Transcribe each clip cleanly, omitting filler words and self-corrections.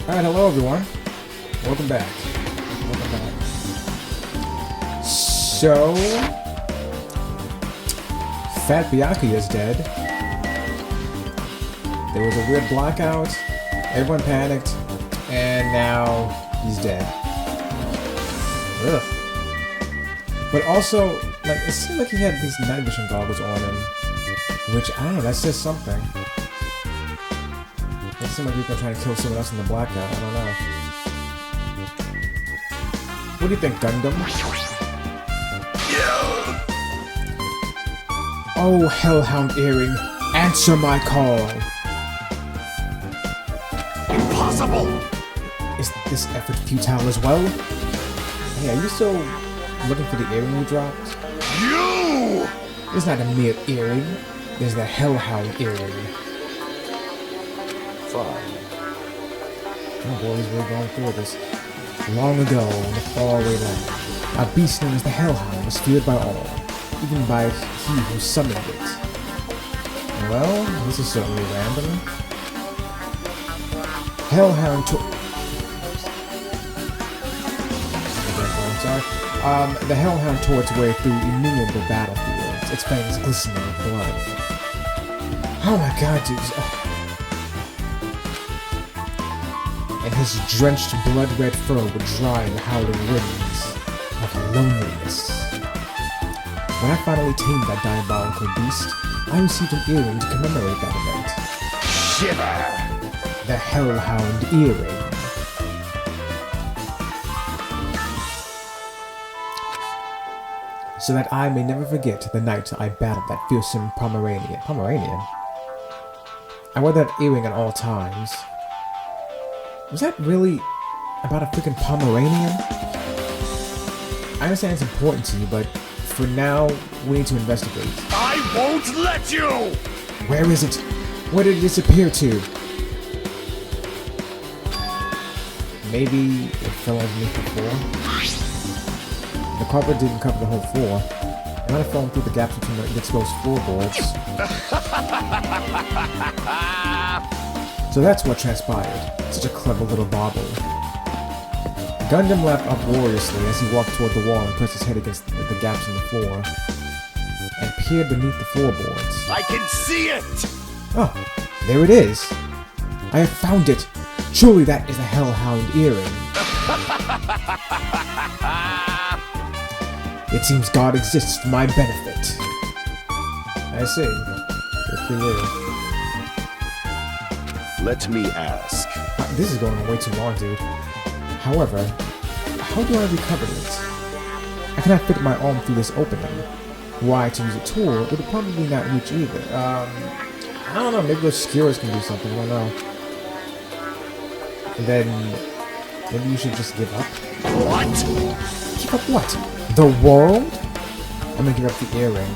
Alright, hello everyone. Welcome back. So... Fat Byakuya is dead. There was a weird blackout, everyone panicked, and now he's dead. Ugh. But also, like, it seemed like he had these night vision goggles on him. Which, I don't know, that says something. It seemed like he was gonna try to kill someone else in the blackout, I don't know. What do you think, Gundam? Oh, Hellhound Earring, answer my call! Impossible! Is this effort futile as well? Hey, are you still looking for the earring you dropped? You! It's not a mere earring. There's the Hellhound Earring. Fine. Oh boy, he's really going through this. Long ago, in the faraway land, a beast known as the Hellhound was feared by all, even by he who summoned it. Well, this is certainly random. Hellhound the Hellhound tore its way through innumerable battlefields, its fangs glistening with blood. Oh my god, dude. And his drenched blood-red fur would dry in the howling winds of loneliness. When I finally tamed that diabolical beast, I received an earring to commemorate that event. Shiver! The Hellhound Earring. So that I may never forget the night I battled that fearsome Pomeranian. Pomeranian? I wore that earring at all times. Was that really about a freaking Pomeranian? I understand it's important to you, but for now, we need to investigate. I won't let you! Where is it? Where did it disappear to? Maybe it fell underneath the floor? The carpet didn't cover the whole floor. It might have fallen through the gaps between the exposed floorboards. So that's what transpired. Such a clever little bauble. Gundam laughed uproariously as he walked toward the wall and pressed his head against the gaps in the floor, and peered beneath the floorboards. I can see it! Oh, there it is! I have found it! Surely that is the Hellhound Earring. It seems God exists for my benefit. I see. Good for you. Let me ask. This is going on way too long, dude. However, how do I recover it? I cannot fit my arm through this opening. Were I to use a tool, it would probably not reach either. I don't know, maybe those skewers can do something, I don't know. And then, maybe you should just give up? What? Give up what? The world? I'm gonna give up the earring.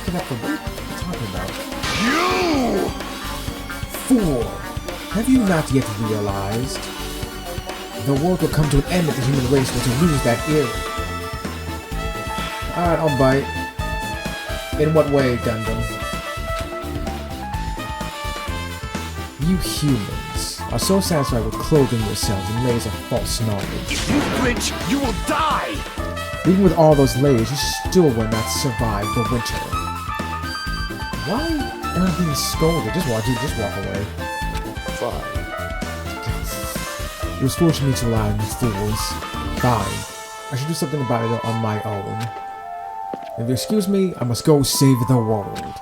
Give up the what? What are you talking about? You! Fool! Have you not yet realized? The world will come to an end if the human race were to lose that earring. Alright, I'll bite. In what way, Gundam? You humans are so satisfied with clothing yourselves in layers of false knowledge. If you flinch, you will die! Even with all those layers, you still will not survive the winter. Why am I being scolded? Just walk away. Fine. It was foolish of me to allow you fools. Fine. I should do something about it on my own. If you excuse me, I must go save the world.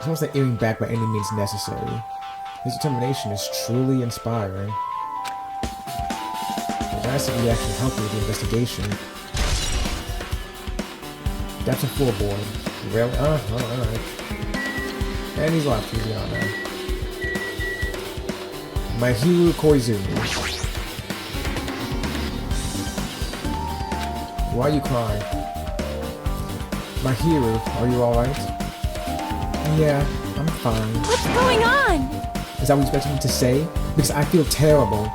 He wants that earring back by any means necessary. His determination is truly inspiring. It's nice if he actually helped me with the investigation. That's a floorboard. Really? Oh, alright. And he's left. He's gone now. My hero Koizumi. Why are you crying? My hero, are you alright? Yeah, I'm fine. What's going on? Is that what you expected me to say? Because I feel terrible.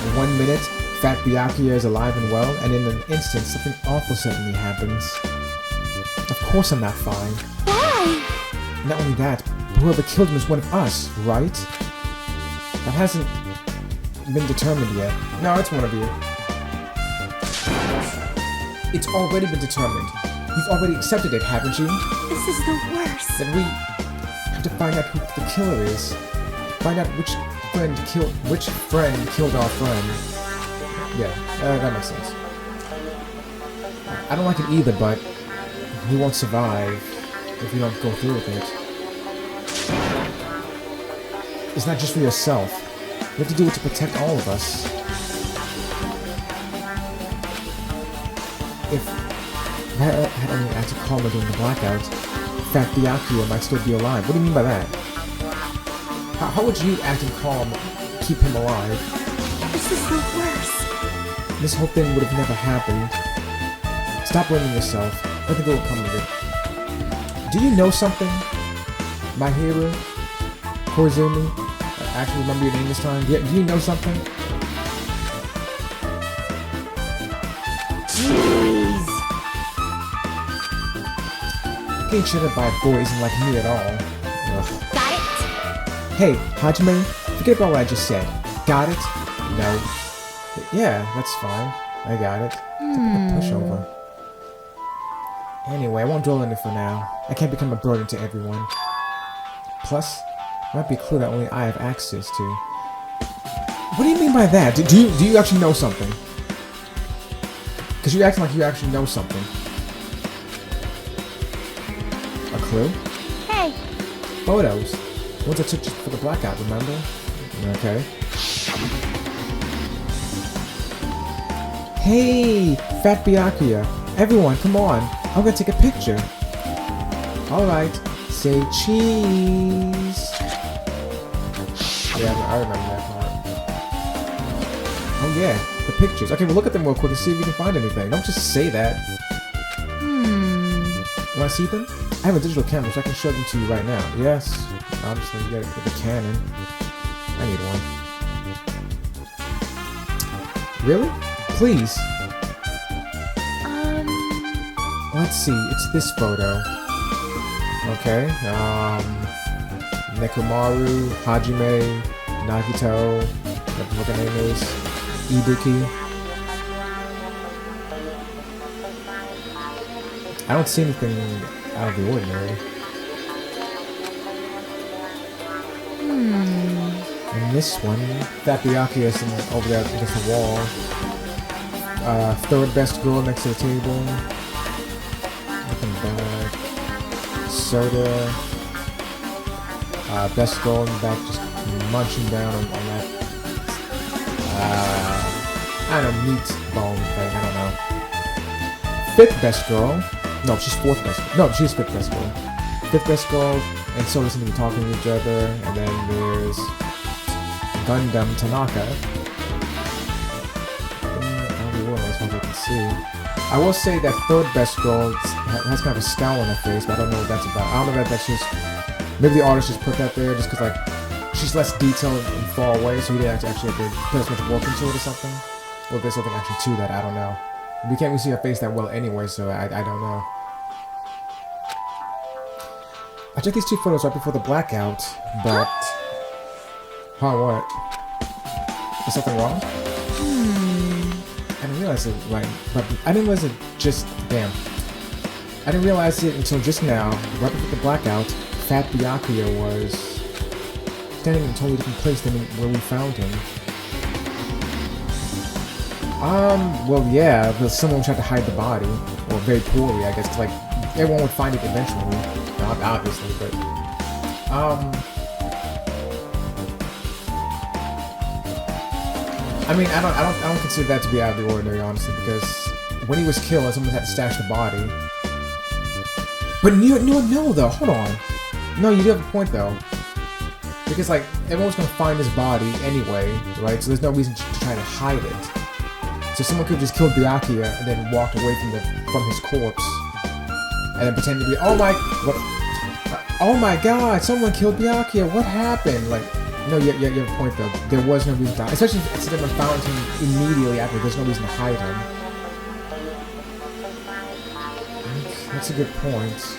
In 1 minute, Fat Byakuya is alive and well, and in an instant, something awful suddenly happens. Of course I'm not fine. Why? Not only that, whoever killed him is one of us, right? That hasn't been determined yet. No, it's one of you. It's already been determined. You've already accepted it, haven't you? This is the worst. Then we have to find out who the killer is. Find out which friend killed our friend. Yeah, that makes sense. I don't like it either, but we won't survive if we don't go through with it. It's not just for yourself. You have to do it to protect all of us. If I had only acted calmer during the blackout, Fat Byakuya might still be alive. What do you mean by that? How would you acting calm keep him alive? This is the worst. This whole thing would have never happened. Stop blaming yourself. Nothing good will come of it. Do you know something? My hero? Koizumi? I actually remember your name this time. Yeah, do you know something? Jeez. Getting shitted by a boy isn't like me at all. Ugh. Got it? Hey, Hajime, forget about what I just said. Got it? No. Yeah, that's fine. I got it. It's like a pushover. Anyway, I won't dwell on it for now. I can't become a burden to everyone. Plus, there might be a clue that only I have access to. What do you mean by that? Do you actually know something? Because you're acting like you actually know something. A clue? Hey. Photos. The ones I took just for the blackout, remember? Okay. Hey! Fat Byakuya! Everyone, come on! I'm gonna take a picture! Alright, say cheese! Yeah, I remember that part. Oh yeah, the pictures. Okay, we'll look at them real quick and see if we can find anything. Don't just say that. Wanna see them? I have a digital camera, so I can show them to you right now. Yes, obviously you gotta get the Canon. I need one. Really? Please. Let's see, it's this photo. Okay, Nekomaru, Hajime, Nagito, what the name is, Ibuki. I don't see anything out of the ordinary. And this one, that Byakuya is over there against the wall. Third best girl next to the table. Nothing bad. Soda. Best girl in the back just munching down on that. I don't know, meat bone thing, I don't know. Fifth best girl. No, she's fourth best girl. No, she's fifth best girl. Fifth best girl and Soda seem to be talking to each other. And then there's Gundam Tanaka. I can see. I will say that third best girl has kind of a scowl on her face, but I don't know what that's about. I don't know if that's just... Maybe the artist just put that there just because, like, she's less detailed and far away, so he didn't actually have to put as much work into it or something. Or if there's something actually to that, I don't know. We can't really see her face that well anyway, so I don't know. I took these two photos right before the blackout, but... Huh, what? Is something wrong? I didn't realize it, right, but I didn't realize it just, damn. I didn't realize it until just now, right before the blackout, Fat Byakuya was standing in a totally different place than where we found him. Well, yeah, but someone tried to hide the body, or very poorly, I guess, 'cause, like, everyone would find it eventually, obviously, but, I mean, I don't consider that to be out of the ordinary, honestly, because when he was killed, someone had to stash the body. But no, though. Hold on. No, you do have a point, though. Because, like, everyone's gonna find his body anyway, right? So there's no reason to try to hide it. So someone could have just killed Byakuya and then walked away from his corpse, and then pretend to be, oh my god, someone killed Byakuya. What happened? Like. No, you have a point though. There was no reason to hide, especially if someone found him immediately after. There's no reason to hide him. That's a good point.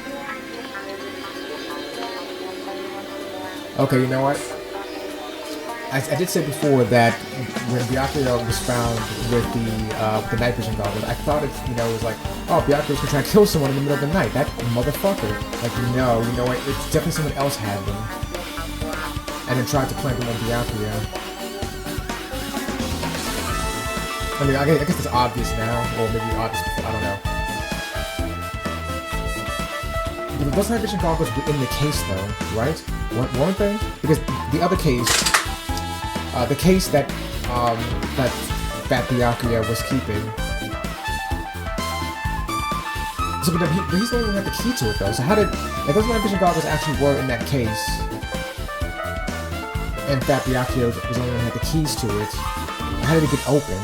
Okay, you know what? I did say before that when Byakuya was found with the night vision goggles, I thought it, you know, it was like, oh, Byakuya was gonna try to kill someone in the middle of the night. That motherfucker. Like, no, you know what? It's definitely someone else had them, and then tried to plant them on Byakuya. I mean, I guess it's obvious now, or maybe obvious before, I don't know. Those night vision goggles were in the case, though, right? Weren't they? Because the other case, the case that Byakuya was keeping. So, but he's the only one who had the key to it, though. So how did, if those night vision goggles actually were in that case, and Byakuya was the only one who had the keys to it, how did it get open?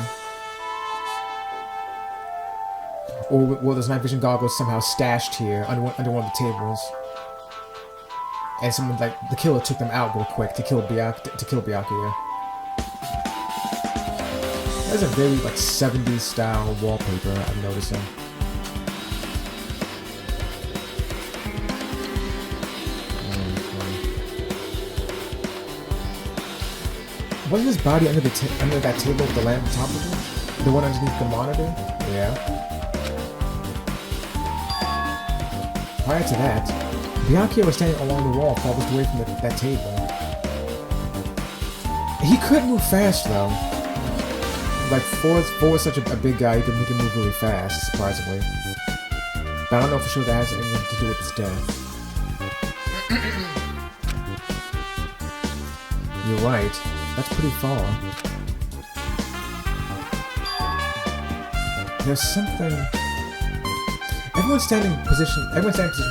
Or were those night vision goggles somehow stashed here under one of the tables? And someone, like, the killer took them out real quick to kill Byakuya. That's a very, like, 70s style wallpaper I'm noticing. Wasn't his body under that table with the lamp on top of it? The one underneath the monitor? Yeah. Prior to that, Byakuya was standing along the wall farthest away from that table. He could move fast, though. Like, for such a big guy, he can move really fast, surprisingly. But I don't know for sure that has anything to do with his death. You're right. That's pretty far. There's something... Everyone's standing position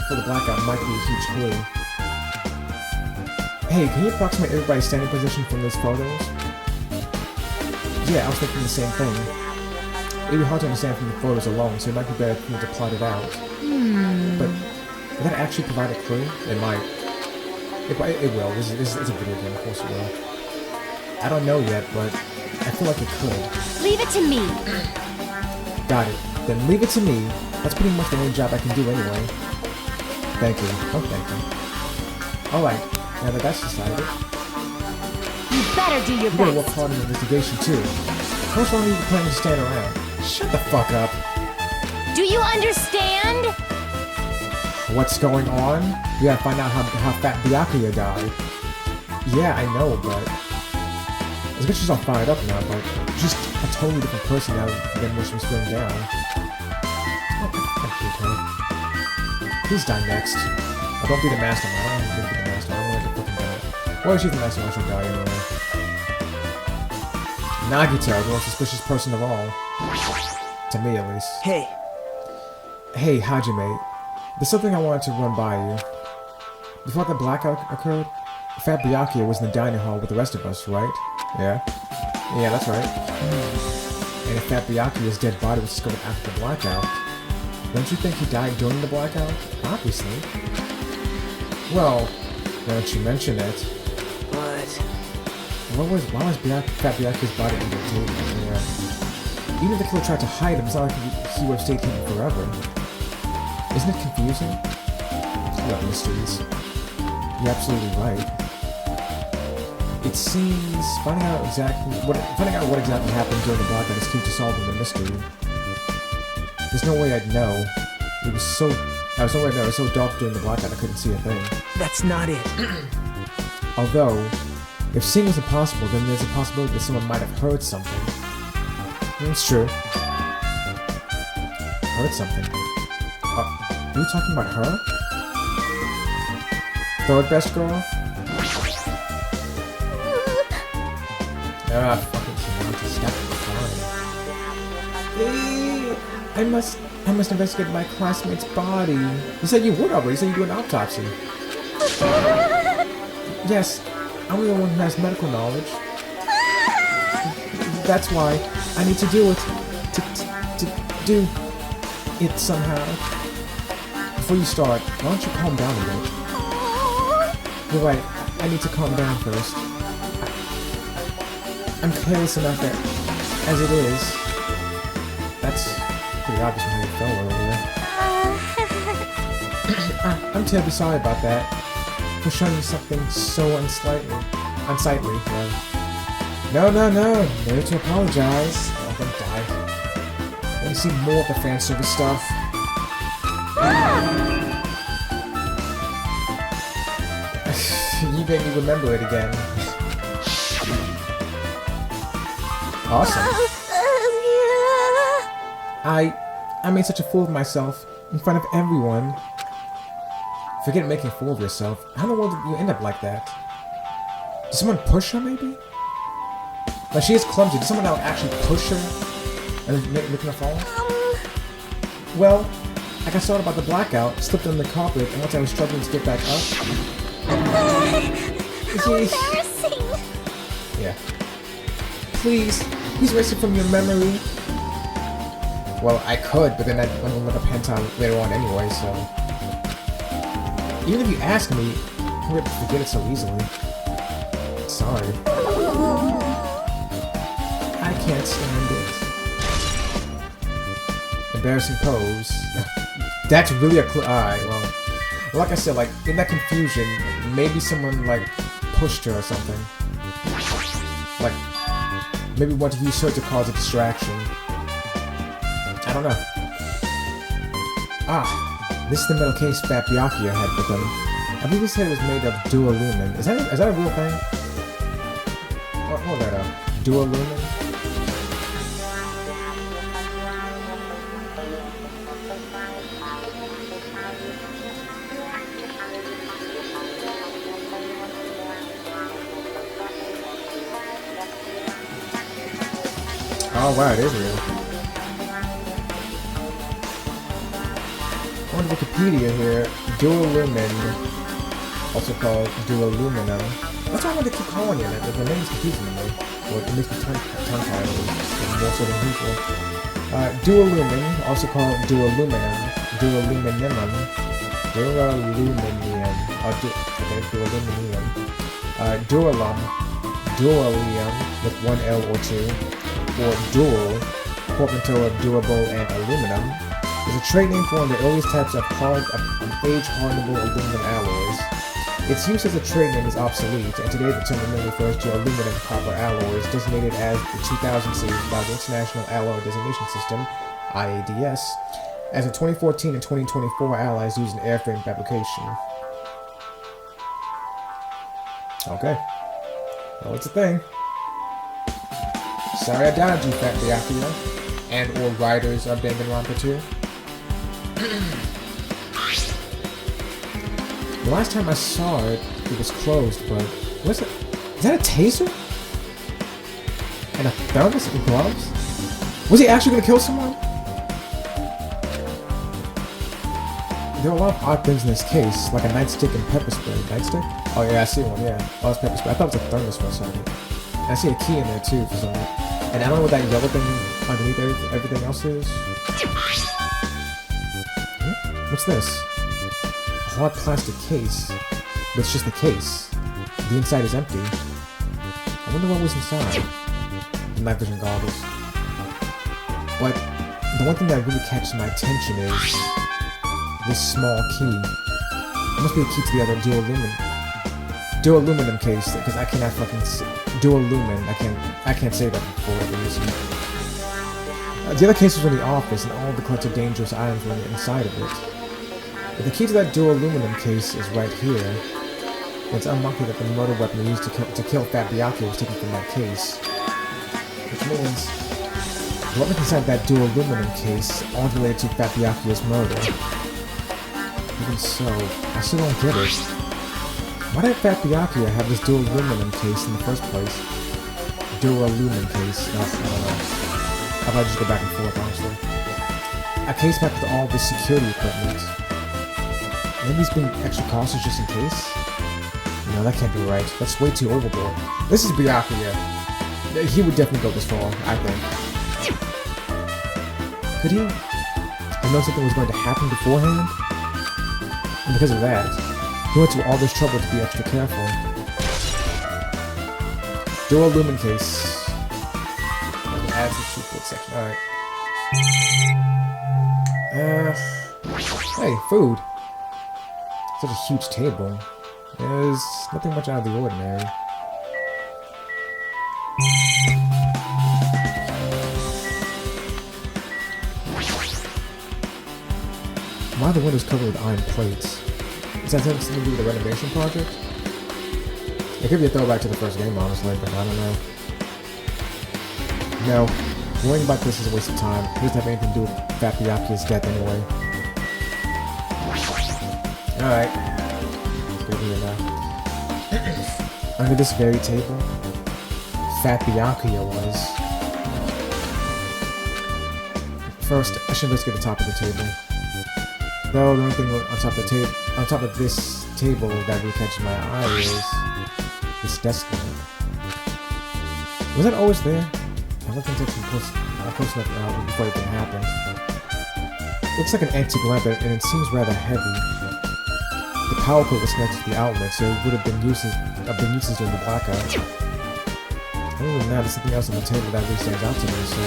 for the blackout might be a huge clue. Hey, can you approximate everybody's standing position from those photos? Yeah, I was thinking the same thing. It'd be hard to understand from the photos alone, so it might be better for me to plot it out. But will that actually provide a clue? It might. It will. This is a video game, of course it will. I don't know yet, but I feel like it could. Leave it to me. Got it. Then leave it to me. That's pretty much the only job I can do anyway. Thank you. Oh, thank you. Alright, now that that's decided, You better do your you better work best. hard on the investigation too. How much longer are you planning to stand around? Shut the fuck up. Do you understand? What's going on? You gotta find out how fat Byakuya died. Yeah, I know, but... I guess she's all fired up now, but she's a totally different person now than when she was feeling down. Oh, I hate her. Please die next. Oh, don't be the mastermind. I don't want to be the mastermind. I want to fucking die. Why is she the mastermind? She'll die anyway. Nagita, the most suspicious person of all. To me, at least. Hey. Hey, Hajime. There's something I wanted to run by you. Before the blackout occurred, Fat Byakuya was in the dining hall with the rest of us, right? Yeah? Yeah, that's right. And if Fat Byakuya's dead body was discovered after the blackout, don't you think he died during the blackout? Obviously. Well, now that you mention it... Why was Fat Byakuya's body under the table? Yeah. Even if the killer tried to hide him, it's not like he would have stayed hidden forever. Isn't it confusing? I love mysteries. You're absolutely right. It seems finding out what exactly happened during the blackout is key to solving the mystery. There's no way I'd know. It was so dark during the blackout I couldn't see a thing. That's not it. Although, if seeing was impossible, then there's a possibility that someone might have heard something. It's true. Heard something. Are you talking about her? Third best girl? Ah, fucking Samantha, stop the crying. I must investigate my classmate's body. You said you would already. You said you'd do an autopsy. Yes, I'm the one who has medical knowledge. That's why I need to do it. To do it somehow. Before you start, why don't you calm down a bit? You're right, I need to calm down first. I'm careless enough that, as it is, that's pretty obvious when you fell earlier. I'm terribly sorry about that. for showing me something so unsightly. No, no, no. No need to apologize. I'm gonna die. Let me see more of the fan service stuff. You made me remember it again. Awesome. I made such a fool of myself in front of everyone. Forget making a fool of yourself. How in the world did you end up like that? Did someone push her, maybe? Like, she is clumsy. Did someone actually push her and make her fall? Well, I got started about the blackout, slipped on the carpet, and once I was struggling to get back up... How embarrassing! Yeah. Please erase it from your memory. Well, I could, but then I'd look up hentai later on anyway, so... Even if you ask me, I wouldn't forget it so easily. Sorry. I can't stand it. Embarrassing pose. That's really a clue. Alright, well, like I said, like, in that confusion, maybe someone, like, pushed her or something. Like, maybe wanted to use her to cause a distraction. I don't know. Ah, this is the metal case Fat Byakuya had with him. I believe he said it was made of dualumin. Is that a real thing? Hold that up. Dualumin? Oh wow, it is real. On Wikipedia here, dualumin, also called dualuminum. That's why I want to keep calling it. The name is confusing me. Or it makes me tongue-tied more so than usual. Dualumin, also called dualuminum, dualuminum, dualuminium, dualuminium, dualium with one L or two, or dual, portmanteau of durable and aluminum, is a trade name for one of the earliest types of age-hardenable aluminum alloys. Its use as a trade name is obsolete, and today the term mainly refers to aluminum copper alloys, designated as the 2000 series by the International Alloy Designation System, IADS, as the 2014 and 2024 alloys used in airframe fabrication. Okay. Well, it's a thing. Sorry I doubted you, Fat Byakuya, and or writers of Danganronpa 2. The last time I saw it, it was closed, but what's it? Is that a taser? And a thermos and gloves? Was he actually gonna kill someone? There are a lot of odd things in this case, like a nightstick and pepper spray. Nightstick? Oh yeah, I see one, yeah. Oh, it's pepper spray. I thought it was a thermos for a second. And I see a key in there too for some reason. And I don't know what that yellow thing underneath everything else is. What's this? A hard plastic case. But it's just the case. The inside is empty. I wonder what was inside. The night vision goggles. But the one thing that really catches my attention is this small key. It must be a key to the other dualuminum case, because I cannot fucking see. Dualumin. I can't say that for whatever reason. The other case was in the office, and all the collected dangerous items were inside of it. But the key to that dualuminum case is right here. It's unlikely that the murder weapon used to kill Fat Byakuya was taken from that case. Which means the weapon inside that dualuminum case aren't related to Fat Byakuya's murder. Even so, I still don't get it. Why did Fat Byakuya have this dualuminum case in the first place? Dualumin case. No, I don't know. I'll probably just go back and forth, honestly. A case packed with all this security equipment. Maybe he's being extra cautious just in case? No, that can't be right. That's way too overboard. This is Byakuya. He would definitely go this far, I think. Could he have known something was going to happen beforehand? And because of that, he went to all this trouble to be extra careful. Dualumin case. Add to the food section. Alright. Hey, food. Such a huge table. There's nothing much out of the ordinary. Why are the windows covered with iron plates? Is that something to do with the renovation project? It could be a throwback to the first game, honestly, but I don't know. No, worrying about this is a waste of time. It doesn't have anything to do with Fat Byakuya's death anyway. Alright. Good here now. Under this very table, Fat Byakuya was. First, I should investigate the top of the table. Though the only thing on top of this table that really catches my eye is this desk lamp. Was that always there? I looked into it from close enough before anything happened. Looks like an antique lamp, and it seems rather heavy. The power cord was connected to the outlet, so it would have been useless during the blackout. Other than that, there's something else on the table that really stands out to me, so...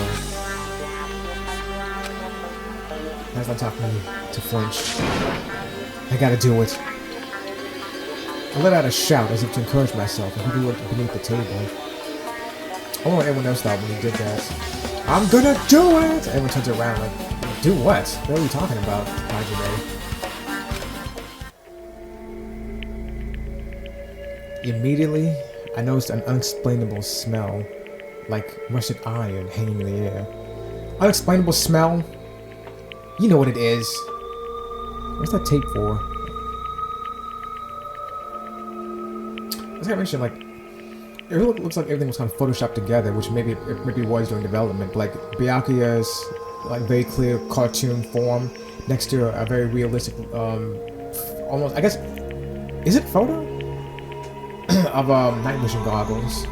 That's not talking to flinch. I gotta do it. I let out a shout as if to encourage myself and who were beneath the table. I wonder what everyone else thought when he did that. I'm gonna do it! Everyone turns around like, do what? What are you talking about, Hajime? Immediately, I noticed an unexplainable smell, like rusted iron hanging in the air. Unexplainable smell? You know what it is. What's that tape for? I was gonna mention, like, it really looks like everything was kind of photoshopped together, which maybe it was during development. Like Byakuya's like very clear cartoon form next to a very realistic, almost, I guess, is it photo of night vision goggles?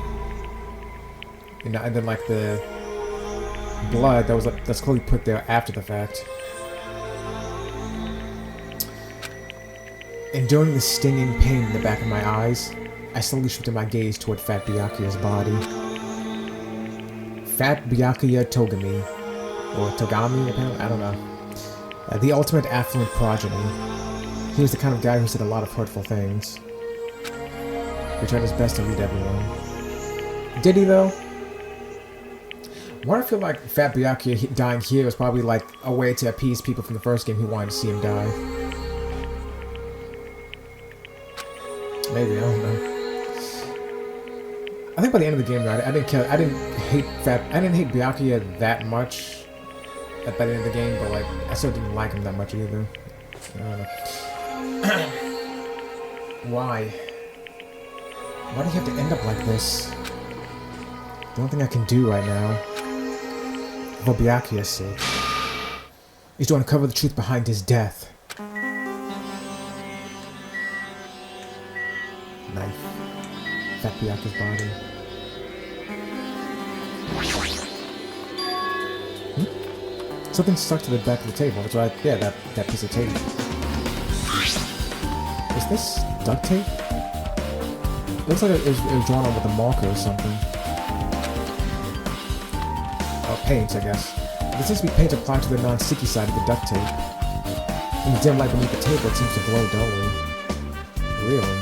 And then like the blood that's clearly put there after the fact. Enduring the stinging pain in the back of my eyes, I slowly shifted my gaze toward Fat Byakuya's body. Fat Byakuya Togami, or Togami apparently, I don't know. The ultimate affluent progeny. He was the kind of guy who said a lot of hurtful things. He tried his best to lead everyone. Did he though? Why do I feel like Fat Byakuya dying here was probably like a way to appease people from the first game who wanted to see him die. Maybe, I don't know. I think by the end of the game, I didn't hate Byakuya that much by the end of the game, but like I still didn't like him that much either. I don't know. Why? Why do you have to end up like this? The only thing I can do right now, for Byakuya's sake, is to uncover the truth behind his death. Knife. Fat Byakuya's body. Something stuck to the back of the table. That's right. Yeah, that piece of tape. Is this duct tape? It looks like it was drawn on with a marker or something. Oh, paint, I guess. There seems to be paint applied to the non-sticky side of the duct tape. In the dim light beneath the table, it seems to glow dully. Really?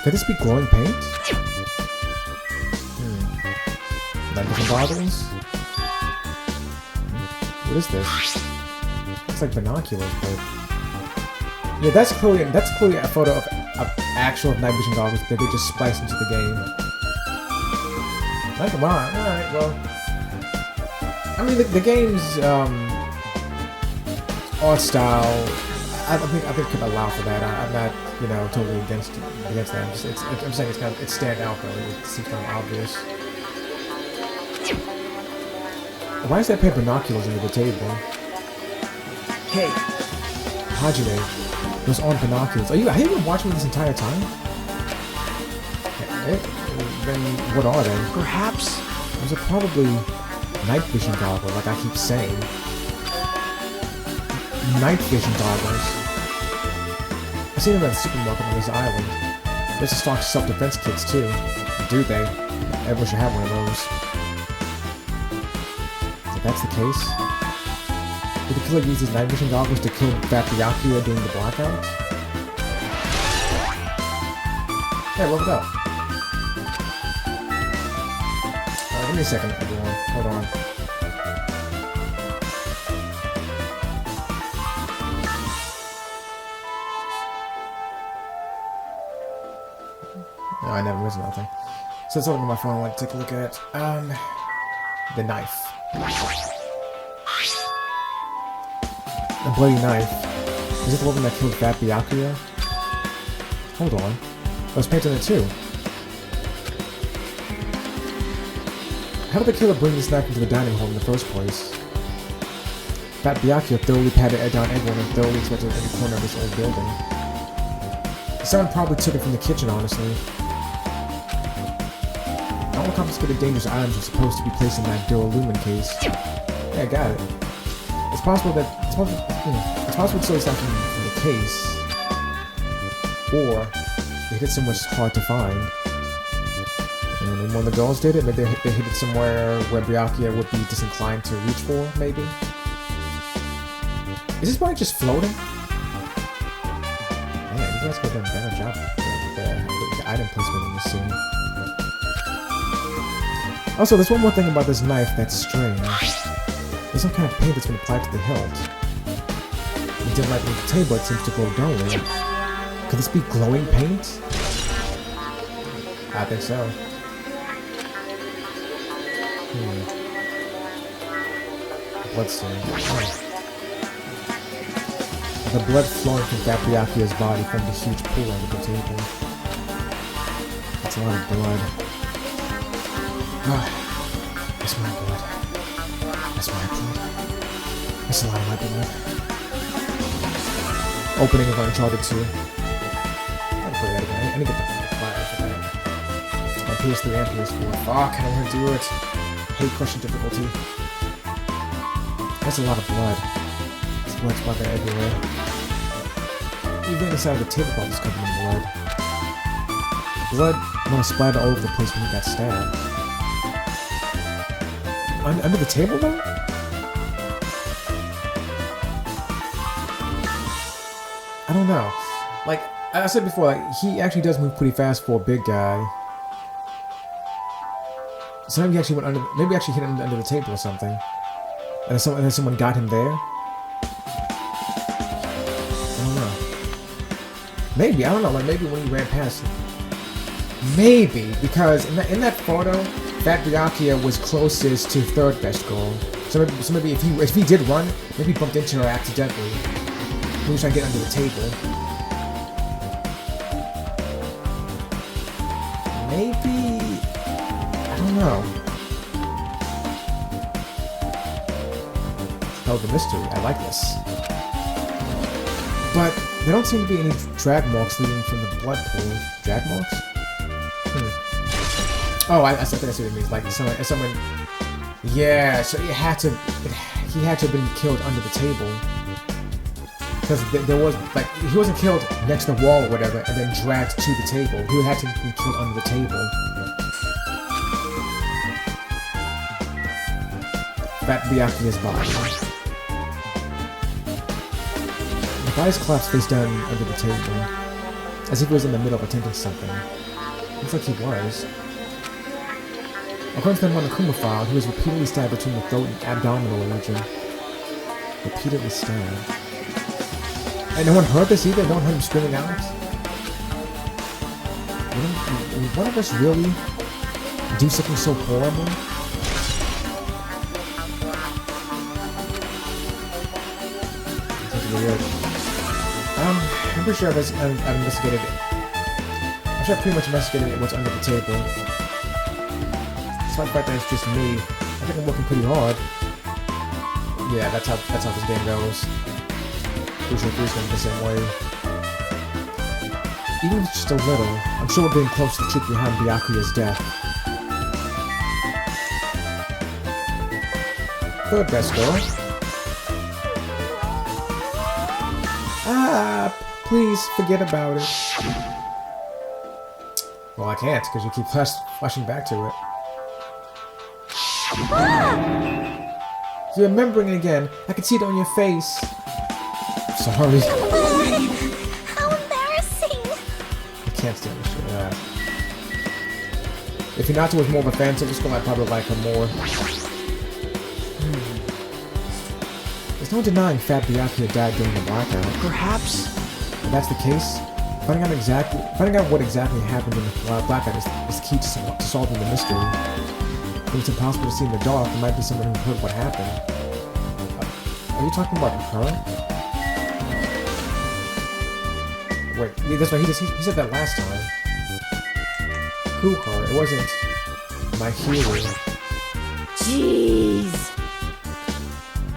Could this be glowing paint? Night vision goggles? What is this? Looks like binoculars, but... Yeah, that's clearly a photo of actual night vision goggles that they just spliced into the game. Like, wow, alright, well... I mean, the game's, art style... I think could allow for that. I'm not, you know, totally against that. I'm saying it's stand out though. It seems kind of obvious. Why is that pair of binoculars under the table? Hey, Hajime, those aren't binoculars. Have you been watching me this entire time? Then what are they? Perhaps Those are probably night vision goggles, like I keep saying. Night vision goggles. I've seen them at the supermarket on this island. There's a stock self-defense kits too. Do they? Everyone should have one of those. If that's the case, did the killer use these night vision goggles to kill Fat Byakuya during the blackout? Yeah, leveled up. Give me a second, everyone. Hold on. No, I never missed nothing. So let's open my phone. I want to take a look at the knife. The bloody knife. Is it the one that killed Fat Byakuya? Hold on. I was painting it too. How did the killer bring this knife into the dining hall in the first place? Fat Byakuya thoroughly patted down everyone and thoroughly expected every corner of this old building. Someone probably took it from the kitchen, honestly. All confiscated dangerous items are supposed to be placed in that Duralumin case. Yeah, I got it. It's possible that it's possible to it's not from the case, or they hid it somewhere hard to find. And when one of the girls did it, maybe they hid it somewhere where Byakuya would be disinclined to reach for. Maybe. Is this body just floating? Man, you guys could have done a better job with the item placement in this scene. Also, there's one more thing about this knife that's strange. There's some kind of paint that's been applied to the hilt. It didn't like the table, it seems to glow dully. Could this be glowing paint? I think so. Blood stain. Oh. The blood flowing from Byakuya's body formed a huge pool under the table. That's a lot of blood. That's my blood. That's my blood. That's a lot of my blood. Opening of Uncharted 2. I'll play that again. I need to get the fire for that. My PS3 and PS4. Fuck, I don't want to do it. Hate crushing difficulty. That's a lot of blood. This blood's splattered everywhere. Even inside of the tablecloth is covered in blood. Blood want to splatter all over the place when he got stabbed. Under the table, though? I don't know. Like I said before, like he actually does move pretty fast for a big guy. So maybe he actually went under. Maybe he actually hit him under the table or something. And then someone got him there. I don't know. Maybe, I don't know. Like maybe when he ran past. Maybe because in that photo, Fat Byakuya was closest to third best girl. So maybe if he did run, maybe he bumped into her accidentally. He was trying to get under the table. Maybe, I don't know. Oh, the mystery. I like this. But there don't seem to be any drag marks leading from the blood pool. Drag marks? Oh, I think I see what it means. Like someone. Yeah, so he had to have been killed under the table because there was like he wasn't killed next to the wall or whatever, and then dragged to the table. He would have to be killed under the table. Fat Byakuya's body. The body's collapsed face down under the table, as if he was in the middle of attempting something. Looks like he was. According to the Monokuma file, he was repeatedly stabbed between the throat and abdominal region. Repeatedly stabbed. And no one heard this either? No one heard him screaming out? Would one of us really do something so horrible? That's weird. I'm pretty sure I've investigated it. I'm sure I've pretty much investigated what's under the table. Despite the fact that it's just me, I think I'm working pretty hard. Yeah, that's how this game goes. Pretty sure 3's going the same way. Even if it's just a little, I'm sure we're getting close to the truth behind Byakuya's death. Third best girl. Ah, please forget about it. Well, I can't, because you keep flashing back to it. You're remembering it again. I can see it on your face. Sorry. How embarrassing. I can't stand this shit. that. If Hinata was more of a fan of the school, I'd probably like her more. There's no denying Fat Byakuya died during the blackout. Perhaps. If that's the case, finding out what exactly happened in the blackout is key to solving the mystery. When it's impossible to see in the dark, there might be someone who heard what happened. Are you talking about her? Wait, yeah, that's right. He said that last time. Who her? It wasn't my hero. Jeez.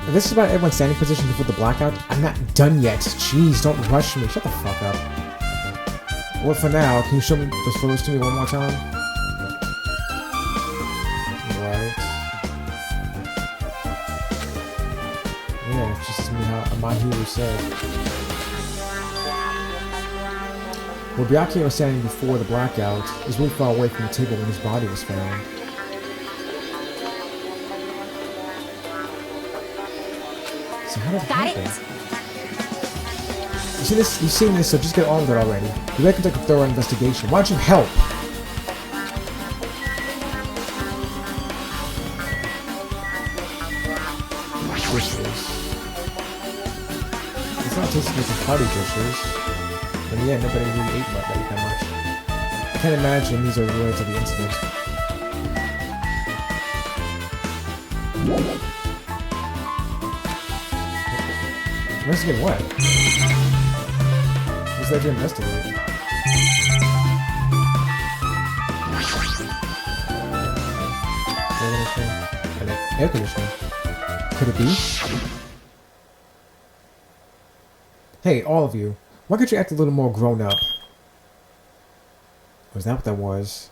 If this is about everyone standing position before the blackout, I'm not done yet. Jeez, don't rush me. Shut the fuck up. Well, for now, can you show me the photos to me one more time? Right. Yeah, just as my hero said. Where Byakuya was standing before the blackout is really far away from the table when his body was found. So how did it happen? You've seen this, so just get on with it already. You better conduct a thorough investigation. Why don't you help? Dishes. It's not tasting like the party dishes. And yeah, nobody really ate that much. I can't imagine these are related to the incident. Investigate what? What's there to investigate? An air conditioner. Could it be? Hey, all of you. Why could you act a little more grown up? Was that what that was?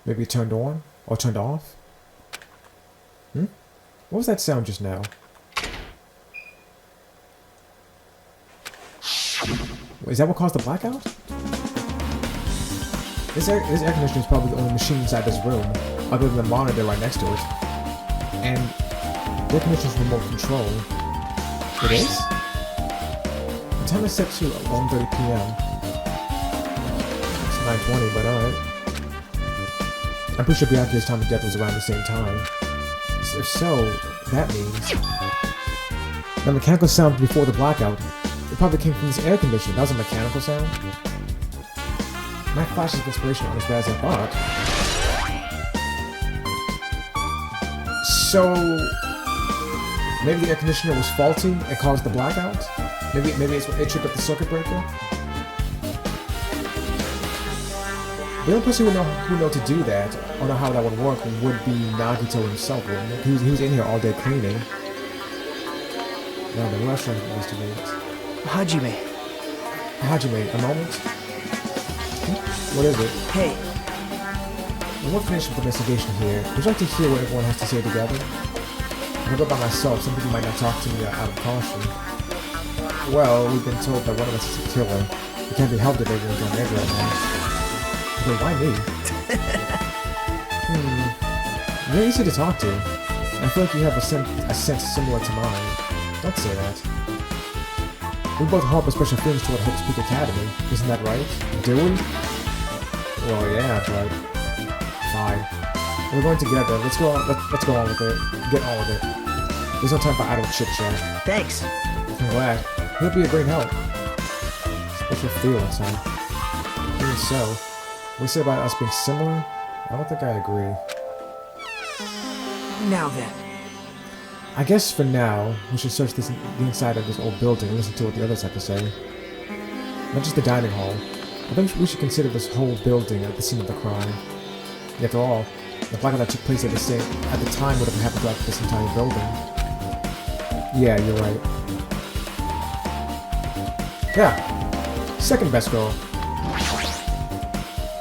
Maybe it turned on? Or turned off? What was that sound just now? Is that what caused the blackout? This air conditioner is probably the only machine inside this room, other than the monitor right next to it. And the air conditioner's remote control. It is? The time is set to 11:30 p.m. It's 9:20, but alright. I'm pretty sure Byakuya's time of death was around the same time. So if so, that means the mechanical sound before the blackout, it probably came from this air conditioner. That was a mechanical sound. My flashes of inspiration aren't as bad as I thought. So maybe the air conditioner was faulty and caused the blackout? Maybe it tripped up the circuit breaker? The only person who know to do that, or know how that would work, would be Nagito himself, wouldn't it? He was in here all day cleaning. No, the restaurant was to wait. Hajime, a moment? What is it? hey, When we're finished with the investigation here, would you like to hear what everyone has to say together? When I go by myself, some people might not talk to me out of caution. Well, we've been told that one of us is a killer. It can't be helped if everyone's on edge right now. But why me? You're easy to talk to. I feel like you have a sense similar to mine. Don't say that. We both harbor special feelings toward Hope's Peak Academy. Isn't that right? Do we? Well, yeah, but... Fine. We're going together. Let's go on with it. Get on with it. There's no time for idle chit-chat. thanks. I'm glad. He'll be a great help. Special feelings, huh? Even so, what you said about us being similar? I don't think I agree. Now then. I guess for now, we should search the inside of this old building and listen to what the others have to say. Not just the dining hall. I think we should consider this whole building at the scene of the crime. After all, the blackout that took place at the time would have happened throughout this entire building. Yeah, you're right. Yeah. Second best girl.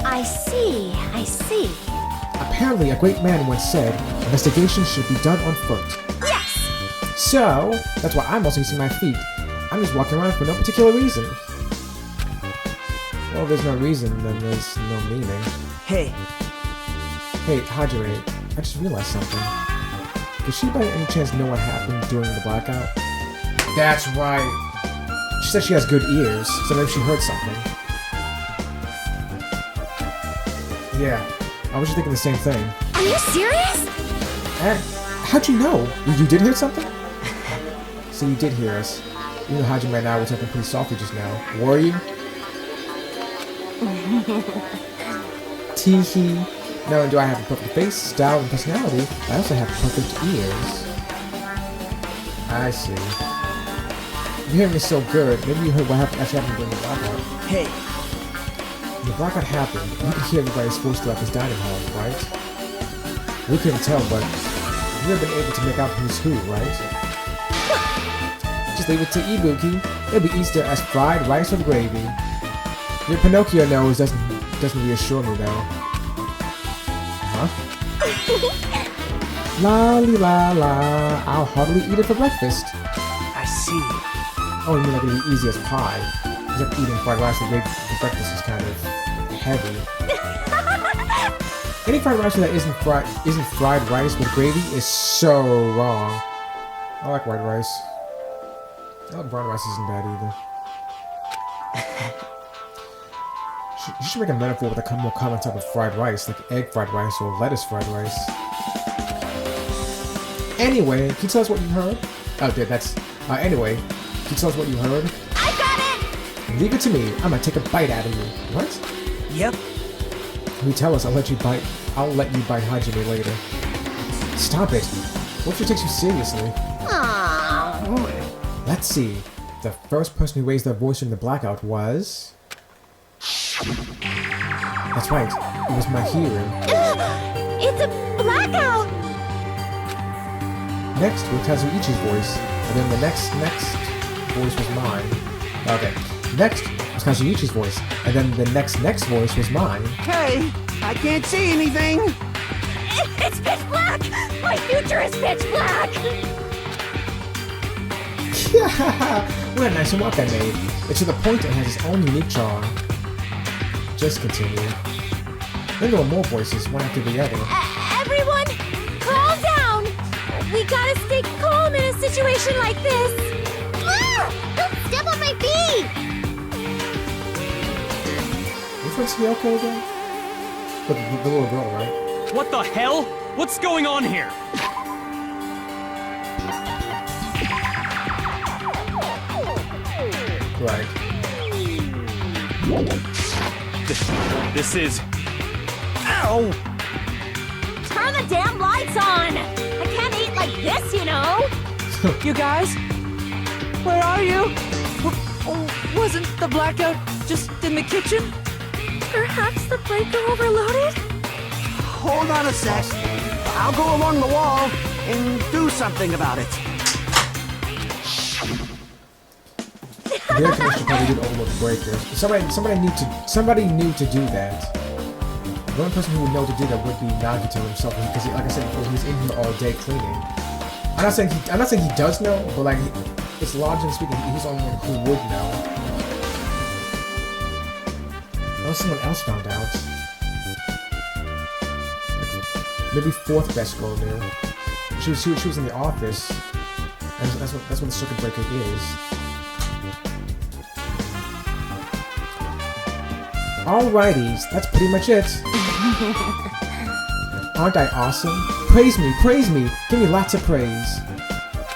I see. Apparently, a great man once said, investigations should be done on foot. Yes! So, that's why I'm also using my feet. I'm just walking around for no particular reason. Well, if there's no reason, then there's no meaning. Hey, Hey, Hajime, I just realized something. Does she by any chance know what happened during the blackout? That's right. She said she has good ears, so maybe she heard something. Yeah, I was just thinking the same thing. Are you serious? How'd you know? You did hear something? So you did hear us. You know Hajime and I were talking pretty softly just now. Were you? Teehee. Not only do I have a perfect face, style, and personality, I also have perfect ears. I see. Your hearing is so good, maybe you heard what actually happened during the blackout. Hey, When the blackout happened, you could hear everybody's voice throughout this dining hall, right? We couldn't tell, but you've been able to make out who's who, right? Just leave it to Ibuki. It'll be Easter as fried rice with gravy. Your Pinocchio nose doesn't reassure me though. Huh? La li la la. I'll hardly eat it for breakfast. I see. Oh, you mean like it'd be easy as pie? Except eating fried rice with gravy for breakfast is kind of heavy. Any fried rice that isn't fried rice with gravy is so wrong. I like white rice. I like brown rice isn't bad either. You should make a metaphor with a more common type of fried rice, like egg fried rice or lettuce fried rice. Anyway, can you tell us what you heard? Oh, dude, that's... anyway, can you tell us what you heard? I got it! Leave it to me. I'm gonna take a bite out of you. What? Yep. You tell us, I'll let you bite Hajime later. Stop it. What if she takes you seriously? Aww. Let's see. The first person who raised their voice in the blackout was... That's right. It was my hearing. It's a blackout! Next was Kazuichi's voice, and then the next voice was mine. Okay. Next was Kazuichi's voice, and then the next voice was mine. Hey, I can't see anything. It's pitch black! My future is pitch black! What a nice remark I made. It's to the point and has its own unique charm. Just continue. Then there were more voices, one after the other. Everyone, calm down! We gotta stay calm in a situation like this! Ah! Don't step on my feet! Which one's Hiyoko again? The little girl, right? What the hell? What's going on here? Right. This is... Ow! Turn the damn lights on! I can't eat like this, you know! You guys? Where are you? Wasn't the blackout just in the kitchen? Perhaps the breaker overloaded? Hold on a sec. I'll go along the wall and do something about it. The air conditioner probably did overload the breakers. Somebody knew to do that. The only person who would know to do that would be Nagito himself, because like I said before, he's in here all day cleaning. I'm not saying he does know, but like it's logically speaking, he's the only one who would know. Unless someone else found out. Maybe fourth best girl knew. She was in the office. And that's what the circuit breaker is. Alrighties, that's pretty much it. Aren't I awesome? Praise me, give me lots of praise.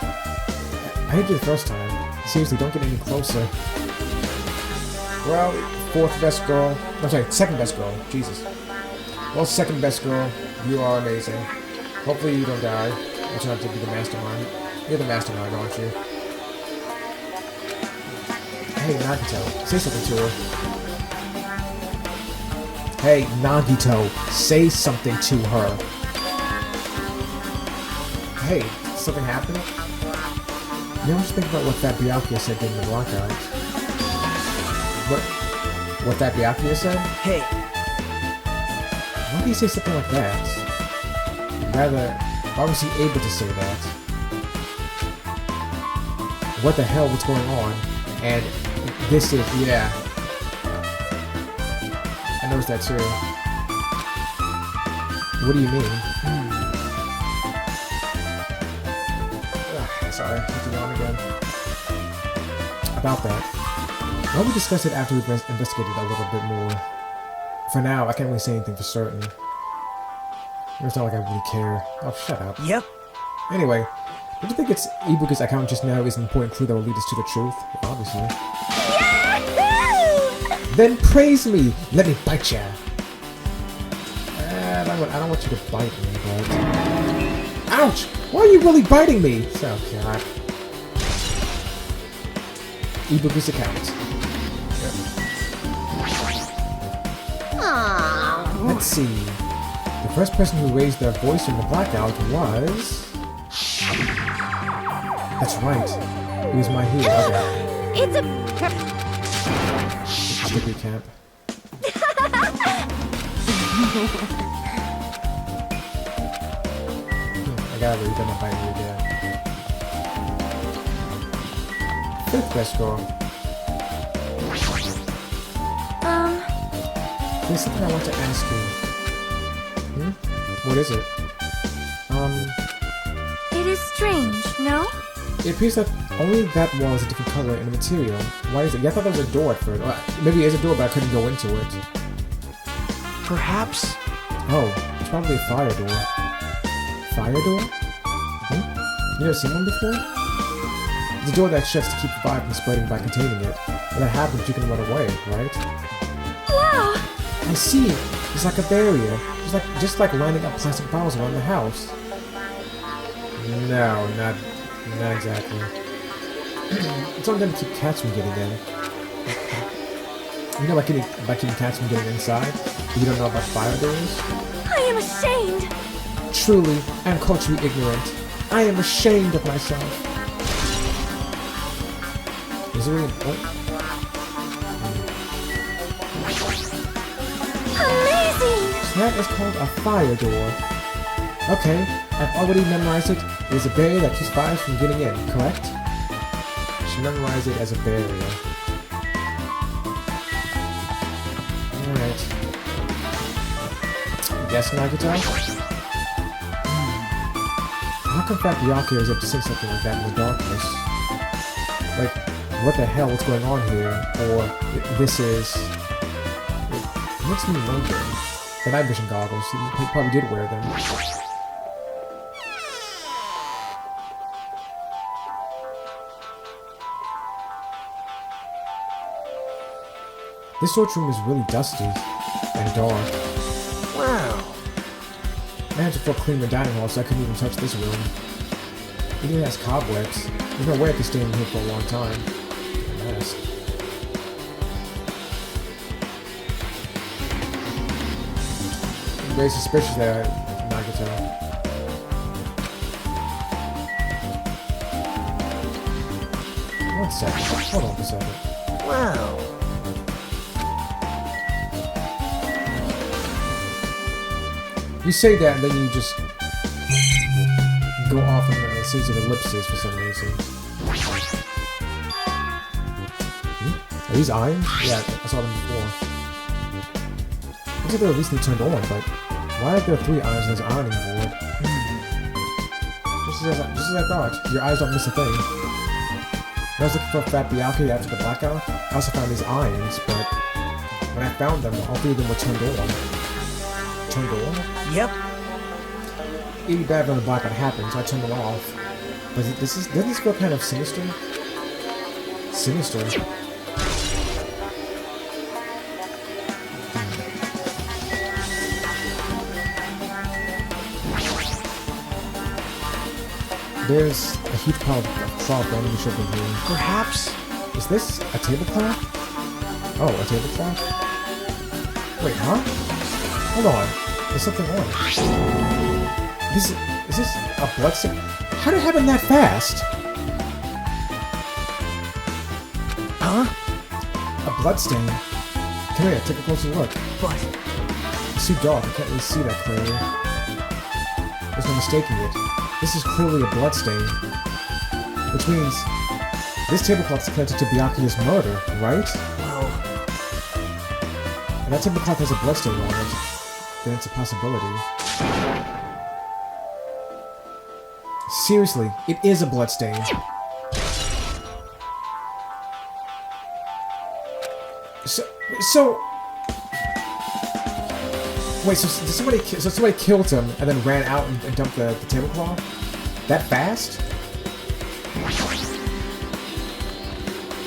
I hit you the first time. Seriously, don't get any closer. Well, fourth best girl. I'm sorry, second best girl. Jesus. Well, second best girl, you are amazing. Hopefully you don't die. I'll try to be the mastermind. You're the mastermind, aren't you? Hey, Nagito, say something to her. Hey, Nagito, say something to her. Hey, something happened? You always think about what that Byakuya said during the blackout. What that Byakuya said? Hey, Why did he say something like that? Rather, why was he able to say that? What the hell was going on? And this is, yeah. I noticed that too. What do you mean? Sorry, I have to yawn again. About that. Why don't we discuss it after we've investigated a little bit more For now, I can't really say anything for certain. It's not like I really care. Oh, shut up. Yep. Anyway, don't you think it's Ibuka's account just now is an important clue that will lead us to the truth? Obviously. Yahoo! Then praise me! Let me bite ya! I don't want you to bite me, but... Ouch! Why are you really biting me? Oh, God. Ibuka's account. Aww. Let's see. The first person who raised their voice in the blackout was... That's right. It was my hero. Okay. It's a... Just a recap. I gotta read them if I read it. Fifth best score. There's something I want to ask you. What is it? It is strange, no? It appears that only that wall is a different color in the material. Why is it? Yeah, I thought there was a door at first. Maybe it is a door, but I couldn't go into it. Perhaps. Oh, it's probably a fire door. Fire door? You never seen one before? It's a door that shuts to keep the fire from spreading by containing it. When that happens, you can run away, right? Wow! I see. It's like a barrier. Just like lining up plastic bottles around the house. No, not exactly. It's only going to keep cats from getting in. You know, by keeping cats from getting inside, you don't know about fire doors? I am ashamed! Truly, I am culturally ignorant. I am ashamed of myself. Is it really important? Amazing! So that is called a fire door. Okay, I've already memorized it. It is a barrier that keeps fires from getting in, correct? Should memorize it as a barrier. Alright. Guess Nagito? How come Fat Byakuya is up to say something like that in the darkness? Like, what the hell is going on here? Or, this is... It makes me wonder. The night vision goggles, he probably did wear them. This storage room is really dusty and dark. Wow. I had to feel clean the dining hall, so I couldn't even touch this room. It even has cobwebs. There's no way I could stay in here for a long time. A mess. I'm very suspicious that Nagito. One second. Hold on for a second. Wow. You say that, and then you just go off on a series of ellipses for some reason. Are these irons? Yeah, I saw them before. Looks like they were recently turned on, but why are there 3 irons on this ironing board? Just as I thought, your eyes don't miss a thing. When I was looking for Fat Byakuya after the blackout, I also found these irons, but when I found them, all 3 of them were turned on. Turned on? Yep. It'd be bad when the blackout happened, so I turned them off. But doesn't this feel kind of sinister? Sinister. There's a huge pile of cloth randomly shoved in here. Perhaps. Is this a tablecloth? Oh, a tablecloth? Wait, huh? Hold on. There's something on it. Is this a bloodstain? How did it happen that fast? Huh? A bloodstain? Come here, take a closer look. But It's too dark, I can't really see that clearly. There's no mistaking it. This is clearly a bloodstain. Which means this tablecloth is connected to Byakuya's murder, right? well, And that tablecloth has a bloodstain on it. Then it's a possibility. Seriously, it is a bloodstain. So... Wait, so somebody killed him and then ran out and dumped the tablecloth? That fast?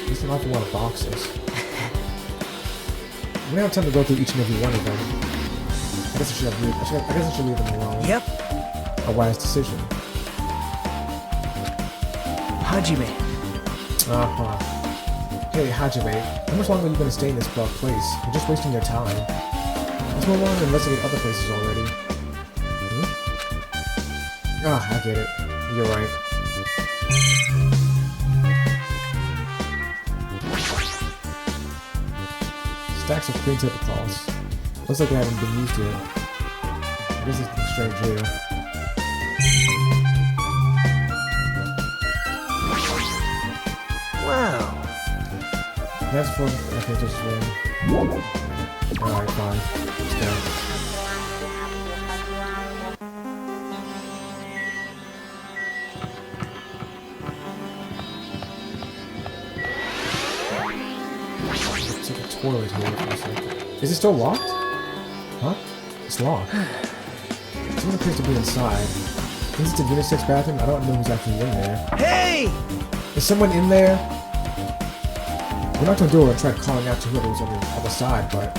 There's an awful lot of boxes. We don't have time to go through each and every one of them. I guess I should leave them alone. Yep. A wise decision. Hajime. Uh-huh. Hey, Hajime, how much longer are you going to stay in this place? You're just wasting your time. Let's move on and investigate other places already. Hmm? Ah, I get it. You're right. Stacks of clean tablecloths. Looks like they haven't been used yet. I guess it's strange here. Wow. That's for... Okay, just room. Alright, fine. Let's go. It's like a toilet here. Is it still locked? Huh? It's locked. Someone appears to be inside. Is this the unisex bathroom? I don't know who's actually in there. Hey! Is someone in there? We knocked on the door and tried calling out to whoever was on the other side, but...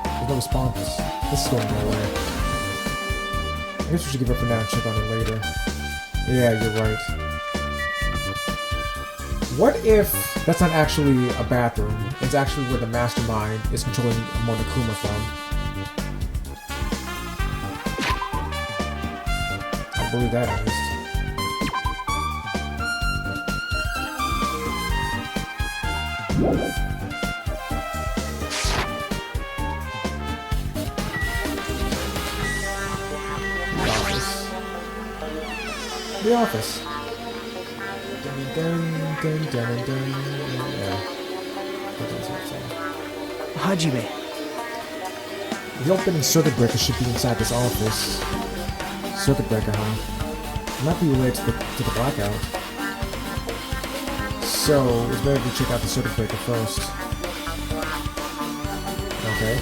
There's no response. This is going nowhere. I guess we should give up for now and check on it later. Yeah, you're right. What if that's not actually a bathroom? It's actually where the mastermind is controlling Monokuma from. I believe that at least. The office. Dun, dun, dun, dun, dun. Yeah. That's what I'm saying. Hajime. The opening circuit breaker should be inside this office. Circuit breaker, huh? It might be related to the blackout. So, it's better to check out the circuit breaker first. Okay.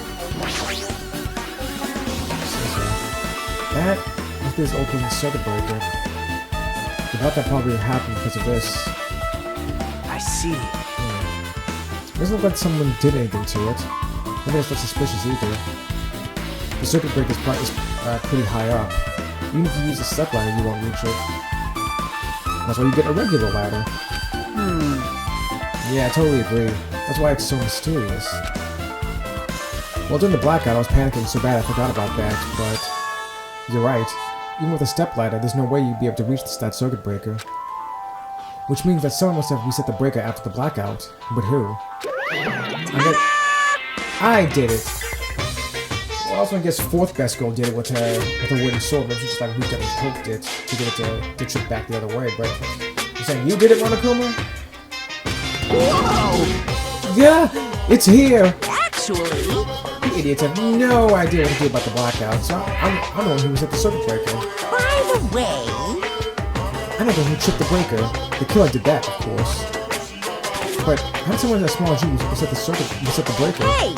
That is this opening circuit breaker. I thought that probably happened because of this. I see. Doesn't look like someone did anything to it. Maybe it's not suspicious either. The circuit breaker is pretty high up. Even if you use a step ladder, you won't reach it. That's why you get a regular ladder. Yeah, I totally agree. That's why it's so mysterious. Well, during the blackout, I was panicking so bad I forgot about that, but... You're right. Even with a step ladder, there's no way you'd be able to reach that circuit breaker. Which means that someone must have reset the breaker after the blackout. But who? I did it! Well, I also guess fourth best girl did it with a wooden sword, but she just like reached up and poked it to get it to trip back the other way, but... You're saying you did it, Monokuma? Whoa! Yeah! It's here! Actually... You idiots have no idea what to do about the blackout, so I'm the one who was at the circuit breaker. By the way... I'm not the one who tripped the breaker. The killer did that, of course. But how did someone as small as you reset the breaker? Hey,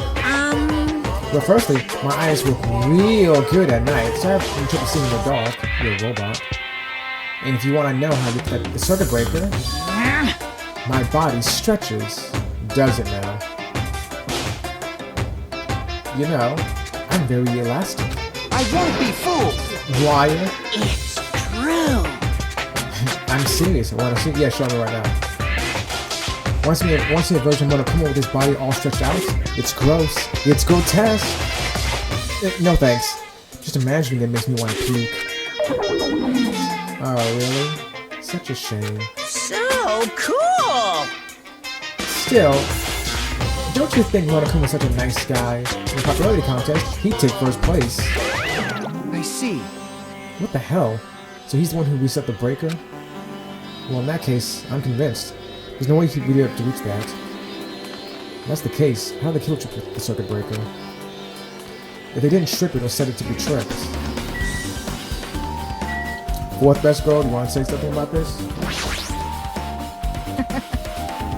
Well, firstly, my eyes work real good at night, so I have trouble seeing in the dark. You're a robot. And if you want to know how to get the circuit breaker, my body stretches. Does it now? You know, I'm very elastic. I won't be fooled! Wire? it's true. I'm serious. I want to see. Yeah, show me right now. Want to see a version of Monokuma with his body all stretched out? It's gross. It's grotesque. No thanks. Just imagining it makes me want to puke. Oh, really? Such a shame. So cool. Still, don't you think Monokuma's such a nice guy? In the popularity contest, he'd take first place. I see. What the hell? So he's the one who reset the breaker? Well, in that case, I'm convinced. There's no way he'd be able to reach that. If that's the case, how did they kill the circuit breaker? If they didn't strip it or set it to be tripped. Fourth best girl, do you want to say something about this?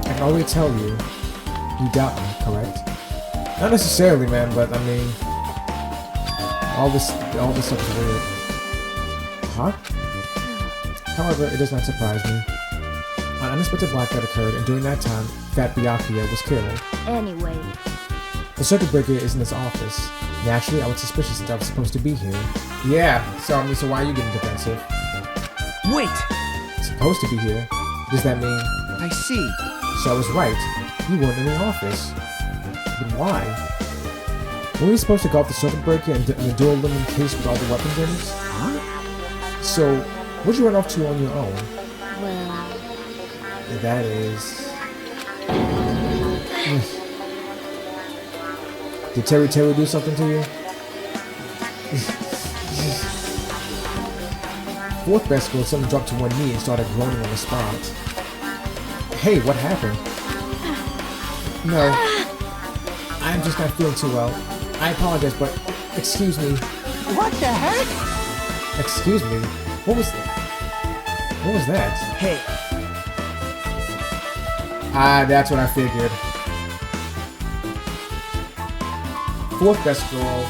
I can already tell you, you doubt me, correct? Not necessarily, man, but I mean, all this stuff is weird. Huh? However, it does not surprise me. An unexpected blackout occurred, and during that time, Fat Byakuya was killed. Anyway, The circuit breaker is in this office. Naturally, I was suspicious that I was supposed to be here. Yeah, so why are you getting defensive? Wait! Supposed to be here? Does that mean? I see. So I was right. You weren't in the office. But why? Were we supposed to go off the circuit breaker and the dual aluminum case with all the weapons in it? Huh? So, what'd you run off to on your own? well, That is... Did Terry do something to you? Fourth best girl suddenly dropped to one knee and started groaning on the spot. Hey, what happened? No. I'm just not feeling too well. I apologize, but... Excuse me. What the heck? Excuse me? What was that? Hey, Ah, that's what I figured. Fourth best girl.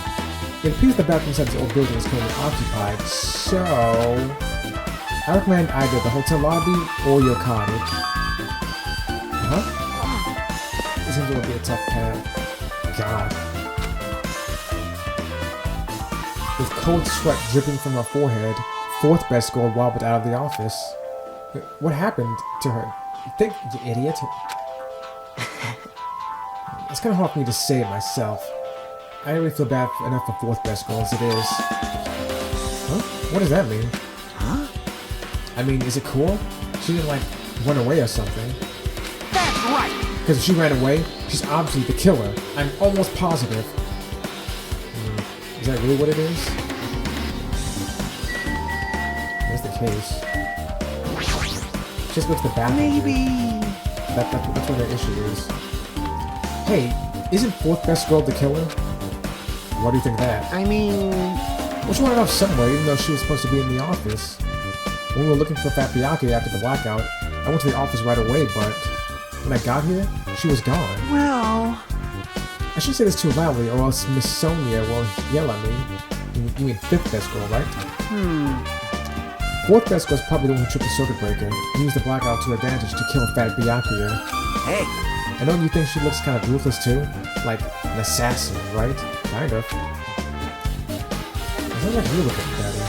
It appears the bathroom inside this old building is currently occupied, so... I recommend either the hotel lobby or your cottage. Huh? This seems to be a tough path. God. With cold sweat dripping from her forehead, fourth best girl wobbled out of the office. What happened to her? Think, you idiot. It's kind of hard for me to say it myself. I really feel bad enough for fourth best girl as it is. Huh? What does that mean? huh? I mean, is it cool? She didn't, like, run away or something. That's right! Because if she ran away, she's obviously the killer. I'm almost positive. Is that really what it is? That's the case. Just go to the bathroom. Maybe... That's what the issue is. Hey, isn't fourth best girl the killer? Why do you think that? I mean... Well, she went off somewhere, even though she was supposed to be in the office. When we were looking for Fat Byakuya after the blackout, I went to the office right away, but when I got here, she was gone. Well... I shouldn't say this too loudly, or else Miss Sonia will yell at me. You mean fifth best girl, right? Fourth best girl's probably the one who tripped the circuit breaker and used the blackout to her advantage to kill Fat Byakuya. Hey! I know you think she looks kind of ruthless too, like an assassin, right? Kind of. It sounds like you look better.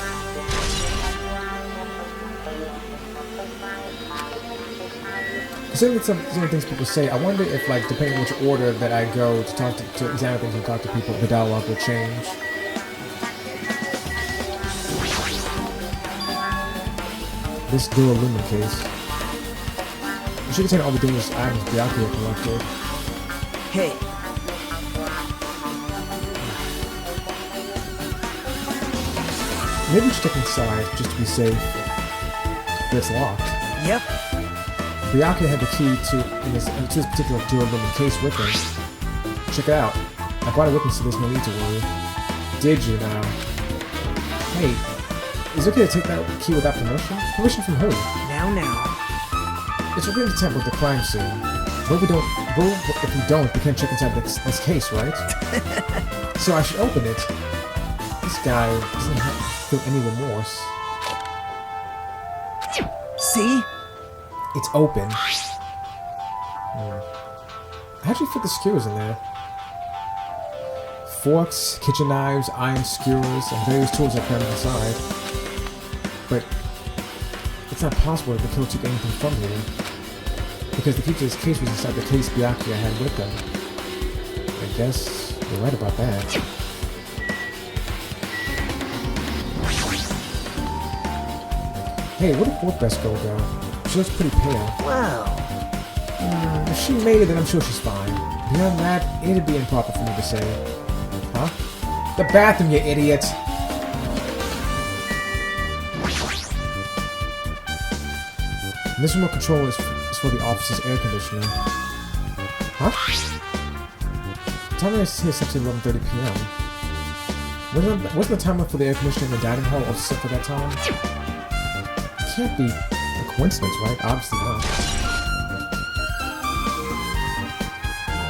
Considering some of the things people say, I wonder if, like, depending on which order that I go to talk to examine things and talk to people, the dialogue will change. This dual aluminum case. It should contain all the dangerous items Byakuya collected. Hey! Maybe we should check inside just to be safe. But it's locked. Yep. Byakuya had the key to this particular dual aluminum case with him. Check it out. I brought a witness so there's no need to worry. Did you now? Hey, is it okay to take that key without permission? Permission from who? Now. It's within the temple of the crime scene. But if we don't, we can't check inside this case, right? So I should open it. This guy doesn't feel any remorse. See? It's open. How'd you fit the skewers in there? Forks, kitchen knives, iron skewers, and various tools are crammed inside. But it's not possible that the killer took anything from here, because the key to this case was inside the case Byakuya had with them. I guess you're right about that. Hey, where did fourth best girl go? She looks pretty pale. Well... If she made it, then I'm sure she's fine. Beyond that, it'd be improper for me to say. Huh? The bathroom, you idiot! And this remote control is for the office's air conditioner. Huh? The timer is here set to 11:30 p.m. Wasn't the timer for the air conditioner in the dining hall also set for that time? It can't be a coincidence, right? Obviously not.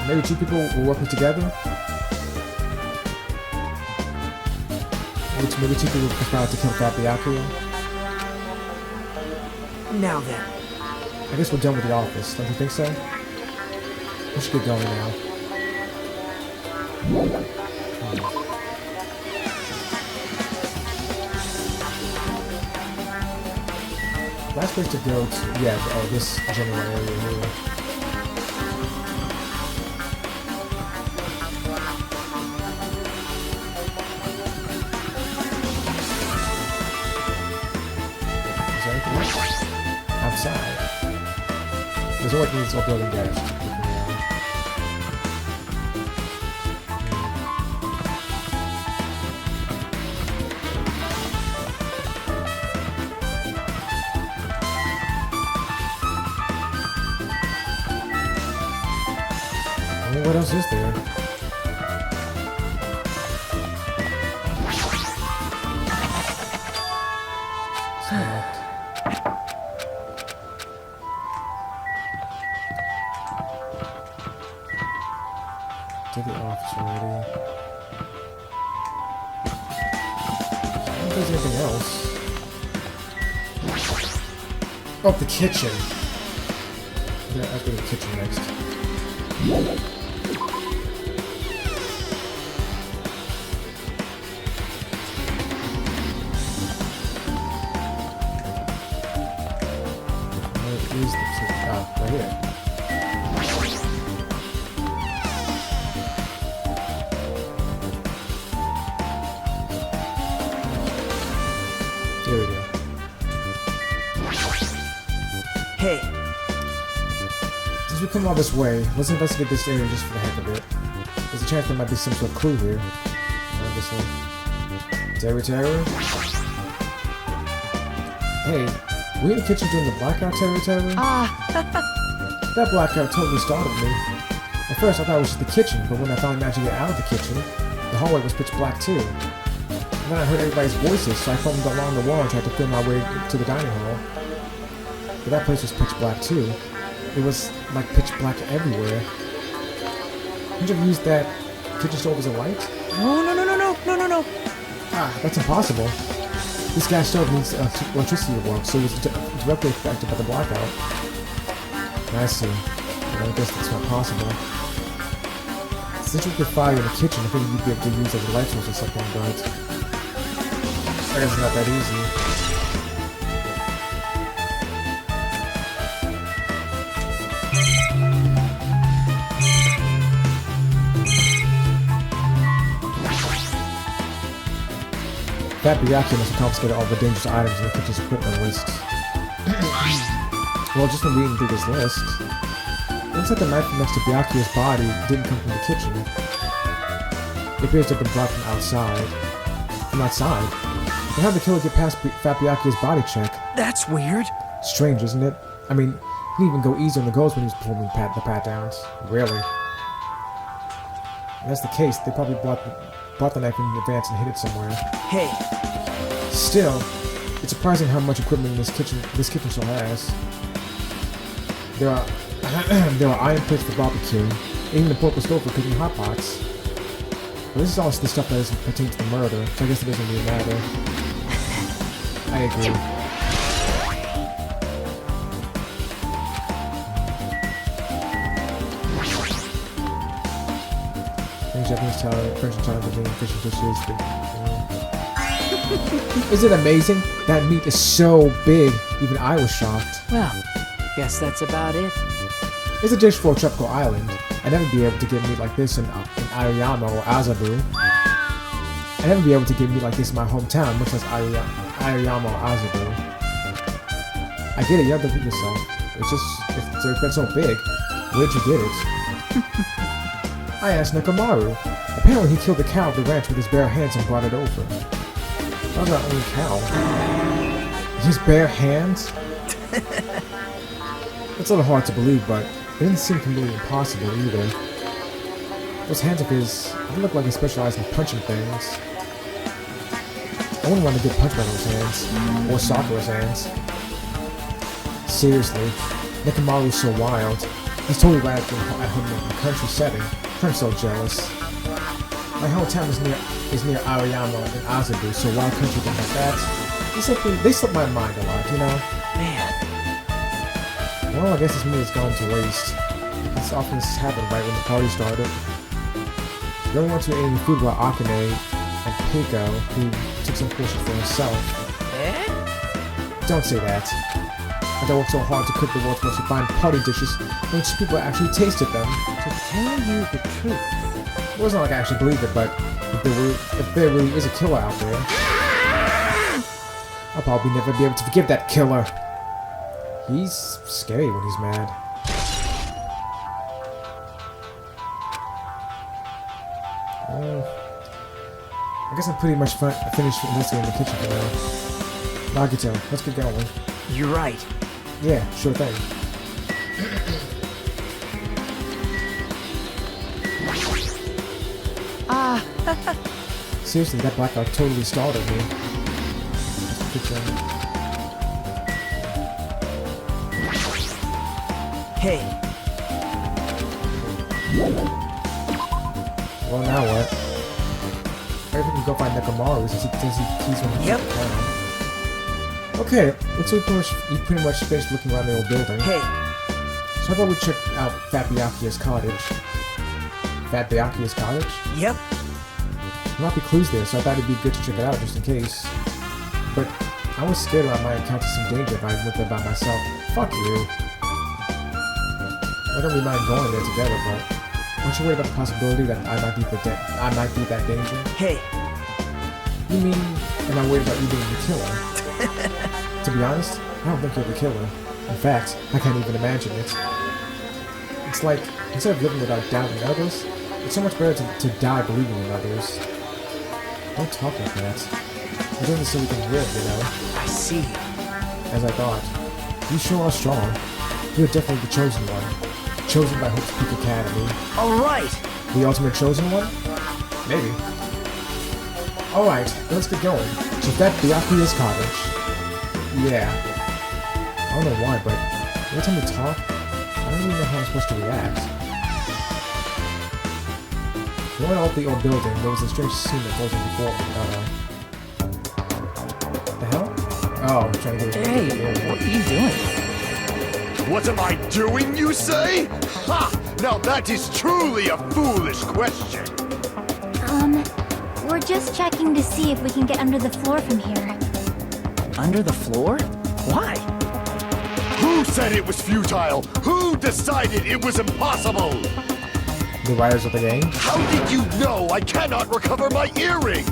Maybe two people were working together? Maybe two people conspired to kill Fabiaki. Now then. I guess we're done with the office. Don't you think so? We should get going now. Last place to go to, yeah, this general area here. Is there anything else? Outside. There's always these old building guys. What else is there? Select. To the office already. I don't think there's anything else. Oh, the kitchen. Yeah, I'll go to the kitchen next. Where is the kitchen? Oh, right here. There we go. Hey, Since we come all this way, let's investigate this area just for the heck of it. There's a chance there might be some sort of clue here. Obviously. Terry? Hey, were you in the kitchen during the blackout, Terry? That blackout totally startled me. At first I thought it was just the kitchen, but when I finally managed to get out of the kitchen, the hallway was pitch black too. And then I heard everybody's voices, so I foamed along the wall and tried to feel my way to the dining hall. But that place was pitch black too. It was like pitch black everywhere. Couldn't you have used that kitchen stove as a light? no. Ah, that's impossible. This gas stove needs electricity to work, so it was directly affected by the blackout. I see. Well, I guess that's not possible. Since you could fire in the kitchen, I think you'd be able to use it as a light source or something, but I guess it's not that easy. Fabiaki must have confiscated all the dangerous items in the kitchen's equipment list. Well, just from reading through this list, it looks like the knife next to Byakuya's body didn't come from the kitchen. It appears to have been brought from outside. From outside? Then how did the killer get past Fabiaki's body check? That's weird. Strange, isn't it? I mean, he didn't even go easy on the girls when he was performing the pat-downs. Really? If that's the case, they probably brought the knife in advance and hid it somewhere. Hey, Still, it's surprising how much equipment this kitchen still has. There are iron plates for barbecue, even the portable stove for cooking hot pots. But this is all the stuff that doesn't pertain to the murder, so I guess it doesn't really matter. I agree. Japanese talent, French Italian, Brazilian fish and dishes. Is it amazing? That meat is so big, even I was shocked. well, guess that's about it. It's a dish for a tropical island. I'd never be able to get meat like this in Aoyama or Azabu. I'd never be able to get meat like this in my hometown, much less Aoyama or Azabu. I get it, you have to beat yourself. It's been so big. Where'd you get it? I asked Nekomaru. Apparently he killed the cow at the ranch with his bare hands and brought it over. That was our only cow. His bare hands? It's a little hard to believe, but it didn't seem completely impossible either. Those hands of his, they look like he specialized in punching things. I wouldn't want to get punched by those hands. Or Sakura's hands. Seriously, Nekomaru's so wild. He's totally right at home in the country setting. I'm so jealous. My whole town is near is near Ariyama and Azabu, so why couldn't you think like that? They slipped my mind a lot, you know? Man. Well, I guess this movie has gone to waste. This often happened right when the party started. You only went to any food while Akane and Peiko, who took some portion for himself. Eh? Don't say that. I worked so hard to cook the world's most refined party dishes, which people actually tasted them. To tell you the truth. It wasn't like I actually believed it, but if there really is a killer out there, I'll probably never be able to forgive that killer. He's scary when he's mad. I guess I'm pretty much finished investigating the kitchen for now. Nagito, let's get going. You're right. Yeah, sure thing. Seriously, that blackout totally startled me. Good job. Hey. Well, now what? Maybe we can go find Nekomaru since he's one of Yep. the Okay, looks like you pretty much finished looking around the old building. Hey. So how about we check out Fat Byakuya's cottage? Fat Byakuya's cottage? Yep. There might be clues there, so I thought it'd be good to check it out just in case. But I was scared I might encounter some danger if I went there by myself. Fuck you. I don't really mind going there together, but aren't you worried about the possibility that I might be that danger? Hey. You mean, am I worried about you being the killer? To be honest, I don't think you're the killer. In fact, I can't even imagine it. It's like, instead of living without doubting others, it's so much better to die believing in others. Don't talk like that. We're doing this so we can live, you know? I see. As I thought. You sure are strong. You're definitely the chosen one. Chosen by Hope's Peak Academy. Alright. The ultimate chosen one? Maybe. Alright, let's get going. So that Byakuya's cottage. Yeah. I don't know why, but every time we talk, I don't even know how I'm supposed to react. Going out the old building, there was a strange scene that wasn't before me. The hell? Oh, I'm trying to get it. Hey, what are you doing? What am I doing, you say? Ha! Now that is truly a foolish question. We're just checking to see if we can get under the floor from here. Under the floor? Why? Who said it was futile? Who decided it was impossible? The writers of the game? How did you know I cannot recover my earring?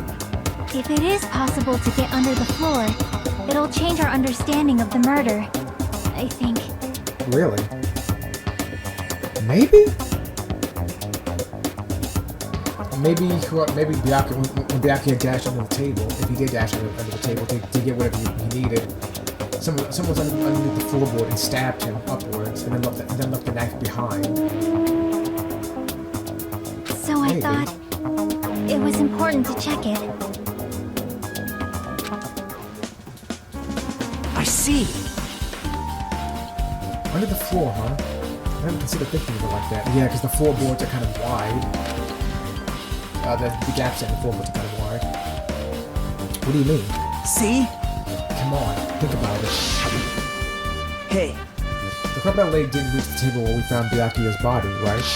If it is possible to get under the floor, it'll change our understanding of the murder, I think. Really? Maybe? Maybe when Byakuya dashed under the table, if he did dash under the table to get whatever he needed, someone was underneath the floorboard and stabbed him upwards, and then left the knife behind. So I thought it was important to check it. I see. Under the floor, huh? I haven't considered thinking of it like that. Yeah, because the floorboards are kind of wide. The gaps in the floorboards are kind of wide. What do you mean? See? Come on, think about it. Hey. The crocodile leg didn't reach the table where we found Byakuya's body, right?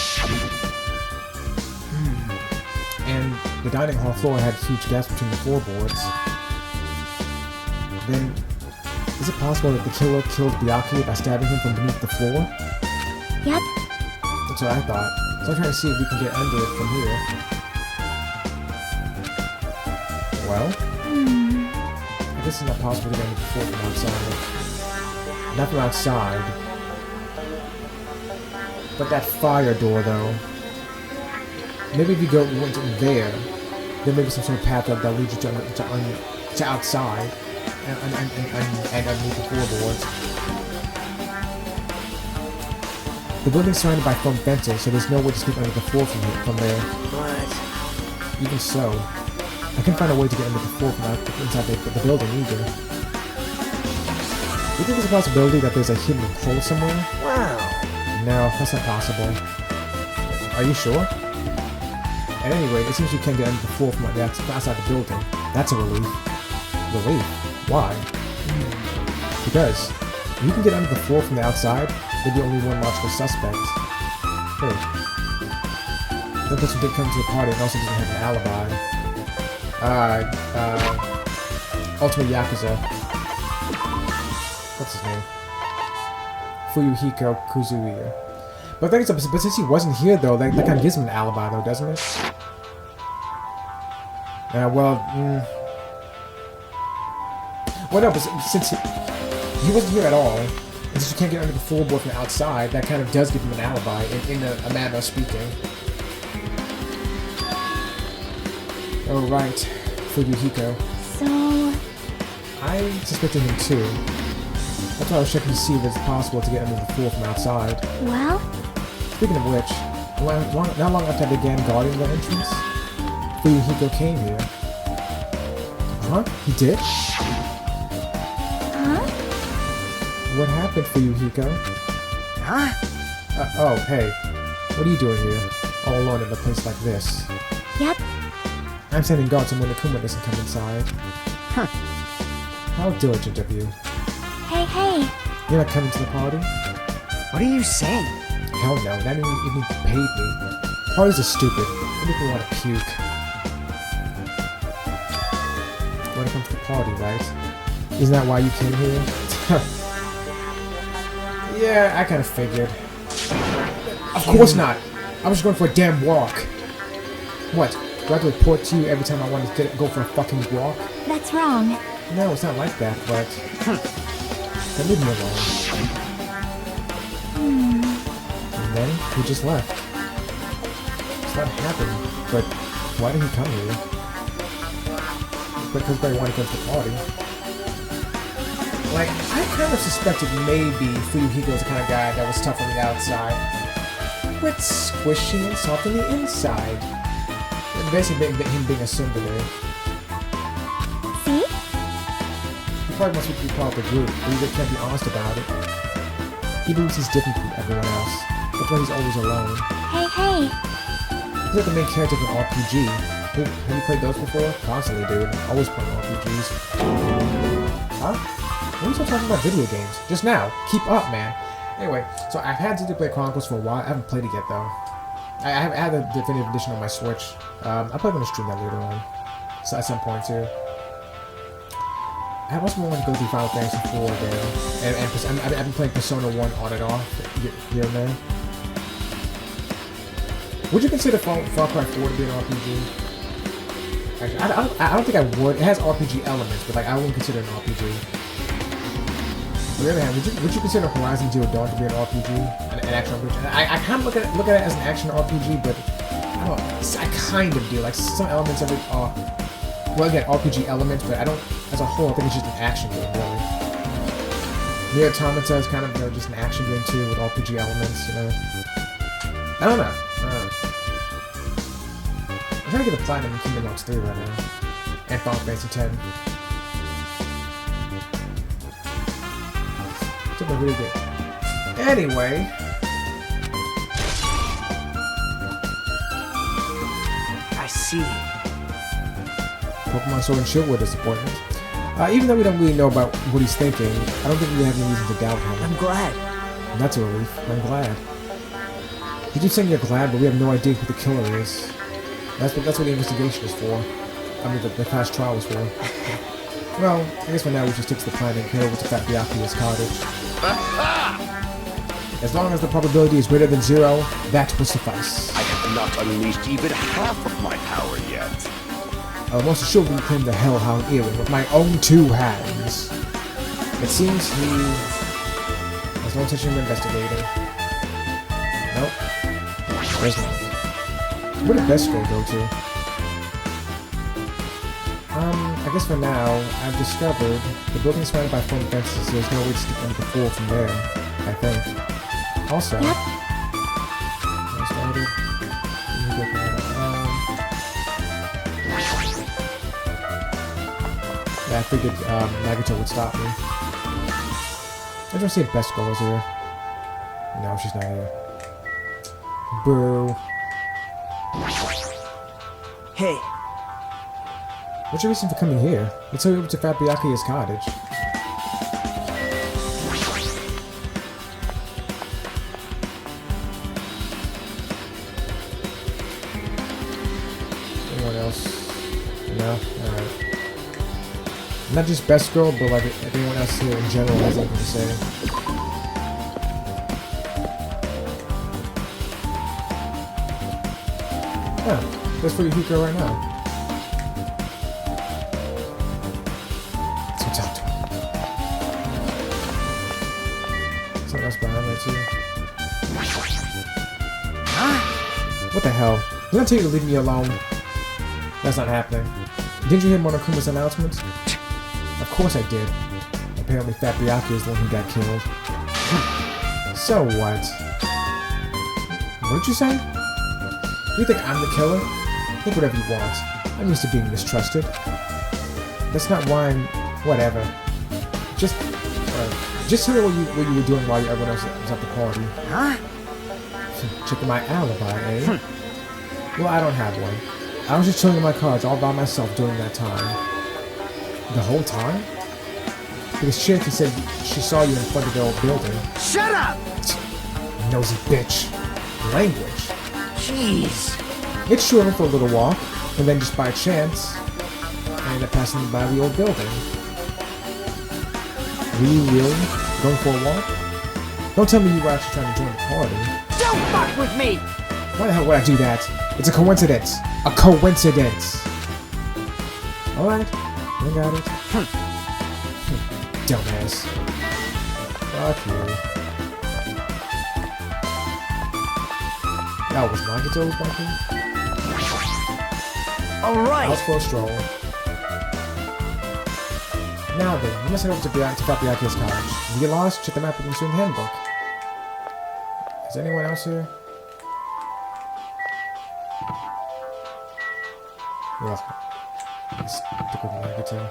And the dining hall floor had huge gaps between the floorboards. Then, is it possible that the killer killed Byakuya by stabbing him from beneath the floor? Yep. That's what I thought. So I'm trying to see if we can get under it from here. Well? I guess it's not possible to get under the floor from outside. Not from outside. But that fire door, though. Maybe if you went in there, there may be some sort of path that leads you to outside and underneath the floorboards. The building's surrounded by foam fences, so there's no way to sneak under the floor from there. But... Even so, I can find a way to get under the floor from inside the building either. Do you think there's a possibility that there's a hidden hole somewhere? Wow. No, that's not possible. Are you sure? At any rate, it seems you can't get under the floor from the outside the building. That's a relief. Relief? Why? Because if you can get under the floor from the outside, there'd be only one logical suspect. Who? The person did come to the party and also doesn't have an alibi. Ultimate Yakuza. What's his name? Fuyuhiko Kuzuya. But I think it's, but since he wasn't here though, that kind of gives him an alibi though, doesn't it? Well, no, but since he wasn't here at all, and since you can't get under the floorboard from the outside, that kind of does give him an alibi, in a manner of speaking. Oh, right. Fuyuhiko. So... I suspected him too. That's why I was checking to see if it's possible to get under the floor from outside. Well? Speaking of which, not long after I began guarding the entrance, Fuyuhiko came here. Huh? He did? Huh? What happened, Fuyuhiko? Huh? Oh, hey. What are you doing here? All alone in a place like this? Yep. I'm sending guard so Monokuma doesn't come inside. Huh. How diligent of you. Hey, hey. You're not coming to the party? What are you saying? Hell no, that didn't even paid me. Parties are stupid. They make me want to puke. When it comes to the party, right? Isn't that why you came here? Yeah, I kind of figured. Of course not! I was going for a damn walk. What? Do I have to report to you every time I want to go for a fucking walk? That's wrong. No, it's not like that, but... Then leave me alone. And then, he just left. It's not happened, but why did he come here? Because they wanted to go to the party. Like, I kind of suspected maybe Fuyuhiko was the kind of guy that was tough on the outside, but squishy and soft on the inside. And basically him being a symbiote. See? He probably wants to be part of the group, but he just can't be honest about it. He believes he's different from everyone else. That's why he's always alone. Hey, hey. He's like the main character of an RPG. Have you played those before? Constantly, dude. Always playing RPGs. Huh? When are you still talking about video games? Just now. Keep up, man. Anyway, so I've had Xenoblade Chronicles for a while. I haven't played it yet, though. I have the definitive edition on my Switch. I'll probably going to stream that later on. So at some point, too. I also want to go through Final Fantasy IV again. And I've been playing Persona 1 on and off here and there. Would you consider Far Cry 4 to be an RPG? Actually, I don't think I would. It has RPG elements, but like I wouldn't consider it an RPG. On the other hand, would you consider Horizon Zero Dawn to be an RPG, an action RPG? I kind of look at it as an action RPG, but I don't know. I kind of do. Like some elements of it are, well, again, RPG elements, but I don't. As a whole, I think it's just an action game, really. Nier Automata is kind of just an action game too, with RPG elements. I don't know. I'm trying to get a platinum in Kingdom Hearts 3 right now. And Final Fantasy 10. Something really good. Anyway. I see. Pokemon Sword and Shield were a disappointment. Even though we don't really know about what he's thinking, I don't think we have any reason to doubt him. I'm glad. And that's a relief. I'm glad. You keep saying you're glad, but we have no idea who the killer is. That's what the investigation is for. I mean, the past trial is for. Well, I guess for now we just stick to the plan and head over to Fat Byakuya's cottage. As long as the probability is greater than 0, that will suffice. I have not unleashed even half of my power yet. I will most assuredly claim the Hellhound earring with my own 2 hands. It seems he has no intention of investigating. Nope. There's none. Where did Best go to? I guess for now, I've discovered the building is surrounded by foam fences, so there's no way to stick under the floor from there, I think. Also, Yep. I started. Yeah, I figured Nagato would stop me. I don't see if Best Girl is here. No, she's not here. Boo. Hey, What's your reason for coming here? Let's hurry over to Fabiaki's cottage. Anyone else? No? Alright. Not just Best Girl, but like everyone else here in general has anything to say. Yeah, that's where you hookah right now. Let's go talk to him. Something else behind there too. What the hell? Did I tell you to leave me alone? That's not happening. Didn't you hear Monokuma's announcement? Of course I did. Apparently Fabriaki is the one who got killed. So what? What did you say? You think I'm the killer? Think whatever you want. I'm used to being mistrusted. That's not why I'm... whatever. Just tell me what you were doing while everyone else was at the party. huh? Checking my alibi, eh? Well, I don't have one. I was just chilling in my cards all by myself during that time. The whole time? Because Cherokee said she saw you in front of the old building. Shut up! Nosy bitch. Language. Jeez. It's true, I went for a little walk, and then just by chance, I ended up passing by the old building. Were you really going for a walk? Don't tell me you were actually trying to join the party. Don't fuck with me! Why the hell would I do that? It's a coincidence. A coincidence. Alright, I got it. Dumbass. Fuck you. That was Nagito's bunker? Alright. Out for a stroll. Now then, you must head over to Fabiaki's cottage. If you get lost, check the map with the student handbook. Is anyone else here? Yeah. Let's stick with Nagito.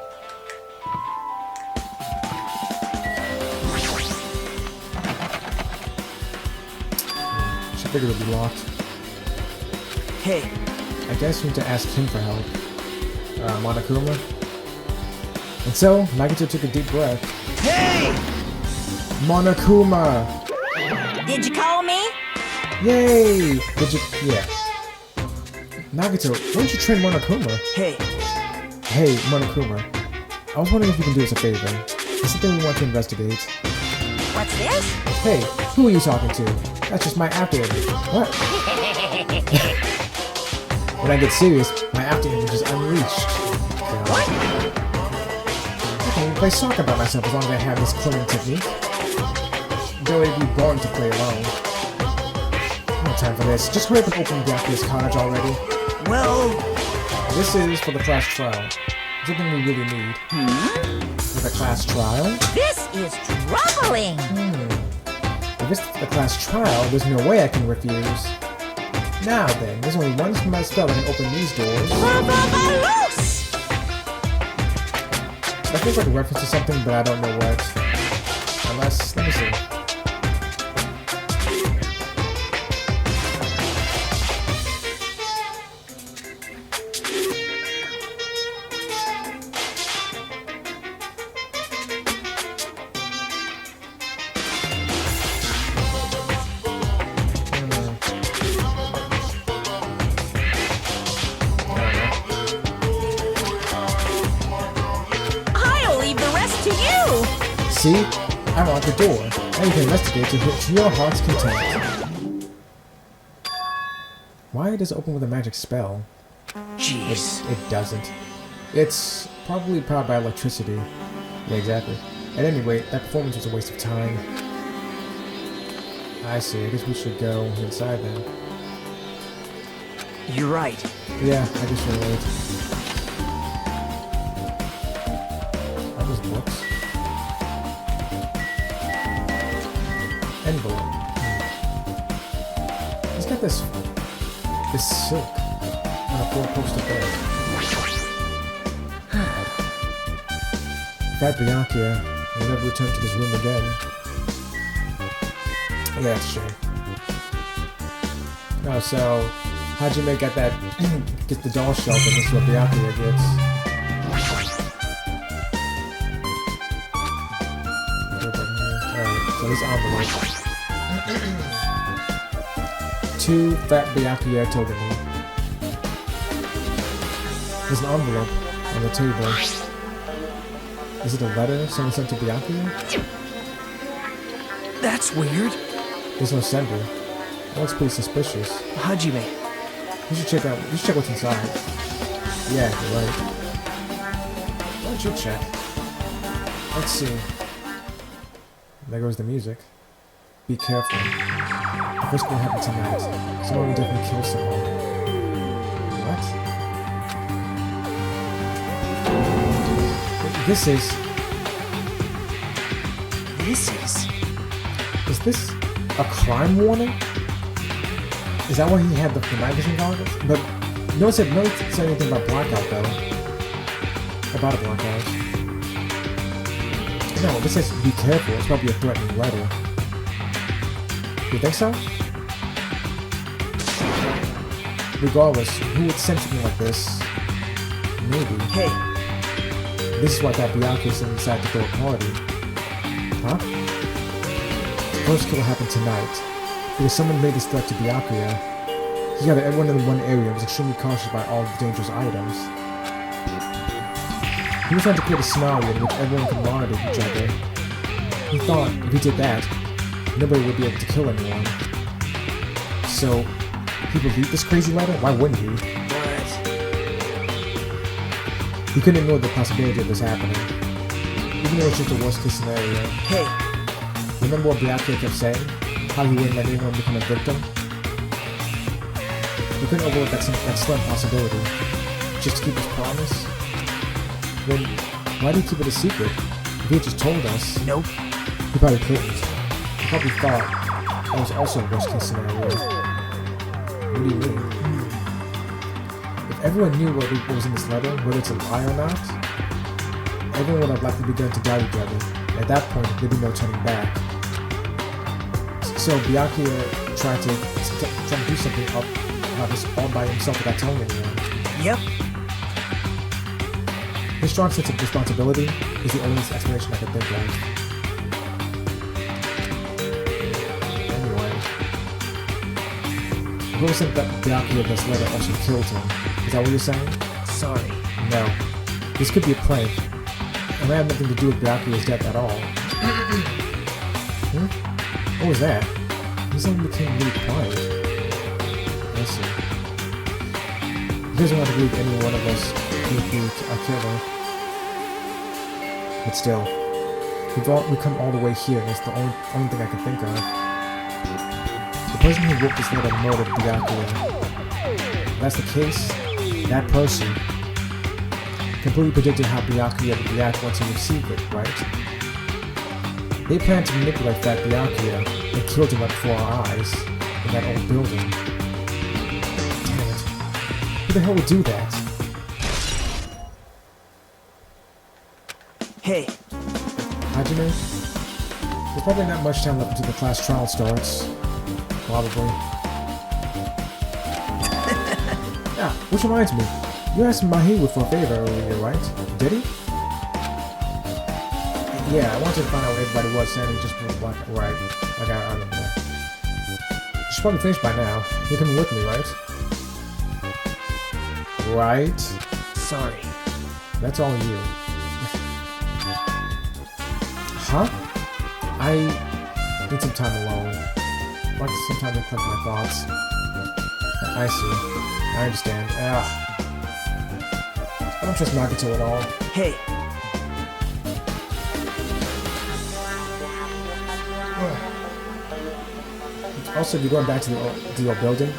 She figured it would be locked. Hey, I guess we need to ask him for help. Monokuma. And so, Nagito took a deep breath. hey! Monokuma! Did you call me? Yay! Did you... yeah. Nagito, why don't you train Monokuma? Hey, Hey, Monokuma. I was wondering if you can do us a favor. There's something we want to investigate. What's this? Hey, who are you talking to? That's just my after image. What? When I get serious, my after image is unleashed. What? I can even play soccer by myself as long as I have this cloning technique. Though I'd be boring to play alone. No time for this. Just hurry up and open Gaku's cottage already. well, This is for the class trial. Something we really need. For the class trial? This is troubling. If it's the class trial, there's no way I can refuse. Now then, there's only one spell that can open these doors. Loose! That feels like a reference to something, but I don't know what. Unless, let me see. I'll leave the rest to you. See? I unlocked the door. Now you can investigate to your heart's content. Why does it open with a magic spell? jeez. It doesn't. It's probably powered by electricity. Yeah, exactly. At any rate, that performance was a waste of time. I see. I guess we should go inside then. You're right. Yeah, I guess you're right. Are those books? Envelope. He's got this silk on a four-poster bed. Fabriakia will never return to this room again. Yeah, that's true. Oh, so Hajime got that, gets the doll shelf, and this is what Byakuya gets. Alright, so this envelope. 2 fat Byakuya Togami. There's an envelope on the table. Is it a letter someone sent to Byakuya? That's weird. There's no sender. That looks pretty suspicious. Hajime. You should check what's inside. Yeah, you're right. Why don't you check? Let's see. There goes the music. Be careful. The first will happen tonight. Someone will definitely kill someone. What? This is... Is this a crime warning? Is that why he had the magazine goggles? But no one said anything about blackout though. About a blackout. No, this says be careful. It's probably a threatening letter. You think so? Regardless, who would send something like this? Maybe. Hey. This is why that Byakuya's inside to throw a party. Huh? The first kill happened tonight. Because someone made this threat to Byakuya. He got everyone in one area and was extremely cautious about all the dangerous items. He was trying to create a scenario in which everyone could monitor each other. He thought if he did that, nobody would be able to kill anyone. So, he believed this crazy letter? Why wouldn't he? He couldn't ignore the possibility of this happening. Even though it's just the worst case scenario. Hey. Remember what Byakuya kept saying? How he wouldn't let anyone become a victim? He couldn't overlook that slim possibility. Just to keep his promise? Then, why did he keep it a secret? If he had just told us... Nope. He probably couldn't. He probably thought that was also a worst case scenario. What do you mean? If everyone knew what was in this letter, whether it's a lie or not, everyone would have likely begun to doubt each other. At that point, there'd be no turning back. So Byakuya tried to do something about this all by himself without telling anyone. Yep. His strong sense of responsibility is the only explanation I can think of. Anyway, whoever sent that Byakuya this letter also killed him. Is that what you're saying? Sorry. No. This could be a prank. And I have nothing to do with Byakuya's death at all. Hmm? What was that? He suddenly became really quiet. I see. He doesn't want to believe any one of us would be a killer. But still, we've come all the way here, and it's the only thing I can think of. The person who wrote this letter murdered Byakuya. If that's the case, that person completely predicted how Byakuya would react once he received it, right? They planned to manipulate that Byakuya and killed him right before our eyes in that old building. Damn it. Who the hell would do that? Hey. Hajime? There's probably not much time left until the class trial starts. Probably. Ah, which reminds me. You asked Mahiru for a favor earlier, right? Did he? Yeah, I wanted to find out what everybody was saying just right. Like I don't know. You should probably finish by now. You're coming with me, right? Right? Sorry. That's all you. Huh? I need some time alone. I'd like some time to collect my thoughts. I see. I understand. Ugh. I don't trust Nagato at all. Hey. Also, if you're going back to the old building,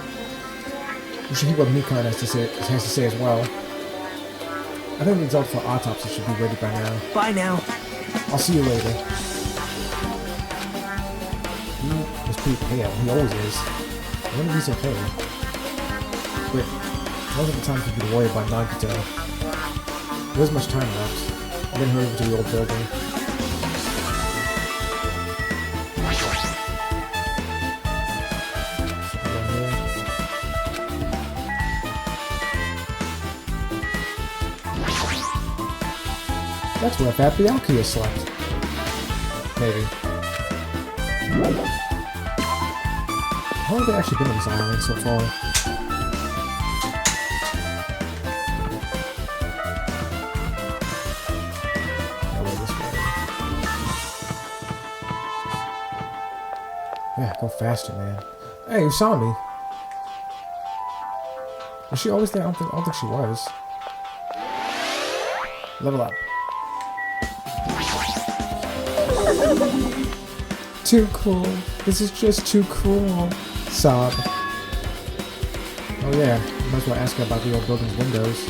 you should hear what Mikan has to say as well. I think the result for autopsy should be ready by now. Bye now. I'll see you later. He was pretty pale. He always is. I wonder if he's okay. But most of the time he'd be worried about Nagato. There isn't much time left. And then hurry over to the old building. That's where Fat Bianchi slept. Maybe. How long have they actually been on this island so far? Yeah, go faster, man. Hey, you saw me. Was she always there? I don't think she was. Level up. Too cool. This is just too cool. Sob. Oh yeah, might as well ask her about the old building's windows.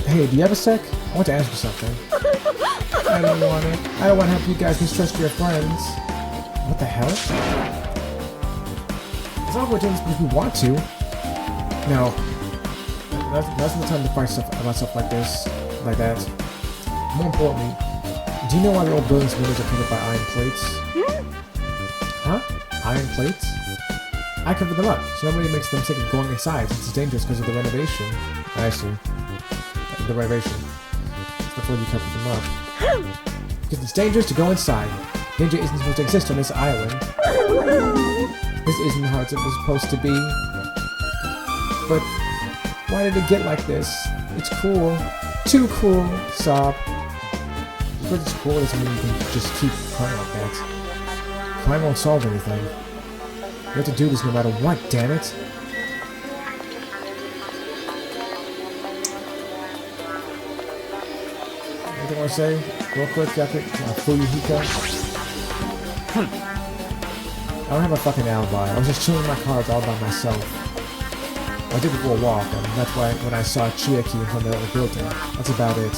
Hey, do you have a sec? I want to ask you something. I don't want it. I don't want to help you guys mistrust your friends. What the hell? It's not what we're doing because we want to. No. That's the time to fight about stuff like this. Like that. More importantly, do you know why the old building's windows are covered by iron plates? Huh? Iron plates? I covered them up, so nobody makes them think of going inside since it's dangerous because of the renovation. I see. The renovation. Before you covered them up. Because it's dangerous to go inside. Danger isn't supposed to exist on this island. This isn't how it was supposed to be. But why did it get like this? It's cool. Too cool. Sob. Because it's cool doesn't mean you can just keep crying like that. Crime won't solve anything. You have to do this no matter what, damn it. Anything you want to say? Real quick, after Fuyuhiko? I don't have a fucking alibi. I was just chilling in my car all by myself. I did go a walk, and that's why when I saw Chiaki in front of the other building. That's about it.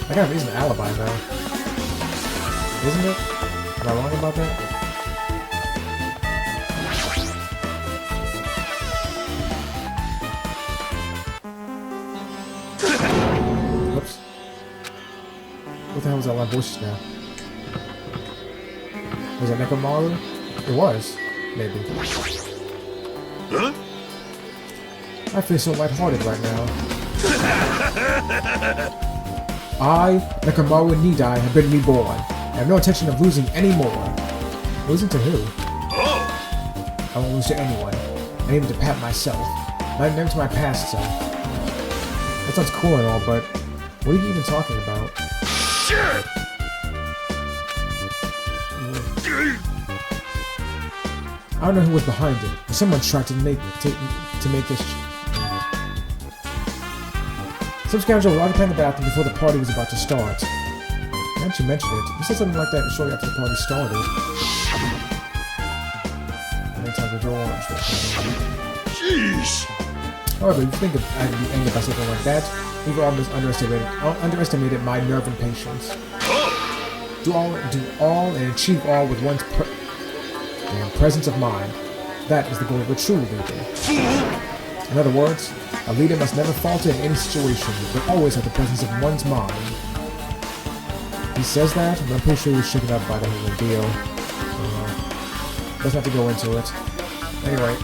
I got a reason alibi though. Isn't it? Am I wrong about that? Whoops. What the hell was that loud voice now? Was it Nekomaru? It was. Maybe. Huh? I feel so lighthearted right now. I, Nekomaru Nidai, have been reborn. I have no intention of losing anymore. Losing to who? Oh! I won't lose to anyone. Not even to Pat myself. Not even to my past self. That sounds cool and all, but what are you even talking about? Shit! I don't know who was behind it, but someone tried to make this. Some scoundrel was occupying the bathroom before the party was about to start. Now that you mention it, you said something like that shortly after the party started. Many times we draw orange. Jeez! However, if you think I'd be angry by something like that, you've almost underestimated my nerve and patience. Do all and achieve all with one's presence of mind. That is the goal of a true leader. In other words, a leader must never falter in any situation, but always have the presence of one's mind. He says that, and I'm pretty sure he was shaken up by the whole deal. Doesn't have to go into it. Anyway,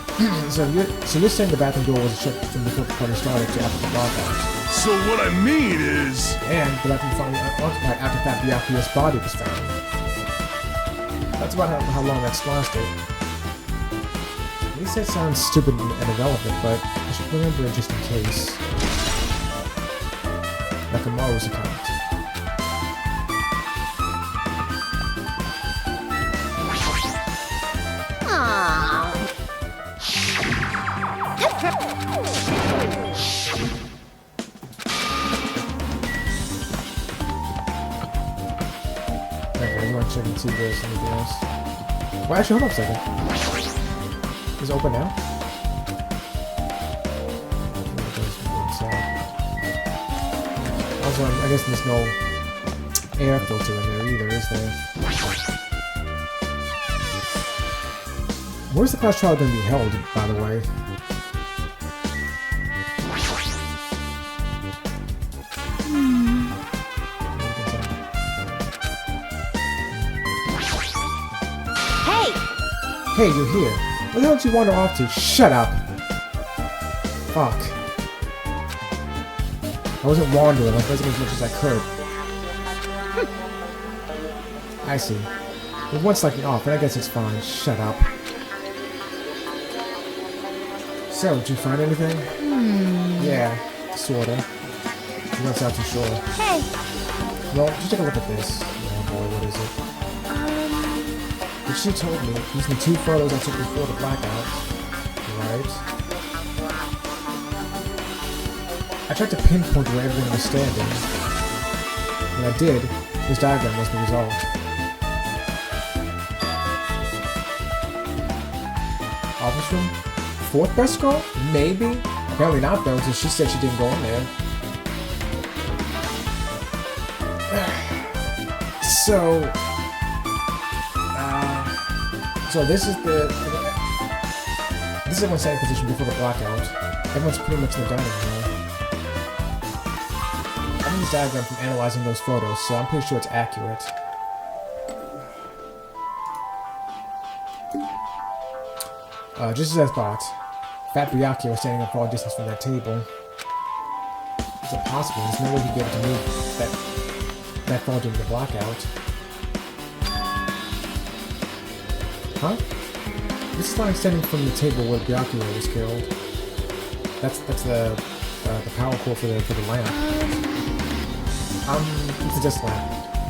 so you're saying the bathroom door was shut from before the party started to after the lockout. So what I mean is... And the bathroom finally occupied after Fat Byakuya's body was found. That's about how long that's lasted. At least that sounds stupid and irrelevant, but I should remember it just in case. Nakamaru's account. Okay, I'm gonna check and see if there's anything else. Well, actually, hold up a second. Is it open now? Also, I guess there's no air filter in there either, is there? Where's the class trial going to be held, by the way? Hey, you're here. Where the hell did you wander off to? Shut up! Fuck. I wasn't wandering, I was basically as much as I could. I see. With one selecting off, but I guess it's fine. Shut up. So, did you find anything? Yeah, sorta. You don't sound too sure. Hey, Well, just take a look at this. Oh boy, what is it? But she told me, using the 2 photos I took before the blackout. Right? I tried to pinpoint where everything was standing. When I did, this diagram was the result. Office room? 4th best girl? Maybe? Apparently not though, since she said she didn't go in there. So this is everyone's standing position before the blackout. Everyone's pretty much in the dining hall. I made this diagram from analyzing those photos, so I'm pretty sure it's accurate. Just as I thought, Fat Byakuya was standing a far distance from that table. Is it possible? There's no way he'd be able to move that far during the blackout. Huh? This is not extending from the table where Byakuya was killed. That's the power cord for the lamp. It's a desk lamp.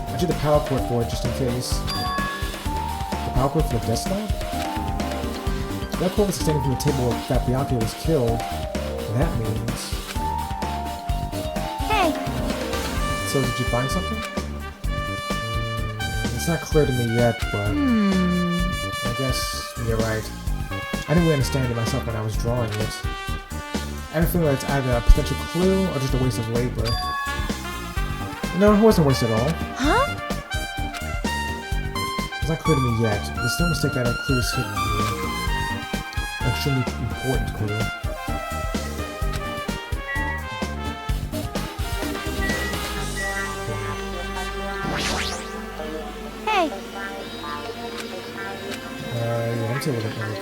I did the power cord for it just in case. The power cord for the desk lamp? That cord was extending from the table where Fat Byakuya was killed. That means... hey, So did you find something? It's not clear to me yet, but... I guess you're right. I didn't really understand it myself when I was drawing it. I have a feeling that it's either a potential clue or just a waste of labor. No, it wasn't a waste at all. huh? It's not clear to me yet. There's no mistake that a clue is hidden here. An extremely important clue. Hey, Yeah, I'm still looking at it.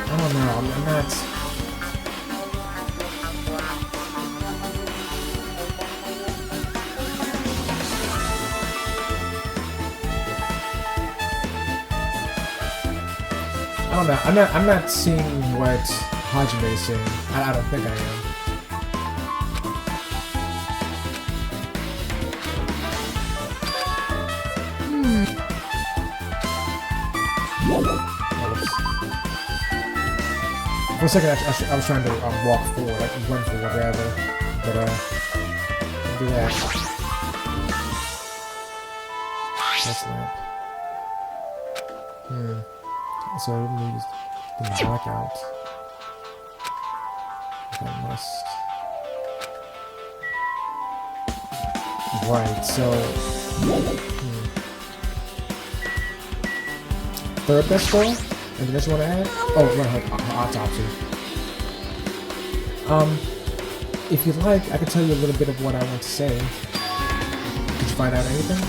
I don't know, I'm not... I don't know, I'm not seeing what Hajime is seeing. I don't think I am. For a second, I was trying to walk forward, like run forward rather, but I'll do that. That's lamp. So it moves in the blackout. I must. Right. So. Third best girl? Anything else you want to add? Oh, right, her autopsy. If you'd like, I can tell you a little bit of what I want to say. Did you find out anything?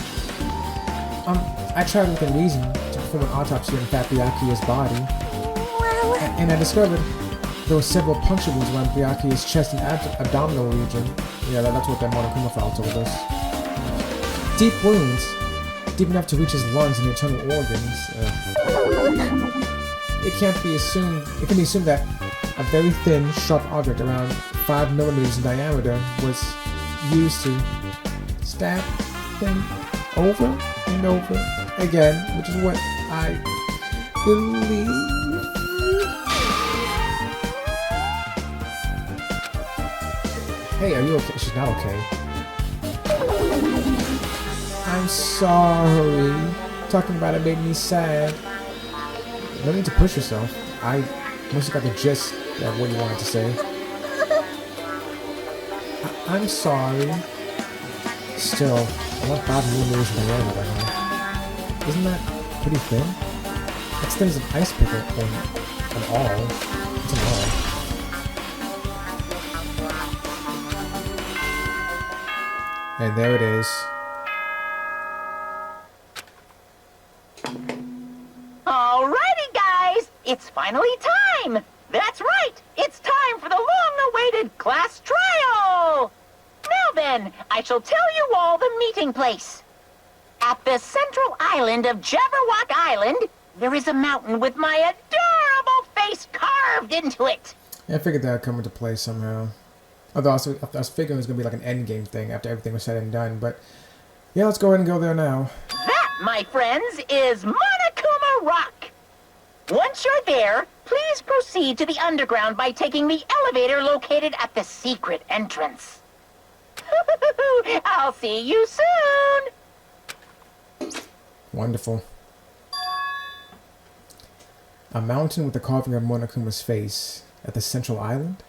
I tried within reason to perform an autopsy on Fat Byakuya's body, well, and I discovered there were several puncture wounds around Byakuya's chest and abdominal region. Yeah, that's what that Monokuma file told us. Deep wounds, deep enough to reach his lungs and internal organs. It can be assumed that a very thin, sharp object around 5 millimeters in diameter was used to stab him over and over again, which is what I believe. Hey, are you okay? She's not okay. I'm sorry. Talking about it made me sad. No need to push yourself. I must have got the gist of what you wanted to say. I'm sorry. Still, I want 5 millimeters in diameter. Isn't that pretty thin? That's thin as an ice pick and all. It's an all. And there it is. It's finally time! That's right! It's time for the long-awaited class trial! Now then, I shall tell you all the meeting place. At the central island of Jabberwock Island, there is a mountain with my adorable face carved into it. Yeah, I figured that would come into play somehow. Although I was figuring it was going to be like an endgame thing after everything was said and done, but... Yeah, let's go ahead and go there now. That, my friends, is Monokuma Rock. Once you're there, please proceed to the underground by taking the elevator located at the secret entrance. I'll see you soon! Wonderful. A mountain with the carving of Monokuma's face at the central island?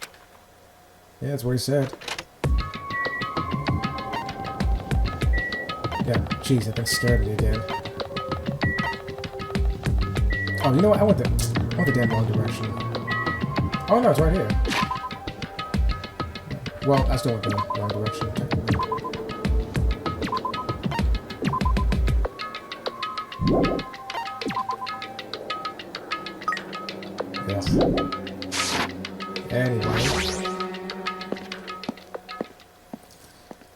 Yeah, that's what he said. Yeah, jeez, that thing scared me again. Oh, you know what? I went the damn wrong direction. Oh no, it's right here. Well, I still went the wrong direction, technically. Yes. Anyway.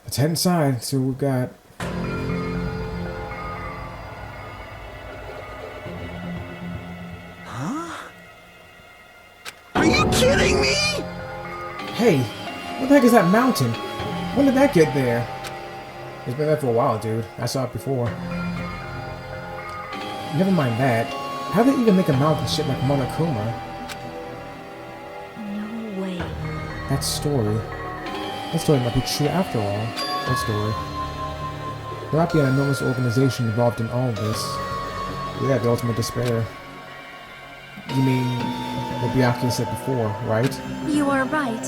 Let's head inside, see what we've got. Are you kidding me? Hey, what the heck is that mountain? When did that get there? It's been there for a while, dude. I saw it before. Never mind that. How did they even make a mountain shaped like Monokuma? No way. That story might be true after all. What story? There might be an enormous organization involved in all of this. Yeah, the ultimate despair. You mean what Byakuya said before, right? You are right.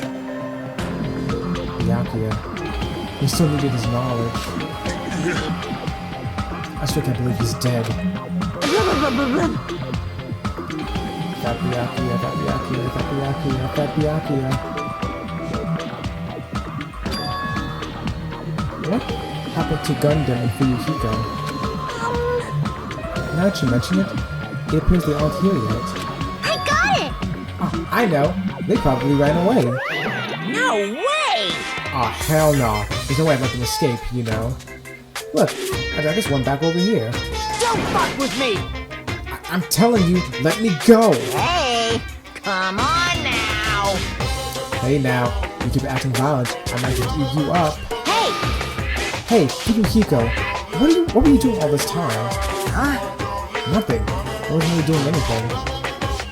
Byakuya. He still needed his knowledge. I still can't believe he's dead. Fat Byakuya, Fat Byakuya, Fat Byakuya, Fat Byakuya. What happened to Gundam and Fuyuhiko? Now that you mention it, it appears they aren't here yet. I got it! Oh, I know. They probably ran away. No way! Oh, hell no. There's no way I'd let them escape, you know. Look, I got this one back over here. Don't fuck with me! I'm telling you, let me go! Hey! Come on now! Hey now, you keep acting violent, I might just eat you up. Hey! Hey, Fuyuhiko, what were you doing all this time? Huh? Nothing. I wasn't really doing anything.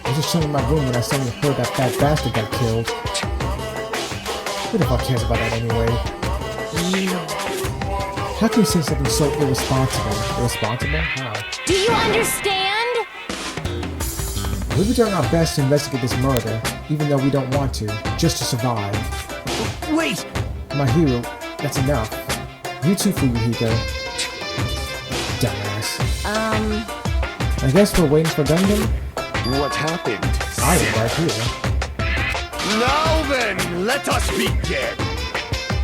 I was just chilling in my room when I suddenly heard that fat bastard got killed. Who the fuck cares about that anyway? How can you say something so irresponsible? Irresponsible? How? Do you understand? We'll be doing our best to investigate this murder, even though we don't want to, just to survive. Wait! My hero, that's enough. You too, Fuyuhiko. Dumbass. I guess we're waiting for Gundam? What happened? I am right here. Now then, let us begin.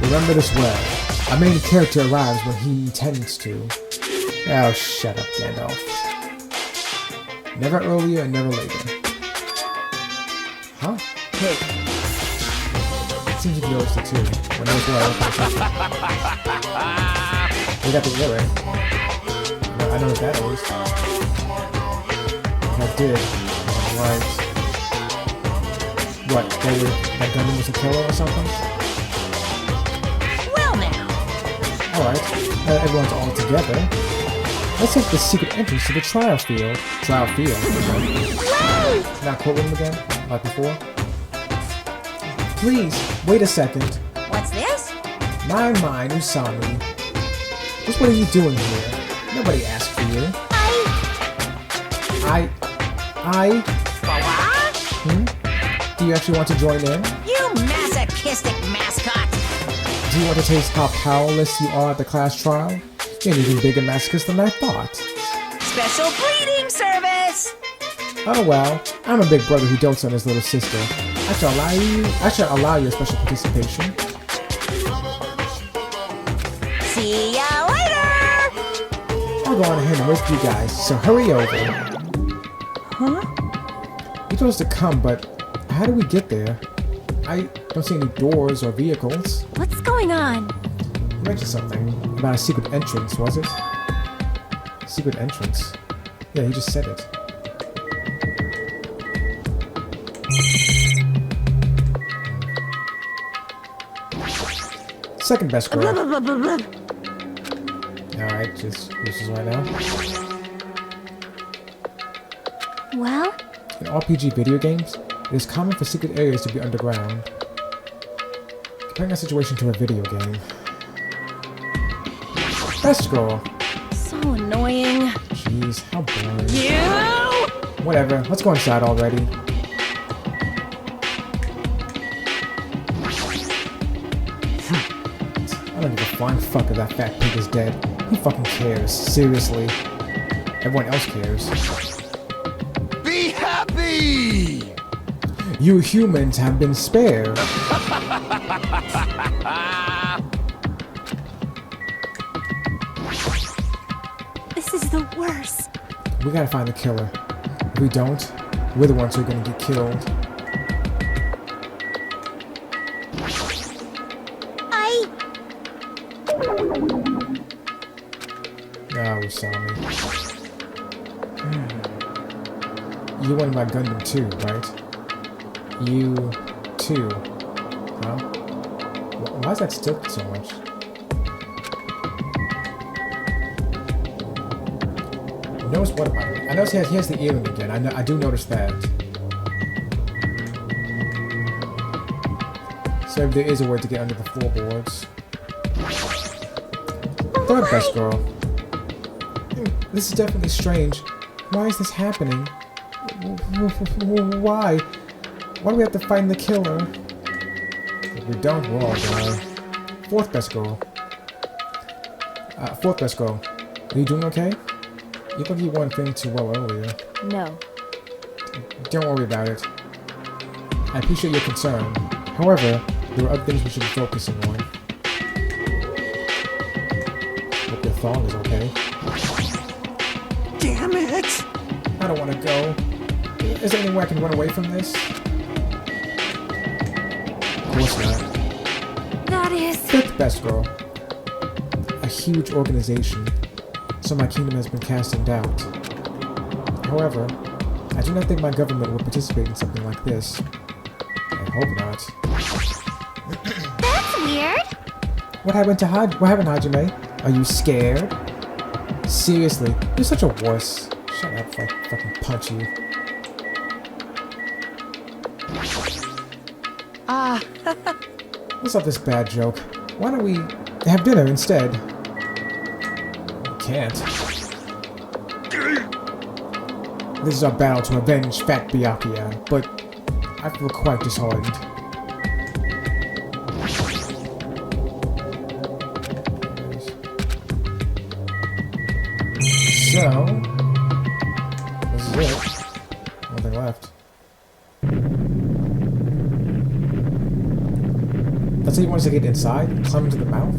Remember this well. Our main character arrives when he intends to. Oh, shut up, Gandalf. Never earlier and never later. Huh? Hey. It seems you noticed it too. When I was We got the lyric. I know what that is. I did. Right. What? That Gundam was a killer or something? Well now! Alright. Everyone's all together. Let's take the secret entrance to the trial field. Trial field. Now courtroom again, like before. Please, wait a second. What's this? My mind, Usami. Just what are you doing here? Nobody asked for you. Do you actually want to join in? You masochistic mascot! Do you want to taste how powerless you are at the class trial? You're an even bigger masochist than I thought. Special breeding service! Oh well, I'm a big brother who dotes on his little sister. I shall allow your special participation. See ya later! I'll go on ahead and wait for you guys, so hurry over. Huh? He told us to come, but how do we get there? I don't see any doors or vehicles. What's going on? You mentioned something about a secret entrance, was it? Secret entrance. Yeah, he just said it. Second best girl. Alright, just uses right now. Well, In RPG video games, it is common for secret areas to be underground. Comparing that situation to a video game. Best girl. so annoying. Jeez, how boring. You! Whatever, let's go inside already. I don't give a flying fuck if that fat pig is dead. Who fucking cares? Seriously. Everyone else cares. Be happy! You humans have been spared. This is the worst. We gotta find the killer. If we don't, we're the ones who are gonna get killed. Ah, we saw me. You wanted my Gundam too, right? You too. Huh? Why is that tilted so much? Notice what about it? I notice he has the earring again. I do notice that. So there is a way to get under the floorboards. Third best girl. This is definitely strange. Why is this happening? Why? Why do we have to find the killer? If we don't, we'll all die. Fourth best girl. Fourth best girl. Are you doing okay? You thought you weren't feeling too well earlier. No. Don't worry about it. I appreciate your concern. However, there are other things we should be focusing on. Hope your thong is okay. Damn it! I don't want to go. Is there any way I can run away from this? Of course not. That is... Fifth best girl. A huge organization. So my kingdom has been cast in doubt. However, I do not think my government will participate in something like this. I hope not. That's weird. What happened, Hajime? Are you scared? Seriously, you're such a wuss. Shut up before I fucking punch you. What's up this bad joke? Why don't we have dinner instead? We can't. This is our battle to avenge Fat Byakuya, but I feel quite disheartened. So, this is it. Nothing left. That's how you want us to get inside? Climb into the mouth?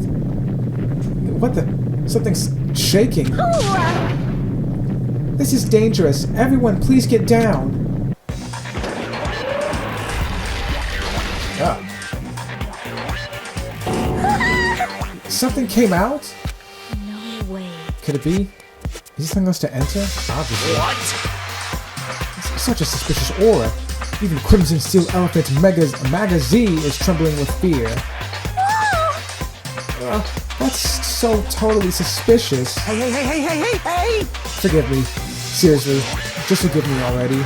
What the? Something's shaking. This is dangerous. Everyone, please get down. Ah. Something came out? No way. Could it be? Is this telling us to enter? Obviously. What? It's such a suspicious aura. Even Crimson Steel Elephant Maga Z is trembling with fear. That's so totally suspicious. Hey! Forgive me. Seriously. Just forgive me already.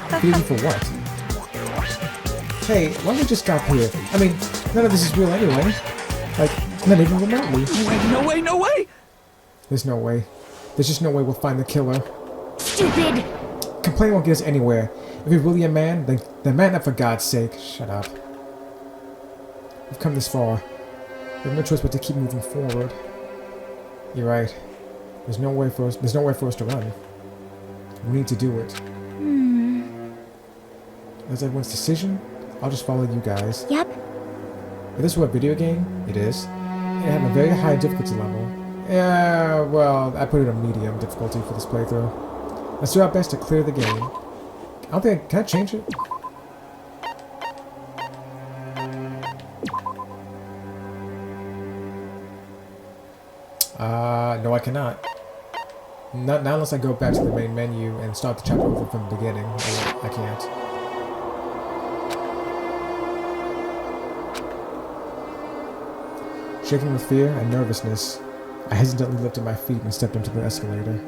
Forgive me for what? Hey, why don't we just stop here? I mean, none of this is real anyway. Like, not even remotely. No way! There's no way. There's just no way we'll find the killer. Stupid. Complaining won't get us anywhere. If you're really a man, then man up for God's sake. Shut up. We've come this far. We have no choice but to keep moving forward. You're right. There's no way for us to run. We need to do it. As everyone's decision, I'll just follow you guys. Yep. If this were a video game, it is. It have a very high difficulty level. Yeah, well, I put it on medium difficulty for this playthrough. Let's do our best to clear the game. I don't think... Can I change it? No, I cannot. Not unless I go back to the main menu and start the chapter over from the beginning. I can't. Shaking with fear and nervousness, I hesitantly lifted my feet and stepped into the escalator.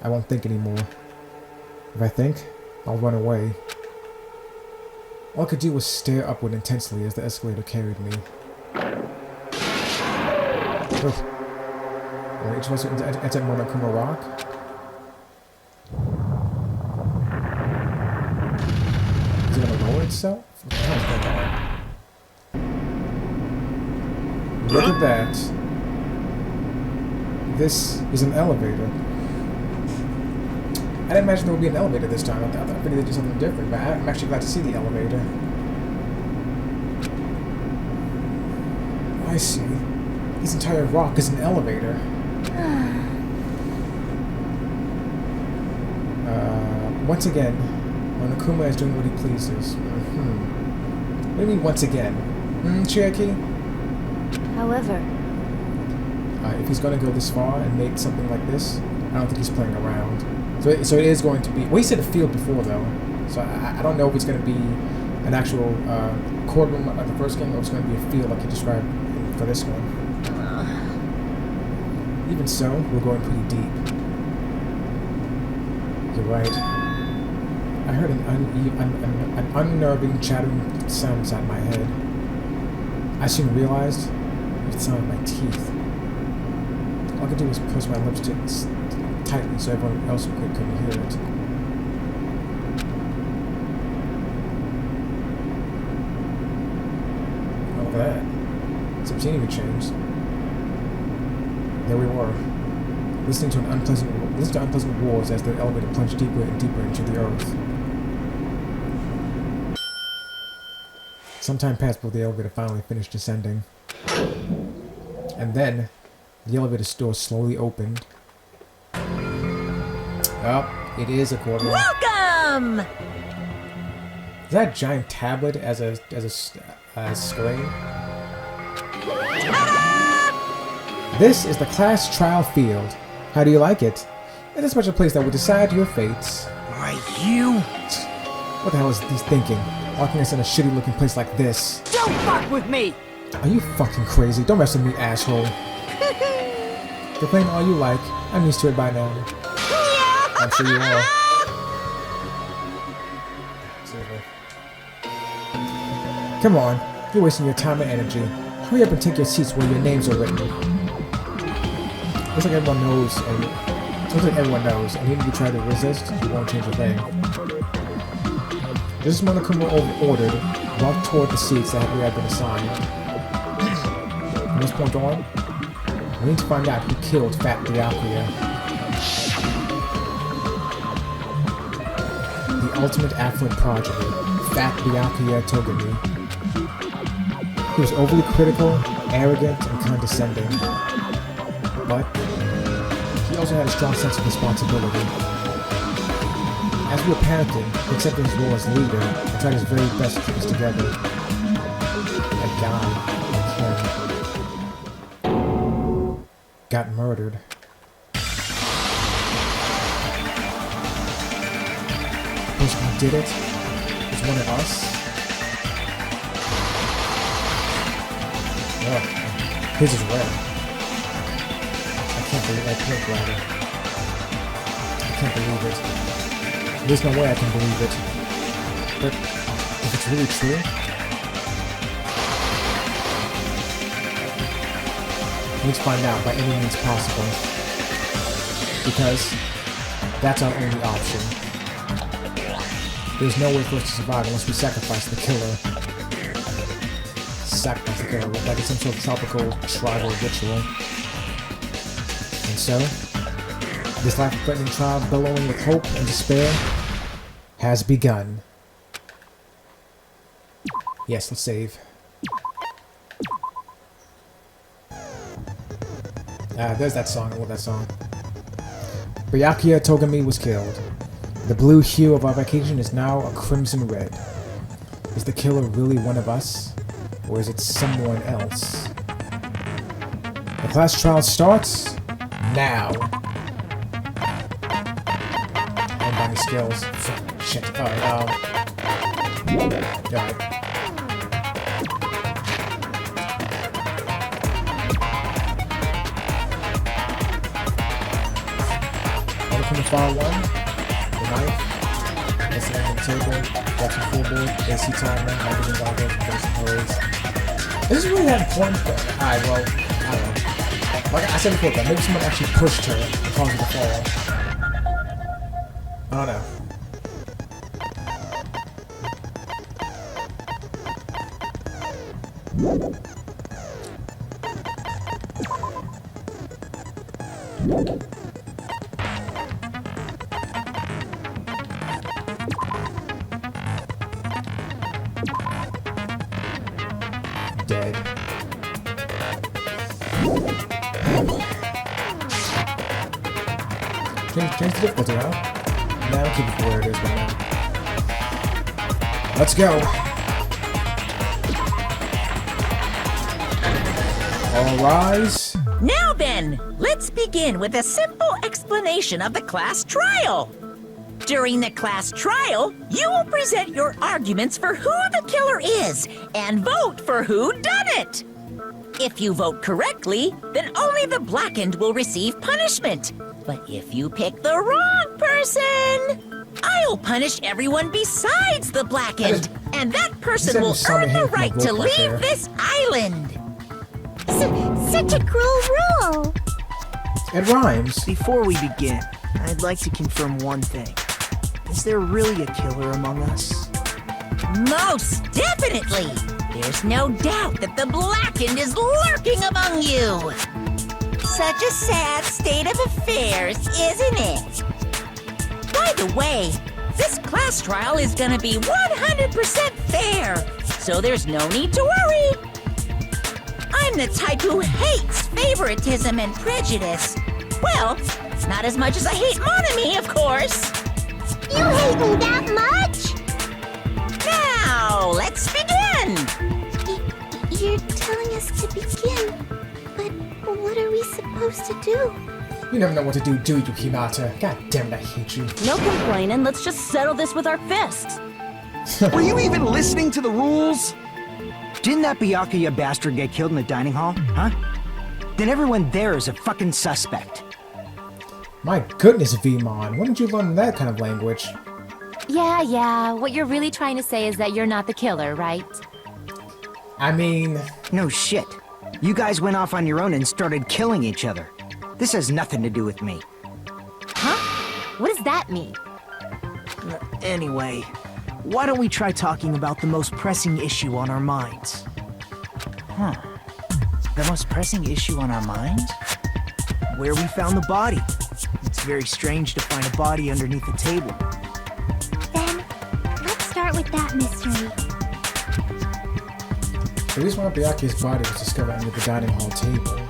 I won't think anymore. If I think, I'll run away. All I could do was stare upward intensely as the escalator carried me. Oh. Are you supposed to enter Monokuma Rock? Is it gonna lower itself? What the hell is going on? Look at that. This is an elevator. I didn't imagine there would be an elevator this time. I figured they'd do something different, but I'm actually glad to see the elevator. I see. This entire rock is an elevator. Once again, Monokuma is doing what he pleases. What do you mean, once again? Cherokee? However, If he's going to go this far and make something like this, I don't think he's playing around. So it is going to be... Well, he said a field before, though. So I don't know if it's going to be an actual courtroom like the first game, or it's going to be a field like he described for this one. Even so, we're going pretty deep. You're right. I heard an unnerving, chattering sound inside my head. I soon realized it was the sound of my teeth. All I could do was push my lips tightly so everyone else couldn't hear it. Oh, look at that. Some scenery changed. There we were, listening to unpleasant roars as the elevator plunged deeper and deeper into the earth. Some time passed before the elevator finally finished descending. And then, the elevator door slowly opened. Oh, it is a courtroom. welcome! Is that a giant tablet as a screen? This is the class trial field. How do you like it? It is such a place that will decide your fates. Right, you? What the hell is he thinking? Locking us in a shitty-looking place like this. Don't fuck with me! Are you fucking crazy? Don't mess with me, asshole. Complain all you like. I'm used to it by now. I'm sure you are. Come on. You're wasting your time and energy. Hurry up and take your seats where your names are written. Looks like everyone knows, and even if you try to resist, you won't change a thing. This is Monokuma ordered. Walk toward the seats that we have been assigned. From this point on, we need to find out who killed Fat Byakuya. The ultimate affluent progeny, Fat Byakuya Togami. He was overly critical, arrogant, and condescending. But he also had a strong sense of responsibility. As we were panicking, he accepted his role as leader and tried his very best to keep us together. A guy like him got murdered. The person who did it was one of us. Oh, his is red. I can't believe it. There's no way I can believe it. But if it's really true, we need to find out by any means possible. Because that's our only option. There's no way for us to survive unless we sacrifice the killer. Sacrifice the killer, like it's some sort of tropical tribal ritual. And so, this life-threatening trial, bellowing with hope and despair, has begun. Yes, let's save. There's that song. I love that song. Byakuya Togami was killed. The blue hue of our vacation is now a crimson red. Is the killer really one of us? Or is it someone else? The class trial starts now. I don't have any skills. Shit. Alright, Alright. Welcome to file 1. The knife. Listening on the table. Watching full board. AC timer. Magazine goggles. Basic parades. This is really that important, but alright, well, I don't know. Like I said before, but maybe someone actually pushed her and caused her to fall. I don't know. Dead. Change the difficulty now. Now keep it where it is right now. Let's go. All rise. Now then, let's begin with a simple explanation of the class trial. During the class trial, you will present your arguments for who the killer is and vote for who done it. If you vote correctly, then only the blackened will receive punishment. But if you pick the wrong person, I'll punish everyone besides the blackened, and that person will earn the right to leave this island. Such a cruel rule. It rhymes. Before we begin, I'd like to confirm one thing. Is there really a killer among us? Most definitely. There's no doubt that the blackened is lurking among you. Such a sad state of affairs, isn't it? By the way, this class trial is gonna be 100% fair, so there's no need to worry. I'm the type who hates favoritism and prejudice. Well, not as much as I hate monogamy, of course. You hate me that much? Now, let's begin! You're telling us to begin, but what are we supposed to do? You never know what to do you, Hinata? God damn it, I hate you. No complaining, let's just settle this with our fists. Were you even listening to the rules? Didn't that Byakuya bastard get killed in the dining hall, huh? Then everyone there is a fucking suspect. My goodness, Vmon, when did you learn that kind of language? Yeah, what you're really trying to say is that you're not the killer, right? I mean... No shit. You guys went off on your own and started killing each other. This has nothing to do with me. Huh? What does that mean? Anyway, why don't we try talking about the most pressing issue on our minds? Huh. The most pressing issue on our minds? Where we found the body. It's very strange to find a body underneath a table. Then, let's start with that mystery. The reason why Byakuya's body was discovered under the dining hall table.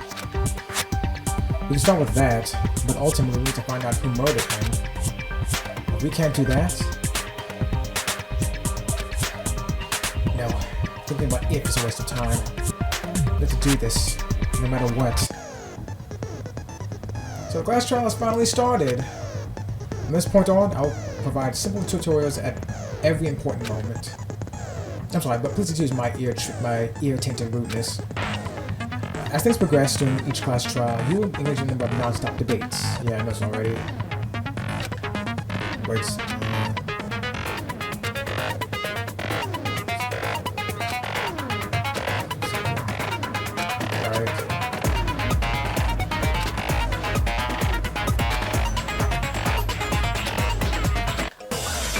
We can start with that, but ultimately we need to find out who murdered him. But we can't do that. No, thinking about if is a waste of time. We have to do this, no matter what. So the class trial has finally started. From this point on, I'll provide simple tutorials at every important moment. I'm sorry, but please excuse my ear-tainted rudeness. As things progress during each class trial, you will engage in a number of non-stop debates. Yeah, I know this already. Words. Alright.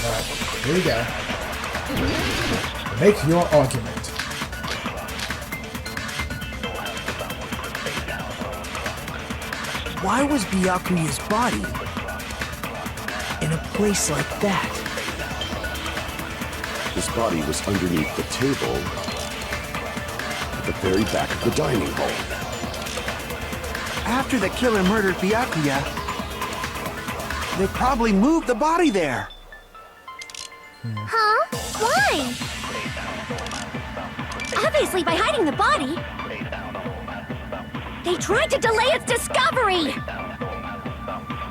Alright, here we go. Make your argument. Why was Byakuya's body in a place like that? His body was underneath the table at the very back of the dining hall. After the killer murdered Byakuya, They probably moved the body there. Huh? Why? Obviously by hiding the body. They tried to delay its discovery!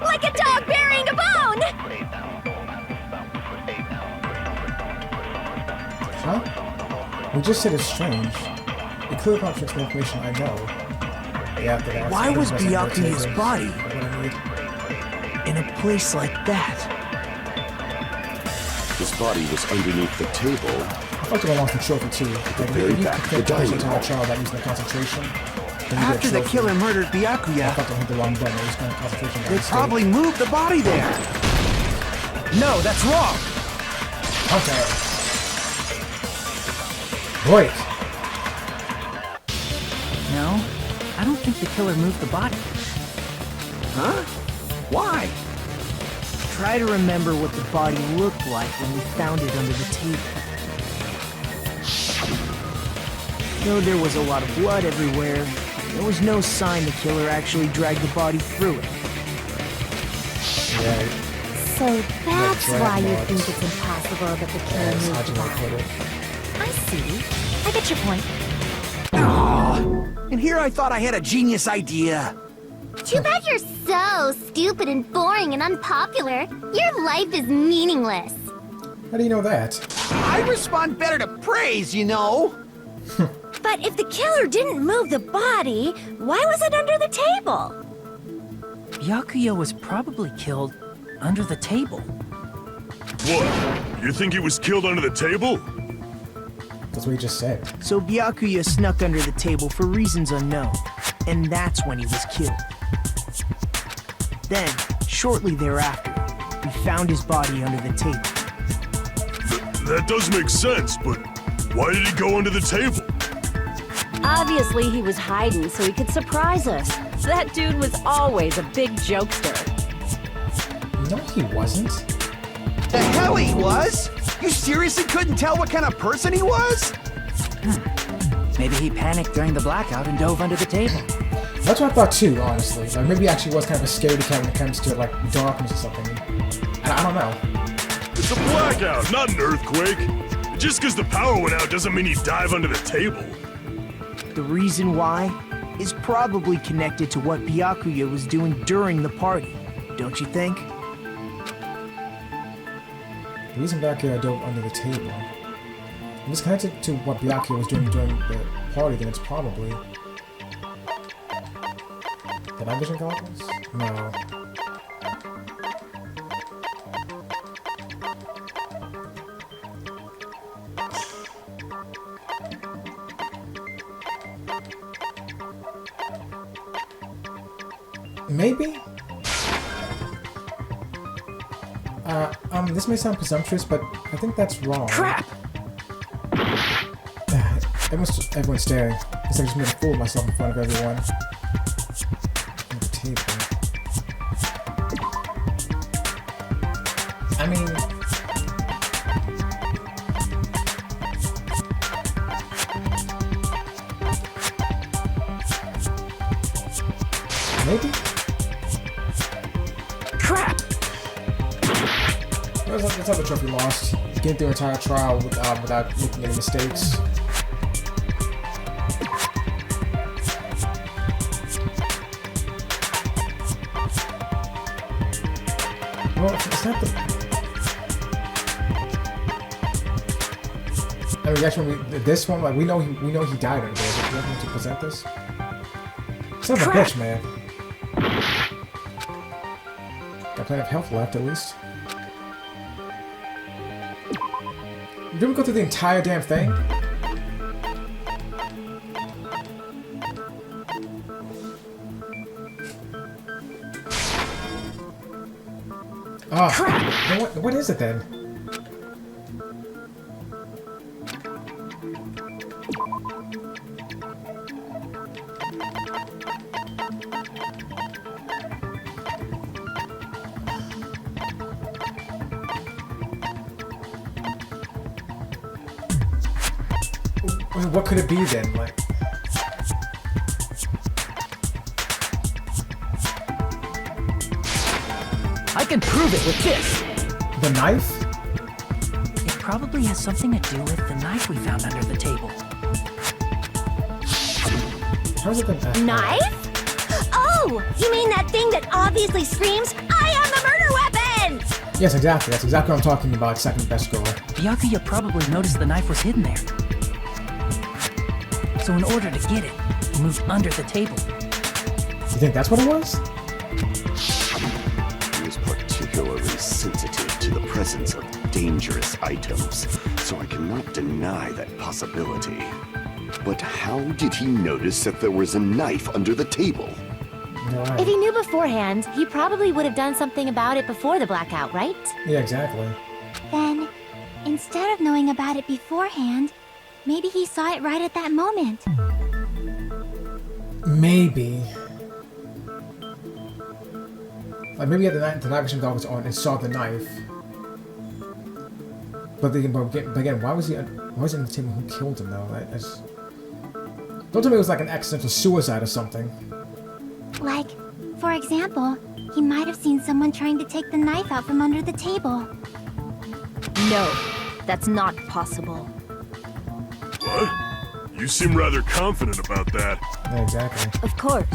Like a dog burying a bone! Huh? We just said it's strange. It clearly contradicts the information I know. Yeah, that's Why was Byakuya's body What I need. in a place like that? His body was underneath the table. I felt like I lost the trophy too. Like, very if you back, compare the dining to a hall. child that using the concentration, then you get a After the trophy. killer murdered I Byakuya, thought they hit the wrong button. It was kind of concentration. they probably moved the body there. No, that's wrong. Okay. Wait. No, I don't think the killer moved the body. Huh? Why? Try to remember what the body looked like when we found it under the table. Though there was a lot of blood everywhere, there was no sign the killer actually dragged the body through it. Right. So that's Red why you marks. think it's impossible that the killer That's how moved you the want to put body. it. I see. I get your point. And here I thought I had a genius idea. Too bad you're so stupid and boring and unpopular. Your life is meaningless. How do you know that? I respond better to praise, you know. But if the killer didn't move the body, why was it under the table? Byakuya was probably killed under the table. What? You think he was killed under the table? That's what you just said. So Byakuya snuck under the table for reasons unknown, and that's when he was killed. Then, shortly thereafter, we found his body under the table. That does make sense, but why did he go under the table? Obviously, he was hiding so he could surprise us. That dude was always a big jokester. No, he wasn't. The hell he was? You seriously couldn't tell what kind of person he was? Maybe he panicked during the blackout and dove under the table. That's what I thought too, honestly. Like maybe he actually was kind of a scaredy cat when it comes to like darkness or something. I don't know. It's a blackout, not an earthquake. Just because the power went out doesn't mean he dive under the table. The reason why is probably connected to what Byakuya was doing during the party, don't you think? The reason Byakuya dove under the table. If it's connected to what Byakuya was doing during the party, then it's probably the night vision goggles? No. Maybe? This may sound presumptuous, but I think that's wrong. Crap! Everyone's staring. It's like I just made a fool of myself in front of everyone. On the table. I mean... maybe? Crap! Let's have the trophy lost. Getting through the entire trial without making any mistakes. Well, it's not the... I mean, actually, this one, like, we know he died under there, but we have to present this. Son of a bitch, man. Got plenty of health left, at least. Did we go through the entire damn thing? Oh, then what is it then? What could it be then? Like, I can prove it with this. The knife? It probably has something to do with the knife we found under the table. How's it been? Knife? Oh, you mean that thing that obviously screams, I am the murder weapon! Yes, exactly. That's exactly what I'm talking about. Second best score. Byakuya probably noticed the knife was hidden there. So in order to get it, he moved under the table. You think that's what it was? He is particularly sensitive to the presence of dangerous items, so I cannot deny that possibility. But how did he notice that there was a knife under the table? Right. If he knew beforehand, he probably would have done something about it before the blackout, right? Yeah, exactly. Then, instead of knowing about it beforehand, maybe he saw it right at that moment. Maybe. Like maybe he had the night vision goggles on and saw the knife. But again, why was he on the table? Who killed him though? Don't tell me it was like an accidental suicide or something. Like, for example, he might have seen someone trying to take the knife out from under the table. No, that's not possible. What? You seem rather confident about that. Yeah, exactly. Of course.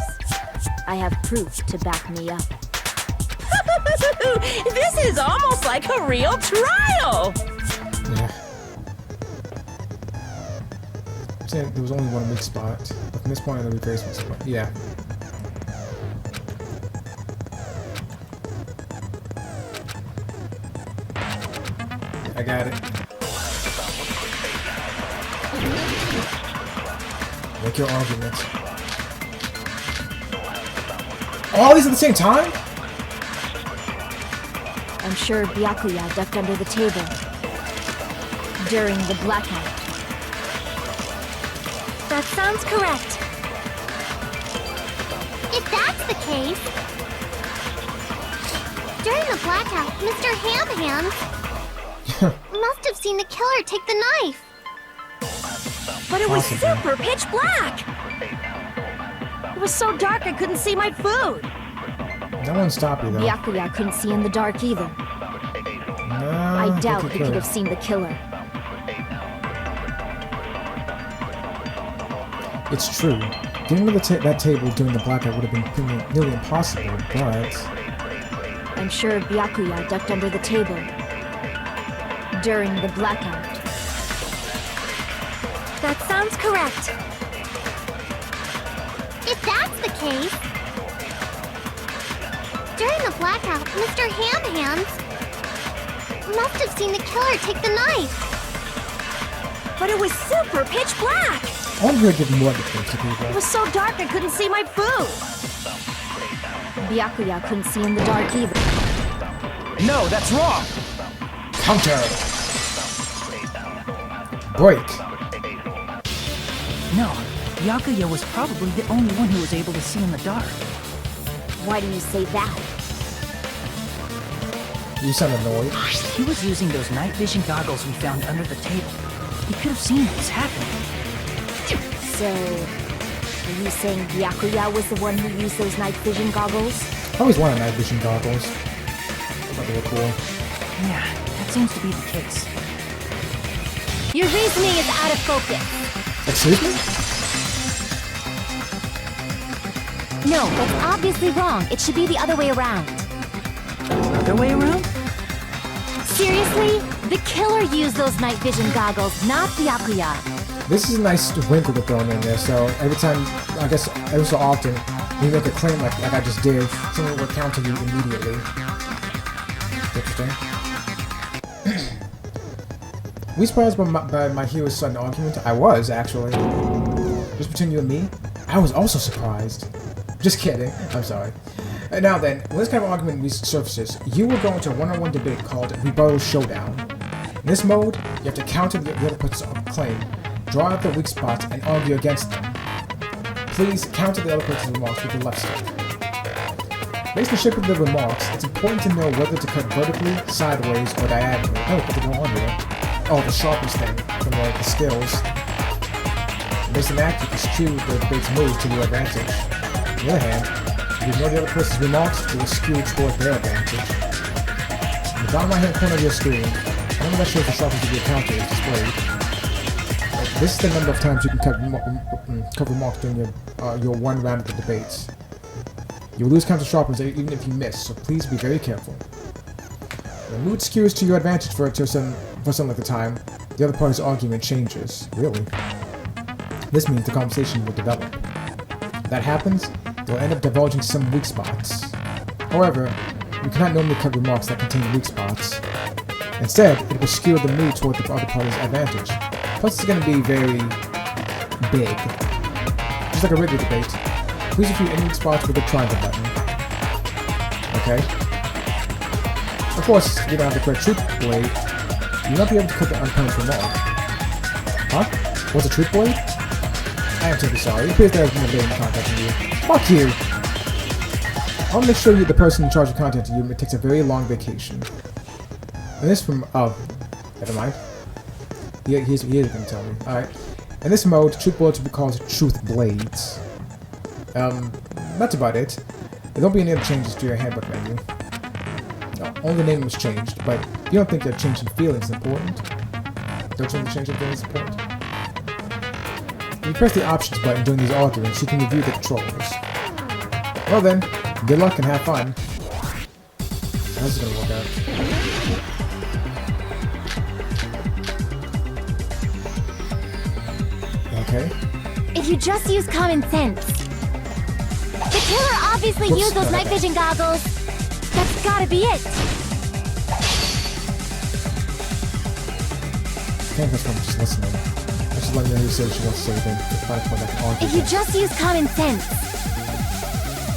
I have proof to back me up. This is almost like a real trial! Yeah. I'm saying there was only one weak spot. But from this point on, the retracement spot. Yeah. I got it. Make your arguments. All these at the same time? I'm sure Byakuya ducked under the table during the blackout. That sounds correct. If that's the case, during the blackout, Mr. Ham must have seen the killer take the knife. But it was Possibly. super pitch black! It was so dark I couldn't see my food. No one stopped you though. Byakuya couldn't see in the dark either. No, I doubt think he could have seen the killer. It's true. Getting to that table during the blackout would have been nearly impossible, but... I'm sure Byakuya ducked under the table during the blackout. That sounds correct. If that's the case, during the blackout, Mr. Ham must have seen the killer take the knife. But it was super pitch black! I'm gonna give more defense to It people. was so dark I couldn't see my food. Byakuya couldn't see in the dark either. No, that's wrong! Counter! Break! No, Byakuya was probably the only one who was able to see in the dark. Why do you say that? You sound annoyed. He was using those night vision goggles we found under the table. He could have seen what was happening. So, are you saying Byakuya was the one who used those night vision goggles? I always wanted night vision goggles. I thought they were cool. Yeah, that seems to be the case. Your reasoning is out of focus. Excuse me? No, that's obviously wrong. It should be the other way around. Other way around? Seriously? The killer used those night vision goggles, not Byakuya. This is a nice wrinkle to throw in there, so every time, I guess every so often, you make a claim like I just did, someone will counter you immediately. Interesting. We surprised by my hero's sudden argument? I was, actually. Just between you and me, I was also surprised. Just kidding. I'm sorry. Now then, when this kind of argument resurfaces, you will go into a one-on-one debate called Rebuttal Showdown. In this mode, you have to counter the other person's claim, draw out their weak spots, and argue against them. Please counter the other person's remarks with the left stick. Based on the shape of the remarks, it's important to know whether to cut vertically, sideways, or diagonally. Oh, what did go on here? Oh, the sharpest thing from the skills. Based on that, you can skew the debate's move to your advantage. On the other hand, if you ignore the other person's remarks, it will skew toward their advantage. down right hand corner of your screen, the number that shows the sharpness of your counter is displayed. This is the number of times you can cover remarks during your one round of the debates. You will lose counter sharpness even if you miss, so please be very careful. The mood skews to your advantage for some length of time. The other party's argument changes. Really? This means the conversation will develop. If that happens, they'll end up divulging some weak spots. However, you cannot normally cut remarks that contain weak spots. Instead, it will skew the mood toward the other party's advantage. Plus, it's going to be very big. Just like a regular debate. Please review any weak spots with the triangle button. Okay? Of course, if you don't have the correct truth blade, you'll not be able to cut the unpunished remark. Huh? What's a truth blade? I am terribly sorry. It appears there has been a delay in contacting you. Fuck you! I'll make sure the person in charge of contacting you takes a very long vacation. And this from... oh. Never mind. He is going to tell me. Alright. In this mode, truth bullets will be called truth blades. That's about it. There won't be any other changes to your handbook menu. No, only the name was changed, but you don't think that changing feelings is important? Don't you think changing feelings is important? If you press the options button during these arguments, you can review the controls. Well then, good luck and have fun. How's this gonna work out? Okay. If you just use common sense. The killer obviously used those night vision goggles. That's gotta be it. I think that's probably just listening. I should let me know who said she wants to say then. Find a point I can argue. If you just use common sense.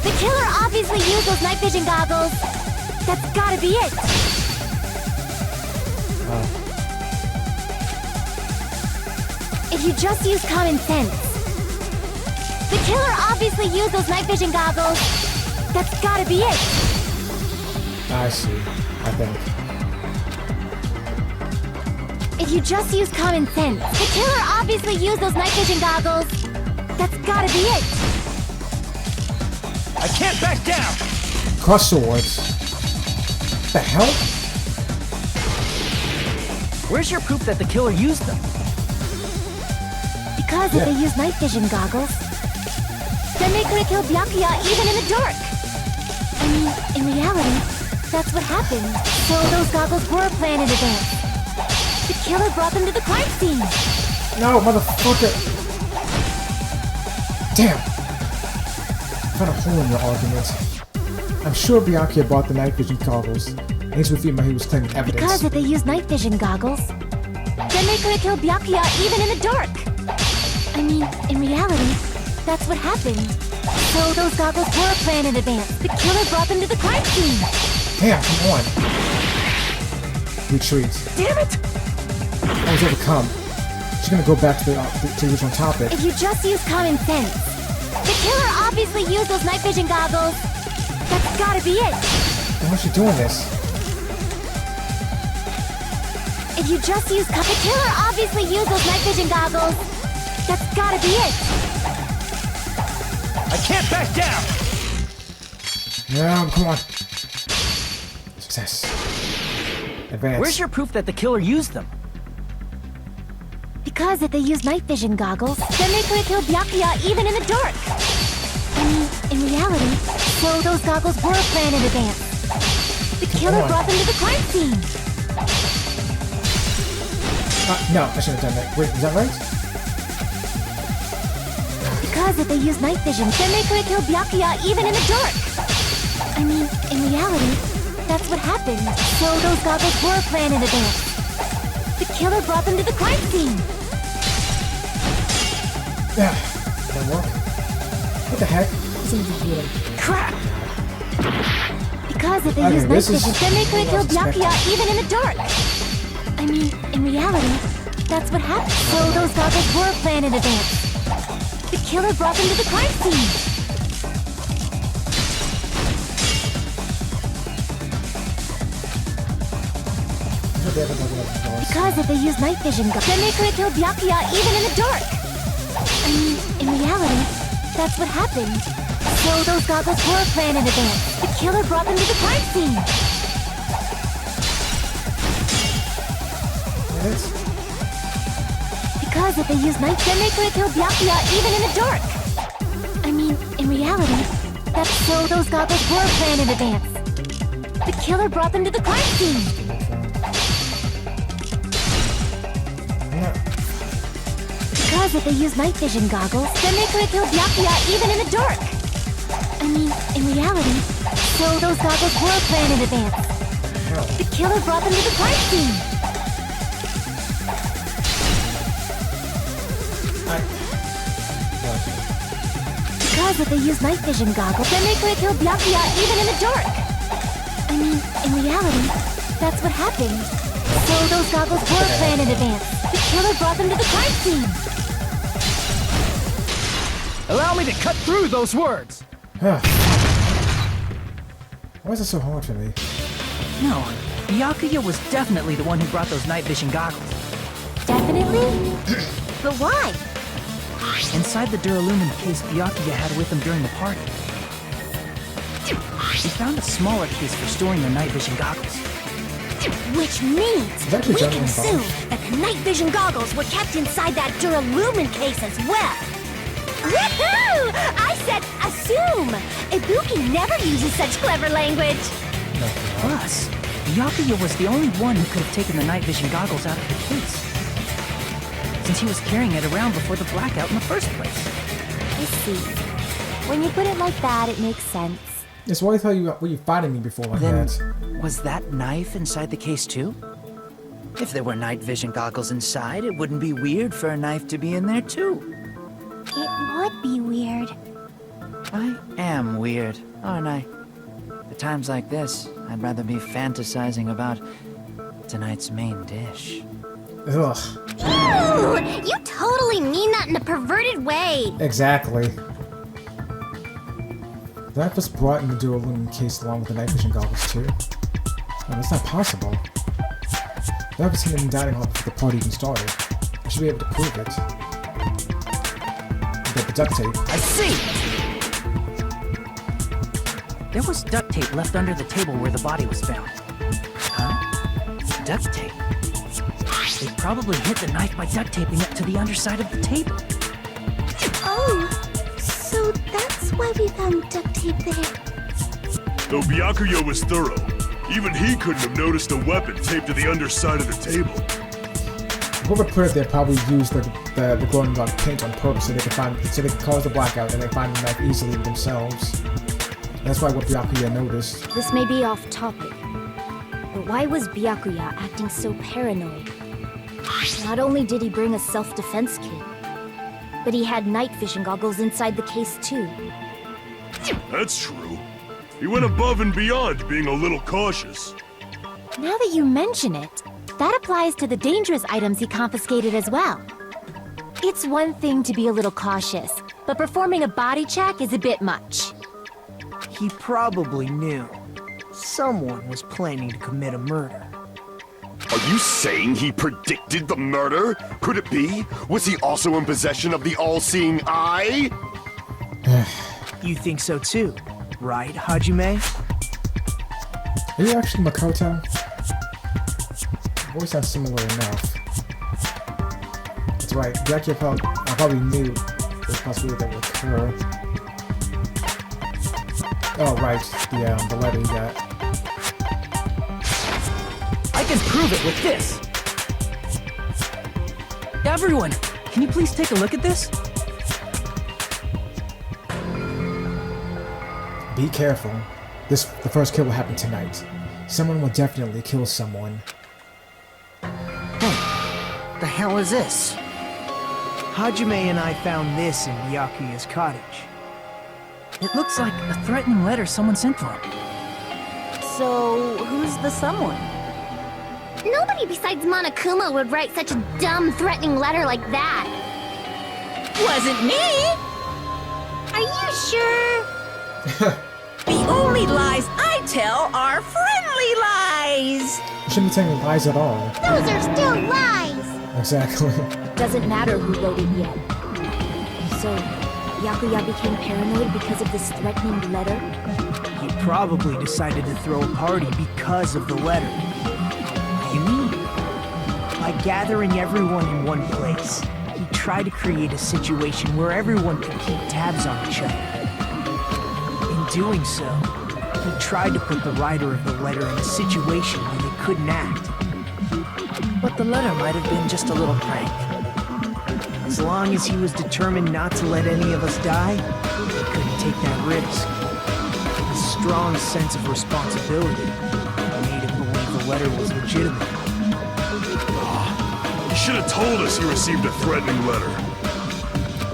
The killer obviously used those night vision goggles. That's gotta be it. If you just use common sense. The killer obviously used those night vision goggles. That's gotta be it. I see. I think. If you just use common sense. The killer obviously used those night vision goggles. That's gotta be it. I can't back down! Cross swords. The hell? Where's your proof that the killer used them? Because if they use night vision goggles, then they could have killed Byakuya even in the dark. I mean, in reality, that's what happened. So those goggles were planned in advance. The killer brought them to the crime scene. No, motherfucker! Damn! I found a hole in your argument. I'm sure Byakuya bought the night vision goggles, and he's with you when he was claiming evidence. Because if they used night vision goggles, then they could have killed Byakuya even in the dark. I mean, in reality, that's what happened. So those goggles were planned in advance. The killer brought them to the crime scene. Damn, come on. Retreat. Damn it! I was overcome. She's gonna go back to the original topic. If you just use common sense. The killer obviously used those night vision goggles. That's gotta be it. Why is she doing this? If you just use the killer obviously used those night vision goggles. That's gotta be it. I can't back down! No, come on. Success. Advance. Where's your proof that the killer used them? Because if they used night vision goggles, then they could have killed Byakuya even in the dark. I mean, in reality, so those goggles were planned in advance. The killer brought them to the crime scene. No, I shouldn't have done that. Wait, is that right? Because if they used night vision, then they could have killed Byakuya even in the dark. I mean, in reality, that's what happened. So those goggles were planned in advance. The killer brought them to the crime scene. Yeah. That work? What the heck? Crap! Because if they used night vision, then they could have killed Byakuya even in the dark. I mean, in reality, that's what happened. So those goggles were planned in advance. The killer brought them to the crime scene. Because if they used night vision, then they could have killed Byakuya even in the dark. I mean, in reality, that's what happened. So those goggles were planned in advance. The killer brought them to the crime scene. it? Because if they use night, then they could have killed Byakuya even in the dark. I mean, in reality, that's so those goggles were planned in advance. The killer brought them to the crime scene. Because if they use night vision goggles, then they could have killed Byakuya even in the dark. I mean, in reality, so those goggles were planned in advance. The killer brought them to the crime scene. Because if they use night vision goggles, then they could have killed Byakuya even in the dark. I mean, in reality, that's what happened. So those goggles were planned in advance. The killer brought them to the crime scene. Allow me to cut through those words! Why is it so hard for me? No, Byakuya was definitely the one who brought those night vision goggles. Definitely? But why? Inside the Duralumin case Byakuya had with him during the party, he found a smaller case for storing the night vision goggles. Which means that we the can Danganronpa? assume that the night vision goggles were kept inside that Duralumin case as well. Woohoo! I said assume! Ibuki never uses such clever language. Plus, Byakuya was the only one who could have taken the night vision goggles out of the case, since he was carrying it around before the blackout in the first place. I see. When you put it like that, it makes sense. Yes, why thought you were you fighting me before like Then, that? was that knife inside the case too? If there were night vision goggles inside, it wouldn't be weird for a knife to be in there too. It would be weird. I am weird, aren't I? At times like this, I'd rather be fantasizing about tonight's main dish. Ugh. Ooh, you totally mean that in a perverted way. Exactly. The knife was brought in the Duralumin case along with the night vision goggles too. No, that's not possible. The knife was hidden in the dining hall before the party even started. I should be able to prove it. Get the duct tape. I see! There was duct tape left under the table where the body was found. Huh? Duct tape? They probably hid the knife by duct taping it to the underside of the table. Oh, so that's why we found duct tape there. Though Byakuya was thorough, even he couldn't have noticed a weapon taped to the underside of the table. Whoever put it there probably used the glowing block paint on purpose so they could cause the blackout and they find the knife easily themselves. That's why what Byakuya noticed. This may be off topic, but why was Byakuya acting so paranoid? Not only did he bring a self-defense kit, but he had night vision goggles inside the case too. That's true. He went above and beyond being a little cautious. Now that you mention it, that applies to the dangerous items he confiscated as well. It's one thing to be a little cautious, but performing a body check is a bit much. He probably knew someone was planning to commit a murder. Are you saying he predicted the murder? Could it be? Was he also in possession of the all-seeing eye? You think so too, right, Hajime? Are you actually Makoto? Voice sounds similar enough. That's right, Byakuya probably knew the possibility that would occur. Oh, right, the letter you got. I can prove it with this! Everyone, can you please take a look at this? Be careful. The first kill will happen tonight. Someone will definitely kill someone. Hey, the hell is this? Hajime and I found this in Byakuya's cottage. It looks like a threatening letter someone sent for him. So, who's the someone? Nobody besides Monokuma would write such a dumb, threatening letter like that. Wasn't me! Are you sure? The only lies I tell are friendly lies! You shouldn't be telling lies at all. Those are still lies! Exactly. Doesn't matter who wrote it yet. So, Byakuya became paranoid because of this threatening letter? He probably decided to throw a party because of the letter. What do you mean? By gathering everyone in one place, he tried to create a situation where everyone could keep tabs on each other. In doing so, he tried to put the writer of the letter in a situation where they couldn't act. But the letter might have been just a little prank. As long as he was determined not to let any of us die, he couldn't take that risk. His strong sense of responsibility made him believe the letter was legitimate. He should have told us he received a threatening letter.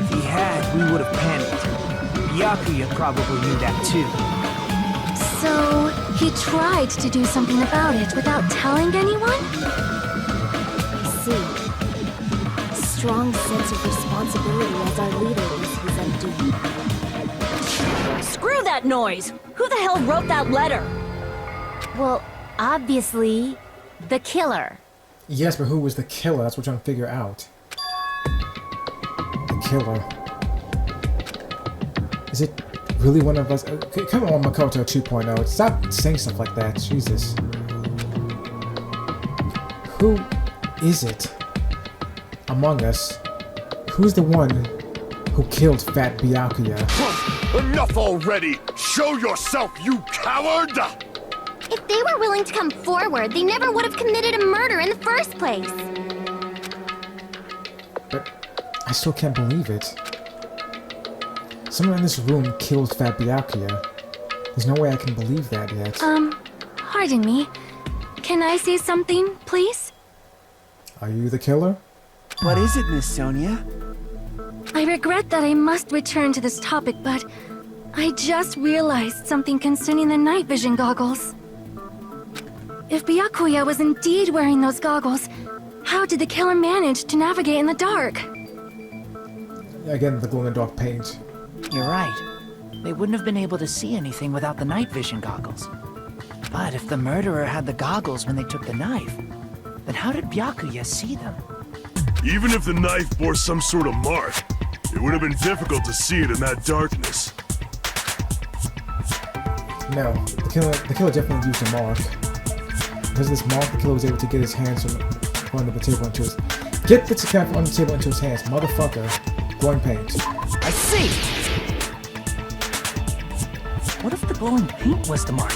If he had, we would have panicked. Byakuya probably knew that too. So, he tried to do something about it without telling anyone? I see. Strong sense of responsibility as our leader is his undoing. Screw that noise! Who the hell wrote that letter? Well, obviously, the killer. Yes, but who was the killer? That's what we're trying to figure out. The killer. Is it really one of us? Okay, come on, Makoto 2.0. Stop saying stuff like that. Jesus. Who is it among us? Who's the one who killed Fat Byakuya? Enough already! Show yourself, you coward! If they were willing to come forward, they never would have committed a murder in the first place. But I still can't believe it. Someone in this room killed Fat Byakuya. There's no way I can believe that yet. Pardon me. Can I say something, please? Are you the killer? What is it, Miss Sonia? I regret that I must return to this topic, but I just realized something concerning the night vision goggles. If Byakuya was indeed wearing those goggles, how did the killer manage to navigate in the dark? Again, the glow-in-the-dark paint. You're right. They wouldn't have been able to see anything without the night vision goggles. But if the murderer had the goggles when they took the knife, then how did Byakuya see them? Even if the knife bore some sort of mark, it would have been difficult to see it in that darkness. No, the killer definitely used a mark. Because of this mark, the killer was able to get his hands from under the table into his... Get the cap on the table into his hands, motherfucker. Glowing paint. I see! What if the glowing paint was the mark?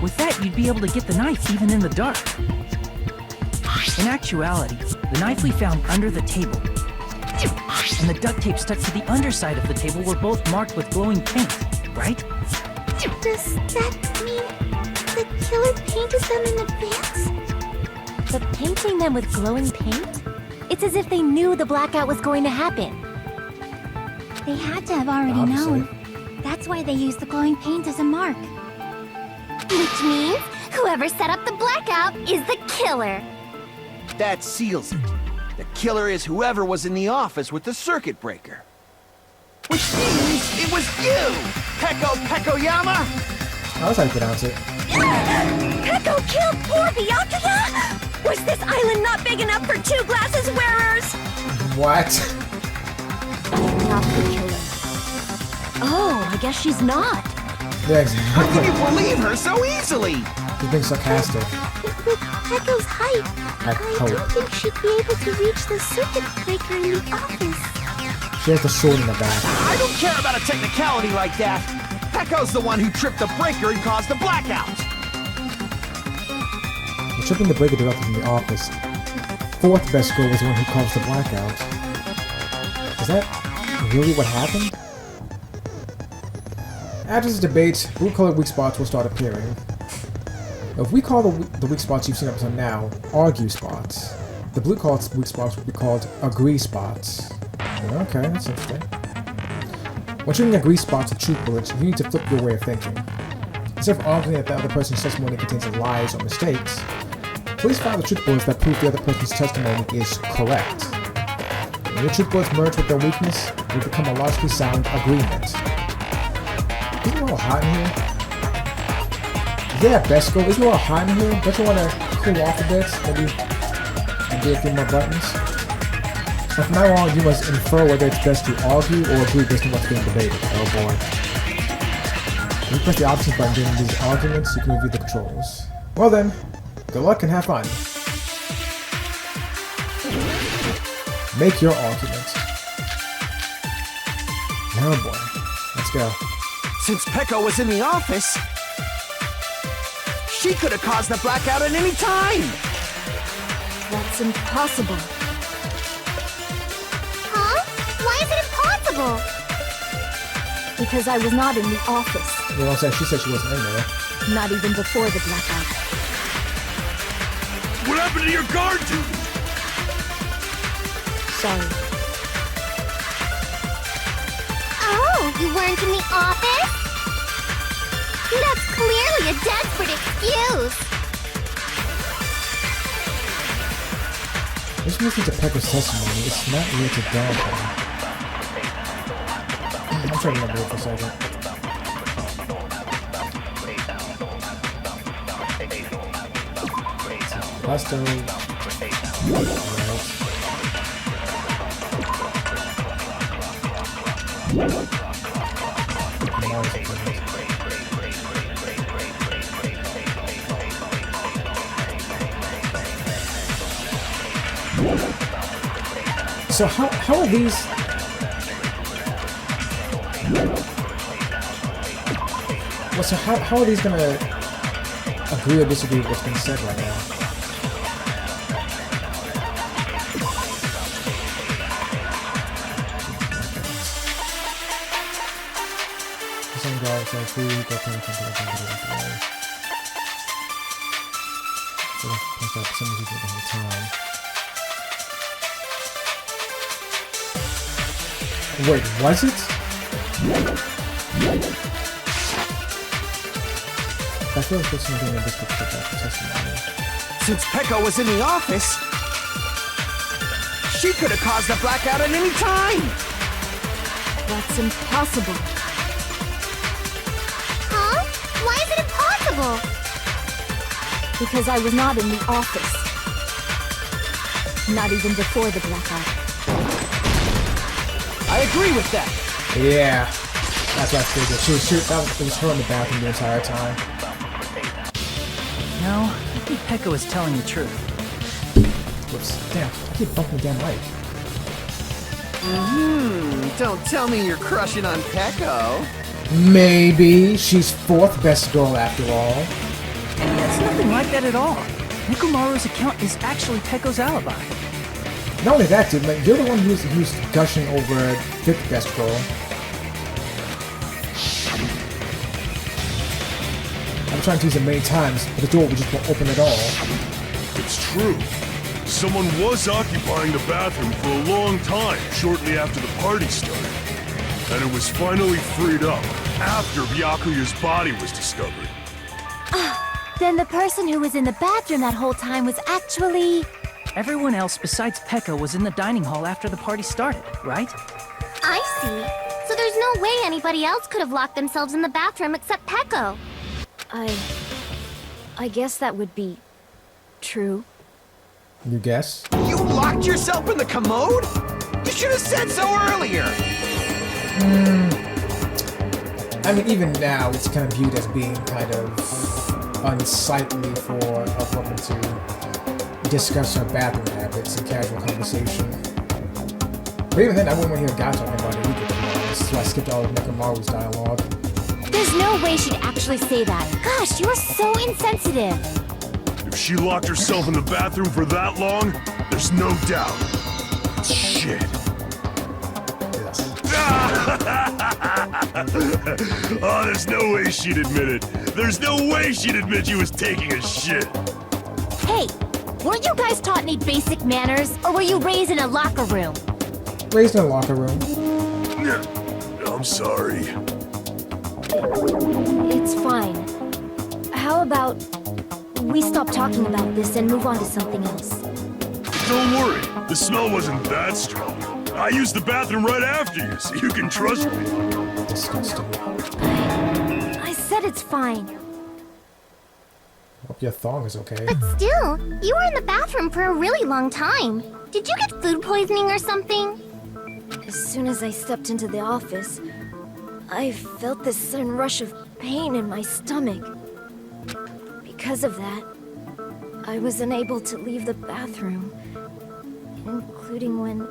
With that, you'd be able to get the knife even in the dark. In actuality, the knife we found under the table and the duct tape stuck to the underside of the table were both marked with glowing paint, right? Does that mean the killer painted them in advance? But painting them with glowing paint? It's as if they knew the blackout was going to happen. They had to have already Obviously. known. That's why they used the glowing paint as a mark. Which means whoever set up the blackout is the killer. That seals it. The killer is whoever was in the office with the circuit breaker. Which means it was you, Peko Pekoyama! That's how you pronounce it. Peko killed poor Byakuya? Was this island not big enough for 2 glasses wearers? What? Not the killer. Oh, I guess she's not. Yeah, How can exactly. you believe her so easily? He's being sarcastic. With Peko's height, I I hope. don't think she'd be able to reach the circuit breaker in the office. She has the sword in the back. I don't care about a technicality like that. Peko's the one who tripped the breaker and caused the blackout. The tripping the breaker directly from the office. Fourth best girl was the one who caused the blackout. Is that really what happened? After this debate, blue-colored weak spots will start appearing. If we call the weak spots you've seen up until now argue spots, the blue-colored weak spots will be called agree spots. Okay, that's interesting. When shooting agree spots with truth bullets, you need to flip your way of thinking. Instead of arguing that the other person's testimony contains lies or mistakes, please find the truth bullets that prove the other person's testimony is correct. When your truth bullets merge with their weakness, it will become a logically sound agreement. Isn't it a little hot in here? Yeah, best girl, isn't it a little hot in here? Don't you want to cool off a bit? Maybe and do a few more buttons? So from now on, you must infer whether it's best to argue or agree based on what's being debated. Oh boy. When you press the options button during these arguments, you can review the controls. Well then, good luck and have fun. Make your argument. Oh boy. Let's go. Since Pekka was in the office, she could have caused the blackout at any time! That's impossible. Huh? Why is it impossible? Because I was not in the office. You know what I'm saying? She said she wasn't in there. Not even before the blackout. What happened to your guard duty? Sorry. Oh, you weren't in the office? That's clearly a desperate excuse. Just listening to Pekka's testimony, it's not weird to dawn on me. I'm trying to remember it for a second. Pasto. So how are these? Well, so how are these gonna agree or disagree with what's being said right now? Some guys are free, go play the company, so pick up some of these the whole time. Wait, was it? I feel like there's something in this particular testimony. Since Pekka was in the office, she could have caused the blackout at any time! That's impossible. Huh? Why is it impossible? Because I was not in the office. Not even before the blackout. I agree with that! Yeah, that's what I figured. It was her in the bathroom the entire time. No, I think Pekka was telling the truth. Whoops. Damn, I keep bumping the damn mic. Don't tell me you're crushing on Pekko. Maybe. She's fourth best girl after all. It's nothing like that at all. Nikumaru's account is actually Pekko's alibi. Not only that, dude, like, you're the one who's gushing over fifth best girl. I'm trying to use it many times, but the door would just won't open at all. It's true. Someone was occupying the bathroom for a long time shortly after the party started. And it was finally freed up after Byakuya's body was discovered. Then the person who was in the bathroom that whole time was actually... Everyone else besides Pekka was in the dining hall after the party started, right? I see. So there's no way anybody else could have locked themselves in the bathroom except Pekko. I guess that would be... true. You guess? You locked yourself in the commode? You should have said so earlier! I mean, even now, it's kind of viewed as being kind of unsightly for a woman to discuss her bathroom habits in casual conversation. But even then, I wouldn't want to hear a guy talking about it either. This is why I skipped all of Nekomaru's dialogue. There's no way she'd actually say that. Gosh, you're so insensitive. If she locked herself in the bathroom for that long, there's no doubt. Shit. Oh, there's no way she'd admit it. There's no way she'd admit she was taking a shit. Hey, weren't you guys taught any basic manners, or were you raised in a locker room? Raised in a locker room. I'm sorry. It's fine. How about we stop talking about this and move on to something else? Don't worry, the smell wasn't that strong. I used the bathroom right after you, so you can trust me. Disgusting. I said it's fine. Hope your thong is okay. But still, you were in the bathroom for a really long time. Did you get food poisoning or something? As soon as I stepped into the office, I felt this sudden rush of pain in my stomach. Because of that, I was unable to leave the bathroom, including when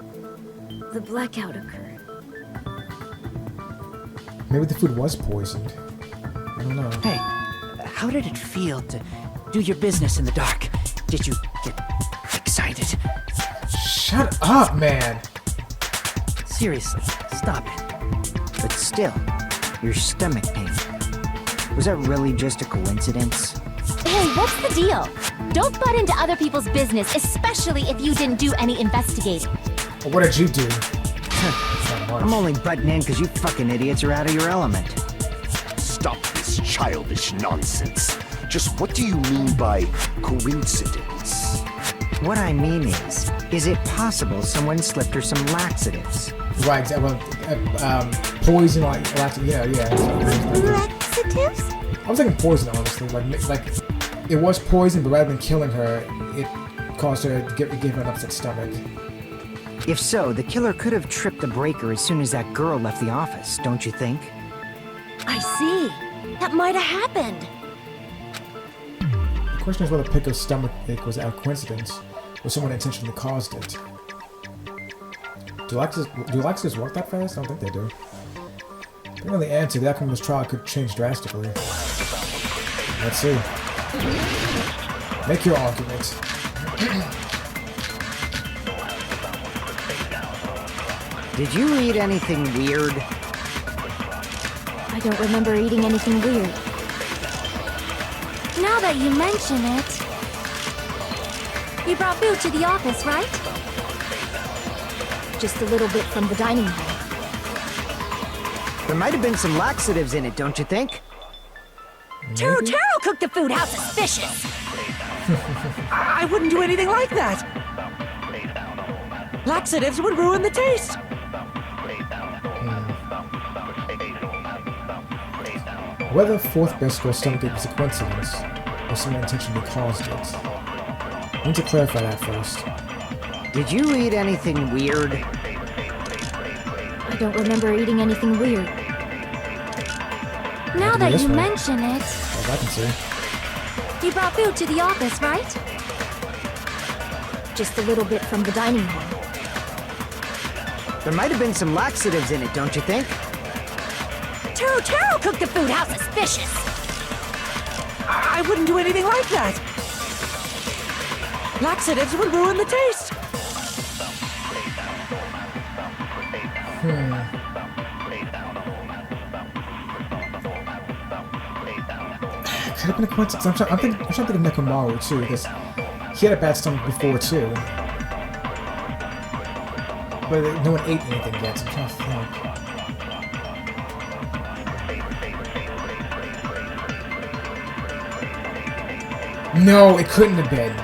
the blackout occurred. Maybe the food was poisoned. I don't know. Hey, how did it feel to do your business in the dark? Did you get excited? Shut up, man! Seriously, stop it. But still, your stomach pain. Was that really just a coincidence? Hey, what's the deal? Don't butt into other people's business, especially if you didn't do any investigating. What did you do? I'm only butting in because you fucking idiots are out of your element. Stop this childish nonsense. Just what do you mean by coincidence? What I mean is it possible someone slipped her some laxatives? Right, well, poison, like, yeah. Laxatives? I was thinking poison, honestly. Like, it was poison, but rather than killing her, it caused her to give her an upset stomach. If so, the killer could have tripped the breaker as soon as that girl left the office, don't you think? I see. That might have happened. The question is whether Pico's stomach ache was a coincidence, or someone intentionally caused it. Do laxatives work that fast? I don't think they do. Depending on the answer, the outcome of this trial could change drastically. Let's see. Make your argument. Did you eat anything weird? I don't remember eating anything weird. Now that you mention it... You brought food to the office, right? Just a little bit from the dining hall. There might have been some laxatives in it, don't you think? Taro cooked the food. How suspicious! I wouldn't do anything like that! Laxatives would ruin the taste! Whether fourth best girl's stomach ache was a coincidence, or someone intentionally caused it. I need to clarify that first. Did you eat anything weird? I don't remember eating anything weird. Now that you mention it... Well, I can see. You brought food to the office, right? Just a little bit from the dining hall. There might have been some laxatives in it, don't you think? Taro cooked the food. How suspicious! I wouldn't do anything like that! Laxatives would ruin the taste! Could have been a coincidence. I'm trying to think of Nekomaru too, because he had a bad stomach before too. But no one ate anything yet, so I'm trying to think. No, it couldn't have been.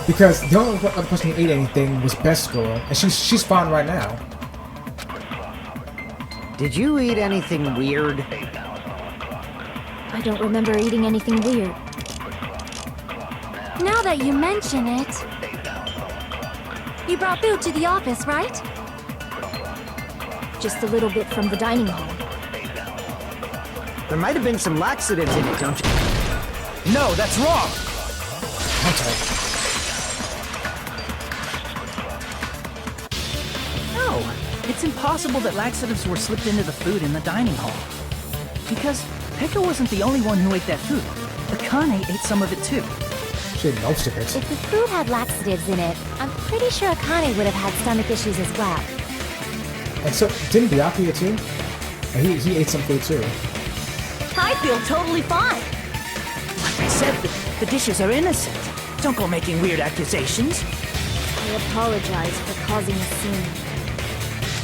Because the only other person who ate anything was Best Girl, and she's fine right now. Did you eat anything weird? I don't remember eating anything weird. Now that you mention it... You brought food to the office, right? Just a little bit from the dining hall. There might have been some laxatives in it, don't you? No, that's wrong! No, it's impossible that laxatives were slipped into the food in the dining hall. Because Pekka wasn't the only one who ate that food. Akane ate some of it too. She ate most of it. If the food had laxatives in it, I'm pretty sure Akane would have had stomach issues as well. And so, didn't Byakuya too? He ate some food too. I feel totally fine. Like I said, the dishes are innocent. Don't go making weird accusations. I apologize for causing a scene.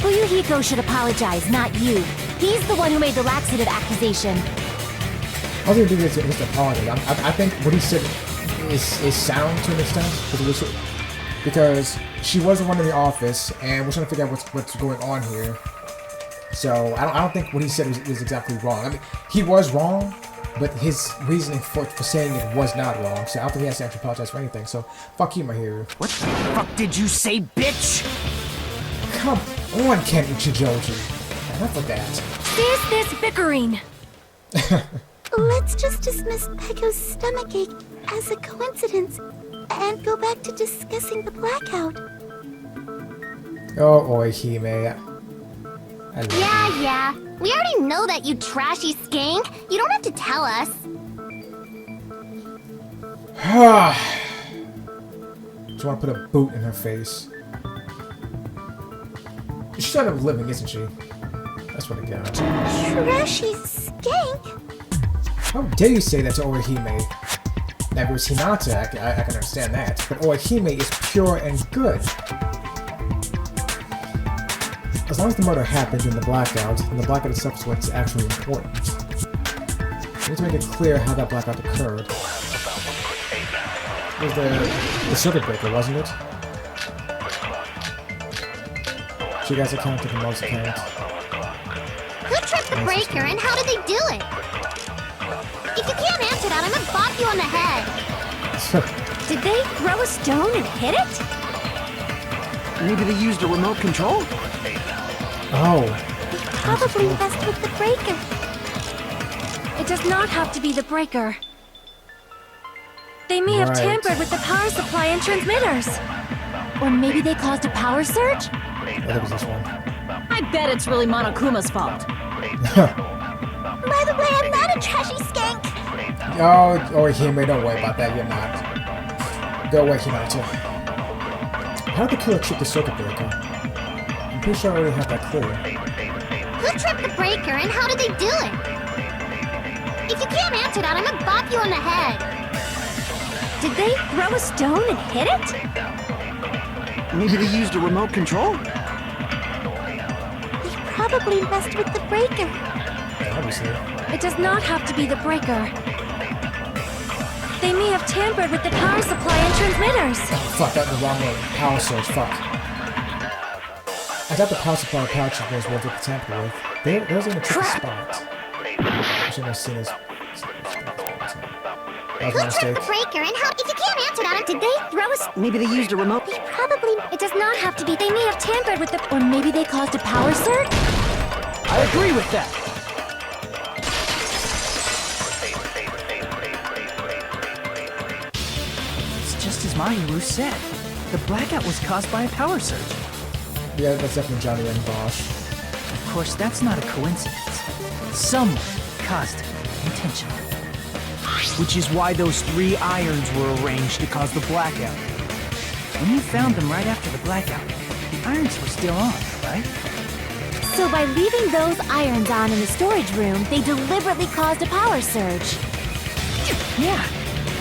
Fuyuhiko should apologize, not you. He's the one who made the laxative accusation. I was gonna do this just apologize. I think what he said is sound to an extent, because she was the one in the office, and we're trying to figure out what's going on here. So I don't think what he said is exactly wrong. I mean, he was wrong, but his reasoning for saying it was not wrong. So I don't think he has to actually apologize for anything. So fuck you, my hero. What the fuck did you say, bitch? Come on, Ken Ichijoji. Enough of that. Is this bickering? Let's just dismiss Pecco's stomachache as a coincidence and go back to discussing the blackout. Oh, Oihime. Yeah. We already know that, you trashy skank. You don't have to tell us. Just want to put a boot in her face. She's tired of living, isn't she? That's what I got. Trashy skank? How dare you say that to Orihime? Now, if it was Hinata, I can understand that. But Orihime is pure and good. As long as the murder happened in the blackout, then the blackout itself is what's actually important. We need to make it clear how that blackout occurred. It was the circuit breaker, wasn't it? So you guys account to the most account. Who tripped the breaker and how did they do it? If you can't answer that, I'm gonna bop you on the head. Did they throw a stone and hit it? Maybe they used a remote control? Oh. Probably messed with the breaker. It does not have to be the breaker. They may have tampered with the power supply and transmitters. Or maybe they caused a power surge? I think it was this one. I bet it's really Monokuma's fault. By the way, I'm not a trashy skank. Oh, Orihime, don't worry about that, you're not. Go away, Hinata. How did the killer trick the circuit breaker? I'm pretty sure I already have that clear. Who tripped the breaker and how did they do it? If you can't answer that, I'm gonna bop you on the head. Did they throw a stone and hit it? Maybe they used a remote control? They probably messed with the breaker. Obviously. It does not have to be the breaker. They may have tampered with the power supply and transmitters. Oh, fuck, that was the wrong way. Power surge, fuck. I thought the power supply and power transmitters were what they tampered with. Those are in a tricky spot. I shouldn't have seen this. That was my Who tripped mistake. the breaker and how? If you can't answer that, did they throw a? Maybe they used a remote. They probably. It does not have to be. They may have tampered with the. Or maybe they caused a power surge? I agree with that. It's just as Mahiru said. The blackout was caused by a power surge. Yeah, that's definitely Johnny and Bosch. Of course, that's not a coincidence. Someone caused it intentionally. Which is why those 3 irons were arranged to cause the blackout. When you found them right after the blackout, the irons were still on, right? So by leaving those irons on in the storage room, they deliberately caused a power surge. Yeah.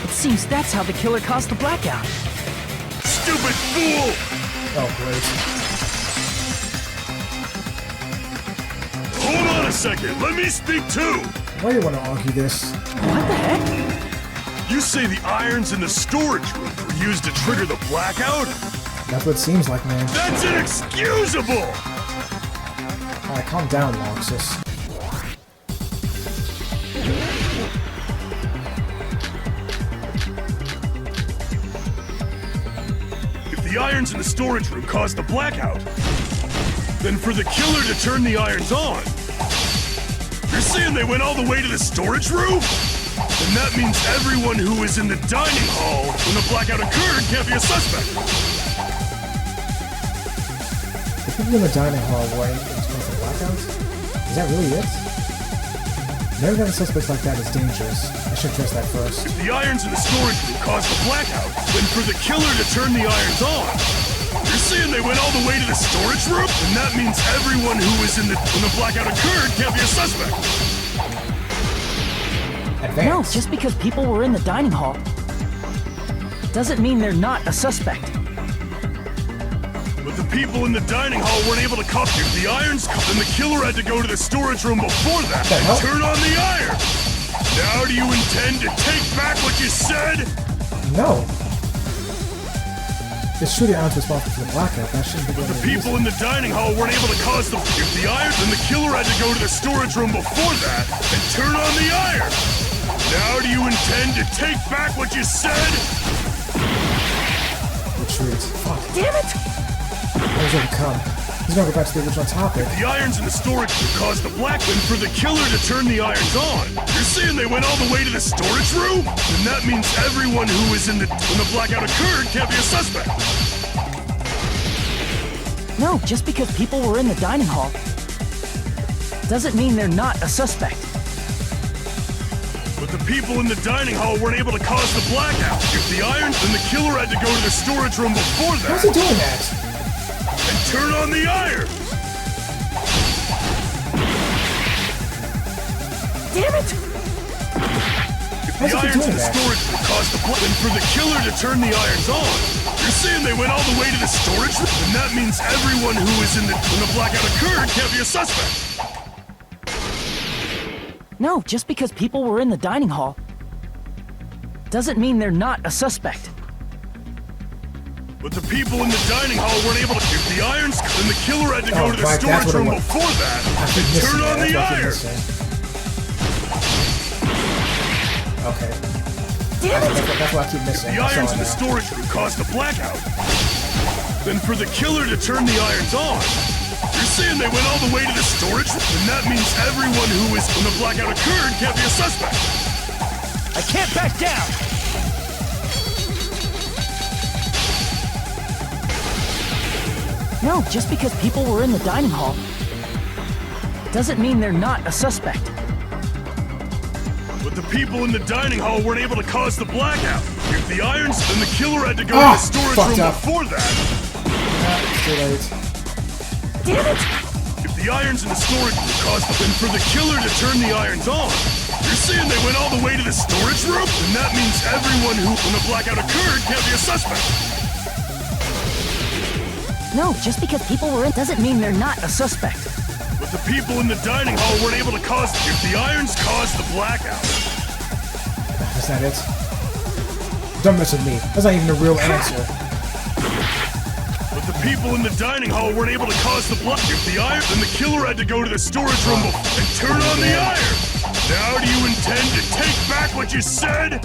It seems that's how the killer caused the blackout. Stupid fool! Oh, great. Hold on a second, let me speak too! Why do you want to argue this? What the heck? You say the irons in the storage room were used to trigger the blackout? That's what it seems like, man. That's inexcusable! Alright, calm down, Loxus. If the irons in the storage room caused the blackout, then for the killer to turn the irons on, you're saying they went all the way to the storage room? Then that means everyone who was in the dining hall when the blackout occurred can't be a suspect. The people in the dining hall were exposed to blackouts? Is that really it? Never having suspects like that is dangerous. I should address that first. If the irons in the storage room caused the blackout, then for the killer to turn the irons on, you're saying they went all the way to the storage room? And that means everyone who was in when the blackout occurred can't be a suspect. Advance. No, just because people were in the dining hall doesn't mean they're not a suspect. But the people in the dining hall weren't able to cuff you. The irons, then the killer had to go to the storage room before that and turn on the iron. Now do you intend to take back what you said? No. It's true the irons responsible for the blackout. That shouldn't be The people in the dining hall weren't able to cause the... If the iron, then the killer had to go to the storage room before that and turn on the iron. Now do you intend to take back what you said? Retreat. Fuck. Damn it! I was overcome. He's gonna go back to the original topic. The irons in the storage room caused the black, then for the killer to turn the irons on. You're saying they went all the way to the storage room? Then that means everyone who was in when the blackout occurred can't be a suspect. No, just because people were in the dining hall doesn't mean they're not a suspect. But the people in the dining hall weren't able to cause the blackout. If the irons, then the killer had to go to the storage room before that. How's he doing that? And turn on the iron! Damn it! If the irons in the storage room caused the blackout, then for the killer to turn the irons on, you're saying they went all the way to the storage room? Then that means everyone who was in when the blackout occurred can't be a suspect. No, just because people were in the dining hall doesn't mean they're not a suspect. But the people in the dining hall weren't able to. If the irons, then the killer had to go to the right, storage room before that and turn on the iron. Okay. Damn it! That's what I keep missing. If the irons in the storage room caused a blackout, then for the killer to turn the irons on, you're saying they went all the way to the storage room? Then that means everyone who was when the blackout occurred can't be a suspect. I can't back down! No, just because people were in the dining hall doesn't mean they're not a suspect. But the people in the dining hall weren't able to cause the blackout. If the irons, then the killer had to go to the storage room before that. Too late. Damn it! If the irons in the storage room caused the, then for the killer to turn the irons on, you're saying they went all the way to the storage room? Then that means everyone who, when the blackout occurred, can't be a suspect. No, just because people were in doesn't mean they're not a suspect. But the people in the dining hall weren't able to cause. If the irons caused the blackout. Is that it? Don't mess with me. That's not even a real answer. But the people in the dining hall weren't able to cause the blackout. If the iron, then the killer had to go to the storage room and turn on the iron. Now do you intend to take back what you said?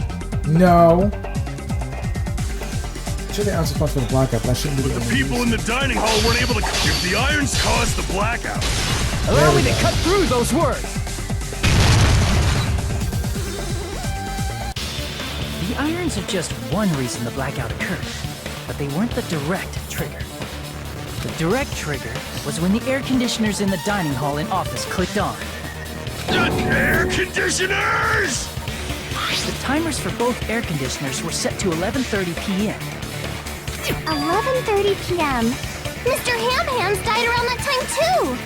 No. Sure, the answer for the blackout, but I shouldn't be. But the people in the dining hall weren't able to. If the irons caused the blackout. Allow me to cut through those words. The irons are just one reason the blackout occurred, but they weren't the direct trigger. The direct trigger was when the air conditioners in the dining hall and office clicked on. The air conditioners! The timers for both air conditioners were set to 11:30 p.m. 11:30 p.m. Mr. Ham-Hams died around that time too!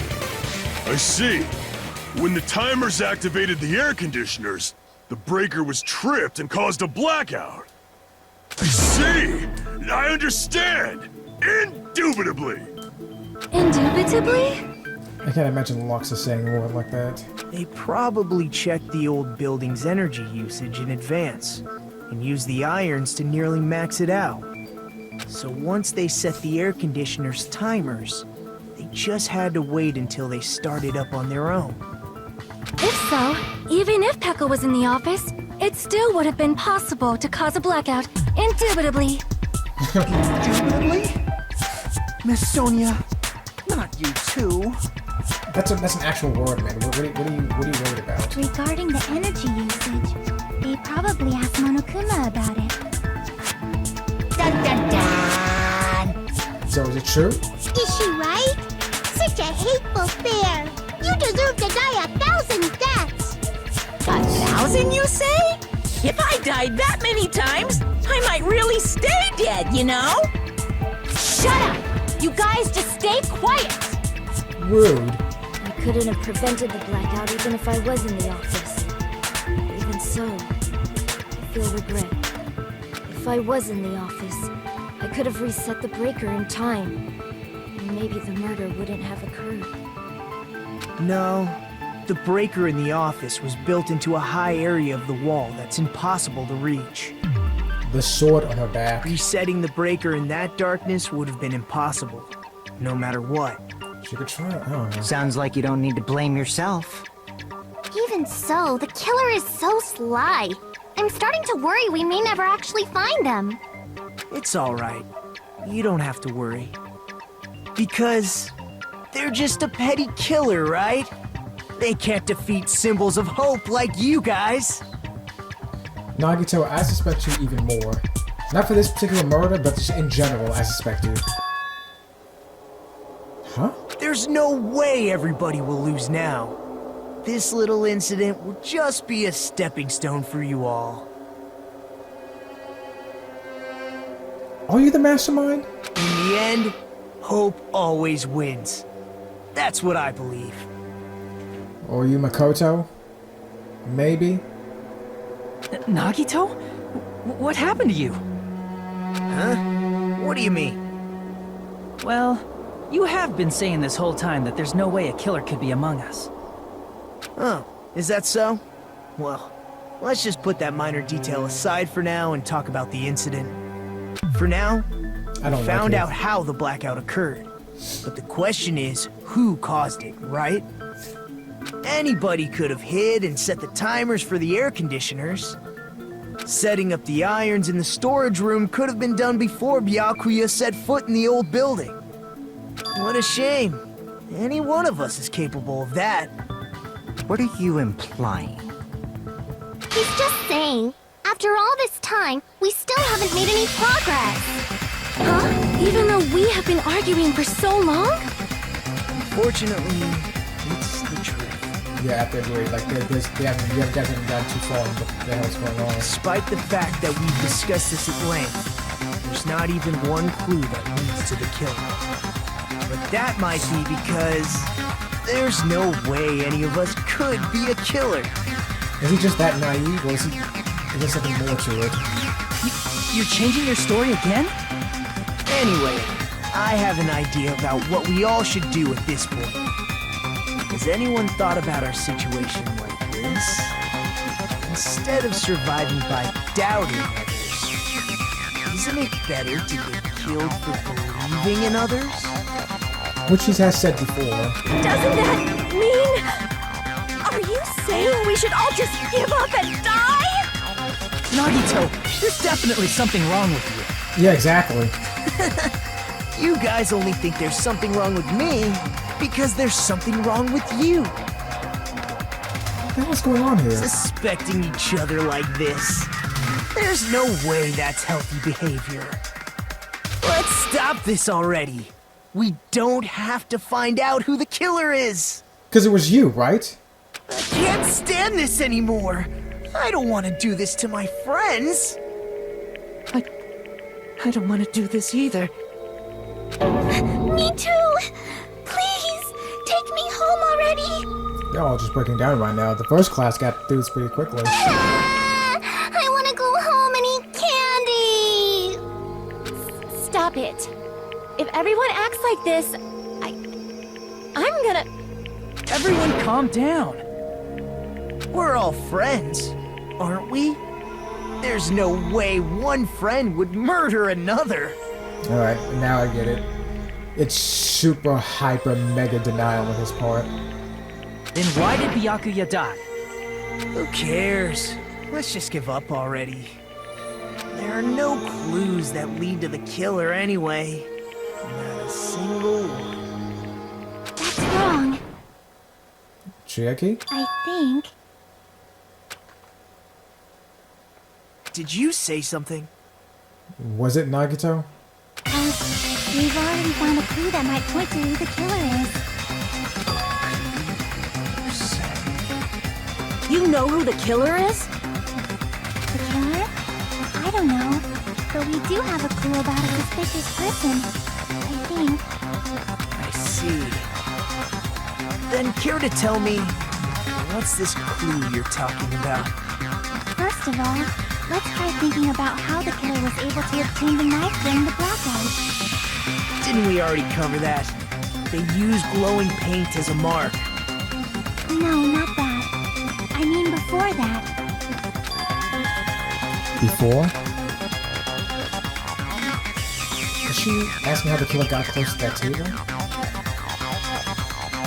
I see. When the timers activated the air conditioners, the breaker was tripped and caused a blackout. I see. I understand. Indubitably. Indubitably? I can't imagine Loxa saying a word like that. They probably checked the old building's energy usage in advance and used the irons to nearly max it out. So once they set the air conditioner's timers, they just had to wait until they started up on their own. If so, even if Pekka was in the office, it still would have been possible to cause a blackout, indubitably. Indubitably? Miss Sonia, not you too. That's an actual word, man. What are you worried about? Regarding the energy usage, they probably asked Monokuma about it. Dun dun dun! So is it true? Is she right? Such a hateful bear! You deserve to die 1,000 deaths! 1,000, you say? If I died that many times, I might really stay dead, you know? Shut up! You guys just stay quiet! Rude. I couldn't have prevented the blackout even if I was in the office. Even so, I feel regret. If I was in the office, I could have reset the breaker in time. And maybe the murder wouldn't have occurred. No, the breaker in the office was built into a high area of the wall that's impossible to reach. The sword on her back. Resetting the breaker in that darkness would have been impossible, no matter what. She could try it. I don't know. Sounds like you don't need to blame yourself. Even so, the killer is so sly. I'm starting to worry we may never actually find them. It's alright. You don't have to worry. Because they're just a petty killer, right? They can't defeat symbols of hope like you guys. Nagito, I suspect you even more. Not for this particular murder, but just in general, I suspect you. Huh? There's no way everybody will lose now. This little incident will just be a stepping stone for you all. Are you the mastermind? In the end, hope always wins. That's what I believe. Or are you Makoto? Maybe? Nagito? What happened to you? Huh? What do you mean? Well, you have been saying this whole time that there's no way a killer could be among us. Oh, is that so? Well, let's just put that minor detail aside for now and talk about the incident. For now, I don't we found like it. out how the blackout occurred. But the question is, who caused it, right? Anybody could have hid and set the timers for the air conditioners. Setting up the irons in the storage room could have been done before Byakuya set foot in the old building. What a shame. Any one of us is capable of that. What are you implying? He's just saying, after all this time, we still haven't made any progress. Huh? Even though we have been arguing for so long? Fortunately, it's the truth. Yeah, I agree. Like, you haven't gotten too far in what the hell's going on. Despite the fact that we've discussed this at length, there's not even one clue that leads to the killing. But that might be because there's no way any of us could be a killer. Is he just that naive, or is there something more to it? You're changing your story again? Anyway, I have an idea about what we all should do at this point. Has anyone thought about our situation like this? Instead of surviving by doubting others, isn't it better to get killed for believing in others? Which he has said before. Doesn't that mean... Are you saying we should all just give up and die? Nagito, there's definitely something wrong with you. Yeah, exactly. You guys only think there's something wrong with me because there's something wrong with you. What the hell's going on here? Suspecting each other like this. There's no way that's healthy behavior. Let's stop this already. We don't have to find out who the killer is. Because it was you, right? I can't stand this anymore. I don't want to do this to my friends. I don't want to do this either. Me too! Please, take me home already! Y'all are just breaking down right now. The first class got through this pretty quickly. I want to go home and eat candy! Stop it. If everyone acts like this, I'm gonna... Everyone calm down. We're all friends, aren't we? There's no way one friend would murder another. Alright, now I get it. It's super hyper mega denial on his part. Then why did Byakuya die? Who cares? Let's just give up already. There are no clues that lead to the killer anyway. Not a single one. That's wrong. Chiaki? I think... Did you say something? Was it Nagito? We've already found a clue that might point to who the killer is. You know who the killer is? The killer? I don't know. But we do have a clue about a suspicious person. I think. I see. Then care to tell me, what's this clue you're talking about? First of all, let's try thinking about how the killer was able to obtain the knife during the blackout. Didn't we already cover that? They use glowing paint as a mark. No, not that. I mean before that. Before? Is she asking how the killer got close to that table?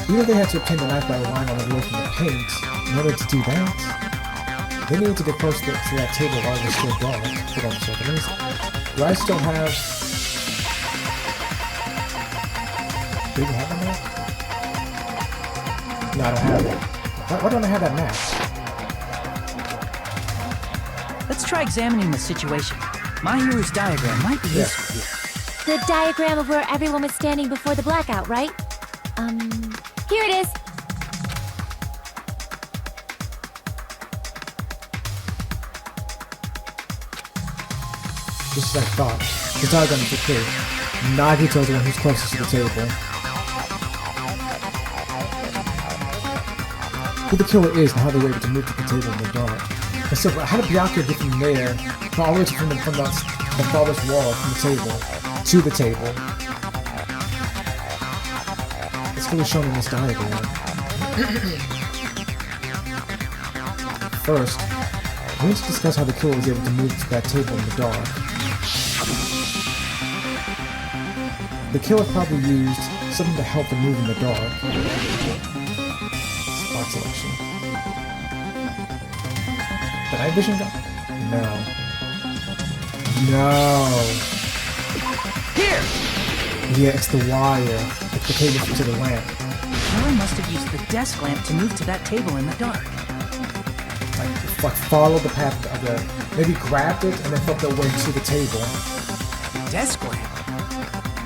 You know they had to obtain the knife by relying on the glow from the paint. In order to do that, they needed to get close to that table while it was still dark. Hold on a second. Let me see. Do I still have... Do you have a map? No, I don't have it. Why don't I have that map? Let's try examining the situation. My hero's diagram might be useful here. The diagram of where everyone was standing before the blackout, right? Here it is. Just as I thought. The diagram is clear. Nagito's the one who's closest to the table. Who the killer is and how they were able to move to the table in the dark. And so, how did Byakuya get from there, all the way from the farthest wall, from the table, to the table? It's clearly shown in this diagram. First, we need to discuss how the killer was able to move to that table in the dark. The killer probably used something to help them move in the dark. Spot selection. The night vision gun? No. No. Here! Yeah, it's the wire. It's the cable to the lamp. The killer must have used the desk lamp to move to that table in the dark. Like follow the path of the... Maybe grabbed it and then felt their way to the table. Desk lamp?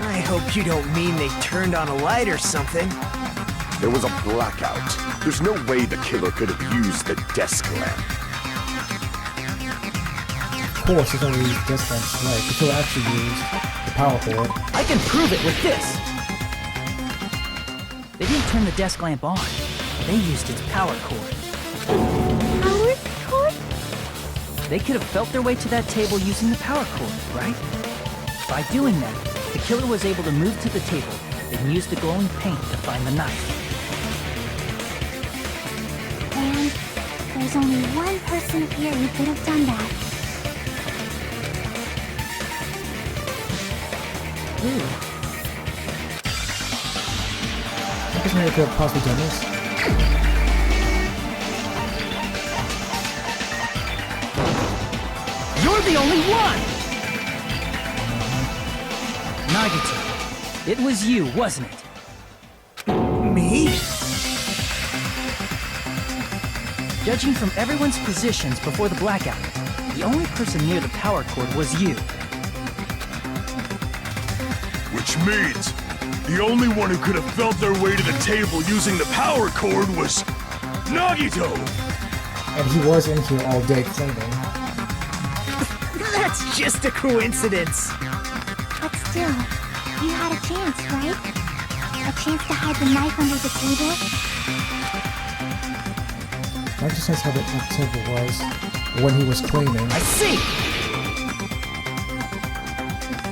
I hope you don't mean they turned on a light or something. There was a blackout. There's no way the killer could have used the desk lamp. Of course, it's only used desk lamps, right? The killer actually used the power cord. I can prove it with this! They didn't turn the desk lamp on. They used its power cord. Power cord? They could have felt their way to that table using the power cord, right? By doing that, the killer was able to move to the table and use the glowing paint to find the knife. And there's only one person here who could have done that. Ooh. I guess maybe I could have possibly done this. You're the only one! Nagito, it was you, wasn't it? Me? Judging from everyone's positions before the blackout, the only person near the power cord was you. Which means the only one who could have felt their way to the table using the power cord was Nagito! And he was in here all day cleaning. That's just a coincidence. But still, you had a chance, right? A chance to hide the knife under the table? Not just says how the table was when he was cleaning. I see!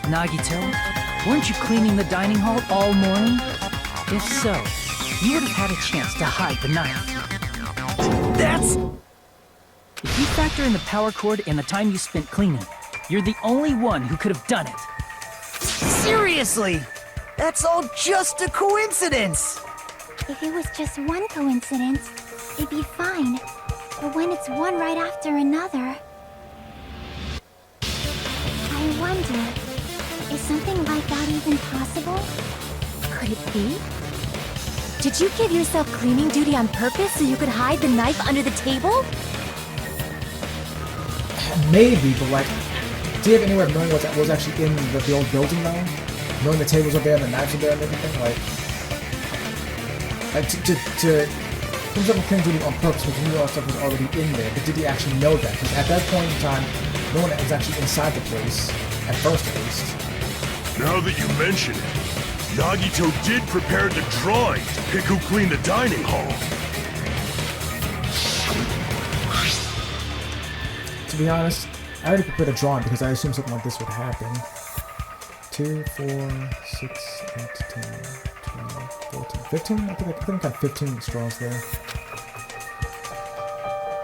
Nagito, weren't you cleaning the dining hall all morning? If so, you would have had a chance to hide the knife. That's... If you factor in the power cord and the time you spent cleaning, you're the only one who could have done it. Seriously! That's all just a coincidence! If it was just one coincidence, it'd be fine. But when it's one right after another... I wonder, is something like that even possible? Could it be? Did you give yourself cleaning duty on purpose so you could hide the knife under the table? Maybe, but like, do you have any way of knowing what was actually in the old building now? Knowing the tables are there and the knives are there and everything? Like to himself cleaning duty on purpose because he knew all that stuff was already in there, but did he actually know that? Because at that point in time, no one was actually inside the place, at first at least. Now that you mention it, Nagito did prepare the drawing to pick who cleaned the dining hall. To be honest, I already prepared a drawing because I assumed something like this would happen. 2, 4, 6, 8, 10, 12, 14, 15? I think I got 15 straws there.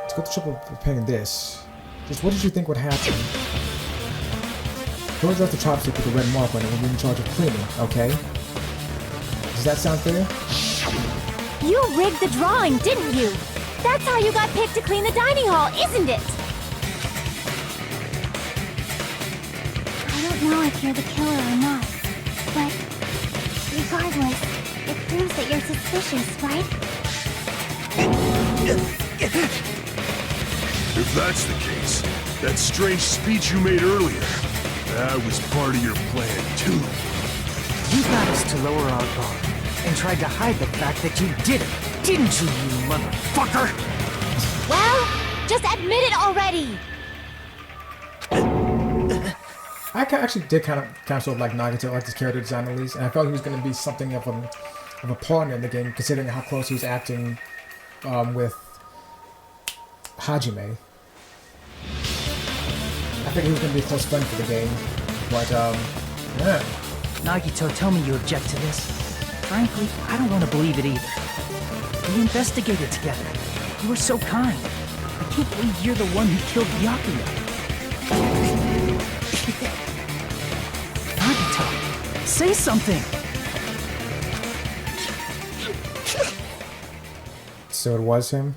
Let's go to trouble preparing this. Just what did you think would happen? Close off the chopstick with a red mark on it when you're in charge of cleaning, okay? Does that sound fair? You rigged the drawing, didn't you? That's how you got picked to clean the dining hall, isn't it? I don't know if you're the killer or not, but regardless, it proves that you're suspicious, right? If that's the case, that strange speech you made earlier, that was part of your plan too. You got us to lower our guard, and tried to hide the fact that you did it, didn't you, you motherfucker? Well, just admit it already! I actually did kind of sort of like Nagato, like his character design at least, and I felt he was going to be something of a partner in the game, considering how close he was acting with Hajime. I think he was going to be a close friend for the game, but yeah. Nagito, tell me you object to this. Frankly, I don't want to believe it either. We investigated together. You were so kind. I can't believe you're the one who killed Byakuya. Nagito, say something! So it was him?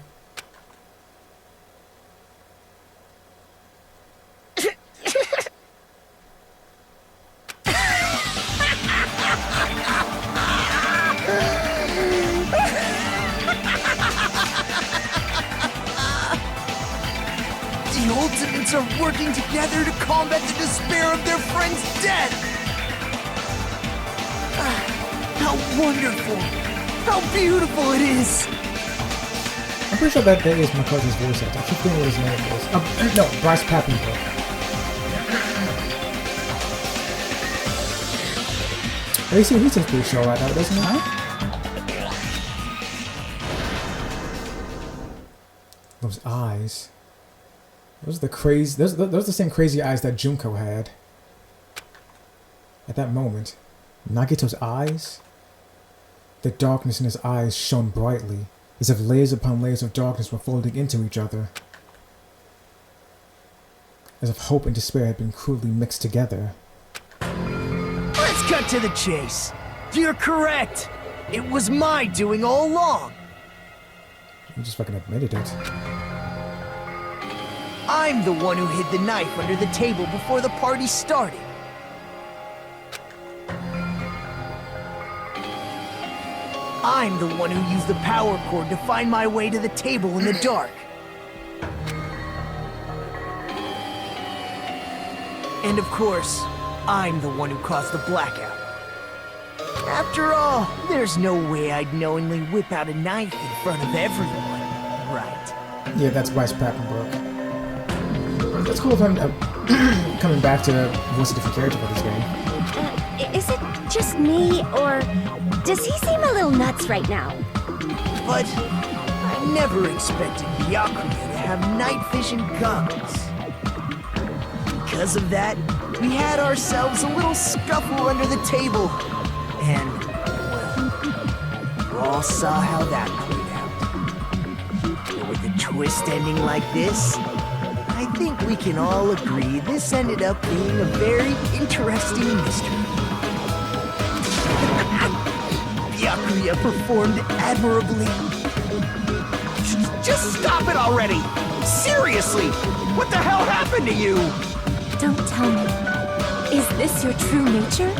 The Ultimates are working together to combat the despair of their friend's death! How wonderful! How beautiful it is! I'm pretty sure that is Makoto's voice actor. I keep thinking what his name is. No, Bryce Papenbrook. He seems pretty sure right now, doesn't he? Those eyes. Those are the crazy. Those are the same crazy eyes that Junko had. At that moment, Nagito's eyes. The darkness in his eyes shone brightly, as if layers upon layers of darkness were folding into each other. As if hope and despair had been crudely mixed together. Let's cut to the chase. You're correct. It was my doing all along. You just fucking admitted it. I'm the one who hid the knife under the table before the party started. I'm the one who used the power cord to find my way to the table in the dark. And of course, I'm the one who caused the blackout. After all, there's no way I'd knowingly whip out a knife in front of everyone, right? Yeah, that's Bryce Papenbrook. That's cool of him coming back to voice a different character for this game. Is it just me, or does he seem a little nuts right now? But I never expected Byakuya to have night vision goggles. Because of that, we had ourselves a little scuffle under the table. And, well, you all saw how that played out. But with a twist ending like this, I think we can all agree this ended up being a very interesting mystery. Byakuya performed admirably. Just stop it already! Seriously! What the hell happened to you? Don't tell me. Is this your true nature?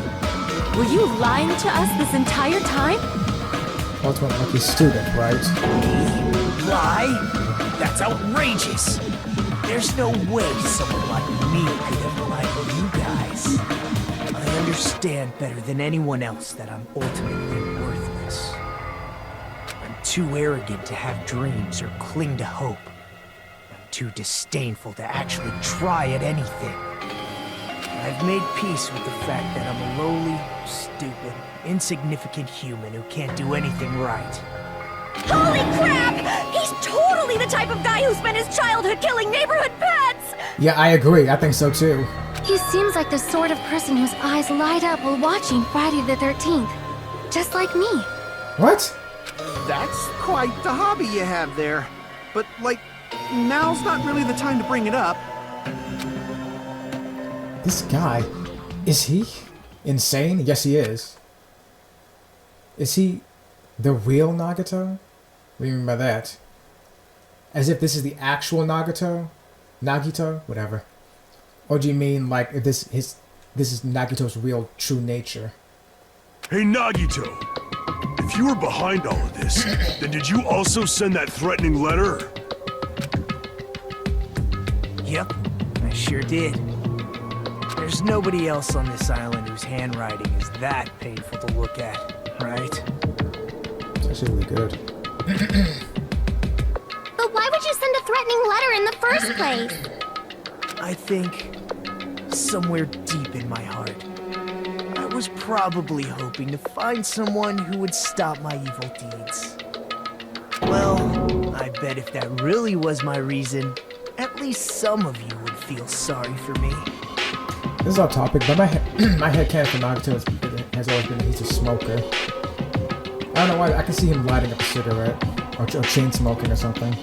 Were you lying to us this entire time? Ultimate lucky student, right? Lie? That's outrageous! There's no way someone like me could have lied to you guys. I understand better than anyone else that I'm ultimately worthless. I'm too arrogant to have dreams or cling to hope. I'm too disdainful to actually try at anything. I've made peace with the fact that I'm a lowly, stupid, insignificant human who can't do anything right. Holy crap! He's totally the type of guy who spent his childhood killing neighborhood pets! Yeah, I agree. I think so too. He seems like the sort of person whose eyes light up while watching Friday the 13th. Just like me. What? That's quite the hobby you have there. But, like, now's not really the time to bring it up. This guy, is he insane? Yes, he is. Is he the real Nagito? What do you mean by that? As if this is the actual Nagito? Nagito? Whatever. Or do you mean like if this is Nagito's real true nature? Hey Nagito, if you were behind all of this, then did you also send that threatening letter? Yep, I sure did. There's nobody else on this island whose handwriting is that painful to look at, right? actually really good. But why would you send a threatening letter in the first place? I think somewhere deep in my heart, I was probably hoping to find someone who would stop my evil deeds. Well, I bet if that really was my reason, at least some of you would feel sorry for me. This is off topic, but my headcanon for Nagato has always been that he's a smoker. I don't know why, I can see him lighting up a cigarette, or chain smoking or something.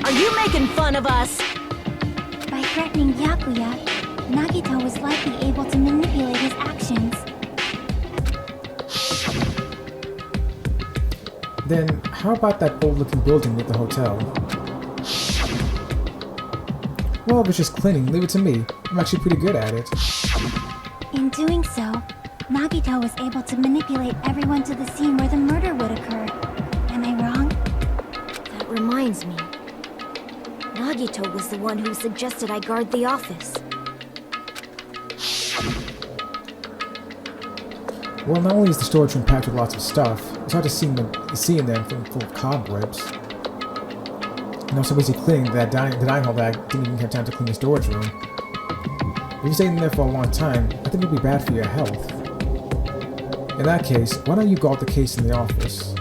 Are you making fun of us? By threatening Byakuya, Nagito was likely able to manipulate his actions. Then, how about that old-looking building with the hotel? Well, if it's just cleaning, leave it to me. I'm actually pretty good at it. In doing so, Nagito was able to manipulate everyone to the scene where the murder would occur. Am I wrong? That reminds me. Nagito was the one who suggested I guard the office. Well, not only is the storage room packed with lots of stuff, it's hard to see them full of cobwebs. And also busy cleaning the dining hall that I didn't even have time to clean the storage room. If you stay in there for a long time, I think it would be bad for your health. In that case, why don't you guard the case in the office?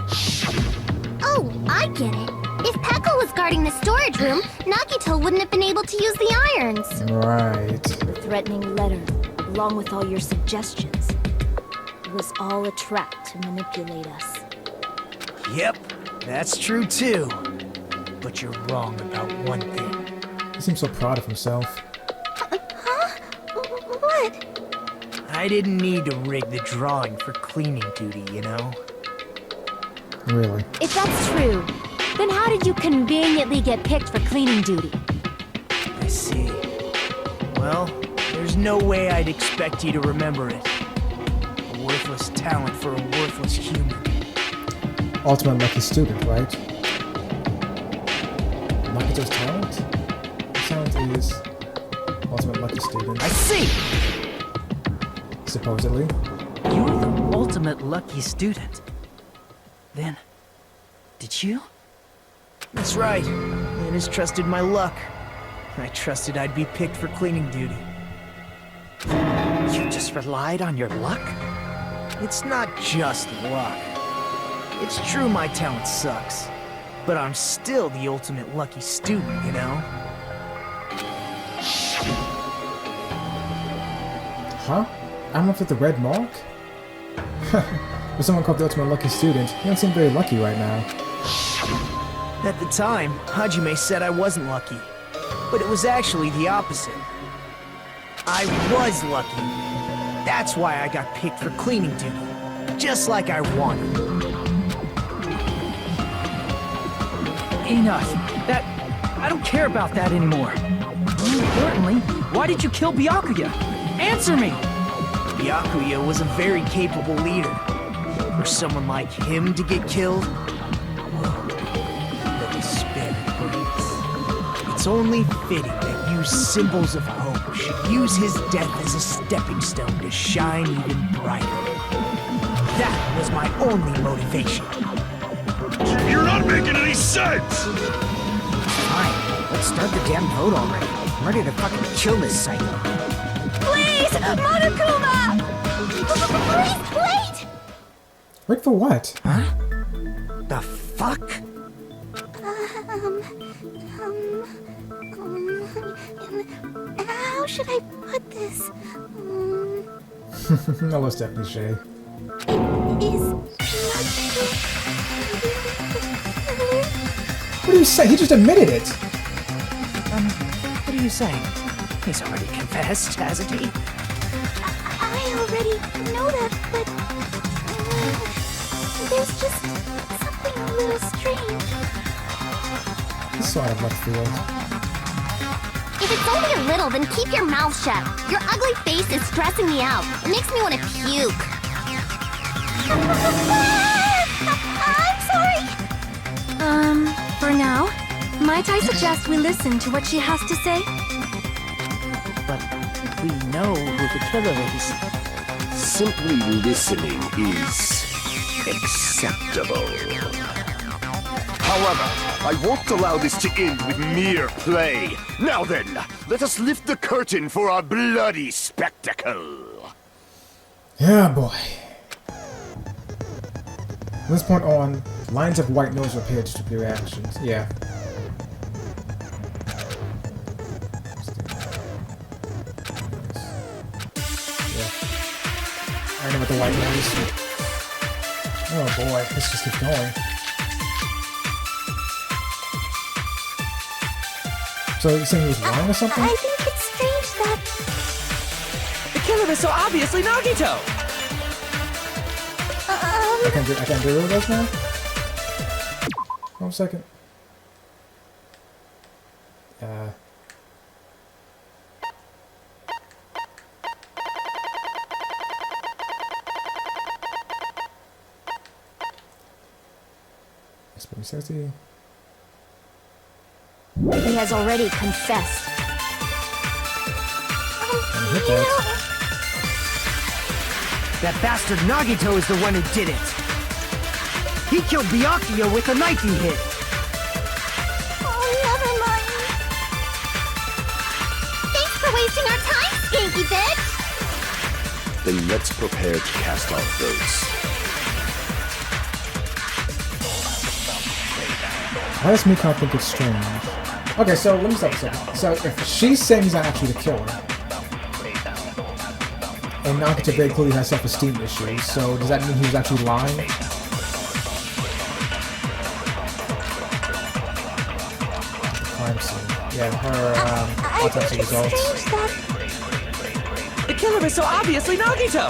Oh, I get it. If Pekka was guarding the storage room, Nagito wouldn't have been able to use the irons. Right. The threatening letter, along with all your suggestions, it was all a trap to manipulate us. Yep, that's true too. But you're wrong about one thing. He seems so proud of himself. Huh? What? I didn't need to rig the drawing for cleaning duty, you know? Really? If that's true, then how did you conveniently get picked for cleaning duty? I see. Well, there's no way I'd expect you to remember it. A worthless talent for a worthless human. Ultimate lucky student, right? Nagito's talent? His talent is ultimate lucky student. I see! Supposedly. You're the ultimate lucky student. Then, did you? That's right. Linus trusted my luck. I trusted I'd be picked for cleaning duty. You just relied on your luck? It's not just luck. It's true my talent sucks, but I'm still the ultimate lucky student, you know? Huh? I'm up with the red mark? With someone called the ultimate lucky student, you don't seem very lucky right now. At the time, Hajime said I wasn't lucky, but it was actually the opposite. I was lucky. That's why I got picked for cleaning duty, just like I wanted. Enough. I don't care about that anymore. More importantly, why did you kill Byakuya? Answer me! Byakuya was a very capable leader. For someone like him to get killed, whoa, the despair it brings. It's only fitting that you symbols of hope should use his death as a stepping stone to shine even brighter. That was my only motivation. You're not making any sense! Fine, let's start the damn vote already. I'm ready to fucking kill this psycho. Please! Monokuma! Please, wait! Wait for what? Huh? The fuck? How should I put this? No, let's definitely Shay. What do you say? He just admitted it! What are you saying? He's already confessed, hasn't he? I already know that, but there's just something a little strange. This sort of left field. If it's only a little, then keep your mouth shut. Your ugly face is stressing me out. It makes me want to puke. I'm sorry. For now, might I suggest we listen to what she has to say? But we know who the killer is. Simply listening is acceptable. However, I won't allow this to end with mere play. Now then, let us lift the curtain for our bloody spectacle. Yeah, boy. From this point on, lines of white noise will appear to strip your reactions. Yeah. I know what the white noise. Oh boy, this just keeps going. So you're saying he was lying or something? I think it's strange that... The killer is so obviously Nagito! I can't do rid of those now? 1 second. Sexy. He has already confessed. Hit that. That bastard Nagito is the one who did it. He killed Byakuya with a knife he hit. Oh, never mind. Thanks for wasting our time, skanky bitch! Then let's prepare to cast our votes. Why does Mikon think it's strange? Okay, so let me stop a second. So if she's saying he's not actually the killer, and Nagito very clearly has self-esteem issues, so does that mean he was actually lying? Crime scene. Yeah, her autopsy results. The killer is so obviously Nagito!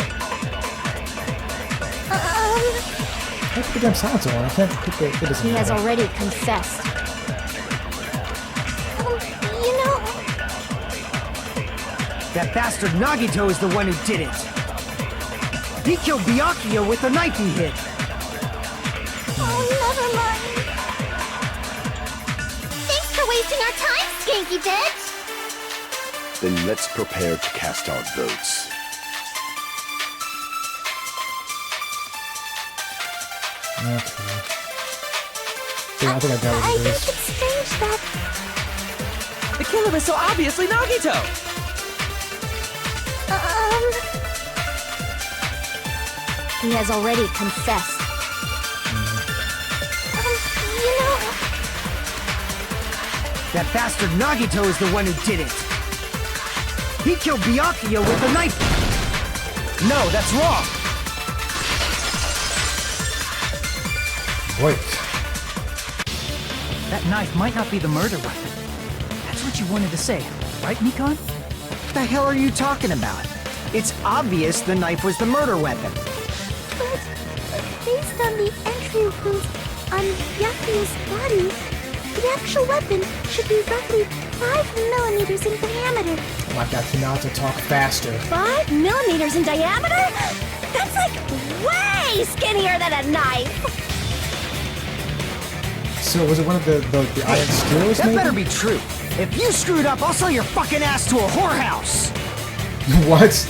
I put the damn silence on. I can't put the... It doesn't He has matter. already confessed. You know... That bastard Nagito is the one who did it. He killed Byakuya with a knife he hit. Oh, never mind. Thanks for wasting our time, skanky bitch! Then let's prepare to cast our votes. Okay. Yeah, I think I got what it is. It's strange that... The killer is so obviously Nagito! He has already confessed. You know... That bastard Nagito is the one who did it. He killed Byakuya with a knife. No, that's wrong! Wait. That knife might not be the murder weapon. That's what you wanted to say, right, Mikon? What the hell are you talking about? It's obvious the knife was the murder weapon. But based on the entry wounds on Byakuya's body, the actual weapon should be roughly 5 millimeters in diameter. Oh my god, Hinata, talk faster. 5 millimeters in diameter? That's like way skinnier than a knife! So was it one of the iron skewers, That maybe? better be true. If you screwed up, I'll sell your fucking ass to a whorehouse. What?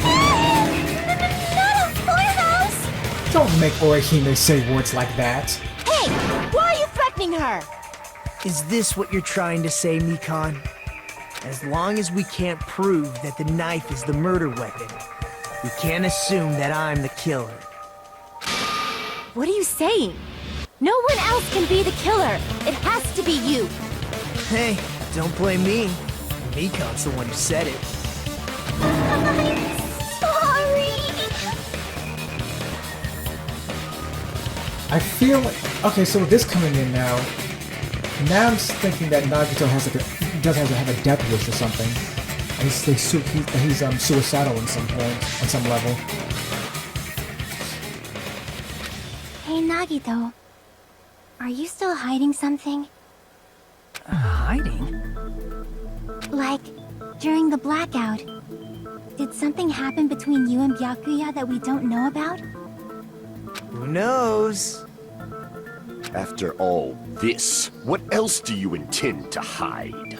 Not a whorehouse! Don't make Orihime say words like that. Hey, why are you threatening her? Is this what you're trying to say, Mikon? As long as we can't prove that the knife is the murder weapon, we can't assume that I'm the killer. What are you saying? No one else can be the killer. It has to be you. Hey, don't blame me. Mikon's the one who said it. I'm sorry! I feel like... Okay, so with this coming in now, I'm thinking that Nagito does have a death wish or something. And he's suicidal at some point, on some level. Hey, Nagito. Are you still hiding something? Hiding? Like, during the blackout, did something happen between you and Byakuya that we don't know about? Who knows? After all this, what else do you intend to hide?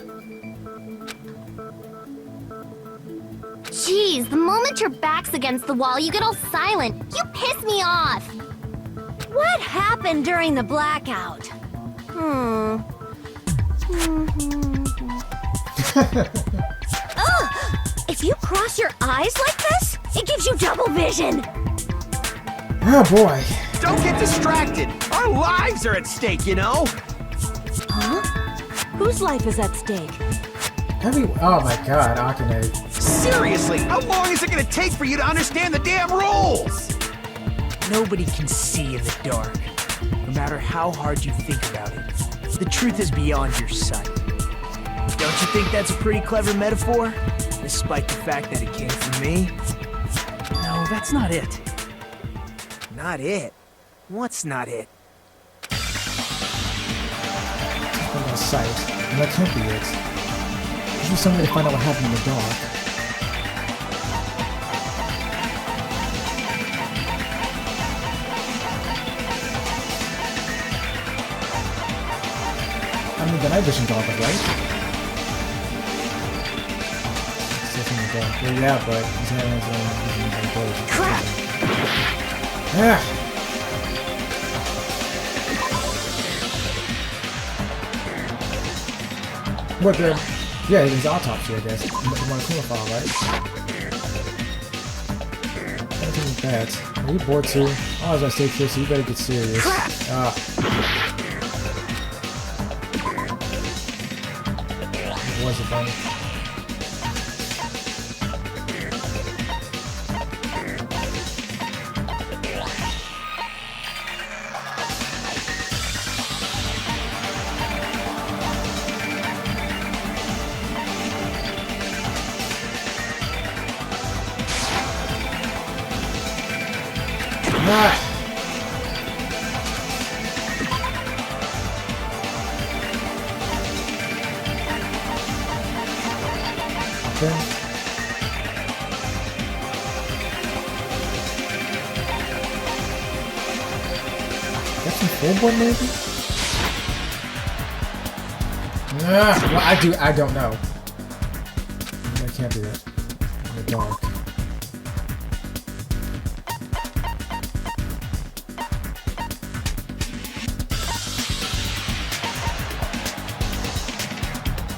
Jeez, the moment your back's against the wall, you get all silent. You piss me off! What happened during the blackout? Ugh! If you cross your eyes like this, it gives you double vision! Oh boy. Don't get distracted! Our lives are at stake, you know? Huh? Whose life is at stake? Oh my god, Akane. Seriously, how long is it gonna take for you to understand the damn rules? Nobody can see in the dark, no matter how hard you think about it. The truth is beyond your sight. Don't you think that's a pretty clever metaphor? Despite the fact that it came from me? No, that's not it. Not it? What's not it? From my sight. And that can't be it. There's just some way to find out what happened in the dark. I mean, the night vision goggle, right? Still in the dark. Well, yeah, but he's not his own ability. Crap! Yeah. What the? Yeah, it was autopsy, I guess. You want a clean file, right? Anything like that. Are you bored too? Oh, as I say, Chris, you better get serious. Ah. It was a bunny. Ah. Okay. Got some full board maybe? Ah, well, I don't know. I can't do that. In the dark.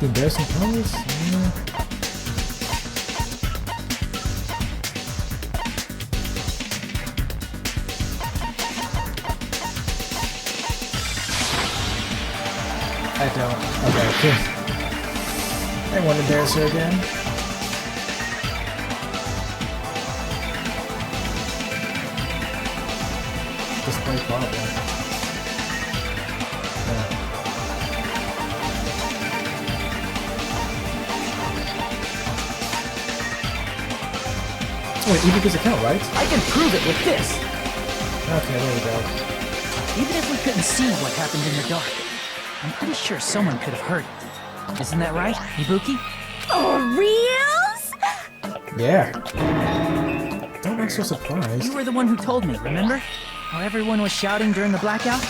Embarrassing colors? Yeah. I don't. Okay, good. I won't embarrass her again. Display problem. Yeah. Wait, even does it count, right? I can prove it with this! Okay, there we go. Even if we couldn't see what happened in the dark, I'm pretty sure someone could have heard it. Isn't that right, Ibuki? For reals? Yeah. Don't act so surprised. You were the one who told me, remember? How everyone was shouting during the blackout?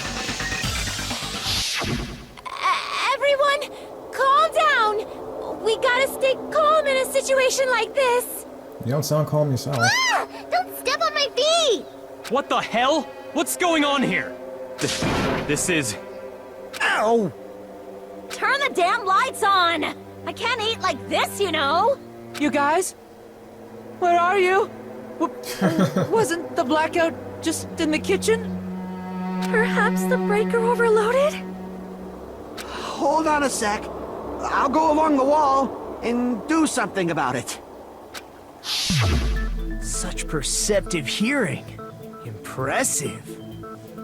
Everyone, calm down! We gotta stay calm in a situation like this! You don't sound calm yourself. Ah! Don't step on my feet! What the hell? What's going on here? This is... Ow! Turn the damn lights on! I can't eat like this, you know! You guys? Where are you? Wasn't the blackout just in the kitchen? Perhaps the breaker overloaded? Hold on a sec. I'll go along the wall and do something about it. Such perceptive hearing. Impressive.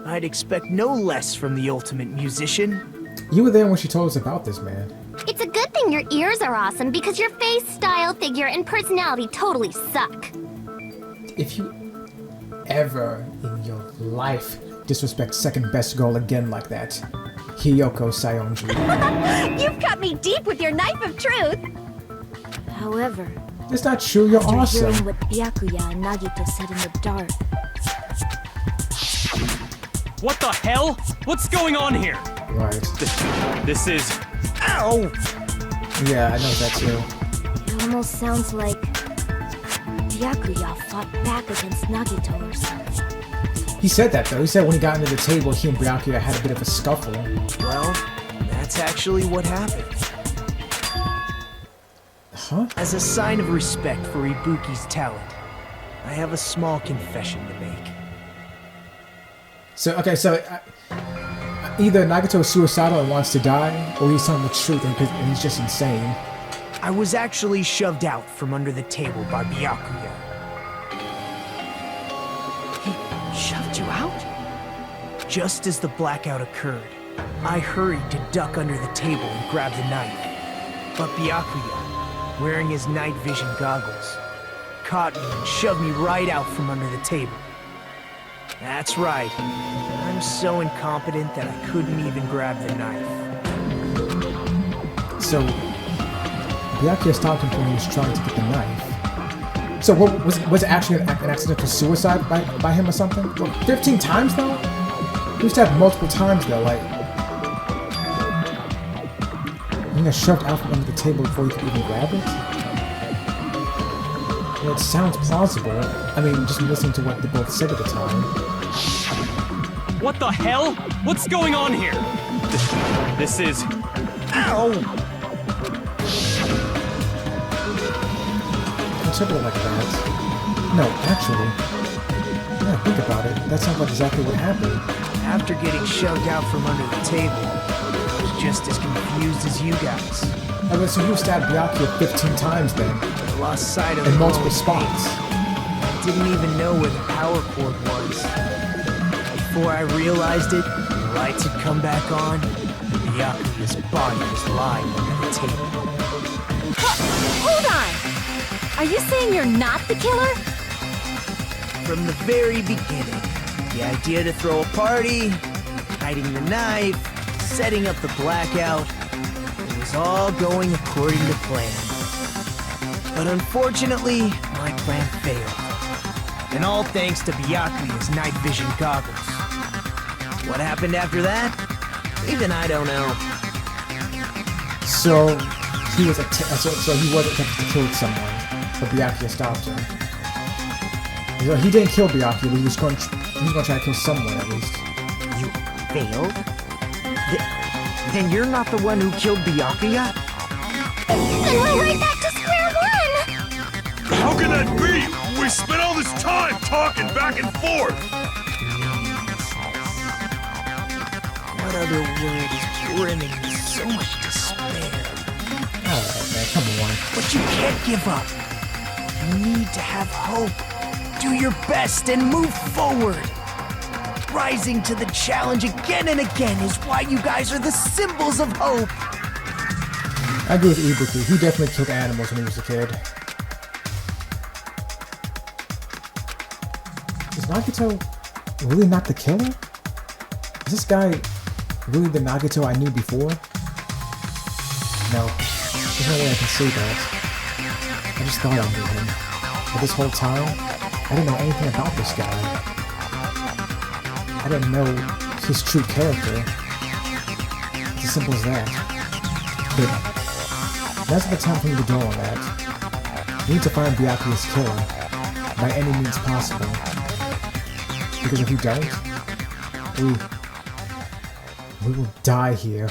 I'd expect no less from the ultimate musician. You were there when she told us about this, man. It's a good thing your ears are awesome because your face, style, figure, and personality totally suck. If you ever in your life disrespect second best girl again like that, Hiyoko Sayonji. You've cut me deep with your knife of truth! However, It's not true, you're after awesome. hearing what Byakuya and Nagito said in the dark, What the hell? What's going on here? Right. This is... Ow! Yeah, I know that too. it almost sounds like Byakuya fought back against Nagito or something. He said that though. He said when he got into the table, he and Byakuya had a bit of a scuffle. Well, that's actually what happened. Huh? As a sign of respect for Ibuki's talent, I have a small confession to make. So, okay, so either Nagato is suicidal and wants to die, or he's telling the truth and he's just insane. I was actually shoved out from under the table by Byakuya. He shoved you out? Just as the blackout occurred, I hurried to duck under the table and grab the knife. But Byakuya, wearing his night vision goggles, caught me and shoved me right out from under the table. That's right. I'm so incompetent that I couldn't even grab the knife. So, Byakuya stopped him when he was trying to get the knife. So, what was it actually an accidental suicide by him or something? Well, 15 times though? He used to have multiple times though, like... He got shoved out from under the table before he could even grab it? Well, it sounds plausible. I mean, just listening to what they both said at the time. What the hell? What's going on here? This is... Ow! Consider it like that. No, actually. Yeah, think about it. That sounds like exactly what happened. After getting shoved out from under the table, I was just as confused as you guys. Oh, so you stabbed Byakuya 15 times then? I lost sight of in multiple spots. I didn't even know where the power cord was. Before I realized it, the lights had come back on, and Byakuya's body was lying under the table. Hold on! Are you saying you're not the killer? From the very beginning, the idea to throw a party, hiding the knife, setting up the blackout, it was all going according to plan. But unfortunately, my plan failed. And all thanks to Byakuya's night vision goggles. What happened after that? Even I don't know. So he was so he was attempting to kill someone, but Byakuya stopped him. So he didn't kill Byakuya, but he was going to try to kill someone at least. You failed? Then you're not the one who killed Byakuya? Then we're right back to square one! How can that be? We spent all this time talking back and forth! What other word is brimming with so much despair? Alright, man, come on. But you can't give up. You need to have hope. Do your best and move forward. Rising to the challenge again and again is why you guys are the symbols of hope. I agree with Ibuki. He definitely killed animals when he was a kid. Is Nagato really not the killer? Is this guy really the Nagato I knew before? No. There's no way I can say that. I just thought I knew him. But this whole time, I didn't know anything about this guy. I didn't know his true character. It's as simple as that. But now's the time for me to go on that. We need to find Byakuya's killer by any means possible. Because if we don't, we will die here.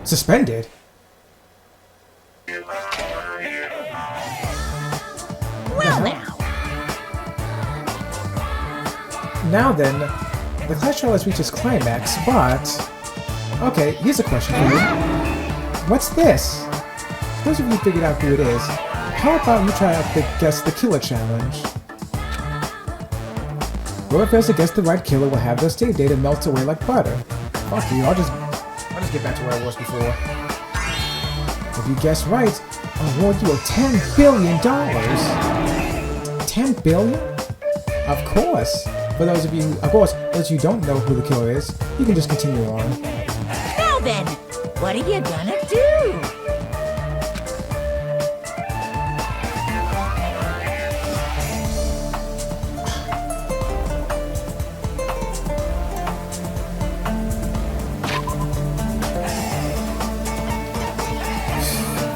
Suspended? Well now. Now then, the Clash Trial has reached its climax, but... Okay, here's a question for you. What's this? Those of you figured out who it is, how about you try out the Guess the Killer challenge? Whoever fails to guess the right killer will have their save data melt away like butter. Fuck you, I'll just get back to where I was before. If you guess right, I'll award you $10 billion! 10 billion? Of course! For those of you who don't know who the killer is, you can just continue on. Now then, what are you gonna do?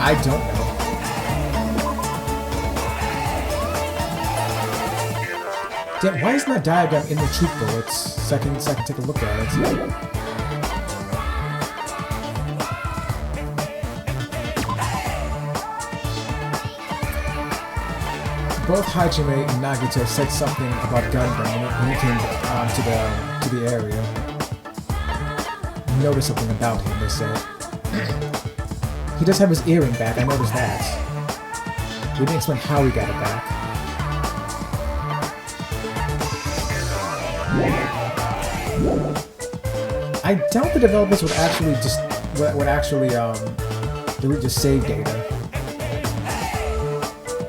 I don't know. Damn, why isn't that diagram in the truth bullets? So I can take a look at it. Both Hajime and Nagito said something about Gundam when he came to the area. Noticed something about him, they said. He does have his earring back, I noticed that. They didn't explain how he got it back. I doubt the developers would actually delete just save data.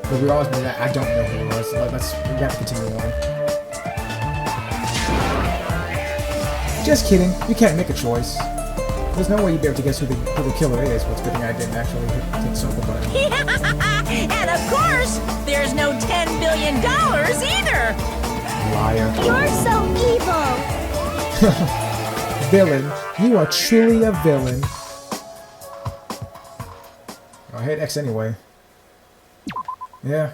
But we always know that I don't know who it was. We have to continue on. Just kidding. You can't make a choice. There's no way you'd be able to guess who the killer is. But it's a good thing I didn't actually hit the circle button. And of course, there's no $10 billion either. Liar. You're so evil. Villain. You are truly a villain. I hate X anyway. Yeah.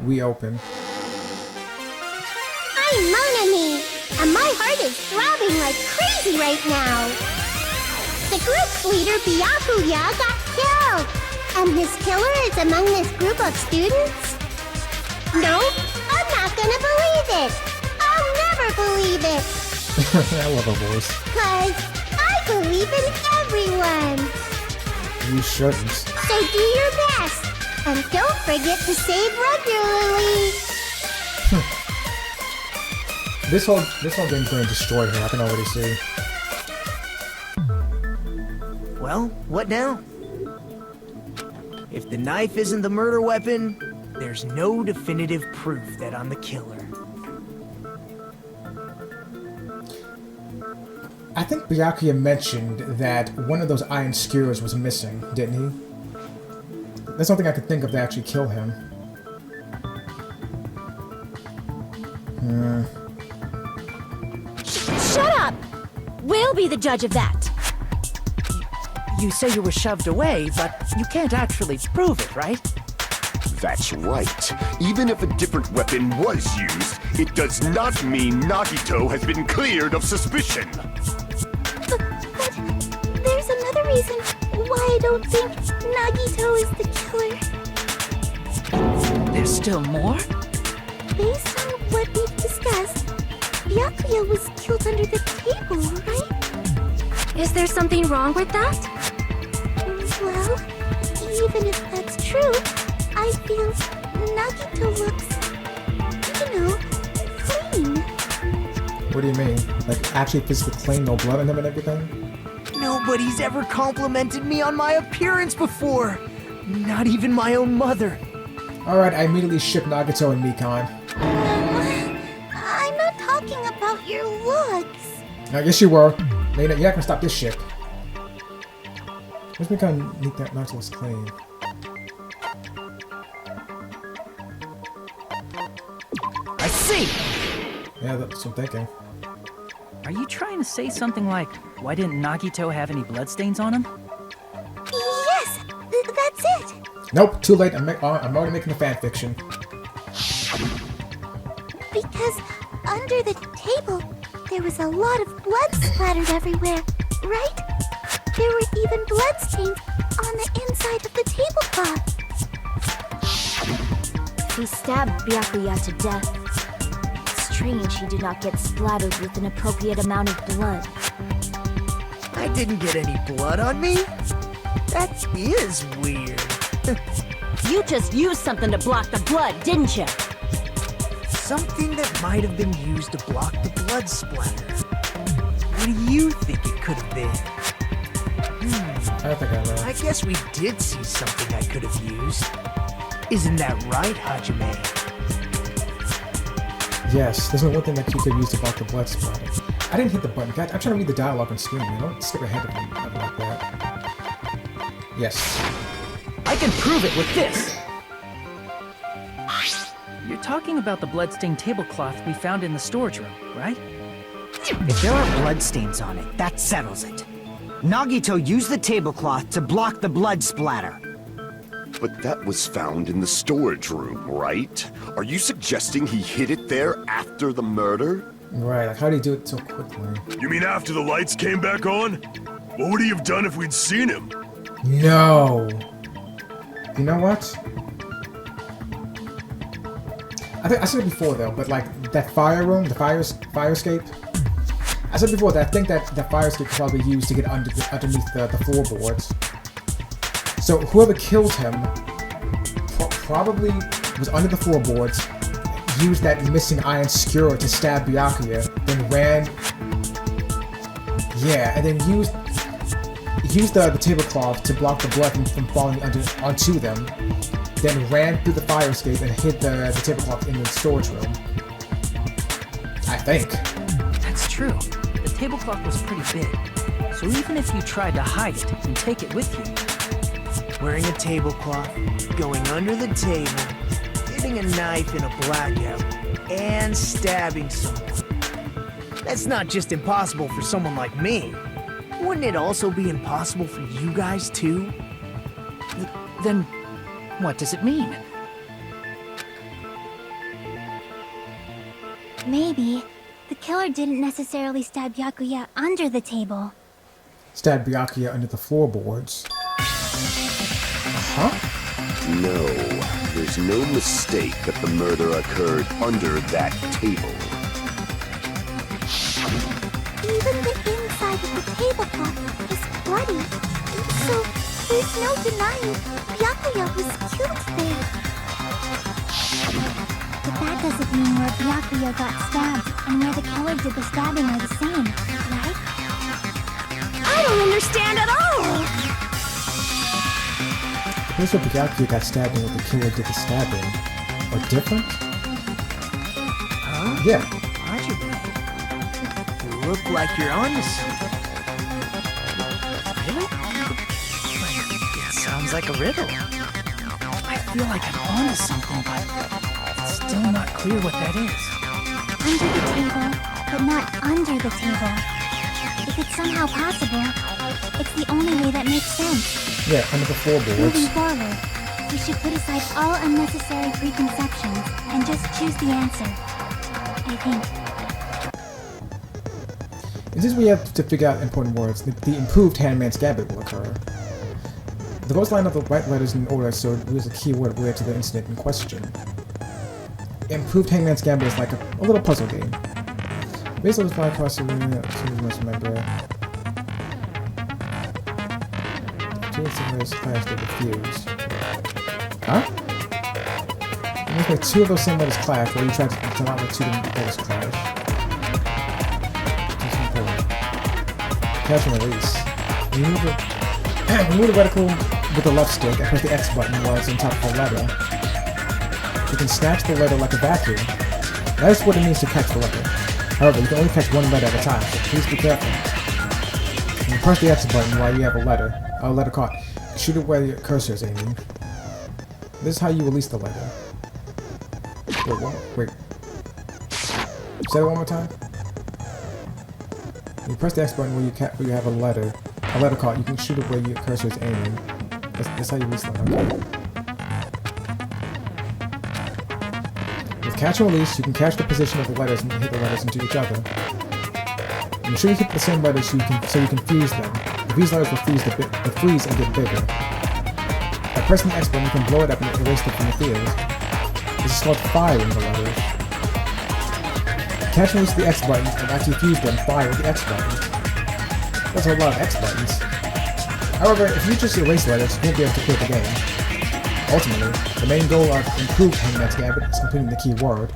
We open. I'm Monami, and my heart is throbbing like crazy right now. The group's leader, Byakuya, got killed, and his killer is among this group of students? No, I'm not gonna believe it. I'll never believe it. I love her voice. 'Cause I believe in everyone. You shouldn't. So do your best, and don't forget to save regularly. This whole game's going to destroy her, I can already see. Well, what now? If the knife isn't the murder weapon, there's no definitive proof that I'm the killer. I think Byakuya mentioned that one of those iron skewers was missing, didn't he? That's something I could think of to actually kill him. Shut up! We'll be the judge of that. You say you were shoved away, but you can't actually prove it, right? That's right. Even if a different weapon was used, it does not mean Nagito has been cleared of suspicion. But there's another reason why I don't think Nagito is the killer. There's still more? Based on what we've discussed, Byakuya was killed under the table, right? Is there something wrong with that? Well, even if that's true, I feel Nagito looks, clean. What do you mean? Like, actually physically clean, no blood in him and everything? Nobody's ever complimented me on my appearance before. Not even my own mother. Alright, I immediately ship Nagito and Mikan. I'm not talking about your looks. I guess you were. You're not gonna stop this shit. Let's make that Nautilus clean. I see! Yeah, that's what I'm thinking. Are you trying to say something like, why didn't Nagito have any bloodstains on him? Yes, that's it. Nope, too late. I'm already making the fanfiction. Because under the table, there was a lot of blood splattered everywhere, right? There were even bloodstains on the inside of the tablecloth. He stabbed Byakuya to death. It's strange he did not get splattered with an appropriate amount of blood. I didn't get any blood on me? That is weird. You just used something to block the blood, didn't you? Something that might have been used to block the blood splatter. What do you think it could have been? I don't think I know. I guess we did see something I could have used. Isn't that right, Hajime? Yes, there's no one thing that you could use to block the blood splatter. I didn't hit the button. God, I'm trying to read the dialogue on screen. You don't skip ahead of me like that. Yes. I can prove it with this! You're talking about the bloodstained tablecloth we found in the storage room, right? If there are bloodstains on it, that settles it. Nagito used the tablecloth to block the blood splatter. But that was found in the storage room, right? Are you suggesting he hid it there after the murder? Right, like how did he do it so quickly? You mean after the lights came back on? What would he have done if we'd seen him? No. You know what? I said it before though, but like that fire room, the fire escape. I said before that I think that the fire escape could probably be used to get underneath the floorboards. So whoever killed him probably was under the floorboards, used that missing iron skewer to stab Byakuya, then ran. Yeah, and then used the tablecloth to block the blood from falling onto them. Then ran through the fire escape and hid the tablecloth in the storage room. I think. That's true. The tablecloth was pretty big, so even if you tried to hide it and take it with you, wearing a tablecloth, going under the table, getting a knife in a blackout, and stabbing someone. That's not just impossible for someone like me. Wouldn't it also be impossible for you guys too? Then, what does it mean? Maybe the killer didn't necessarily stab Byakuya under the table. Stab Byakuya under the floorboards. Huh? No, there's no mistake that the murder occurred under that table. Even the inside of the tablecloth is bloody, so there's no denying Byakuya was killed there. But that doesn't mean where Byakuya got stabbed and where the killer did the stabbing are the same, right? I don't understand at all! The place where Byakuya got stabbed and where the killer did the stabbing are different? Huh? Yeah. You look like you're onto something. Really? It sounds like a riddle. I feel like I'm onto something, but it's still not clear what that is. Under the table, but not under the table. If it's somehow possible, it's the only way that makes sense. Yeah, under the floorboards. Moving forward, we should put aside all unnecessary preconceptions and just choose the answer. I think. This is where you have to figure out important words. The improved Hangman's Gambit will occur. The voice line of the right letters in order, so it was a keyword related to the incident in question. Improved Hangman's Gambit is like a little puzzle game. Based on the fly across the room, you must remember. Two symbols clash to diffuse. Huh? You must make two of those same letters clash while you try to come out with two letters clash. Catch and release. Remove the reticle with the left stick and press the X button while it's on top of the letter. You can snatch the letter like a vacuum. That is what it means to catch the letter. However, you can only catch one letter at a time, so please be careful. You can press the X button while you have a letter caught. Shoot it where your cursor is aiming. This is how you release the letter. Wait. Say it one more time. You press the X button where you have a letter caught. You can shoot it where your cursor is aiming. That's how you release the letter. With catch and release, you can catch the position of the letters and hit the letters into each other. And make sure you hit the same letters so you can fuse them. These letters will freeze and get bigger. By pressing the X button, you can blow it up and erase it from the field. This is called firing the letters. Catch and release the X button and after you fuse them, fire with the X button. That's a lot of X buttons. However, if you just erase letters, you won't be able to clear the game. Ultimately, the main goal of improved Hangman's Gambit is completing the key word.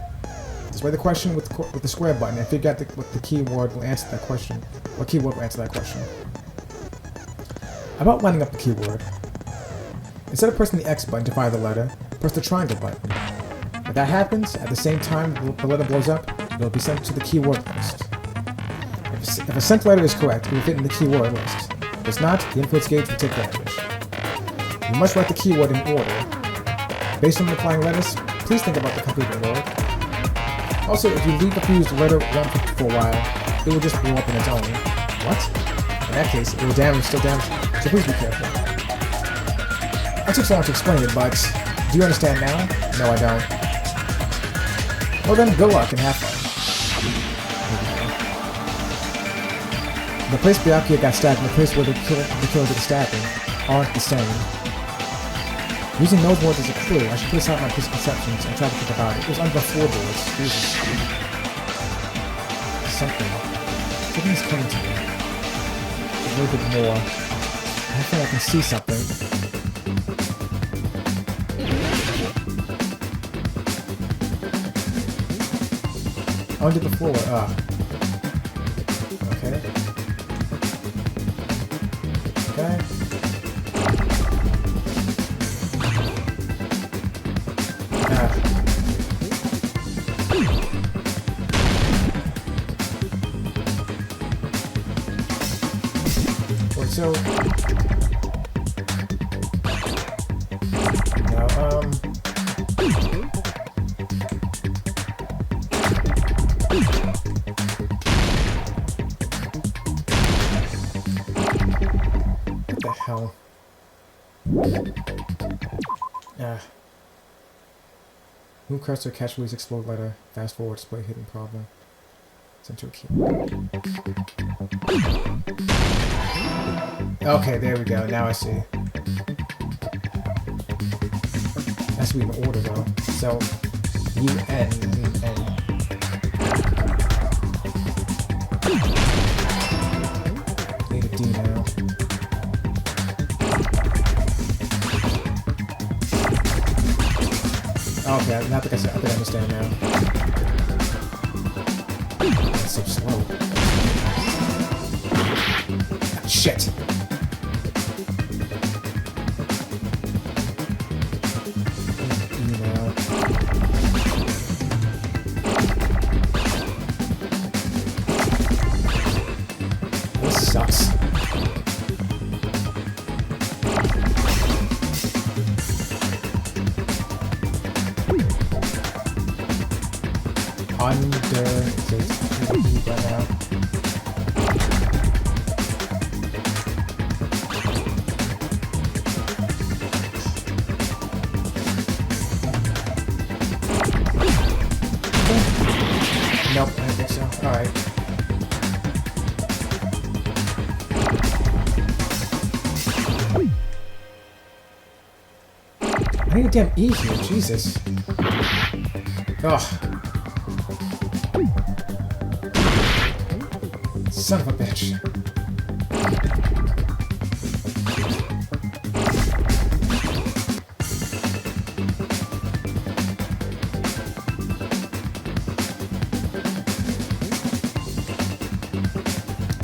Display the question with the square button and figure out what the keyword will answer that question. What keyword will answer that question. About lining up the keyword. Instead of pressing the X button to fire the letter, press the triangle button. If that happens, at the same time the letter blows up, it will be sent to the keyword list. If a sent letter is correct, it will fit in the keyword list. If it's not, the influence gauge will take damage. You must write the keyword in order. Based on the applying letters, please think about the completed word. Also, if you leave a fused letter for a while, it will just blow up on its own. What? In that case, it will still damage you, so please be careful. I took so long to explain it, but do you understand now? No, I don't. Well then, good luck and have fun. The place Byakuya got stabbed and the place where the killer did the stabbing aren't the same. Using those words as a clue, I should put aside my preconceptions and try to think about it. It was under the floorboards. Jesus. Something's coming to me. A little bit more. I think I can see something. Under the floor. Okay. Okay. So... Now, what the hell? Move cursor, catch release, explode letter, fast forward, display hidden problem. Center key. Okay, there we go. Now I see. Has to be in order though. So, UN. Need a D now. Okay, I think I understand now. That's so slow. Shit. This sucks. Under this right now. Nope, I don't think so. Alright. I need a damn E here, Jesus. Ugh. Son of a bitch.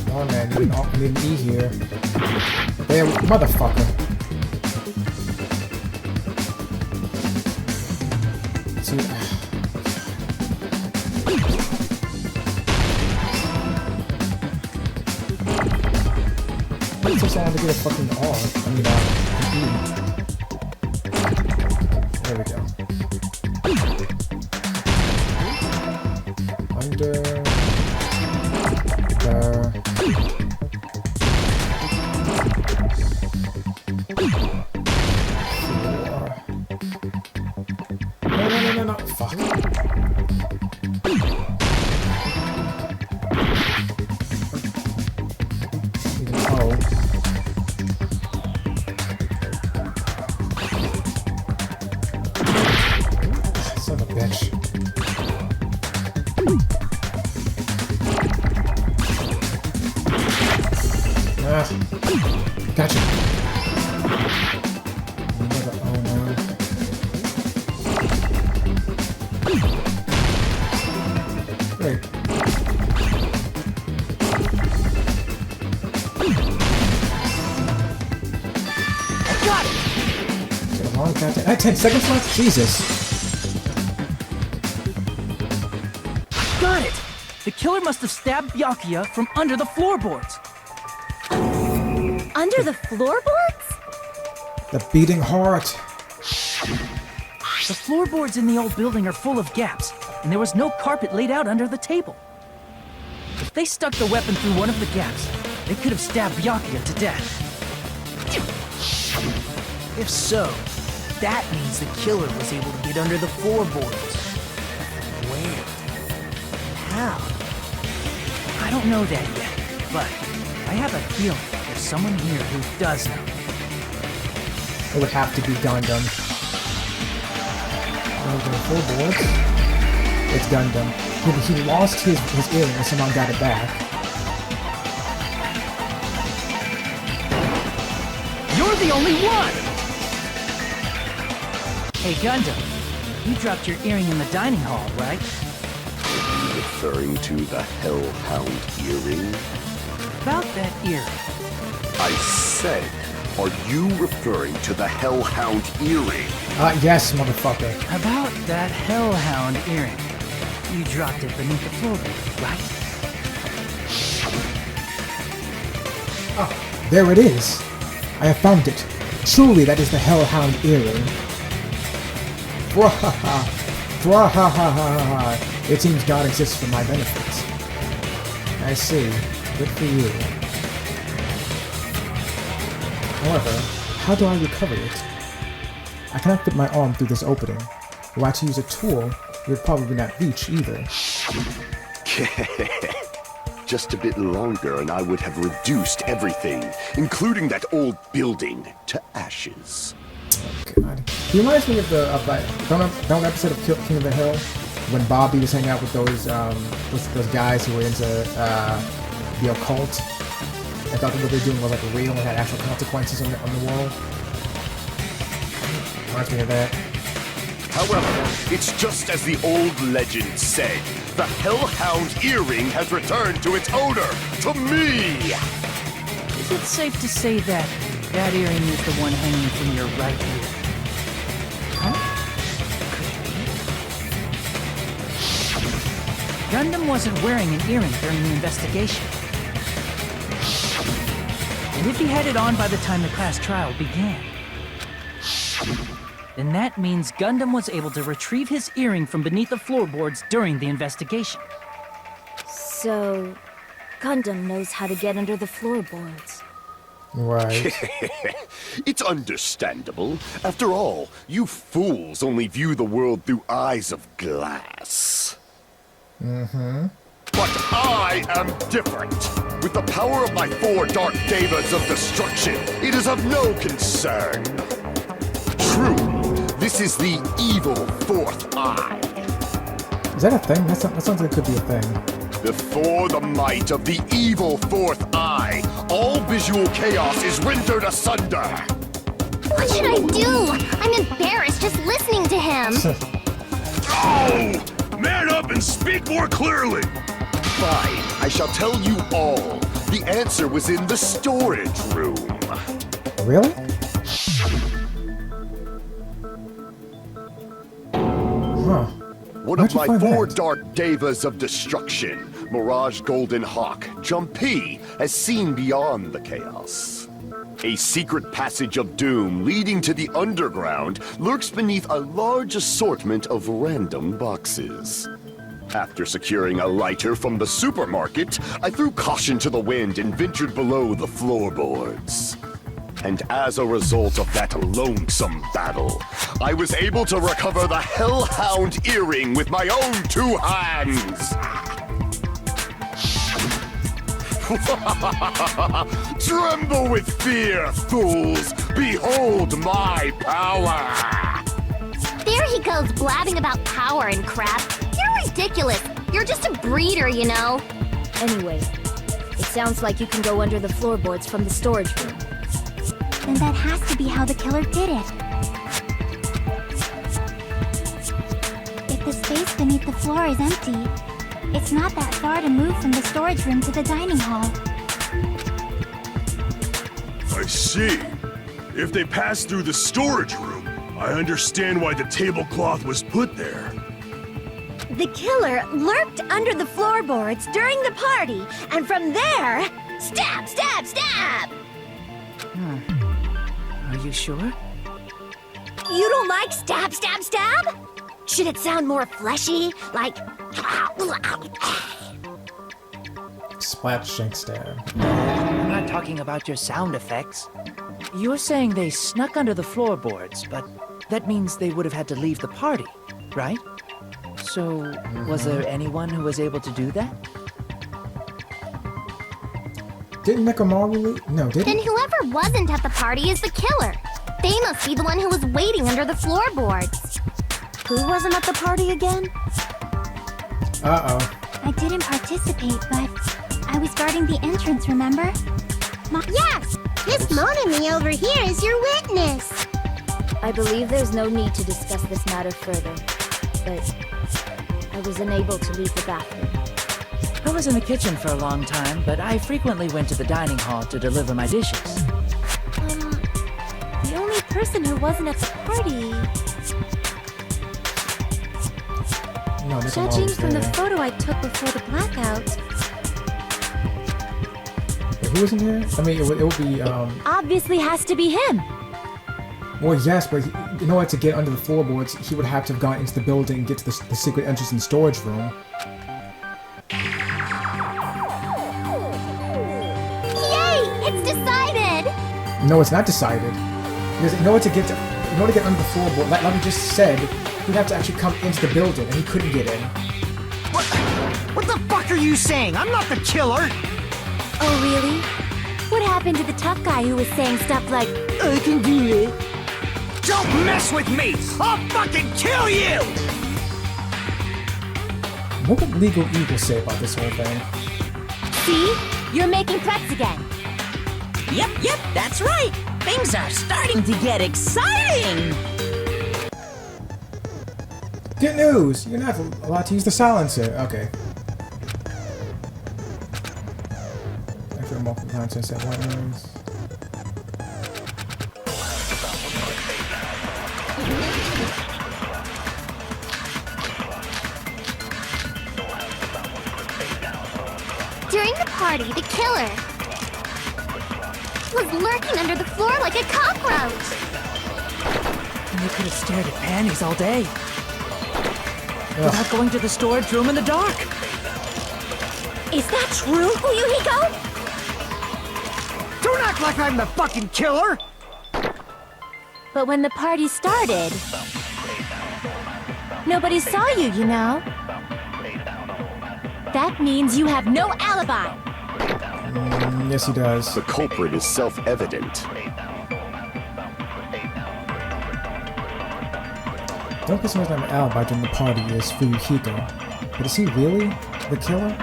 Oh man, I need an E here. Damn, motherfucker. See, it takes so long to get a fucking R. I mean, an E. There we go. Under... No, fuck. Son of a bitch. Gotcha. Oh no. Great. I got it! Is it a long countdown? I had 10 seconds left? Jesus. Got it! The killer must have stabbed Byakuya from under the floorboards. Under the floorboards? The beating heart. The floorboards in the old building are full of gaps, and there was no carpet laid out under the table. If they stuck the weapon through one of the gaps, they could have stabbed Byakuya to death. If so, that means the killer was able to get under the floorboards. Where? How? I don't know that yet, but I have a feeling there's someone here who does know. It would have to be Gundam. Under the floorboards. It's Gundam. He lost his earring and someone got it back. You're the only one! Hey, Gundam. You dropped your earring in the dining hall, right? Are you referring to the Hellhound earring? About that earring. I said, are you referring to the Hellhound earring? Yes, motherfucker. About that Hellhound earring. You dropped it beneath the floorboard, right? Oh, there it is. I have found it. Truly, that is the Hellhound earring. Bwahaha. Bwahaha. It seems God exists for my benefit. I see. Good for you. However, how do I recover it? I cannot fit my arm through this opening. Were I to use a tool, it would probably not reach either. Just a bit longer and I would have reduced everything, including that old building, to ashes. Oh, God. He reminds me of that episode of King of the Hill when Bobby was hanging out with those guys who were into the occult. I thought that what they were doing was like real and had actual consequences on the world. Reminds me of that. However, it's just as the old legend said. The Hellhound earring has returned to its owner, to me! Is it safe to say that that earring is the one hanging from your right ear? Huh? Could it be? Gundam wasn't wearing an earring during the investigation. And if he had it on by the time the class trial began, then that means Gundam was able to retrieve his earring from beneath the floorboards during the investigation. So, Gundam knows how to get under the floorboards. Right. It's understandable. After all, you fools only view the world through eyes of glass. Mm-hmm. But I am different. With the power of my 4 Dark Devas of Destruction, it is of no concern. True. This is the evil 4th eye. Is that a thing? That sounds like it could be a thing. Before the might of the evil 4th eye, all visual chaos is rendered asunder. What should I do? I'm embarrassed just listening to him. Oh! Man up and speak more clearly! Fine, I shall tell you all. The answer was in the storage room. Really? Huh. One of my 4 Dark Devas of Destruction, Mirage Golden Hawk, Jumpy, has seen beyond the chaos. A secret passage of doom leading to the underground lurks beneath a large assortment of random boxes. After securing a lighter from the supermarket, I threw caution to the wind and ventured below the floorboards. And as a result of that lonesome battle, I was able to recover the Hellhound earring with my own 2 hands! Tremble with fear, fools! Behold my power! There he goes blabbing about power and crap. You're ridiculous. You're just a breeder, you know. Anyway, it sounds like you can go under the floorboards from the storage room. Then that has to be how the killer did it. If the space beneath the floor is empty, it's not that far to move from the storage room to the dining hall. I see. If they passed through the storage room, I understand why the tablecloth was put there. The killer lurked under the floorboards during the party, and from there, stab, stab, stab! Are you sure? You don't like stab, stab, stab? Should it sound more fleshy, like... Splat Shank Stab. I'm not talking about your sound effects. You're saying they snuck under the floorboards, but that means they would have had to leave the party, right? So, was there anyone who was able to do that? Didn't Nekomaru No, did Then he? whoever wasn't at the party is the killer. They must be the one who was waiting under the floorboards. Who wasn't at the party again? Uh-oh. I didn't participate, but I was guarding the entrance, remember? Yes! This Monami over here is your witness! I believe there's no need to discuss this matter further, but I was unable to leave the bathroom. I was in the kitchen for a long time, but I frequently went to the dining hall to deliver my dishes. The only person who wasn't at the party... No, Judging Nekomaru's from the there. photo I took before the blackout, Wait, who wasn't here? I mean, it would be, obviously has to be him. Well, yes, but in order to get under the floorboards, he would have to have gone into the building and get to the secret entrance and storage room. Yay! It's decided! No, it's not decided. Because in order to get under the floorboard, like we just said, he'd have to actually come into the building, and he couldn't get in. What the fuck are you saying? I'm not the killer! Oh, really? What happened to the tough guy who was saying stuff like, I can do it? Don't mess with me! I'll fucking kill you! What would Legal Eagle say about this whole thing? See? You're making threats again. Yep, that's right. Things are starting to get exciting. Good news! You're not allowed to use the silencer. Okay. After multiple times I said once. During the party, the killer was lurking under the floor like a cockroach. And they could have stared at panties all day. Without going to the storage room in the dark. Is that true, Fuyuhiko? Don't act like I'm the fucking killer! But when the party started, nobody saw you, you know? That means you have no alibi. Yes, he does. The culprit is self-evident. The only person who has an alibi during the party is Fuyuhiko. But is he really the killer?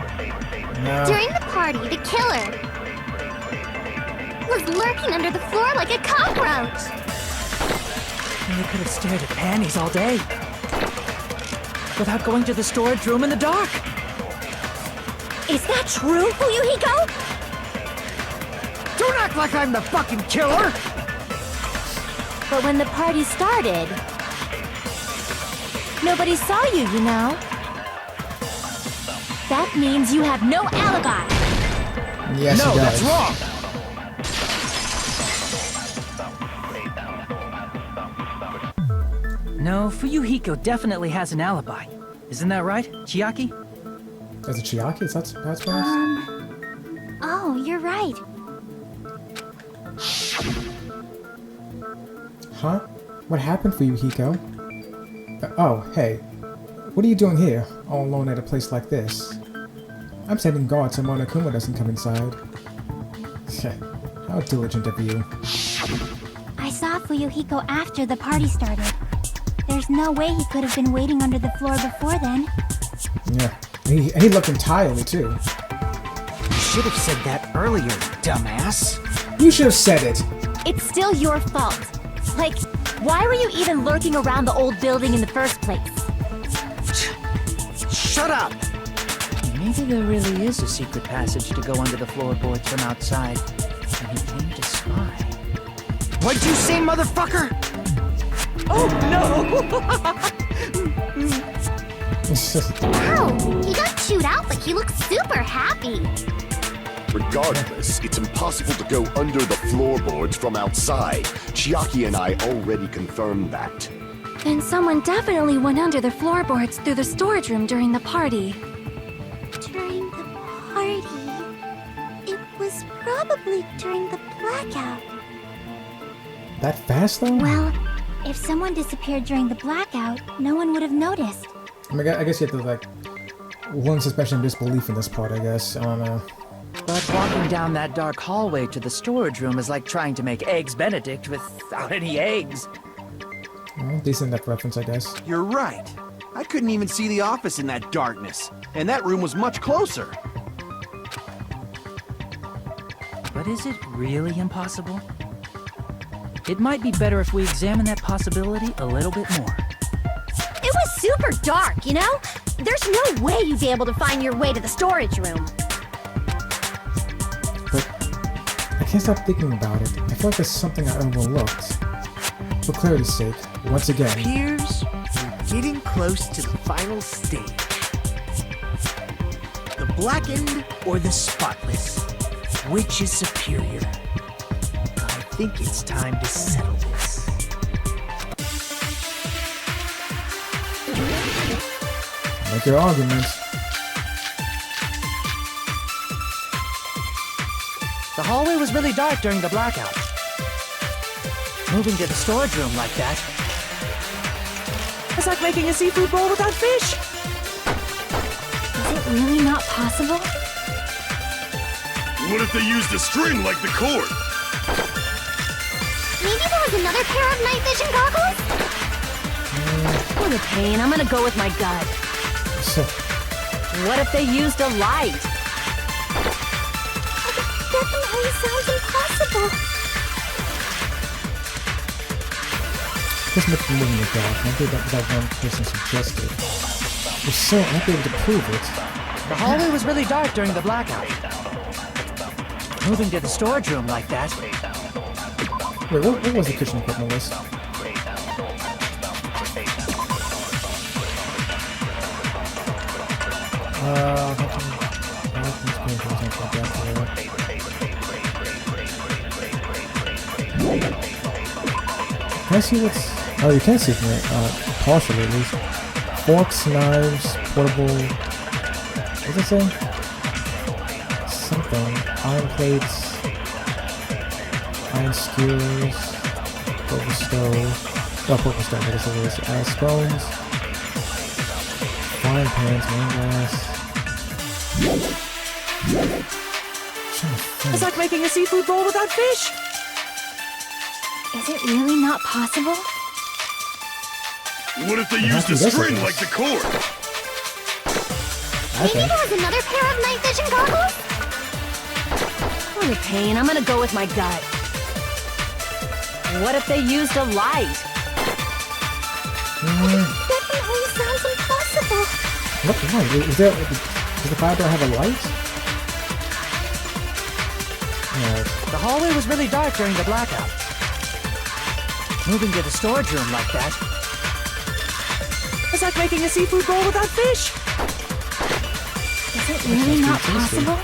No. During the party, the killer was lurking under the floor like a cockroach. And they could have stared at panties all day. Without going to the storage room in the dark. Is that true, Fuyuhiko? Don't act like I'm the fucking killer! But when the party started, nobody saw you, you know? That means you have no alibi. Yes, no, he does. that's wrong! No, Fuyuhiko definitely has an alibi. Isn't that right, Chiaki? Is it Chiaki? Is that's pronounced? Oh, you're right. Huh? What happened for you, Hiko? Oh, hey. What are you doing here, all alone at a place like this? I'm setting guard so Monokuma doesn't come inside. How diligent of you. I saw Fuyuhiko after the party started. There's no way he could have been waiting under the floor before then. Yeah. He looked entirely, too. You should have said that earlier, dumbass. You should have said it! It's still your fault. Like, why were you even lurking around the old building in the first place? Shut up! Maybe there really is a secret passage to go under the floorboards from outside, and he came to spy. What'd you say, motherfucker? Oh no! Wow, he got chewed out, but he looks super happy. Regardless, it's impossible to go under the floorboards from outside. Chiaki and I already confirmed that. Then someone definitely went under the floorboards through the storage room during the party. During the party. was probably during the blackout. That fast though? Well, if someone disappeared during the blackout, no one would have noticed. I mean, I guess you have to like one suspension of disbelief in this part. I guess I don't know. But walking down that dark hallway to the storage room is like trying to make Eggs Benedict without any eggs. Well, decent enough reference, I guess. You're right. I couldn't even see the office in that darkness, and that room was much closer. But is it really impossible? It might be better if we examine that possibility a little bit more. It was super dark, you know? There's no way you'd be able to find your way to the storage room. But I can't stop thinking about it. I feel like there's something I overlooked. For clarity's sake, once again. Appears we're getting close to the final stage. The blackened or the spotless? Which is superior? I think it's time to settle this. Make your argument. The hallway was really dark during the blackout. Moving to the storage room like that, it's like making a seafood bowl without fish. Is it really not possible? What if they used a string like the cord? Maybe there was another pair of night vision goggles? What a pain. I'm gonna go with my gut. What if they used a light? Definitely sounds impossible. Just make the moving the dark. Maybe that one person suggested. We're so not able to prove it. The hallway was really dark during the blackout. Moving to the storage room like that. Wait, what was the kitchen equipment list? Can I see what's... Oh, you can see from it, partially at least. Forks, knives, portable... What's it say? Something. Iron plates, iron skewers, portable stove... Oh, portable stove, I guess it is. Scones, frying pans, main glass... It's like making a seafood bowl without fish. Is it really not possible? What if they used a string like the cord? Maybe there was another pair of night vision goggles? What a pain. I'm gonna go with my gut. What if they used a light? Definitely sounds impossible. What the light? Does the fire door have a light? Alright. The hallway was really dark during the blackout. Moving to the storage room like that, it's like making a seafood bowl without fish. Is it really not possible?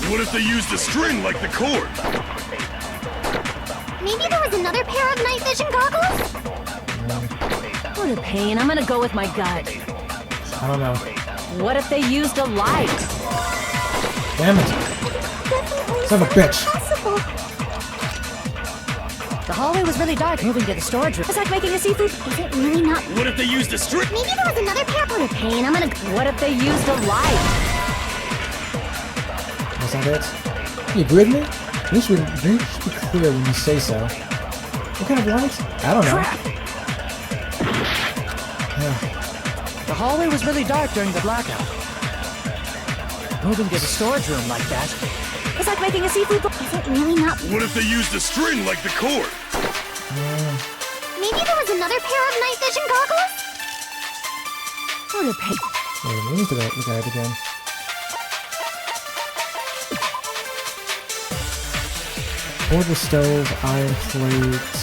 What if they used a string like the cord? Maybe there was another pair of night vision goggles? What a pain. I'm gonna go with my gut. I don't know. What if they used a light? Damn it. Son of a bitch. Possible. The hallway was really dark. Moving to the storage room, it's like making a seafood. Is it really not? What if they used a string? Maybe there was another pair. What a pain. I'm gonna... What if they used a light? That's not it. You agree with me? You should be clear when you say so. What kind of light? I don't know. Crap. The hallway was really dark during the blackout. Moving to the storage room like that, it's like making a seafood bowl. Is it really not? What if they used a string like the cord? Maybe there was another pair of night vision goggles? What a pain. Wait, let me look at it again. Portable stove, iron plates.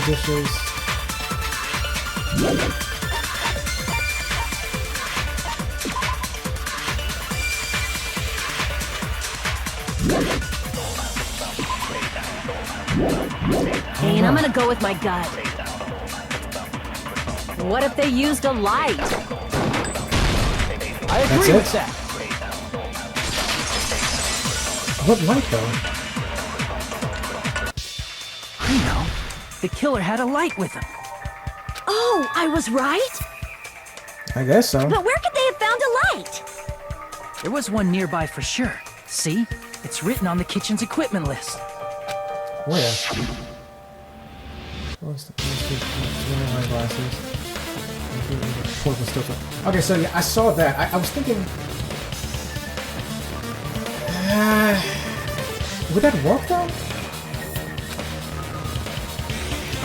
Dishes. I'm gonna go with my gut. What if they used a light? I agree with that. What light, though? You know, the killer had a light with him. Oh, I was right? I guess so. But where could they have found a light? There was one nearby for sure. See? It's written on the kitchen's equipment list. Where? Where's the eyeglasses? Portable stove. Okay, so yeah, I saw that. I was thinking... would that work, though?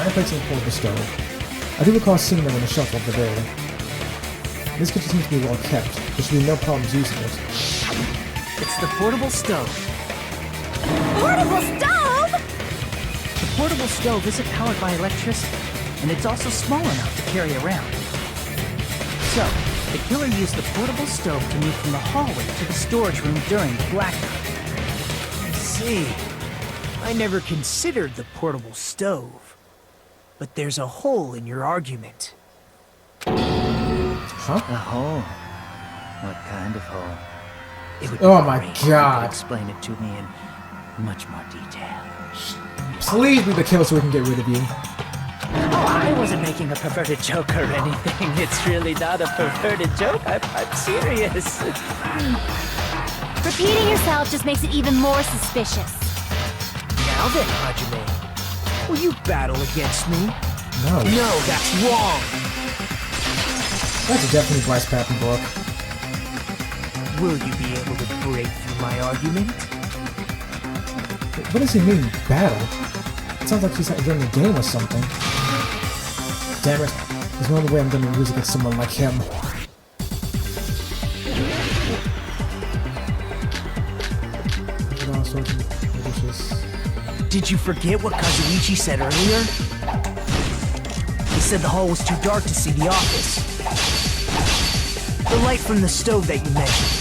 Iron plates and portable stove. I do recall seeing them on the shelf over there. This kitchen seems to be well kept. There should be no problems using it. It's the portable stove. Portable stove? The portable stove isn't powered by electricity, and it's also small enough to carry around. So, the killer used the portable stove to move from the hallway to the storage room during the blackout. I see. I never considered the portable stove. But there's a hole in your argument. Huh? A hole? What kind of hole? It would Oh be my great if you God. could explain it to me in much more detail. Please be the killer so we can get rid of you. Oh, I wasn't making a perverted joke or anything. It's really not a perverted joke. I'm serious. Repeating yourself just makes it even more suspicious. Now then, Hajime, will you battle against me? No. No, that's wrong. That's definitely Bryce Papenbrook. Will you be able to break through my argument? What does he mean, battle? It sounds like he's during a game or something. Damn it. There's no other way I'm gonna lose against someone like him. Did you forget what Kazuichi said earlier? He said the hall was too dark to see the office. The light from the stove that you mentioned.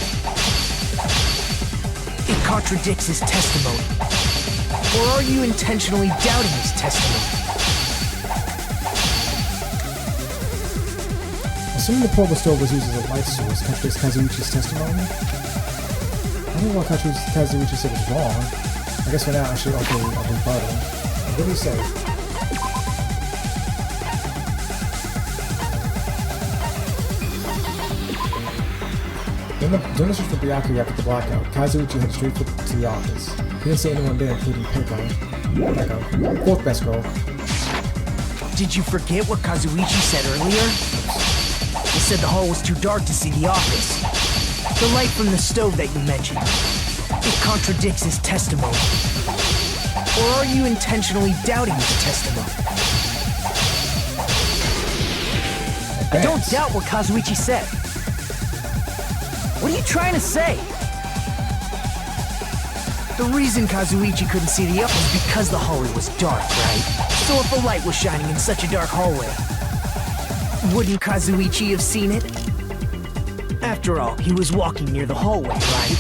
It contradicts his testimony. Or are you intentionally doubting his testimony? Assuming the portable stove was used as a light source, contradicts Kazuichi's testimony? I don't know what Kazuichi said was wrong. I guess for now I should also rebuttal. What did he say? During the search for Byakuya after the blackout, Kazuichi headed straight to the office. He didn't see anyone there, including Peko, fourth best girl. Did you forget what Kazuichi said earlier? He said the hall was too dark to see the office. The light from the stove that you mentioned. It contradicts his testimony. Or are you intentionally doubting his testimony? I don't doubt what Kazuichi said. What are you trying to say? The reason Kazuichi couldn't see the up was because the hallway was dark, right? So if a light was shining in such a dark hallway, wouldn't Kazuichi have seen it? After all, he was walking near the hallway, right?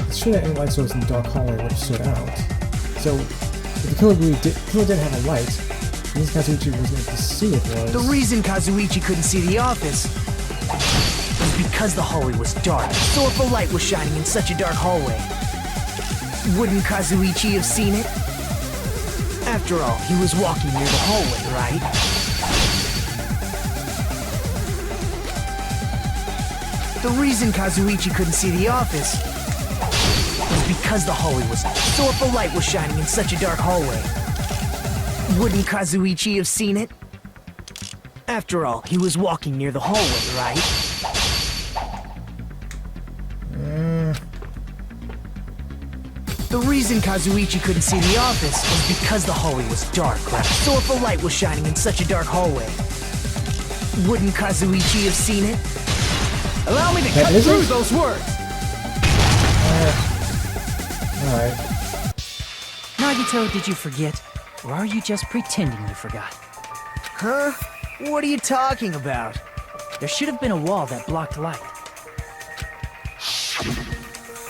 It's true that any light source in the dark hallway would have stood out. So, if the killer did have a light, the reason Kazuichi wasn't able to see it was... The reason Kazuichi couldn't see the office was because the hallway was dark. So if a light was shining in such a dark hallway, wouldn't Kazuichi have seen it? After all, he was walking near the hallway, right? The reason Kazuichi couldn't see the office was because the hallway was dark. So if a light was shining in such a dark hallway, wouldn't Kazuichi have seen it? After all, he was walking near the hallway, right? The reason Kazuichi couldn't see the office was because the hallway was dark, right? So if a light was shining in such a dark hallway, wouldn't Kazuichi have seen it? Allow me to cut through those words! Alright. Nagito, did you forget? Or are you just pretending you forgot? Huh? What are you talking about? There should have been a wall that blocked light.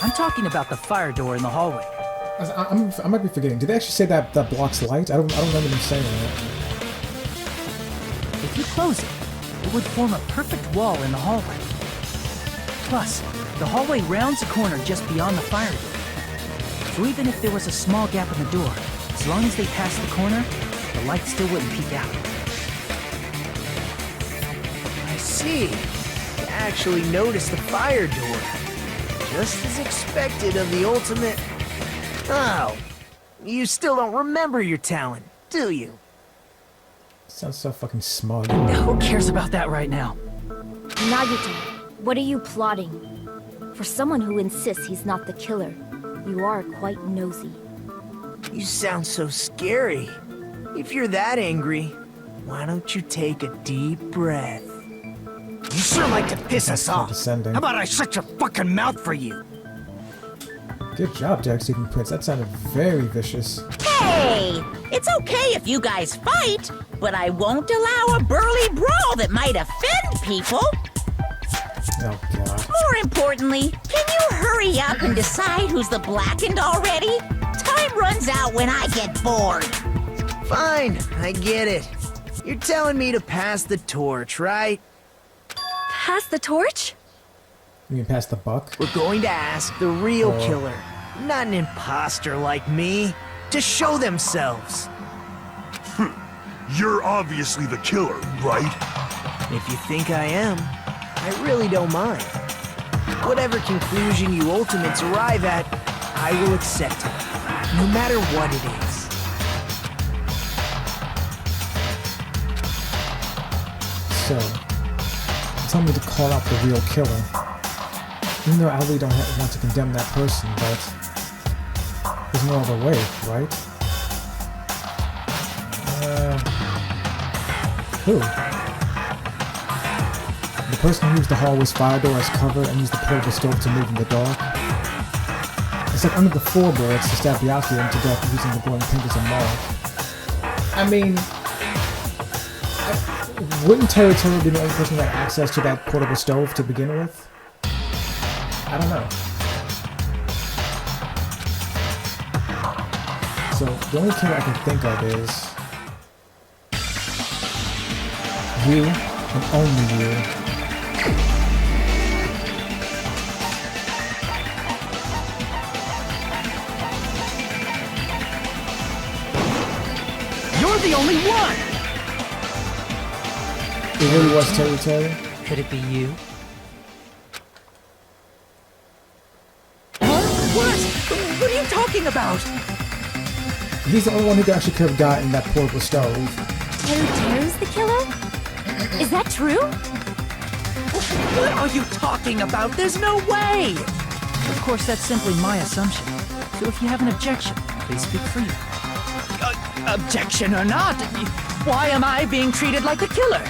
I'm talking about the fire door in the hallway. I might be forgetting. Did they actually say that blocks light? I don't remember them saying that. If you close it, it would form a perfect wall in the hallway. Plus, the hallway rounds a corner just beyond the fire door. So even if there was a small gap in the door, as long as they passed the corner, the light still wouldn't peek out. I see. You actually noticed the fire door. Just as expected of the ultimate... Oh, you still don't remember your talent, do you? Sounds so fucking smug. Who cares about that right now? Nagito, what are you plotting? For someone who insists he's not the killer, you are quite nosy. You sound so scary. If you're that angry, why don't you take a deep breath? You sure like to piss us off. Condescending. How about I shut your fucking mouth for you? Good job, Jack Stephen Prince. That sounded very vicious. Hey! It's okay if you guys fight, but I won't allow a burly brawl that might offend people. Oh, God. More importantly, can you hurry up and decide who's the blackened already? Time runs out when I get bored. Fine, I get it. You're telling me to pass the torch, right? Pass the torch? You mean past the buck? We're going to ask the real killer, not an imposter like me, to show themselves. You're obviously the killer, right? If you think I am, I really don't mind. Whatever conclusion you ultimates arrive at, I will accept it, no matter what it is. So, tell me to call out the real killer. Even though I really don't want to condemn that person, but there's no other way, right? Who? The person who used the hallway's fire door as cover and used the portable stove to move in the dark? It's like under the floorboards to stab Byakuya into death using the glowing pink as a mark. I mean, wouldn't Terutoru be the only person who had access to that portable stove to begin with? I don't know. So, the only killer I can think of is... you, and only you. You're the only one! It really was Terutoru? Could it be you? What are you talking about? He's the only one who actually could have gotten that portable stove. Terutoru's the killer? Is that true? What are you talking about? There's no way! Of course, that's simply my assumption. So if you have an objection, please speak freely. Objection or not, why am I being treated like a killer?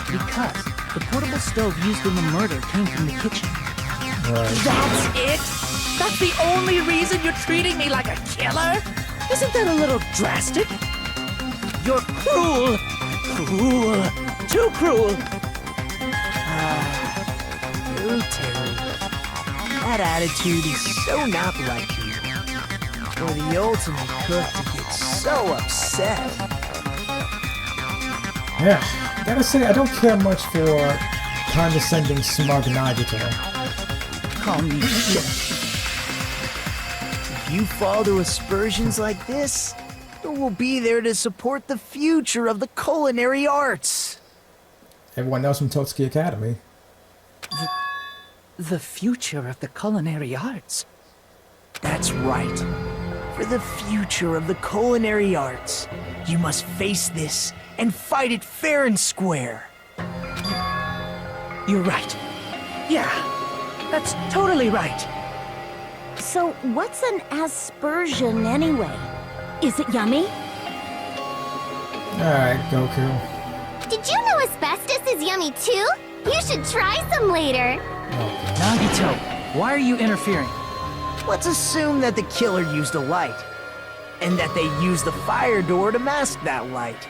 Because the portable stove used in the murder came from the kitchen. Right. That's it? That's the only reason you're treating me like a killer? Isn't that a little drastic? You're cruel! Cruel! Too cruel! Oh, Terry. That attitude is so not like you. For the ultimate cook to get so upset. Yeah, gotta say, I don't care much for condescending smug Nagito. Call me shit. If you fall to aspersions like this, who will be there to support the future of the culinary arts? Everyone knows from Totsuki Academy. The future of the culinary arts? That's right. For the future of the culinary arts, you must face this and fight it fair and square. You're right. Yeah, that's totally right. So, what's an aspersion anyway? Is it yummy? Alright, Goku. Did you know asbestos is yummy too? You should try some later. Nagito, why are you interfering? Let's assume that the killer used a light, and that they used the fire door to mask that light,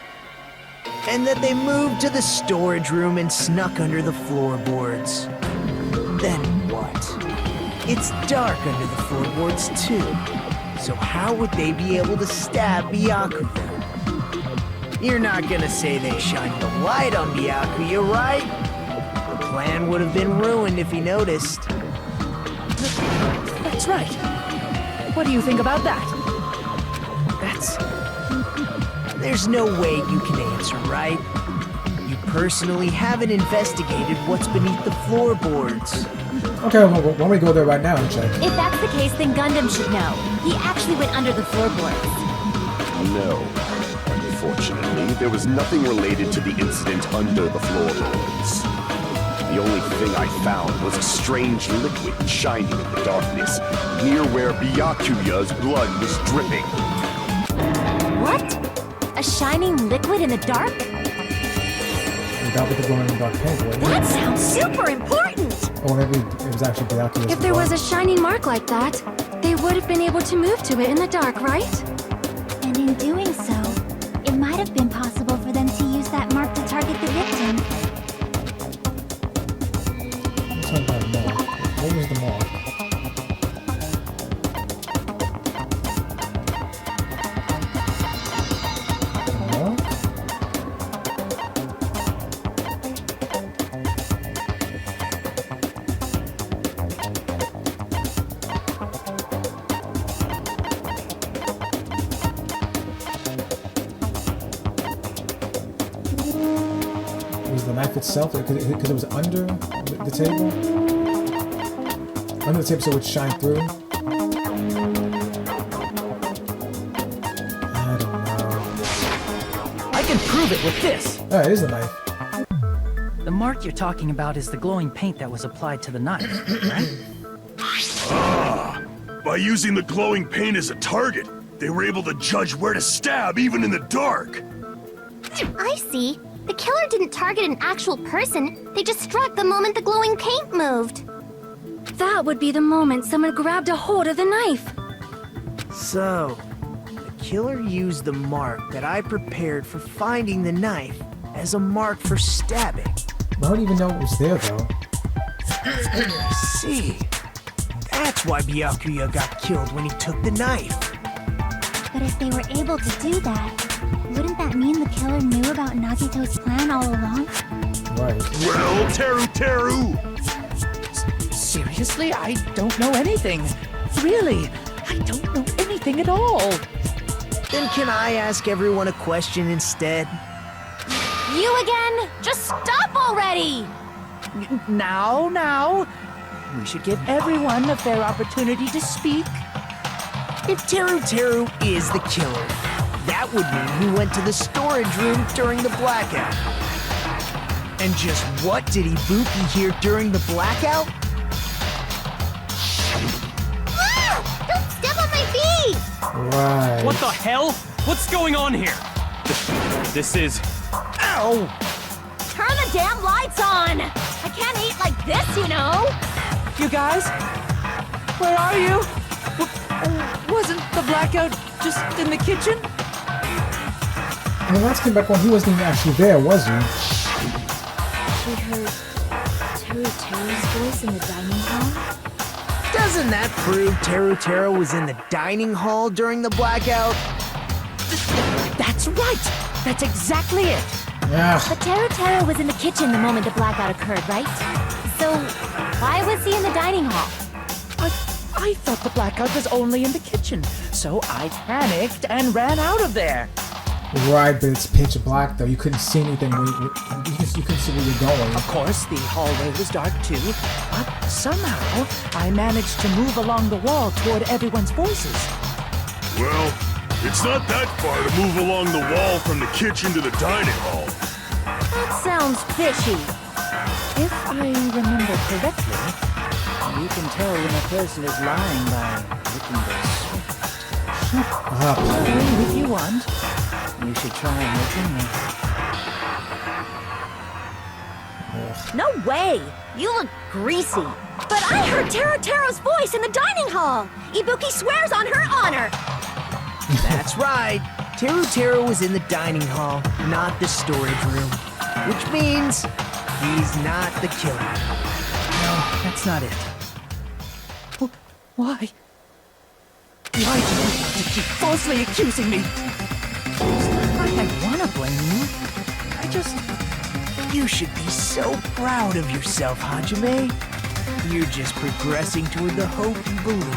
and that they moved to the storage room and snuck under the floorboards. Then what? It's dark under the floorboards too. So how would they be able to stab Byakuya? You're not gonna say they shined the light on Byakuya, right? The plan would have been ruined if he noticed. That's right. What do you think about that? There's no way you can answer, right? You personally haven't investigated what's beneath the floorboards. Okay, well, why don't we go there right now and check? If that's the case, then Gundam should know. He actually went under the floorboards. No. Unfortunately, there was nothing related to the incident under the floorboards. The only thing I found was a strange liquid shining in the darkness, near where Byakuya's blood was dripping. What? A shining liquid in the dark? Without the glowing dark paint, wouldn't it? That sounds super important! Or maybe it was actually Byakuya's If there blood. was a shining mark like that, they would have been able to move to it in the dark, right? And in doing so, it might have been possible for them to use that mark to target the victim. Let's talk about the mark. What was the mark? The knife itself, because it was under the table? Under the table so it would shine through? I don't know. I can prove it with this! Oh, it is the knife. The mark you're talking about is the glowing paint that was applied to the knife, right? Ah! By using the glowing paint as a target, they were able to judge where to stab even in the dark. I see. The killer didn't target an actual person. They just struck the moment the glowing paint moved. That would be the moment someone grabbed a hold of the knife. So, the killer used the mark that I prepared for finding the knife as a mark for stabbing. I don't even know it was there, though. I see. That's why Byakuya got killed when he took the knife. But if they were able to do that, wouldn't that mean the killer knew about Nagito's plan all along? Right. Well, Teru! Seriously? I don't know anything. Really? I don't know anything at all. Then can I ask everyone a question instead? You again? Just stop already! Now. We should give everyone a fair opportunity to speak. If Teru is the killer, that would mean he went to the storage room during the blackout. And just what did Ibuki hear during the blackout? Ah! Don't step on my feet! Right. What the hell? What's going on here? This is... Ow! Turn the damn lights on! I can't eat like this, you know! You guys? Where are you? Wasn't the blackout just in the kitchen? And the last came back when he wasn't even actually there, was he? She heard Teru's voice in the dining hall? Doesn't that prove Teru was in the dining hall during the blackout? That's right! That's exactly it! Yeah. But Teru was in the kitchen the moment the blackout occurred, right? So, why was he in the dining hall? I thought the blackout was only in the kitchen, so I panicked and ran out of there. Right, but it's pitch black though. You couldn't see anything. You couldn't see where you're going. Of course, the hallway was dark too, but somehow I managed to move along the wall toward everyone's voices. Well, it's not that far to move along the wall from the kitchen to the dining hall. That sounds fishy. If I remember correctly, you can tell when a person is lying by licking their sweat. So, if you want, you should try licking me. No way! You look greasy. But I heard Teru's voice in the dining hall! Ibuki swears on her honor! That's right. Teru was in the dining hall, not the storage room. Which means he's not the killer. No, that's not it. Why? Why did you keep falsely accusing me. It's not like I want to blame you. You should be so proud of yourself, Hajime. You're just progressing toward the hope you believe in.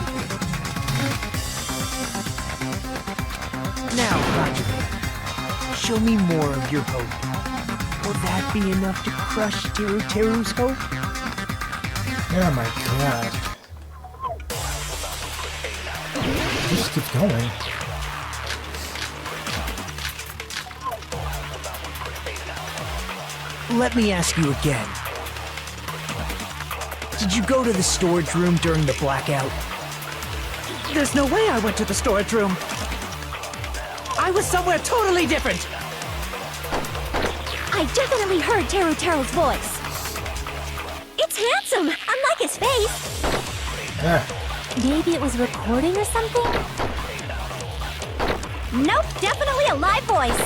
Now, Hajime, show me more of your hope. Will that be enough to crush Teruteru's hope? Oh my god. Just keep going. Let me ask you again. Did you go to the storage room during the blackout? There's no way I went to the storage room. I was somewhere totally different. I definitely heard Teruteru's voice. It's handsome, unlike his face. Maybe it was recording or something? Nope, definitely a live voice.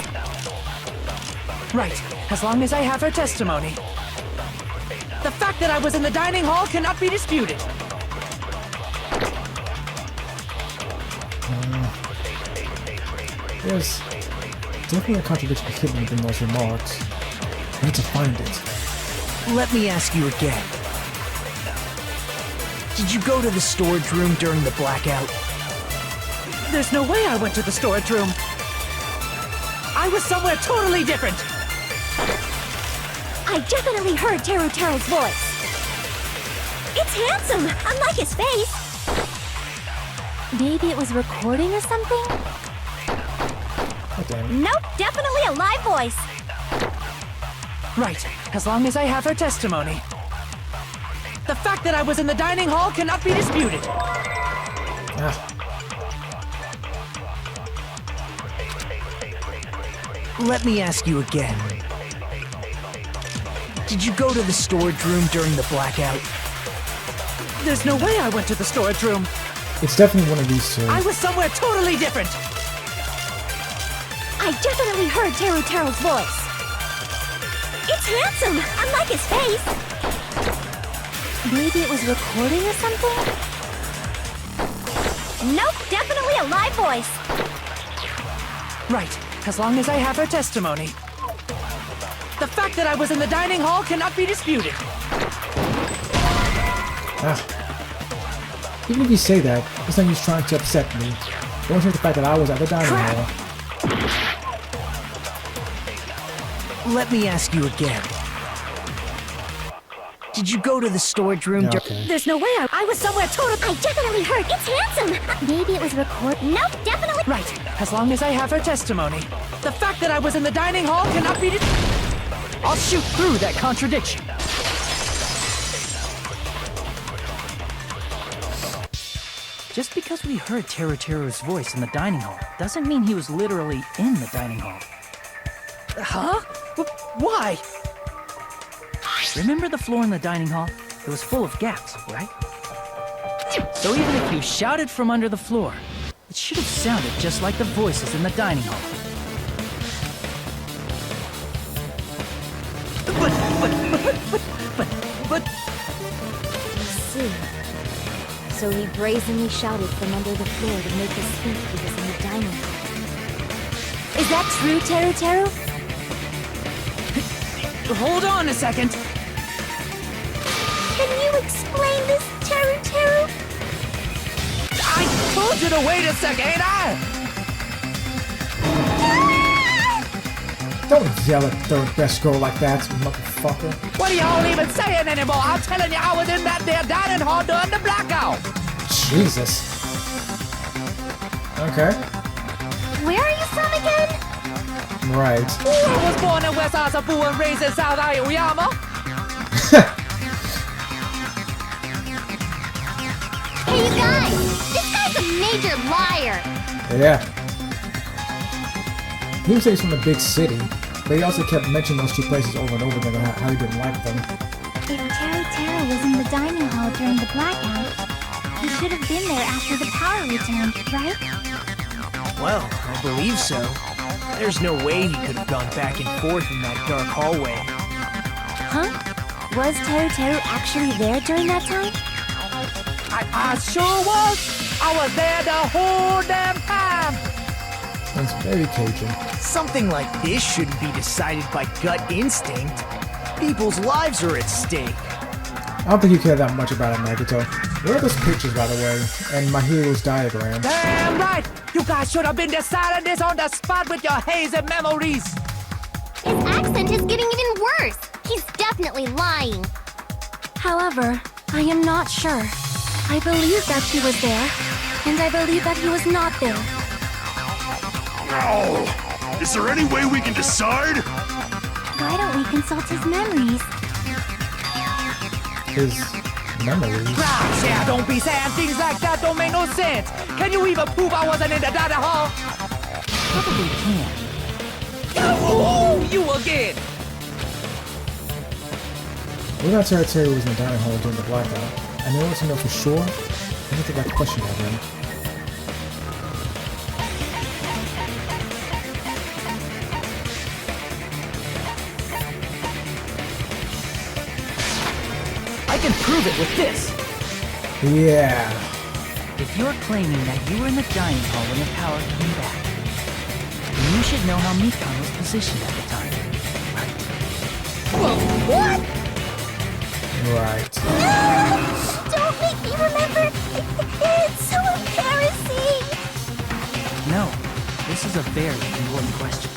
Right, as long as I have her testimony. The fact that I was in the dining hall cannot be disputed. There's definitely a contradiction hidden within those remarks. I need to find it. Let me ask you again. Did you go to the storage room during the blackout? There's no way I went to the storage room. I was somewhere totally different. I definitely heard Teruteru's voice. It's handsome, unlike his face. Maybe it was recording or something? Nope, definitely a live voice. Right, as long as I have her testimony. The fact that I was in the dining hall cannot be disputed. Let me ask you again. Did you go to the storage room during the blackout? There's no way I went to the storage room. It's definitely one of these two. I was somewhere totally different. I definitely heard Teruteru's voice. It's handsome, unlike his face. Maybe it was recording or something? Nope, definitely a live voice. Right, as long as I have her testimony. The fact that I was in the dining hall cannot be disputed. Even if you say that, it's not you trying to upset me. Don't change the fact that I was at the dining hall. Let me ask you again. Did you go to the storage room during... There's no way I was somewhere totally... I definitely heard. It's handsome. Maybe it was record... Nope, definitely... Right, as long as I have her testimony. The fact that I was in the dining hall cannot be... I'll shoot through that contradiction. Just because we heard Teruteru's voice in the dining hall doesn't mean he was literally in the dining hall. Huh? Why? Remember the floor in the dining hall? It was full of gaps, right? So even if you shouted from under the floor, it should have sounded just like the voices in the dining hall. But... I see. So he brazenly shouted from under the floor to make us think he was in the dining hall. Is that true, Teruteru? Hold on a second. Can you explain this, Teruteru? I told you to wait a second, Don't yell at third best girl like that, motherfucker. What are y'all even saying anymore? I'm telling you, I was in that there dining hall during the blackout. Jesus. Okay. Where are you from again? Right. I was born in West Asabu and raised in South Aoyama. Hey, you guys! This guy's a major liar! Yeah. He was saying he's from a big city, but he also kept mentioning those two places over and over again about how he didn't like them. If Teruteru was in the dining hall during the blackout, he should have been there after the power returned, right? Well, I believe so. There's no way he could have gone back and forth in that dark hallway. Huh? Was Teruteru actually there during that time? I sure was. I was there the whole damn time. It's very Cajun. Something like this shouldn't be decided by gut instinct. People's lives are at stake. I don't think you care that much about it, Nagito. Where are those pictures, by the way? And my hero's diagram. Damn right! You guys should have been deciding this on the spot with your hazy memories! His accent is getting even worse. He's definitely lying. However, I am not sure. I believe that he was there, and I believe that he was not there. Oh, is there any way we can decide? Why don't we consult his memories? His memories? Gosh, yeah, don't be saying things like that, don't make no sense! Can you even prove I wasn't in the dining hall? Probably can. Oh, you again! What about Terry was in the dining hall during the blackout? I know to know for sure. I need to get that question of him. I can prove it with this. Yeah. If you're claiming that you were in the dining hall when the power came back, then you should know how Mikan was positioned at the time, right? What? Right. Don't make me remember! It's so embarrassing! No, this is a very important question.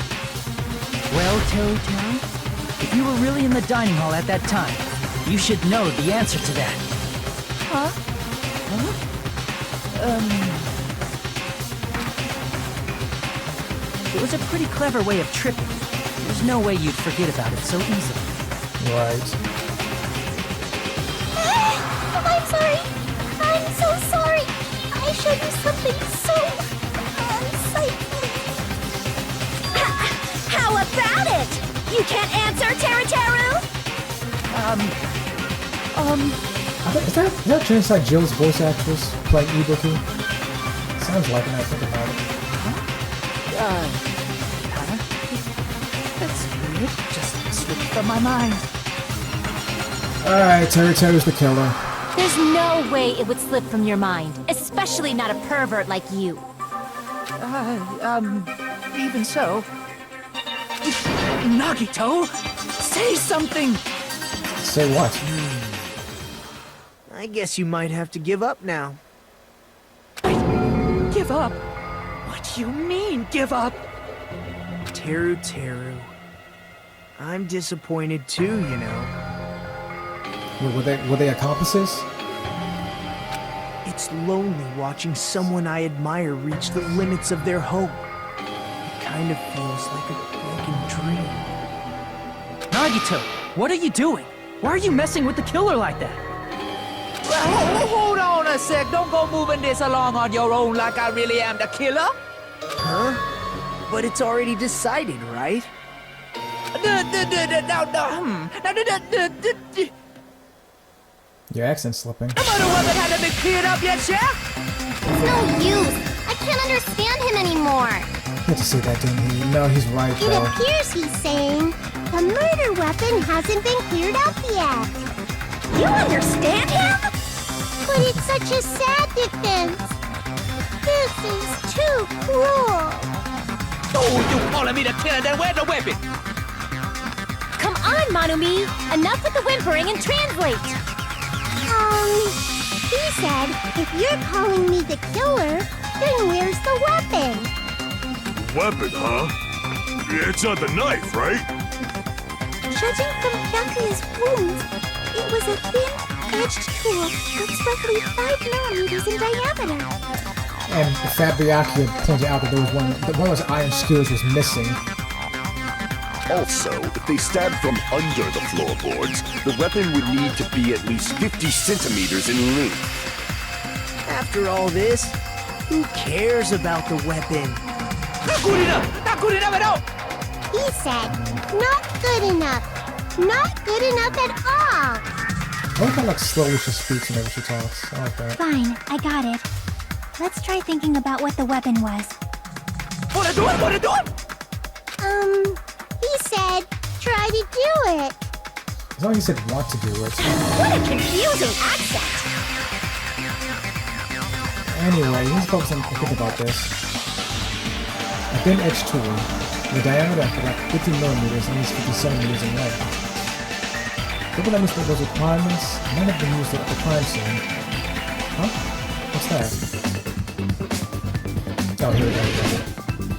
Well, Teru, if you were really in the dining hall at that time, you should know the answer to that. Huh? It was a pretty clever way of tripping. There's no way you'd forget about it so easily. Right. I'm sorry. I'm so sorry. I showed you something so unsightly. How about it? You can't answer, Teru? Is that Genocide Jill's voice actress playing Ibuki? Sounds like it when I think about it. That's weird. Just slipped from my mind. Alright, Teru's the killer. There's no way it would slip from your mind, especially not a pervert like you. Even so. Nagito! Say something! Say what? I guess you might have to give up now. Give up? What do you mean, give up? Teru. I'm disappointed too, you know. Were they accomplices? It's lonely watching someone I admire reach the limits of their hope. It kind of feels like a broken dream. Nagito, what are you doing? Why are you messing with the killer like that? Hold on a sec. Don't go moving this along on your own like I really am the killer. Huh? But it's already decided, right? Your accent's slipping. The murder weapon hasn't been cleared up yet, Chef? It's no use. I can't understand him anymore. Good to see that, didn't he? No, he's right, It though. appears he's saying the murder weapon hasn't been cleared up yet. You understand him? But it's such a sad defense. This is too cruel. Oh, you calling me the killer, then where's the weapon? Come on, Manumi. Enough with the whimpering and translate. He said, if you're calling me the killer, then where's the weapon? Weapon, huh? It's not the knife, right? Judging from Byakuya's wounds, it was a thin, edged tool that's roughly 5 millimeters in diameter. And Fabriaki had pointed out that there was one of those iron skewers was missing. Also, if they stabbed from under the floorboards, the weapon would need to be at least 50 centimeters in length. After all this, who cares about the weapon? Not good enough! Not good enough at all! He said, not good enough. Not good enough at all. I like how like slowly she speaks whenever she talks. I like that. Fine, I got it. Let's try thinking about what the weapon was. Wanna do it? Wanna do it? He said, try to do it. As long as he said want to do it. What a confusing accent! Anyway, let's focus on think about this. I thin edge tool with a diameter of like 50 millimeters and is 50 centimeters in length. Looking at Mr. those requirements, none have been used at the crime scene. Huh? What's that? Oh, here we go.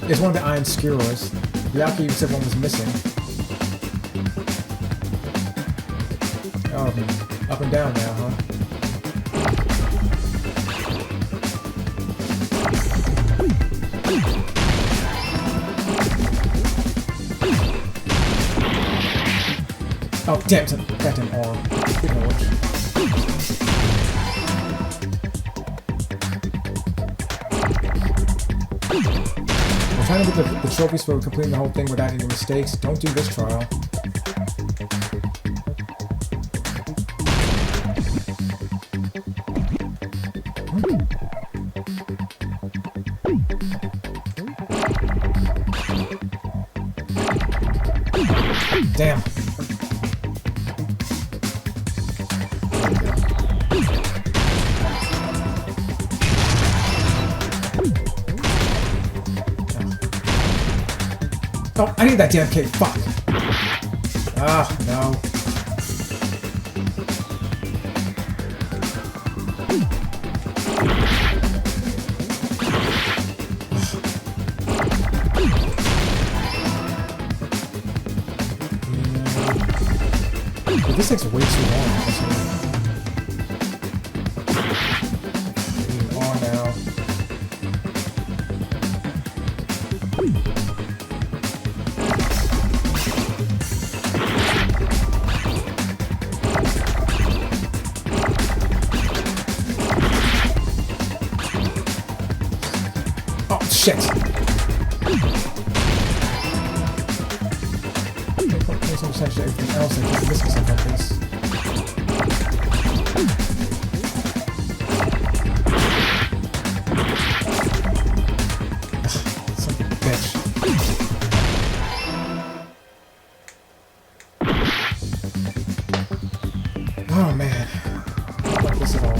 It's one of the iron skewers. Ryaki even said one was missing. Oh, up and down now, huh? Oh, damn it! Goddamn arm. Speaking of which. We're trying to get the trophies for completing the whole thing without any mistakes. Don't do this trial. Damn. Oh, I need that damn cake. Fuck. Ah, no. But this takes way too long, honestly. On now. Oh, shit! Everything else, I keep missing stuff like this. Son of a bitch. Oh man. I don't like this at all.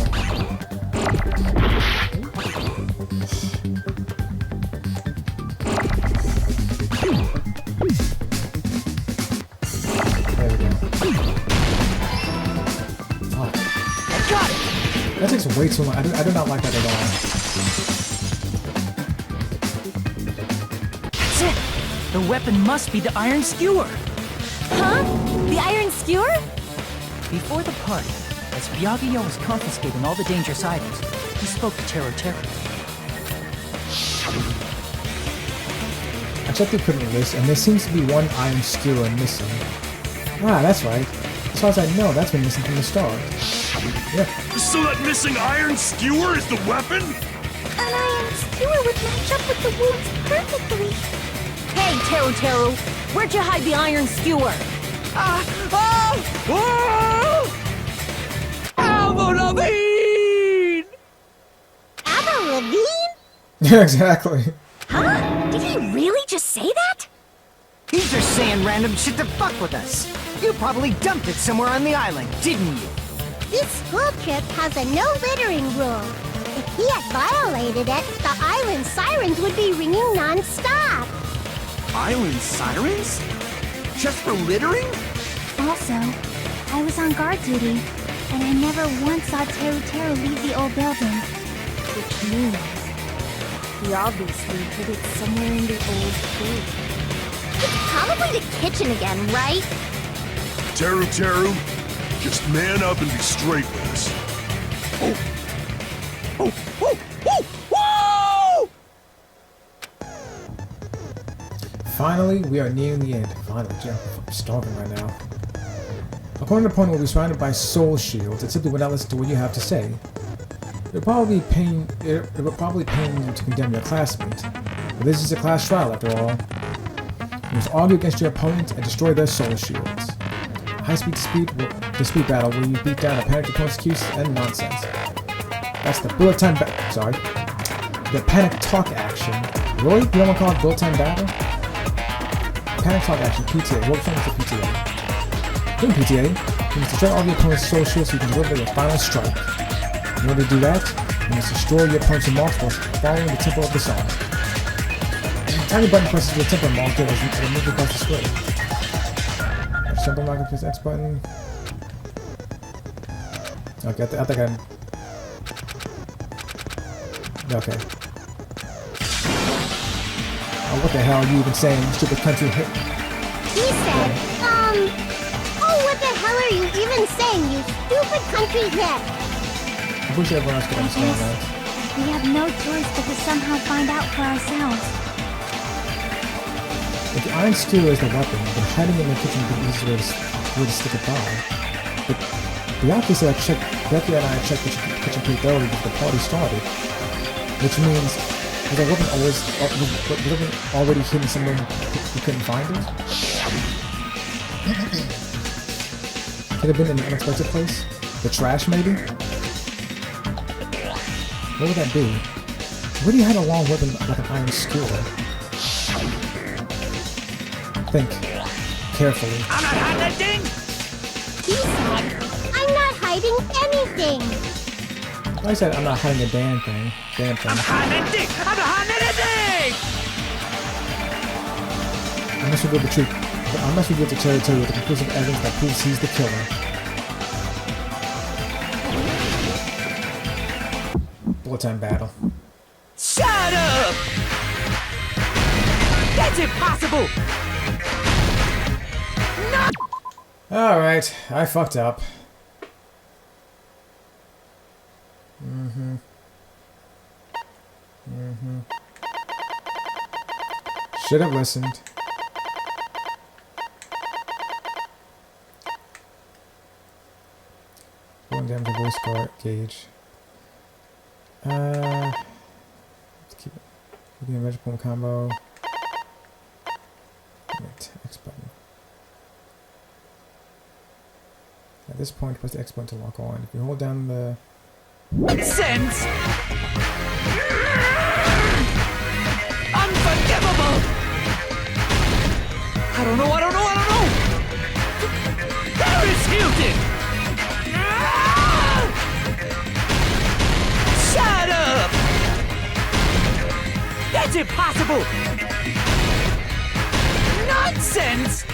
That takes way too long. I do not like that at all. That's it! The weapon must be the iron skewer! Huh? The iron skewer? Before the party, as Byakuya was confiscating all the dangerous items, he spoke to Teru. I checked the equipment list, and there seems to be one iron skewer missing. Ah, that's right. As far as I know, that's been missing from the start. Yeah. So that missing iron skewer is the weapon? An iron skewer would match up with the wounds perfectly. Hey, Teru, where'd you hide the iron skewer? Avril Lavigne! Avril Lavigne? Yeah, exactly. Huh? Did he really just say that? He's just saying random shit to fuck with us. You probably dumped it somewhere on the island, didn't you? This school trip has a no littering rule. If he had violated it, the island sirens would be ringing non-stop. Island sirens? Just for littering? Also, I was on guard duty, and I never once saw Teru leave the old building. Which means he obviously hid it somewhere in the old food. It's probably the kitchen again, right? Teru, just man up and be straight with us. Finally, we are nearing the end. Finally, I'm starving right now. According to the point, we'll be surrounded by soul shields that simply will not listen to what you have to say. It will probably pain you to condemn your classmate, but this is a class trial after all. You must argue against your opponent and destroy their soul shields. High-speed dispute battle where you beat down a panicked opponent's excuses and nonsense. That's the bullet time the panic talk action. Really? You don't want to call it bullet time battle? Panic talk action, PTA. What form is the PTA? In PTA, you must destroy all your opponent's soul shields so you can deliver your final strike. In order to do that, you must destroy your opponent's remarks while following the tempo of the song. Any button presses the temper marker as it moves across the screen. Temper marker, press X button. Okay, I think I'm... Okay. Oh, what the hell are you even saying, stupid country hit? He said, oh, what the hell are you even saying, you stupid country hip? I wish everyone else could understand that. We have no choice but to somehow find out for ourselves. If the iron skewer is the weapon, then hiding in the kitchen would be the easiest way to stick it by. But Bianchi said Becky and I checked the kitchen pretty thoroughly before the party started. Which means, was the weapon already hidden somewhere we couldn't find it? Could have been in an unexpected place? The trash, maybe? What would that be? Where do you hide a long weapon like an iron skewer? Think. Carefully. I'm not hiding that thing! He said, I'm not hiding anything! I said I'm not hiding a damn thing. Damn thing. I'm not hiding that thing! I'm not hiding anything! Unless we get the territory with the conclusive evidence that proves he's the killer. Bullet-time battle. Shut up! That's impossible! No! Alright, I fucked up. Should have listened. Going down the voice gauge. Let's keep it. We can measure point combo. Right, X button. At this point, press the X button to lock on. If you hold down the... Sense! Unforgivable! I don't know! There is Hilton! Shut up! That's impossible! Nonsense!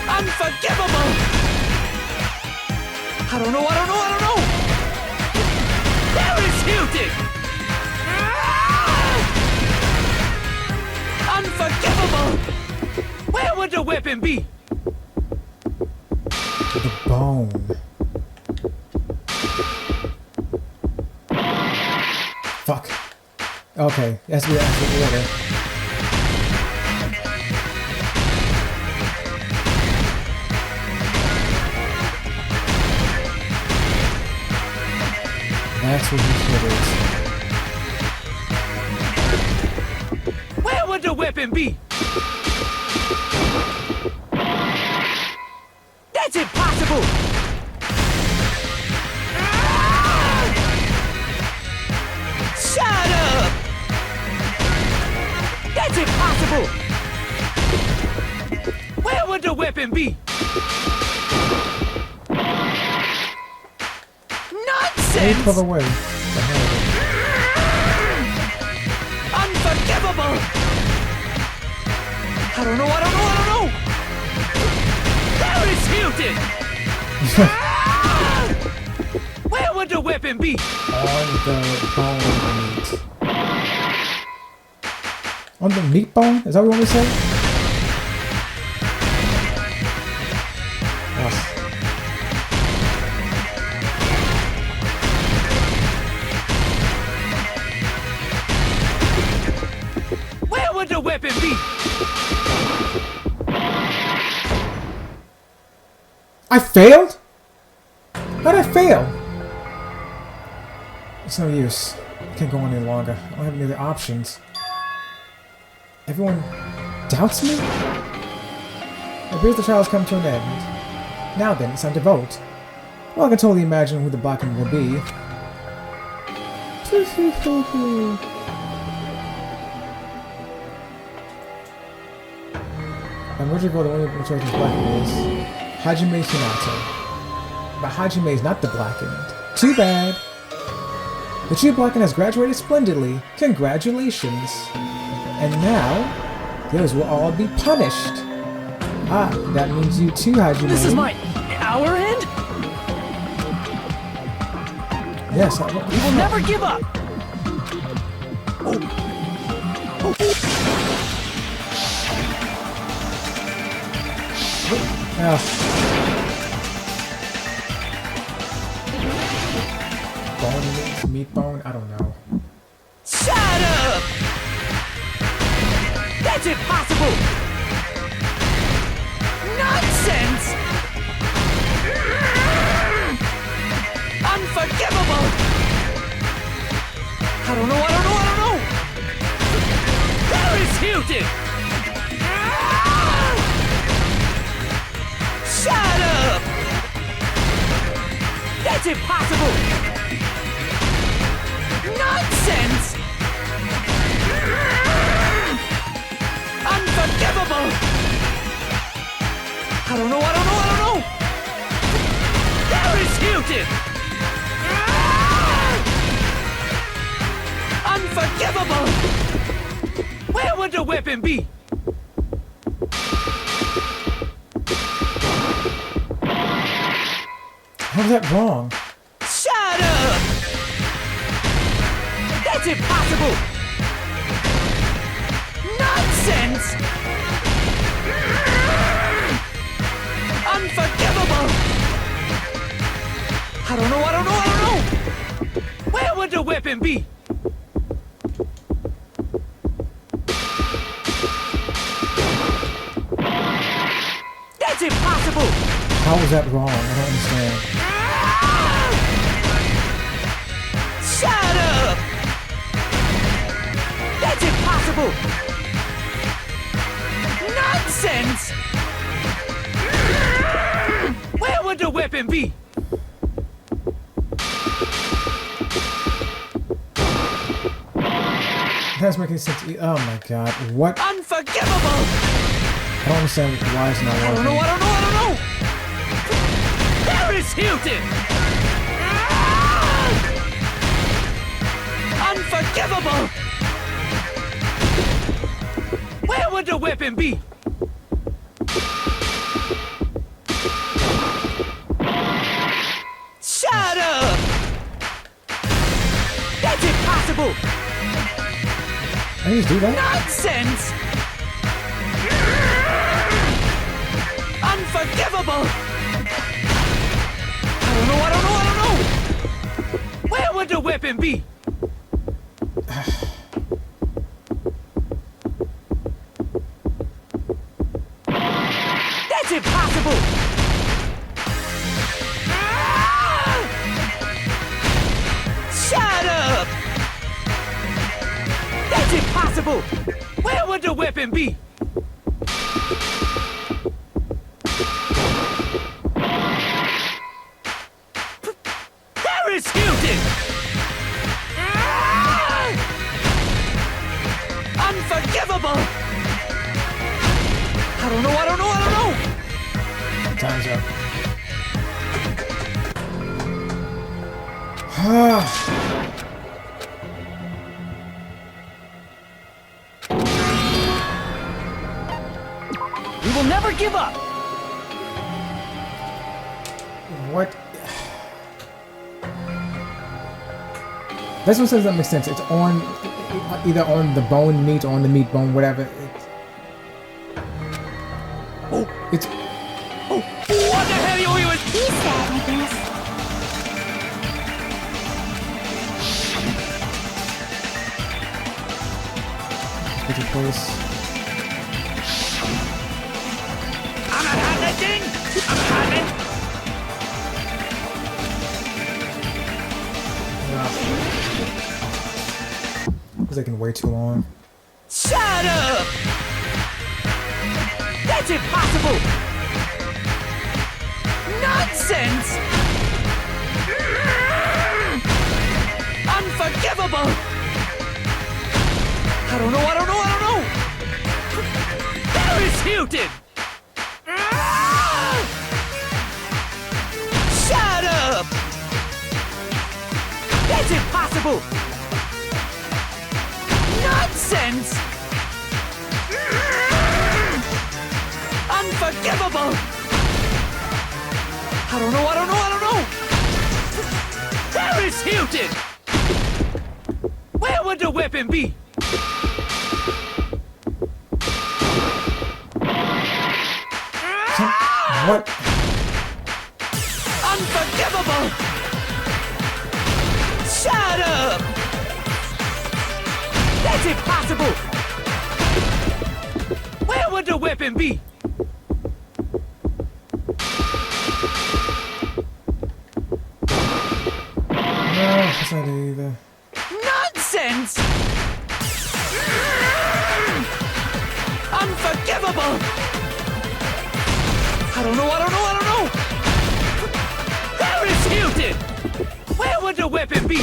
Unforgivable! I don't know! There is Hilton! Unforgivable! Where would the weapon be? The bone. Fuck. Okay, it has to be actual order. That's what he triggers. Where would the weapon be? That's impossible! Shut up! That's impossible! Where would the weapon be? Nonsense! Pull away. Unforgivable! I don't know! There is Hilton! Where would the weapon be? On the bone meat. On the meat bone? Is that what you want me to say? Where would the weapon be? I failed? How'd I fail? It's no use. I can't go on any longer. I don't have any other options. Everyone doubts me? It appears the trial has come to an end. Now then, it's time to vote. Well, I can totally imagine who the black one will be. I'm going to vote the only choice this black one is Hajime Hinata. But Hajime is not the blackened. Too bad. The True Blackened has graduated splendidly. Congratulations. And now, those will all be punished. Ah, that means you too, Hajime. This is our end? Yes, We will never give up! Bone, meat bone, I don't know. Shut up! That's impossible! Nonsense! Unforgivable! I don't know! There is Hilton! Shut up! That's impossible! Nonsense! Unforgivable! I don't know! There is Hilton! Unforgivable! Where would the weapon be? How's that wrong? Shut up! That's impossible! Nonsense! Unforgivable! I don't know! Where would the weapon be? That's impossible! How is that wrong? I don't understand. Shut up! That's impossible! Nonsense! Where would the weapon be? That's making sense. Oh my god. What? Unforgivable! I don't understand why it's not working. I don't know! There is Hilton! Unforgivable! Where would the weapon be? Shut up! That's impossible! I just do that? Nonsense! Unforgivable! I don't know! Where would the weapon be? That's impossible! Shut up! That's impossible! Where would the weapon be? There is Hilton! Unforgivable! I don't know! Time's up. We will never give up! What? This one says that makes sense. It's on either on the bone meat or on the meat bone, whatever. It's. What the hell are you doing? He's sad, I guess. Put your place. I'm not having that thing! I'm having! It's taking way too long. Shut up! That's impossible! Nonsense! Unforgivable! I don't know! There is Hilton! Shut up! That's impossible! possible! Nonsense! Unforgivable! I don't know! Paris Hilton! Where would the weapon be? What? Unforgivable! Shut up! That's impossible! Where would the weapon be? No, that's not it either. Nonsense! Unforgivable! I don't know! Paris Hilton! Where would the weapon be?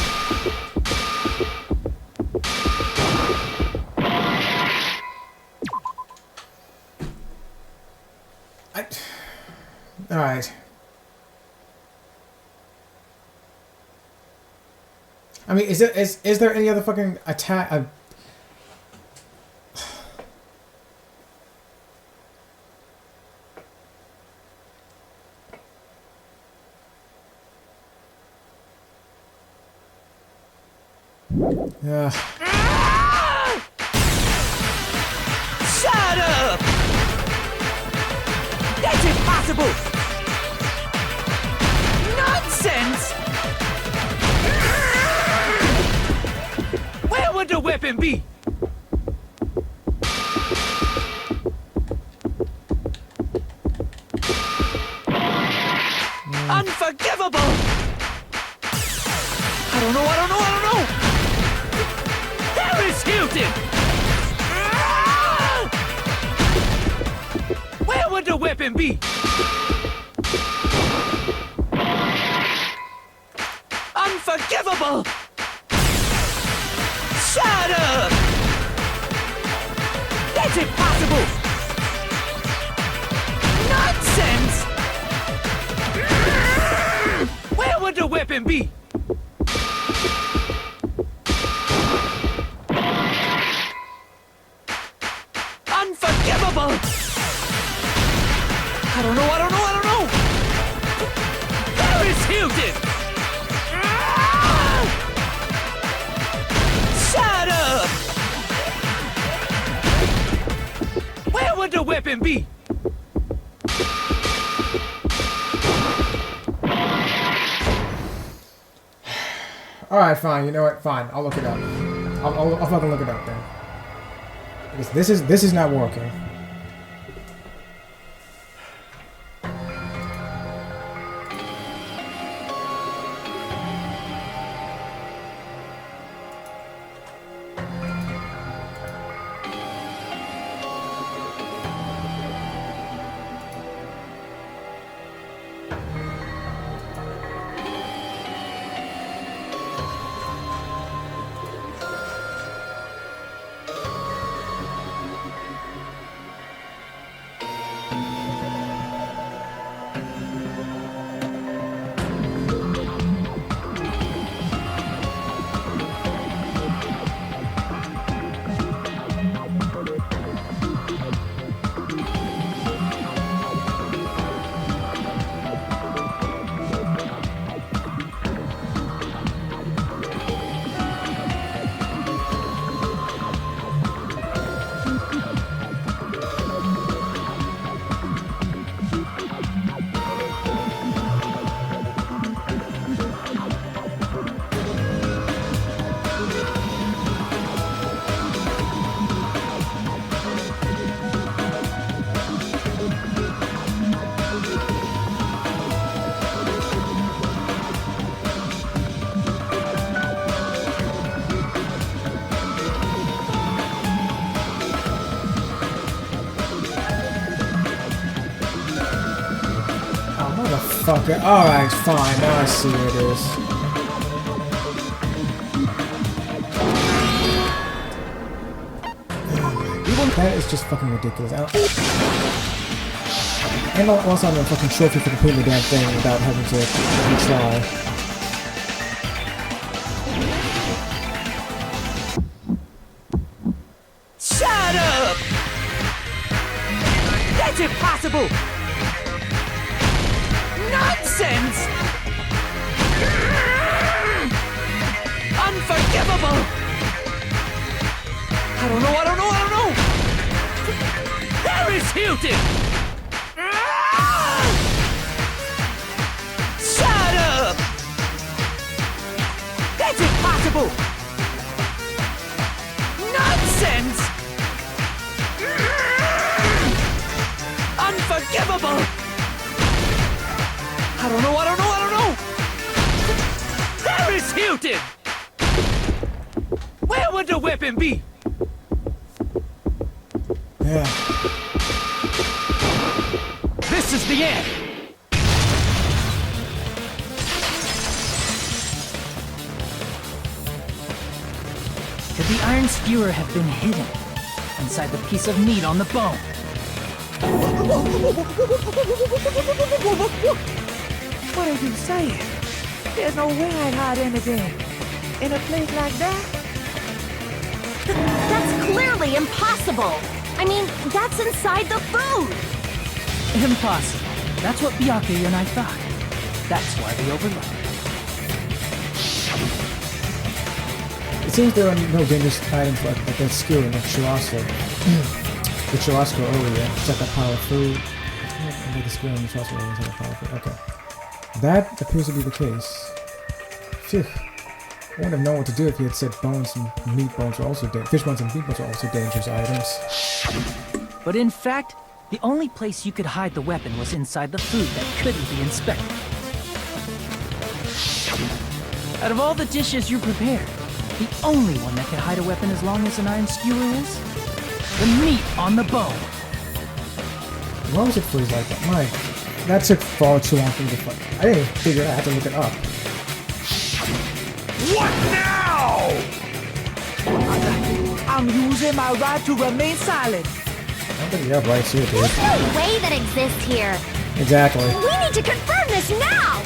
Alright. I mean, is there any other fucking attack? Yeah. Shut up! That's impossible! Nonsense! Where would the weapon be? Unforgivable! I don't know! Paris Hilton! Where would the weapon be? Unforgivable! Shut up! That's impossible! Nonsense! Where would the weapon be? Unforgivable! I don't know! Paris Hilton! Shut up! Where would the weapon be? Alright, fine. You know what? Fine. I'll look it up. I'll fucking look it up then. Because this is not working. Motherfucker. Alright, fine. Now I see what it is. That is just fucking ridiculous. And also I'm a fucking trophy for completing the damn thing without having to retry. impossible! Nonsense! Unforgivable! I don't know! Paris Hilton! Shut up! That's impossible! Nonsense! Unforgivable! I don't know! Paris Hilton! Where would the weapon be? Yeah. This is the end! Could the iron skewer have been hidden inside the piece of meat on the bone? What are you saying? There's no way I'd hide anything in a place like that. That's clearly impossible! I mean, that's inside the food! Impossible. That's what Byakuya and I thought. That's why we overlooked. It seems there are no dangerous items like that skewer in the churrasco. The churrasco earlier. Check that pile of food. The skewer in the churrasco earlier. Check that pile of food. Okay. That appears to be the case. Phew. I wouldn't have known what to do if he had said bones and meat bones are also fish bones and meat bones are also dangerous items. But in fact, the only place you could hide the weapon was inside the food that couldn't be inspected. Out of all the dishes you prepared, the only one that could hide a weapon as long as an iron skewer is the meat on the bone. Why was it freeze like that? That took far too long for me to find. I didn't even figure it out. I had to look it up. What now? I'm using my right to remain silent. I don't think you have rights here, dude. There's no way that exists here! Exactly. We need to confirm this now!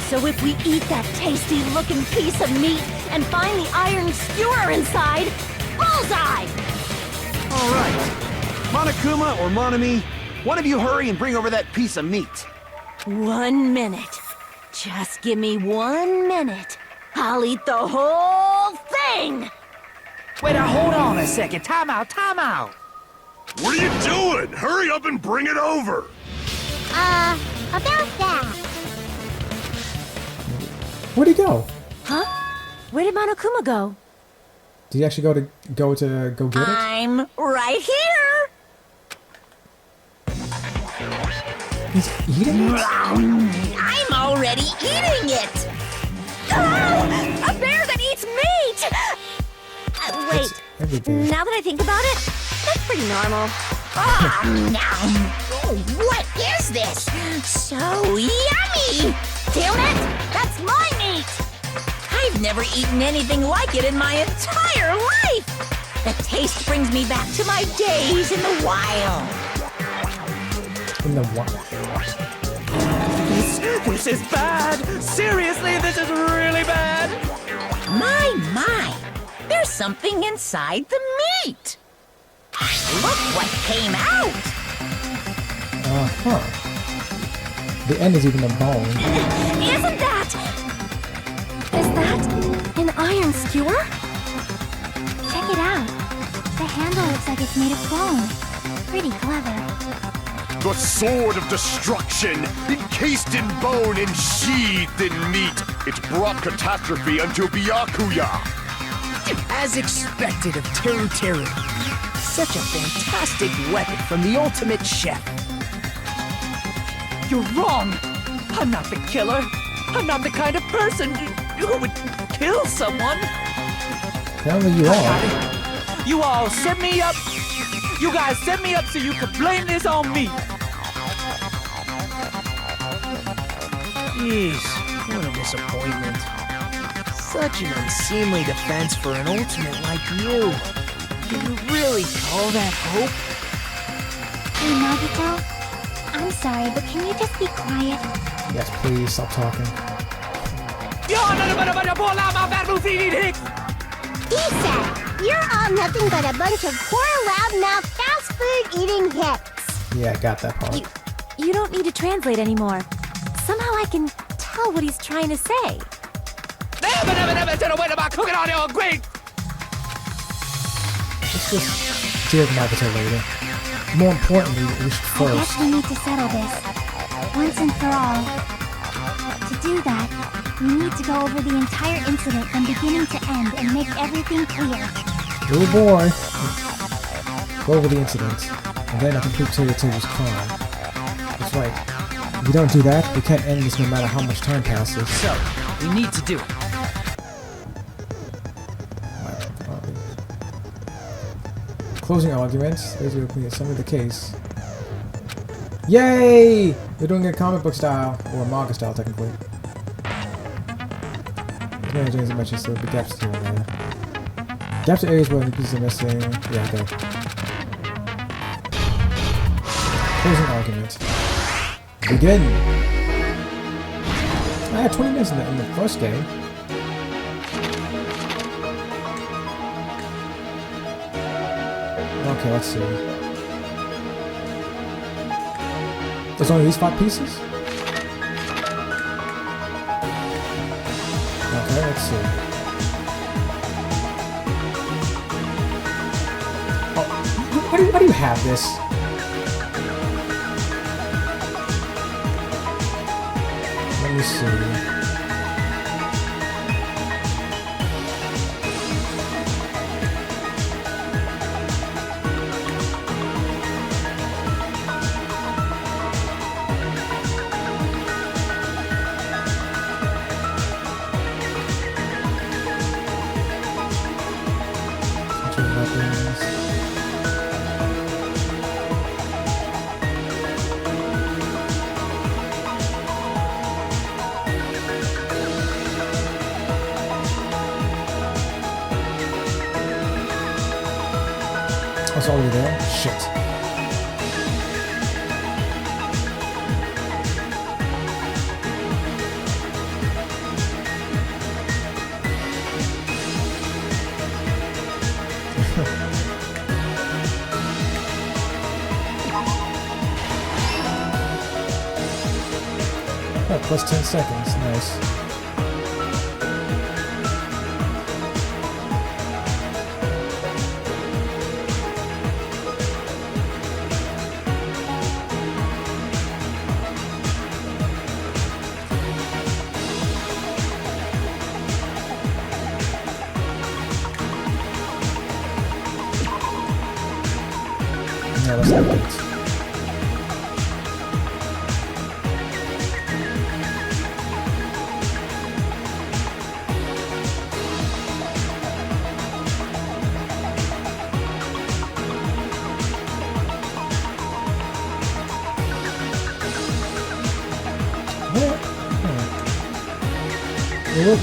So if we eat that tasty-looking piece of meat and find the iron skewer inside, bullseye! All right. Monokuma or Monami, one of you hurry and bring over that piece of meat. 1 minute. Just give me 1 minute. I'll eat the whole thing! Wait, now hold on a second. Time out. What are you doing? Hurry up and bring it over! About that. Where'd he go? Huh? Where did Monokuma go? Did he actually go to go get it? I'm right here! He's eating it? I'm already eating it! Oh, a bear that eats meat! Wait, Every bear. now that I think about it, that's pretty normal. What is this? So yummy! Damn it! That's my meat! I've never eaten anything like it in my entire life! The taste brings me back to my days in the wild. In the wild. This is bad! Seriously, this is really bad! My! There's something inside the meat! Look what came out! Uh-huh. The end is even a bone. Isn't that... Is that an iron skewer? Check it out. The handle looks like it's made of bone. Pretty clever. The sword of destruction, encased in bone and sheathed in meat. It brought catastrophe unto Byakuya. As expected of Teru. Such a fantastic weapon from the ultimate chef. You're wrong! I'm not the killer! I'm not the kind of person who would kill someone! Apparently you are. You all set me up! You guys set me up so you could blame this on me! Jeez, what a disappointment. Such an unseemly defense for an ultimate like you. Can you really call that hope? Hey, Nagito. I'm sorry, but can you just be quiet? Yes, please stop talking. Issa, you're all nothing but a bunch of poor loudmouth fast food eating hicks. Yeah, I got that part. You don't need to translate anymore. Somehow I can tell what he's trying to say. Let's just deal with Nagato later. More importantly, we should I guess first. we need to settle this. Once and for all. To do that, we need to go over the entire incident from beginning to end and make everything clear. Little boy. Go over the incident, and then I can prove Toyoto's crime. That's right. If we don't do that, we can't end this no matter how much time passes. So, we need to do it. Closing arguments. Basically, a summary of the case. Yay! We're doing it comic book style, or manga style, technically. There's many things that mention, so there'll be gaps here and there. Gaps are areas where the pieces are missing. Yeah, okay. Closing argument. Begin! I had 20 minutes in the first game. Okay, let's see. There's only these 5 pieces? Okay, let's see. Oh, why do you have this? Let me see. It's already there? Shit. Oh, plus 10 seconds. Nice. No, that's not it.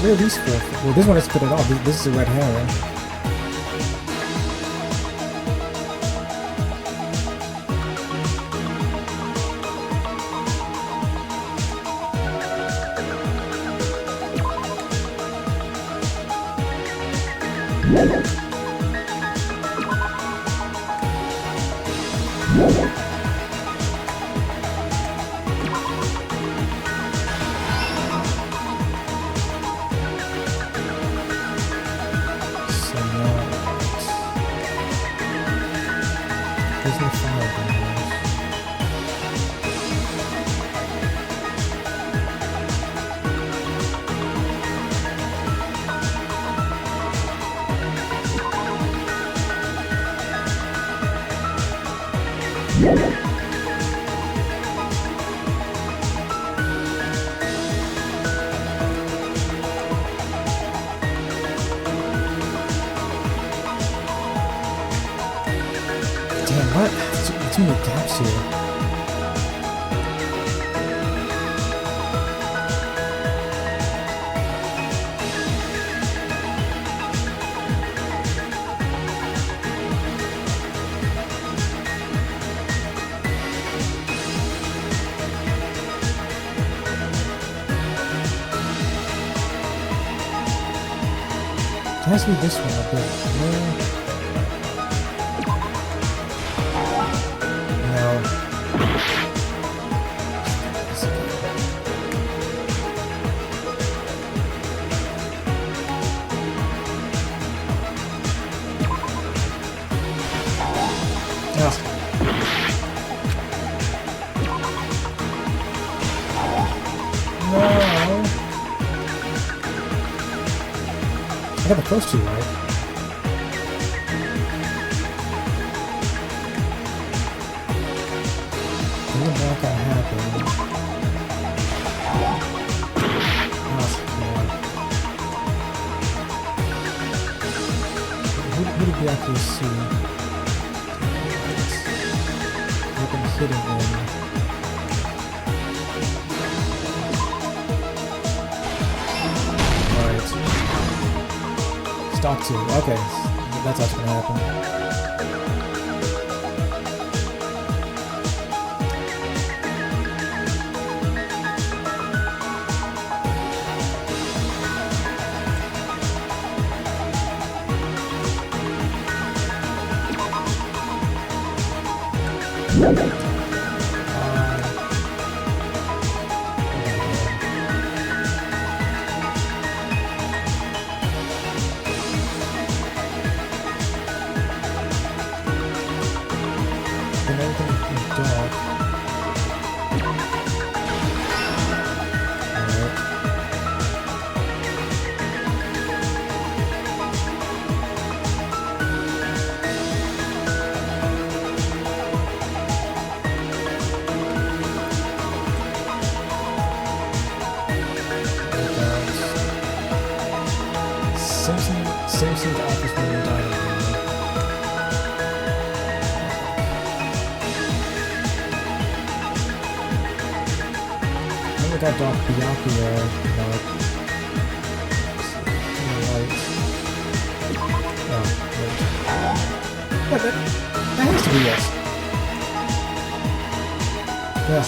Where are these for? Well, this one is put it all. This is a red herring. There's no fire going on. Damn, what? Too many gaps here. It has to be this one, I bet. No. I got the first two right. And then blackout happened. Who did we actually see? We've been hitting him. Alright. Stock 2. Okay. That's what's gonna happen. And everything is dark. Alright. Simpson's office when we died. Then we got Doc Bianchia, like, lights. Oh, wait. Yeah, that has to be yes. Yeah.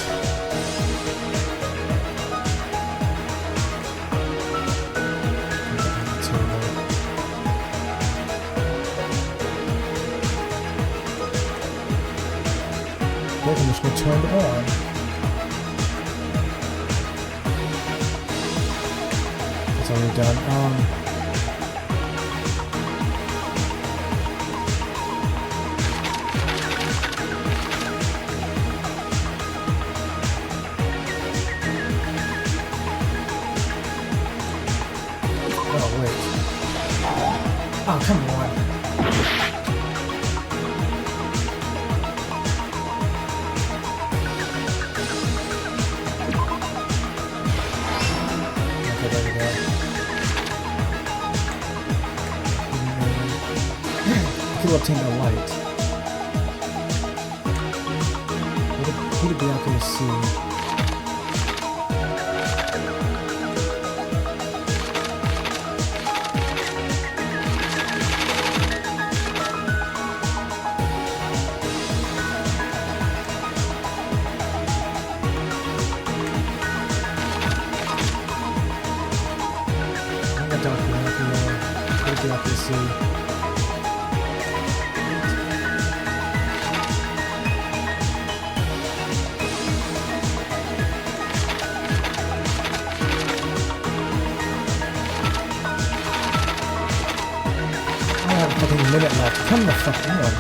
Air conditioner turned on. That's already done. Oh, wait. Oh, come on. To obtain a light. Who did Bianca see? I got Dr. Bianca. Who did Bianca see? Fucking minute left. Come the fuck on.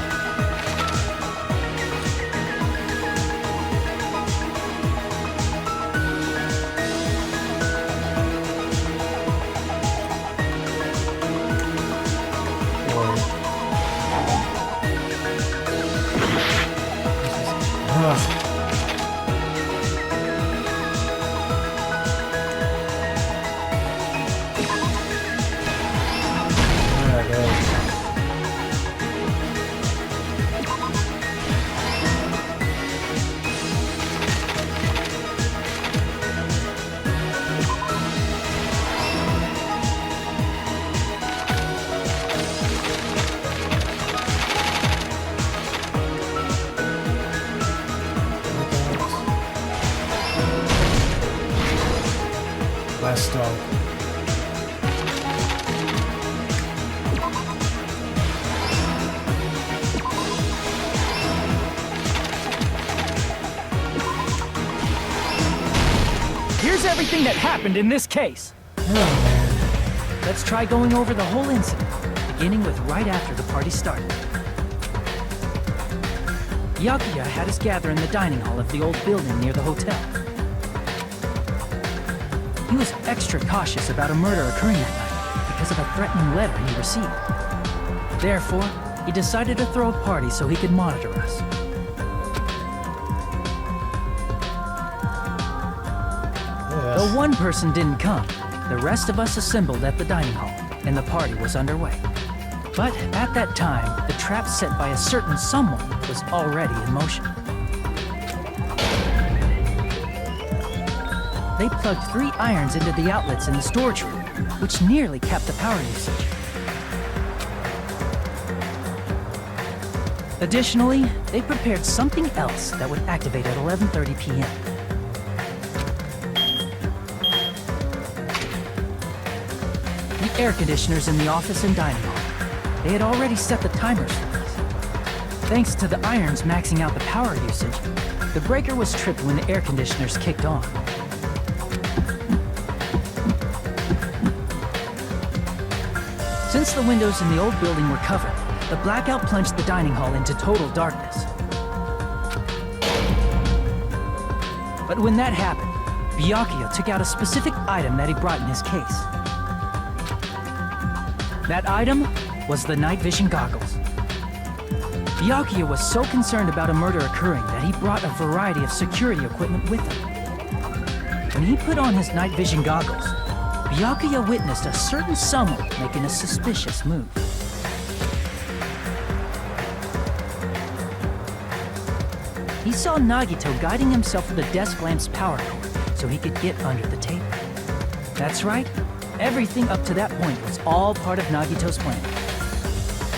Last dog. Here's everything that happened in this case. Oh, man. Let's try going over the whole incident, beginning with right after the party started. Byakuya had us gather in the dining hall of the old building near the hotel. He was extra cautious about a murder occurring that night because of a threatening letter he received. Therefore, he decided to throw a party so he could monitor us. Though one person didn't come, the rest of us assembled at the dining hall, and the party was underway. But at that time, the trap set by a certain someone was already in motion. They plugged 3 irons into the outlets in the storage room, which nearly capped the power usage. Additionally, they prepared something else that would activate at 11:30 p.m. The air conditioners in the office and dining hall. They had already set the timers for these. Thanks to the irons maxing out the power usage, the breaker was tripped when the air conditioners kicked on. Since the windows in the old building were covered, the blackout plunged the dining hall into total darkness. But when that happened, Byakuya took out a specific item that he brought in his case. That item was the night vision goggles. Byakuya was so concerned about a murder occurring that he brought a variety of security equipment with him. When he put on his night vision goggles, Byakuya witnessed a certain someone making a suspicious move. He saw Nagito guiding himself with the desk lamp's power cord so he could get under the table. That's right, everything up to that point was all part of Nagito's plan.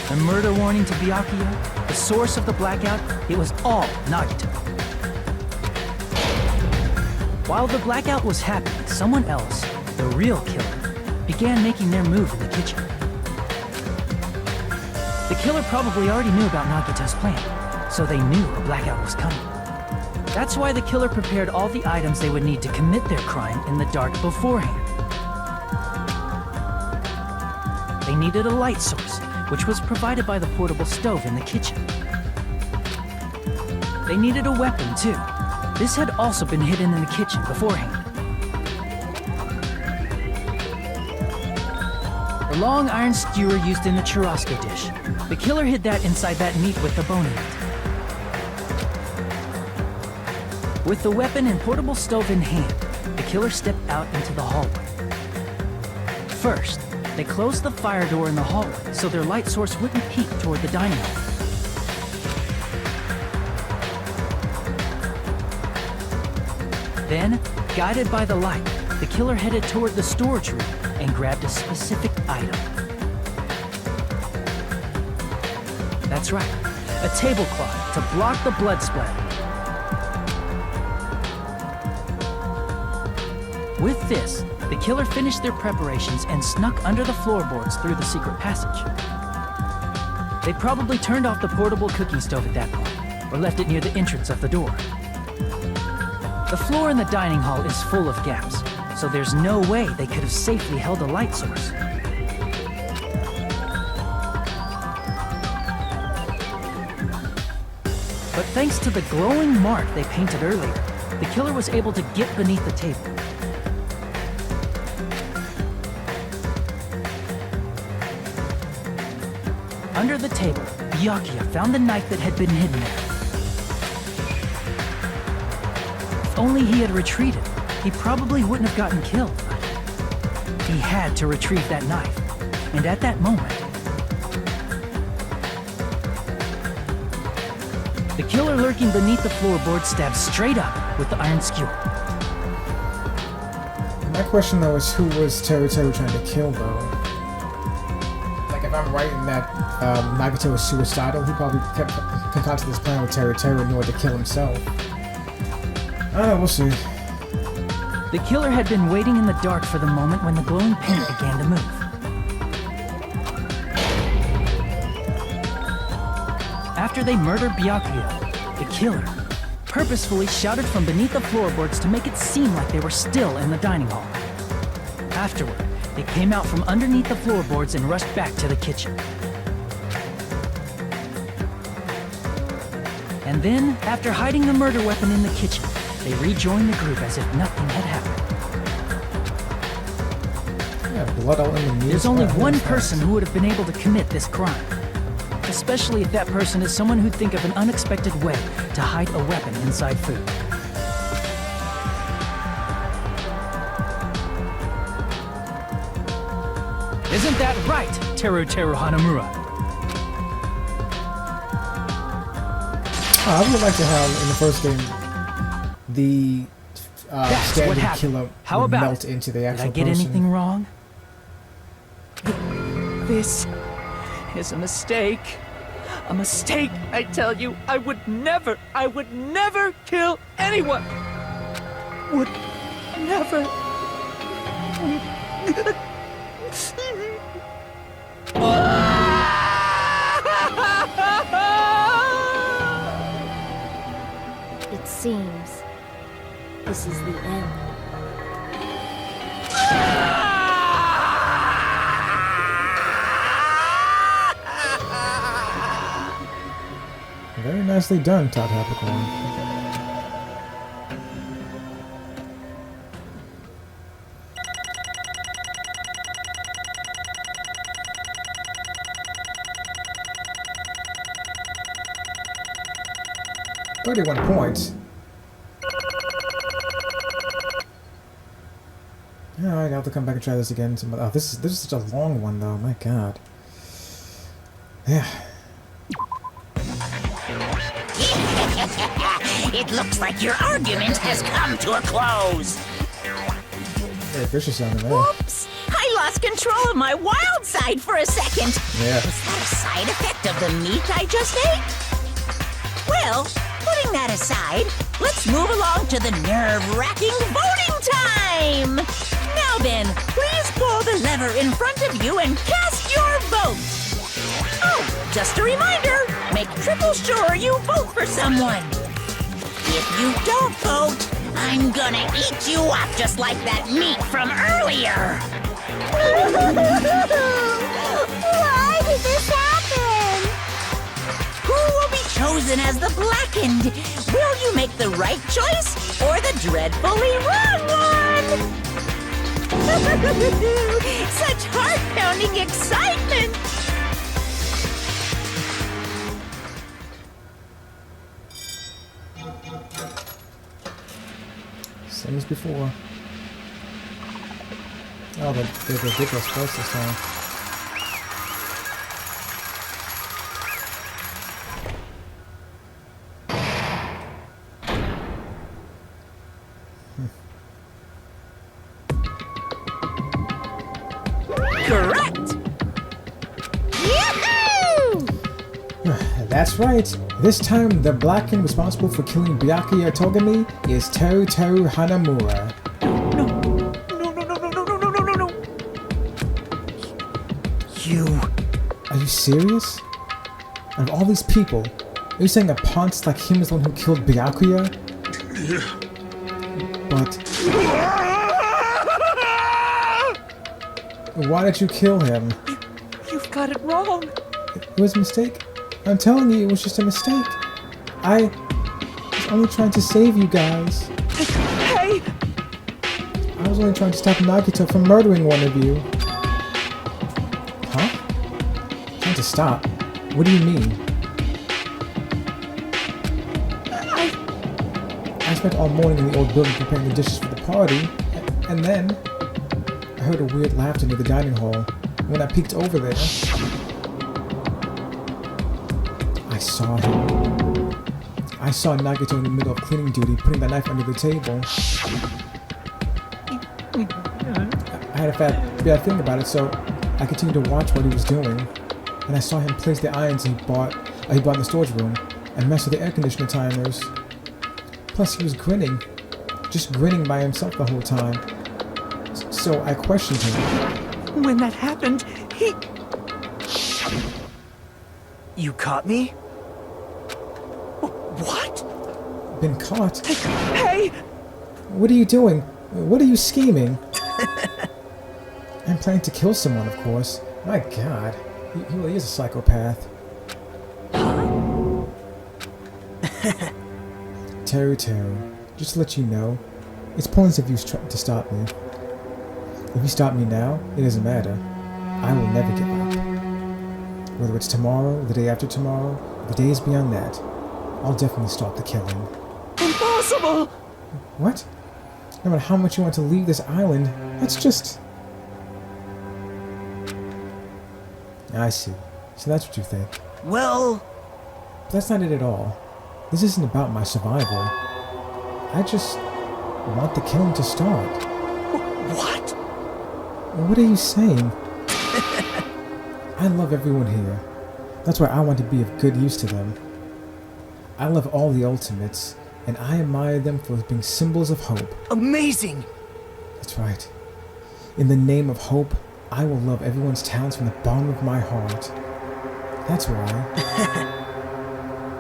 The murder warning to Byakuya, the source of the blackout, it was all Nagito. While the blackout was happening, someone else, the real killer, began making their move in the kitchen. The killer probably already knew about Nagito's plan, so they knew a blackout was coming. That's why the killer prepared all the items they would need to commit their crime in the dark beforehand. They needed a light source, which was provided by the portable stove in the kitchen. They needed a weapon, too. This had also been hidden in the kitchen beforehand. The long iron skewer used in the churrasco dish. The killer hid that inside that meat with the bone in it. With the weapon and portable stove in hand, the killer stepped out into the hallway. First, they closed the fire door in the hallway so their light source wouldn't peek toward the dining hall. Then, guided by the light, the killer headed toward the storage room and grabbed a specific item. That's right, a tablecloth to block the blood splatter. With this, the killer finished their preparations and snuck under the floorboards through the secret passage. They probably turned off the portable cooking stove at that point, or left it near the entrance of the door. The floor in the dining hall is full of gaps, so there's no way they could have safely held a light source. But thanks to the glowing mark they painted earlier, the killer was able to get beneath the table. Under the table, Byakuya found the knife that had been hidden there. If only he had retreated, he probably wouldn't have gotten killed. He had to retrieve that knife, and at that moment, the killer lurking beneath the floorboard stabbed straight up with the iron skewer. My question though is who was Teru trying to kill though? Like if I'm right in that Nagito was suicidal, he probably concocted this plan with Teru in order to kill himself. I don't know, we'll see. The killer had been waiting in the dark for the moment when the glowing paint began to move. After they murdered Byakuya, the killer purposefully shouted from beneath the floorboards to make it seem like they were still in the dining hall. Afterward, they came out from underneath the floorboards and rushed back to the kitchen. And then, after hiding the murder weapon in the kitchen, they rejoined the group as if nothing had happened. Yeah, blood all in the news. There's only one person who would have been able to commit this crime. Especially if that person is someone who'd think of an unexpected way to hide a weapon inside food. Isn't that right, Teru Hanamura? I would like to have in the first game the standard killer How would about melt into the actual Did I get person. anything wrong? This is a mistake. A mistake, I tell you. I would never kill anyone. Would never. It seems this is the end. Very nicely done, Todd Hapicorn. $31 points. Alright, I'll have to come back and try this again. Oh, this is such a long one, though. My God. Yeah. It looks like your argument has come to a close. Very vicious on there. Oops! I lost control of my wild side for a second. Yeah. Was that a side effect of the meat I just ate? Well, putting that aside, let's move along to the nerve-wracking voting time! Now then, please pull the lever in front of you and cast your vote! Oh, just a reminder, make triple sure you vote for someone. If you don't vote, I'm gonna eat you up just like that meat from earlier! Why did this happen? Who will be chosen as the blackened? Will you make the right choice or the dreadfully wrong one? Such heart-pounding excitement! Same as before. Oh, they're ridiculous first this time. Correct! That's right. This time, the blackened responsible for killing Byakuya Togami is Teru Hanamura. No. You... Are you serious? Out of all these people, are you saying a ponce like him is the one who killed Byakuya? But... why did you kill him? You've got it wrong. It was a mistake. I'm telling you, it was just a mistake. I was only trying to save you guys. Hey! I was only trying to stop Nagito from murdering one of you. Huh? Trying to stop? What do you mean? I spent all morning in the old building preparing the dishes for the party, and then I heard a weird laughter near the dining hall. When I peeked over there, I saw him. I saw Nagito in the middle of cleaning duty, putting the knife under the table. I had a bad feeling about it, so I continued to watch what he was doing. And I saw him place the irons he bought in the storage room and mess with the air conditioner timers. Plus, he was grinning. Just grinning by himself the whole time. So I questioned him. When that happened, he... You caught me? What? Been caught? Hey! What are you doing? What are you scheming? I'm planning to kill someone, of course. My God. He really is a psychopath. Teru, just to let you know, it's pointless of you trying to stop me. If you stop me now, it doesn't matter. I will never give up. Whether it's tomorrow, the day after tomorrow, the days beyond that, I'll definitely stop the killing. Impossible! What? No matter how much you want to leave this island, that's just... I see. So that's what you think. Well... But that's not it at all. This isn't about my survival. I just want the killing to start. What? What are you saying? I love everyone here. That's why I want to be of good use to them. I love all the Ultimates, and I admire them for being symbols of hope. Amazing! That's right. In the name of hope, I will love everyone's talents from the bottom of my heart. That's why.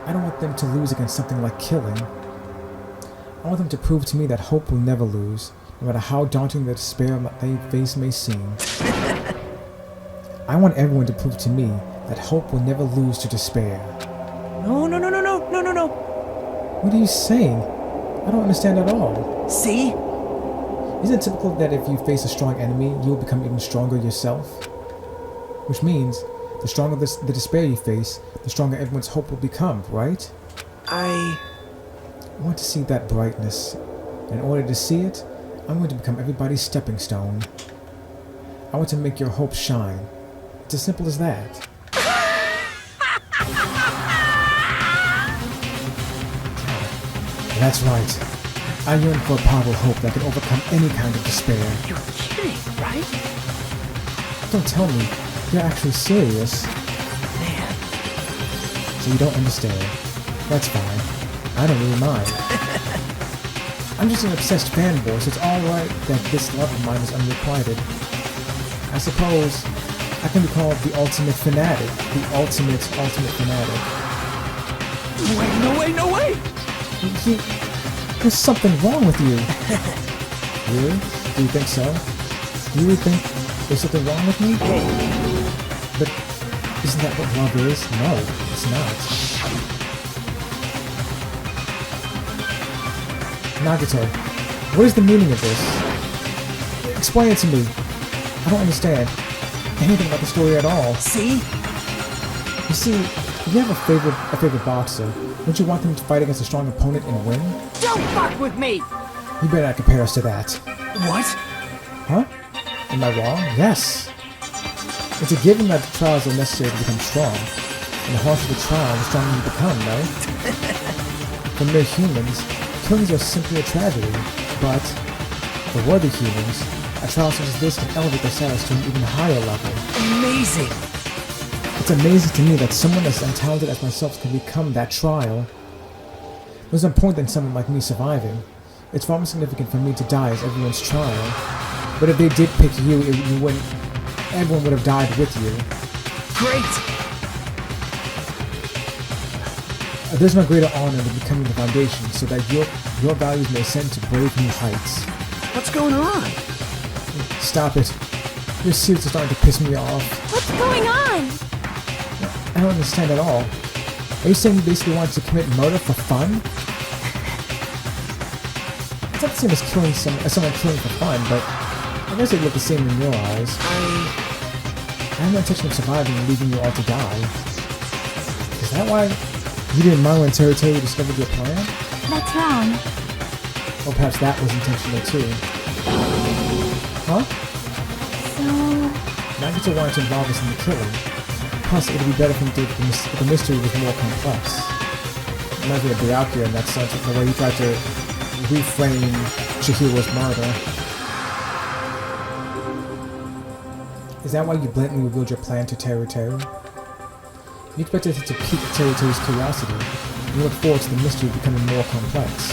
I don't want them to lose against something like killing. I want them to prove to me that hope will never lose, no matter how daunting the despair they face may seem. I want everyone to prove to me that hope will never lose to despair. No. What are you saying? I don't understand at all. See? Isn't it typical that if you face a strong enemy, you will become even stronger yourself? Which means, the stronger the despair you face, the stronger everyone's hope will become, right? I want to see that brightness. And in order to see it, I'm going to become everybody's stepping stone. I want to make your hope shine. It's as simple as that. That's right. I yearn for a powerful hope that can overcome any kind of despair. You're kidding, right? Don't tell me. You're actually serious. Man. So you don't understand. That's fine. I don't really mind. I'm just an obsessed fanboy, so it's alright that this love of mine is unrequited. I suppose I can be called the ultimate fanatic. The ultimate fanatic. Wait, no way! There's something wrong with you. Really? Do you think so? Do you really think there's something wrong with me? But isn't that what love is? No, it's not. Nagito, what is the meaning of this? Explain it to me. I don't understand anything about the story at all. See? You see, if you have a favorite boxer, don't you want them to fight against a strong opponent and win? Don't fuck with me! You better not compare us to that. What? Huh? Am I wrong? Yes. It's a given that the trials are necessary to become strong. And the harsher the trial, the stronger you become, no? For mere humans, killings are simply a tragedy. But, for worthy humans, a trial such as this can elevate their status to an even higher level. Amazing! It's amazing to me that someone as untalented as myself can become that trial. There's no point in someone like me surviving. It's far more significant for me to die as everyone's trial. But if they did pick you, everyone would have died with you. Great! There's no greater honor than becoming the foundation so that your values may ascend to brave new heights. What's going on? Stop it. Your suits are starting to piss me off. What's going on? I don't understand at all. Are you saying you basically want to commit murder for fun? It's not the same as someone killing for fun, but I guess it would look the same in your eyes. I have no intention of surviving and leaving you all to die. Is that why you didn't mind when Teruteru discovered your plan? That's wrong. Or perhaps that was intentional too. Huh? So... Nagito wanted to involve us in the killing. Plus, it would be better if the mystery was more complex. Reminds me of Byakuya in that sense, the way he tried to reframe Chihiro's murder. Is that why you blatantly revealed your plan to Teruteru? You expected it to pique Teruteru's curiosity. You look forward to the mystery becoming more complex.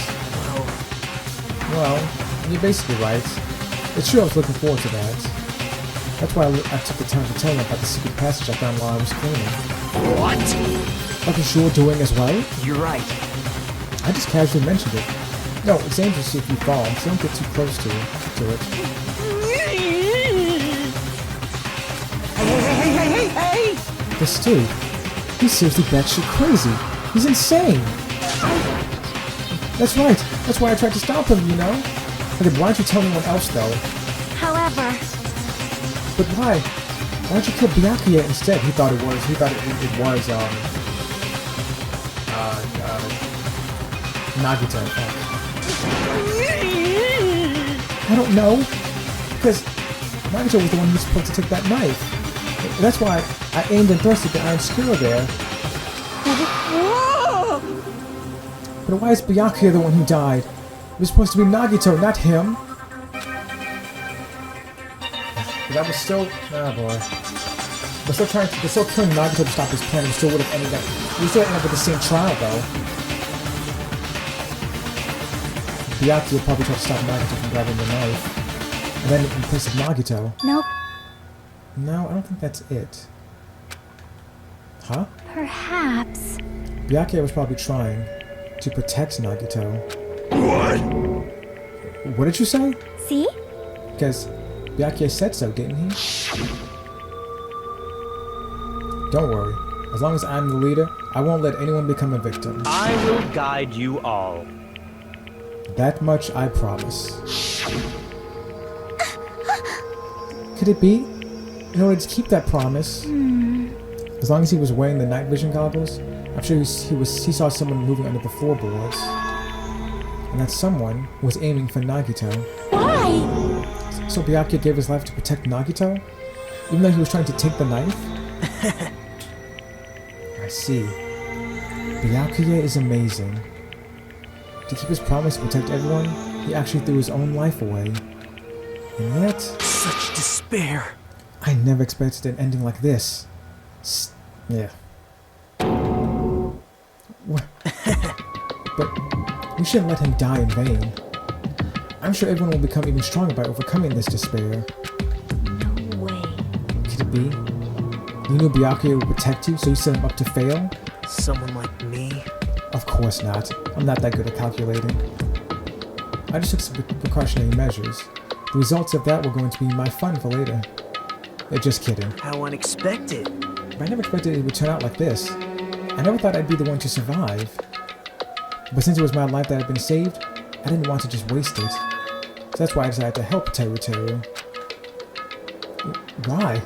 Well, you're basically right. It's true I was looking forward to that. That's why I took the time to tell him about the secret passage I found while I was cleaning. What? Like you were doing as well? You're right. I just casually mentioned it. No, it's dangerous if you fall, so don't get too close to it. Hey! This dude, he's seriously batshit crazy. He's insane. That's right. That's why I tried to stop him, you know? Okay, why don't you tell anyone else, though? However... forever. But why? Why'd you kill Byakuya instead? He thought it was Nagito. I don't know. Because Nagito was the one who was supposed to take that knife. That's why I aimed and thrusted the iron skewer there. But why is Byakuya the one who died? It was supposed to be Nagito, not him. But that was still... Oh boy. They're still killing Nagito to stop his plan. We still would have ended up... We still ended up with the same trial, though. Byakuya probably tried to stop Nagito from grabbing the knife. And then in place of Nagito... Nope. No, I don't think that's it. Huh? Perhaps. Byakuya was probably trying to protect Nagito. What? What did you say? See? Because Byakuya said so, didn't he? Don't worry. As long as I'm the leader, I won't let anyone become a victim. I will guide you all. That much I promise. Could it be? In order to keep that promise, as long as he was wearing the night vision goggles, I'm sure he saw someone moving under the floorboards. And that someone was aiming for Nagito. Why? So Byakuya gave his life to protect Nagito? Even though he was trying to take the knife? I see. Byakuya is amazing. To keep his promise to protect everyone, he actually threw his own life away. And yet... Such despair. I never expected an ending like this. Yeah. But we shouldn't let him die in vain. I'm sure everyone will become even stronger by overcoming this despair. No way. Could it be? You knew Byakuya would protect you, so you set him up to fail? Someone like me? Of course not. I'm not that good at calculating. I just took some precautionary measures. The results of that were going to be my fun for later. Just kidding. How unexpected. But I never expected it would turn out like this. I never thought I'd be the one to survive. But since it was my life that had been saved, I didn't want to just waste it. So that's why I decided to help Teru Teru. Why?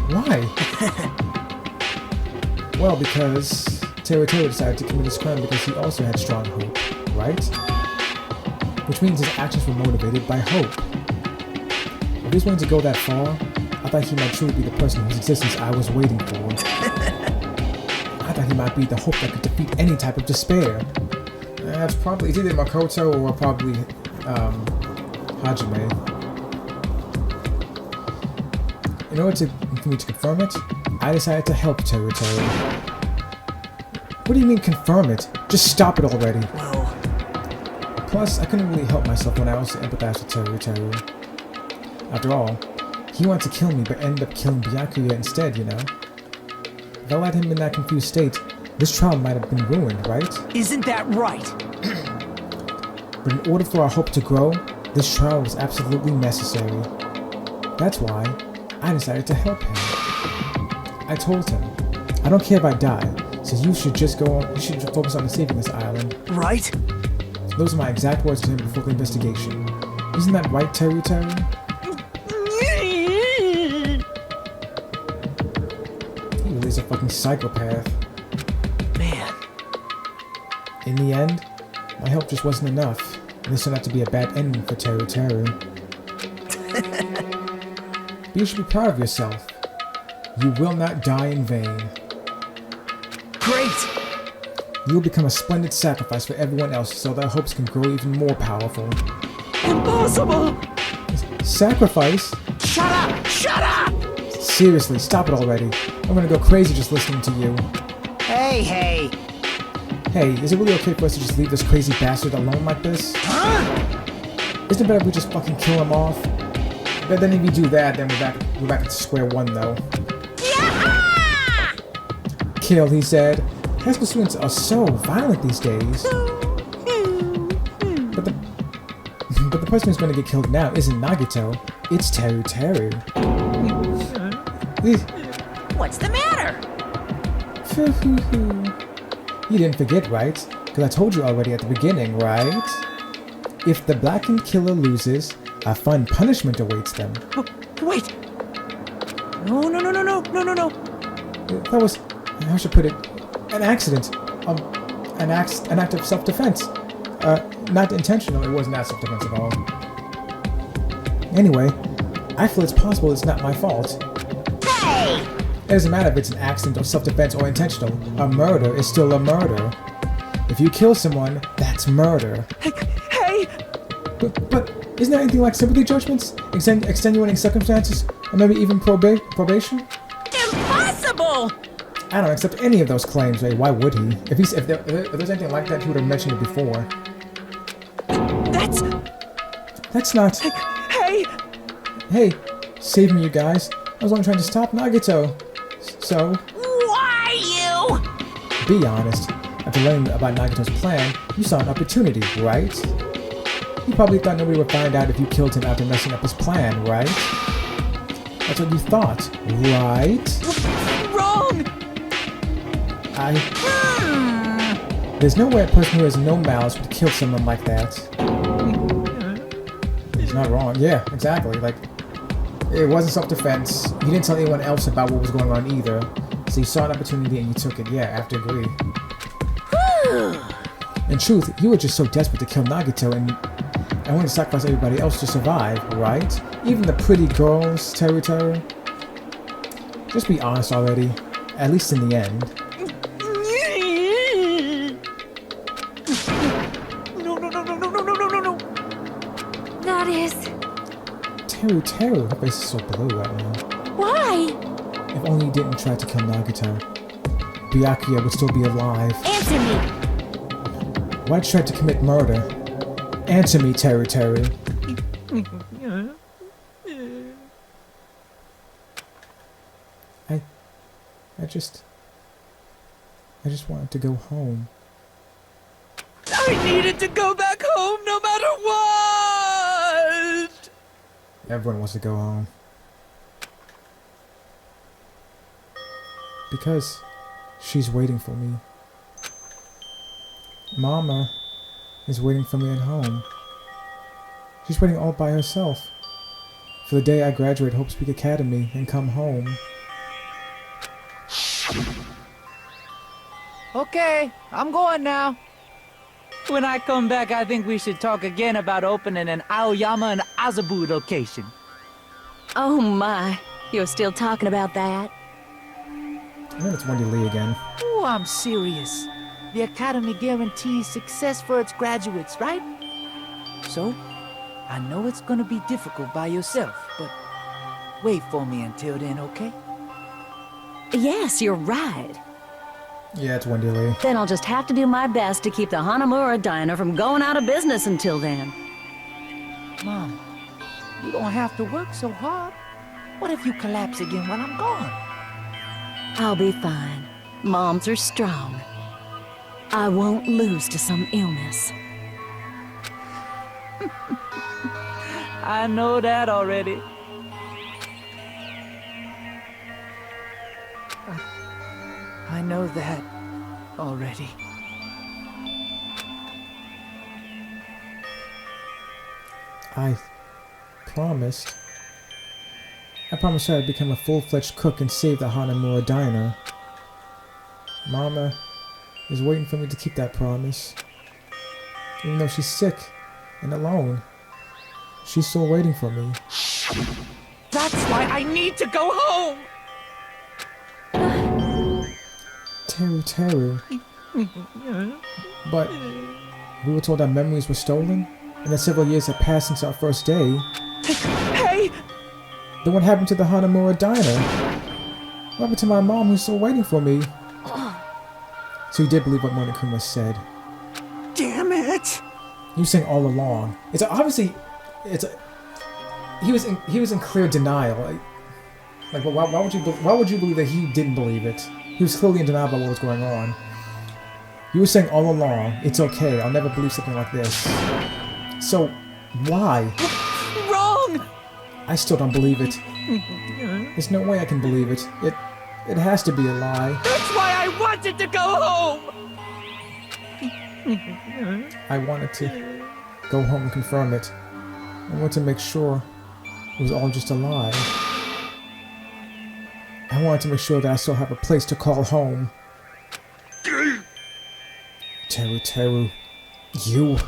Why? Well, because Teru Teru decided to commit this crime because he also had strong hope, right? Which means his actions were motivated by hope. If he was willing to go that far, I thought he might truly be the person whose existence I was waiting for. I thought he might be the hope that could defeat any type of despair. It's either Makoto or probably Hajime. In order for me to confirm it, I decided to help Teru Teru. What do you mean confirm it? Just stop it already. Well... Plus, I couldn't really help myself when I also empathized with Teru Teru. After all, he wanted to kill me but ended up killing Byakuya instead, you know? If I let him in that confused state, this trial might have been ruined, right? Isn't that right? But in order for our hope to grow, this trial was absolutely necessary. That's why I decided to help him. I told him, I don't care if I die, so you should just focus on saving this island. Right? Those are my exact words to him before the investigation. Isn't that right, Teru Teru? He really is a fucking psychopath. Man. In the end, my help just wasn't enough, and this turned out to be a bad ending for Teru Teru. But you should be proud of yourself. You will not die in vain. Great! You will become a splendid sacrifice for everyone else so their hopes can grow even more powerful. Impossible! Sacrifice? Shut up! Shut up! Seriously, stop it already. I'm gonna go crazy just listening to you. Hey, hey! Hey, is it really okay for us to just leave this crazy bastard alone like this? Huh? Isn't it better if we just fucking kill him off? But then if you do that, then we're back at square one though. Yeah! Kill, he said. High school students are so violent these days. But the person who's going to get killed now isn't Nagito, it's Teru Teru. What's the matter? You didn't forget, right? Because I told you already at the beginning, right? If the blackened killer loses, a fun punishment awaits them. Oh, wait! No. That was, how should I put it, an accident. An act of self-defense. Not intentional, it wasn't that self-defense at all. Anyway, I feel it's possible it's not my fault. Hey! It doesn't matter if it's an accident or self-defense or intentional. A murder is still a murder. If you kill someone, that's murder. Hey! But isn't there anything like sympathy judgments? Extenuating circumstances? Or maybe even probation? Impossible! I don't accept any of those claims, Ray. Why would he? If there's anything like that, he would have mentioned it before. That's not... Hey! Hey, save me, you guys. I was only trying to stop Nagito. So... Why you? Be honest. After learning about Nagito's plan, you saw an opportunity, right? You probably thought nobody would find out if you killed him after messing up his plan, right? That's what you thought, right? Wrong! There's no way a person who has no malice would kill someone like that. He's not wrong. Yeah, exactly. Like, it wasn't self-defense. You didn't tell anyone else about what was going on either. So you saw an opportunity and you took it. Yeah, I have to agree. In truth, you were just so desperate to kill Nagito and wanted to sacrifice everybody else to survive, right? Even the pretty girls, Teru. Just be honest already. At least in the end. No. That is... Teru, her face is so blue right now. Why? If only you didn't try to kill Nagito, Byakuya would still be alive. Answer me! Why try to commit murder? Answer me, Teru. I just wanted to go home. I needed to go back home no matter what! Everyone wants to go home. Because she's waiting for me. Mama is waiting for me at home. She's waiting all by herself. For the day I graduate Hope Speak Academy and come home. Okay, I'm going now. When I come back, I think we should talk again about opening an Aoyama and Azabu location. Oh my, you're still talking about that? I think it's Wendy Lee again. Oh, I'm serious. The Academy guarantees success for its graduates, right? So, I know it's gonna be difficult by yourself, but wait for me until then, okay? Yes, you're right. Yeah, it's Wendy Lee. Then I'll just have to do my best to keep the Hanamura Diner from going out of business until then. Mom, you don't have to work so hard. What if you collapse again while I'm gone? I'll be fine. Moms are strong. I won't lose to some illness. I know that already. I know that already. I promised her I'd become a full-fledged cook and save the Hanamura Diner. Mama is waiting for me to keep that promise. Even though she's sick and alone, she's still waiting for me. That's why I need to go home! Teru. But we were told our memories were stolen, and that several years had passed since our first day. Hey! Then what happened to the Hanamura Diner? What happened to my mom who's still waiting for me? So you did believe what Monokuma said. Damn it! He was saying all along. He was in clear denial. Like why would you believe that he didn't believe it? He was clearly in denial about what was going on. You were saying all along, it's okay, I'll never believe something like this. So, why? Wrong! I still don't believe it. There's no way I can believe it. It has to be a lie. That's why I wanted to go home! I wanted to go home and confirm it. I wanted to make sure it was all just a lie. I wanted to make sure that I still have a place to call home. Teru, you.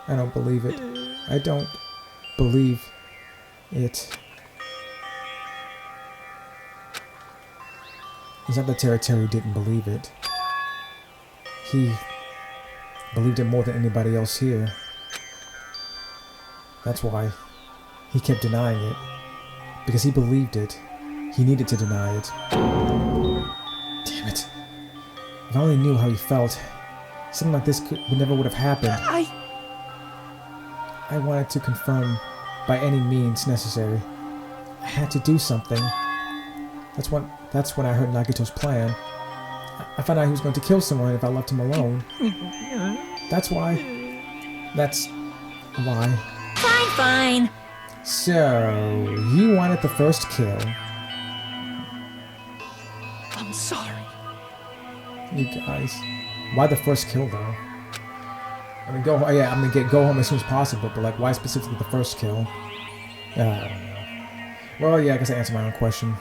I don't believe it. I don't believe it. It's not that Teru didn't believe it. He believed it more than anybody else here. That's why he kept denying it. Because he believed it. He needed to deny it. Damn it. If I only knew how he felt, something like this never would have happened. I wanted to confirm by any means necessary. I had to do something. That's when I heard Nagito's plan. I found out he was going to kill someone if I left him alone. That's why. That's why. Fine. So, you wanted the first kill. I'm sorry. You guys. Why the first kill, though? I mean, go home as soon as possible, but like, why specifically the first kill? I don't know. Well, yeah, I guess I answered my own question.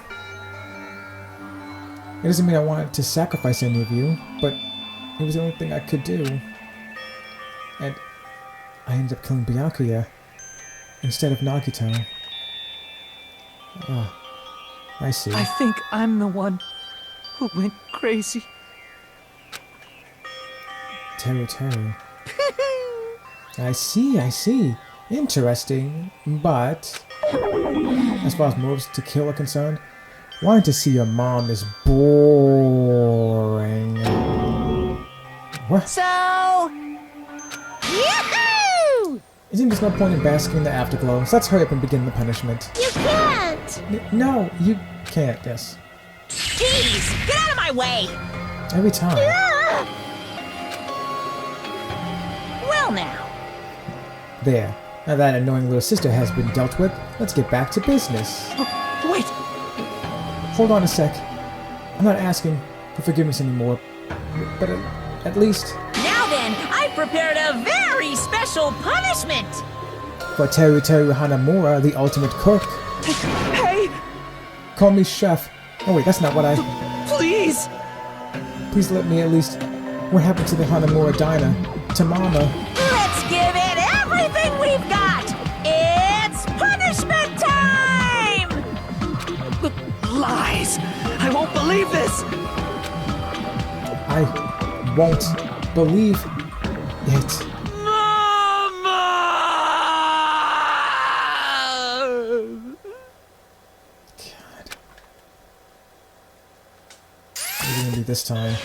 It doesn't mean I wanted to sacrifice any of you, but it was the only thing I could do. And I ended up killing Byakuya instead of Nagito. Ah, I see. I think I'm the one who went crazy. Teru. I see. Interesting, but as far as motives to kill are concerned, wanting to see your mom is boring. What? So... Yahoo! Isn't there no point in basking in the afterglow? So let's hurry up and begin the punishment. You can't! No, you can't, yes. Jeez! Get out of my way! Every time. Well now. There. Now that annoying little sister has been dealt with, let's get back to business. Oh, wait! Hold on a sec. I'm not asking for forgiveness anymore, but at least... Now then, I've prepared a very special punishment! For Teru Hanamura, the ultimate cook. Hey! Call me chef. Oh wait, that's not what I... Please! Please let me at least... What happened to the Hanamura diner? To Mama? Let's give it everything we've got! It's punishment time! Lies! I won't believe this! I won't believe it. Mama! God. What are you gonna do this time?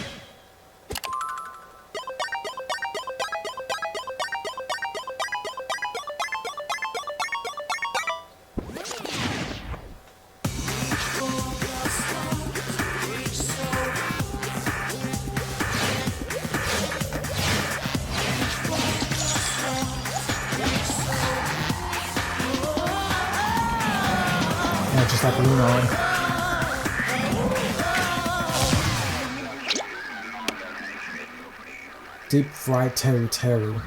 Just like Lunon. Deep fried Teru.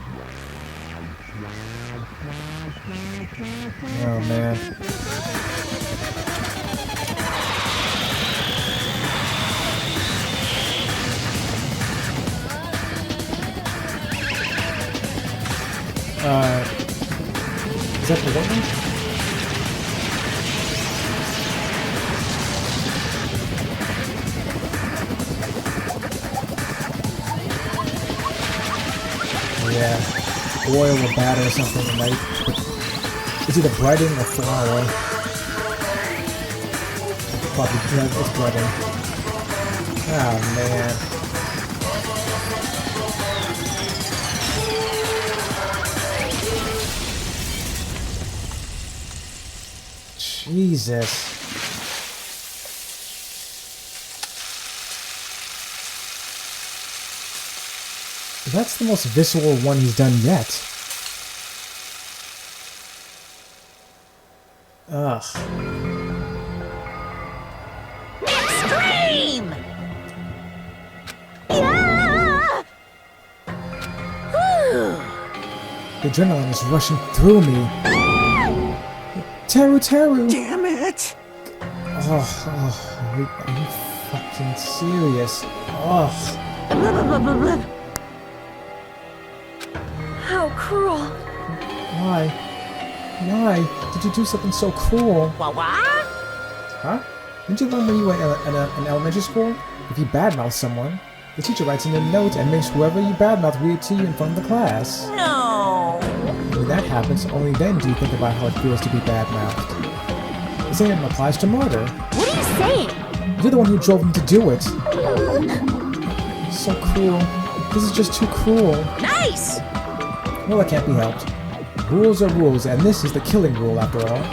Oh man. Is that the one? Yeah, oil or batter or something, right? It's either breading or flour. Probably, yeah, it's breading. Oh, man. Jesus. That's the most visceral one he's done yet. Ugh. Extreme! Yeah! Whew. The adrenaline is rushing through me. Teru! Damn it! Are you fucking serious? How cruel. Why did you do something so cruel? What? Huh? Didn't you learn when you were in elementary school? If you badmouth someone, the teacher writes in a note and makes whoever you badmouth read it to you in front of the class. No. When that happens, only then do you think about how it feels to be badmouthed. The same even applies to murder. What are you saying? You're the one who drove him to do it. So cruel. This is just too cruel. Nice! Well, that can't be helped. Rules are rules, and this is the killing rule after all.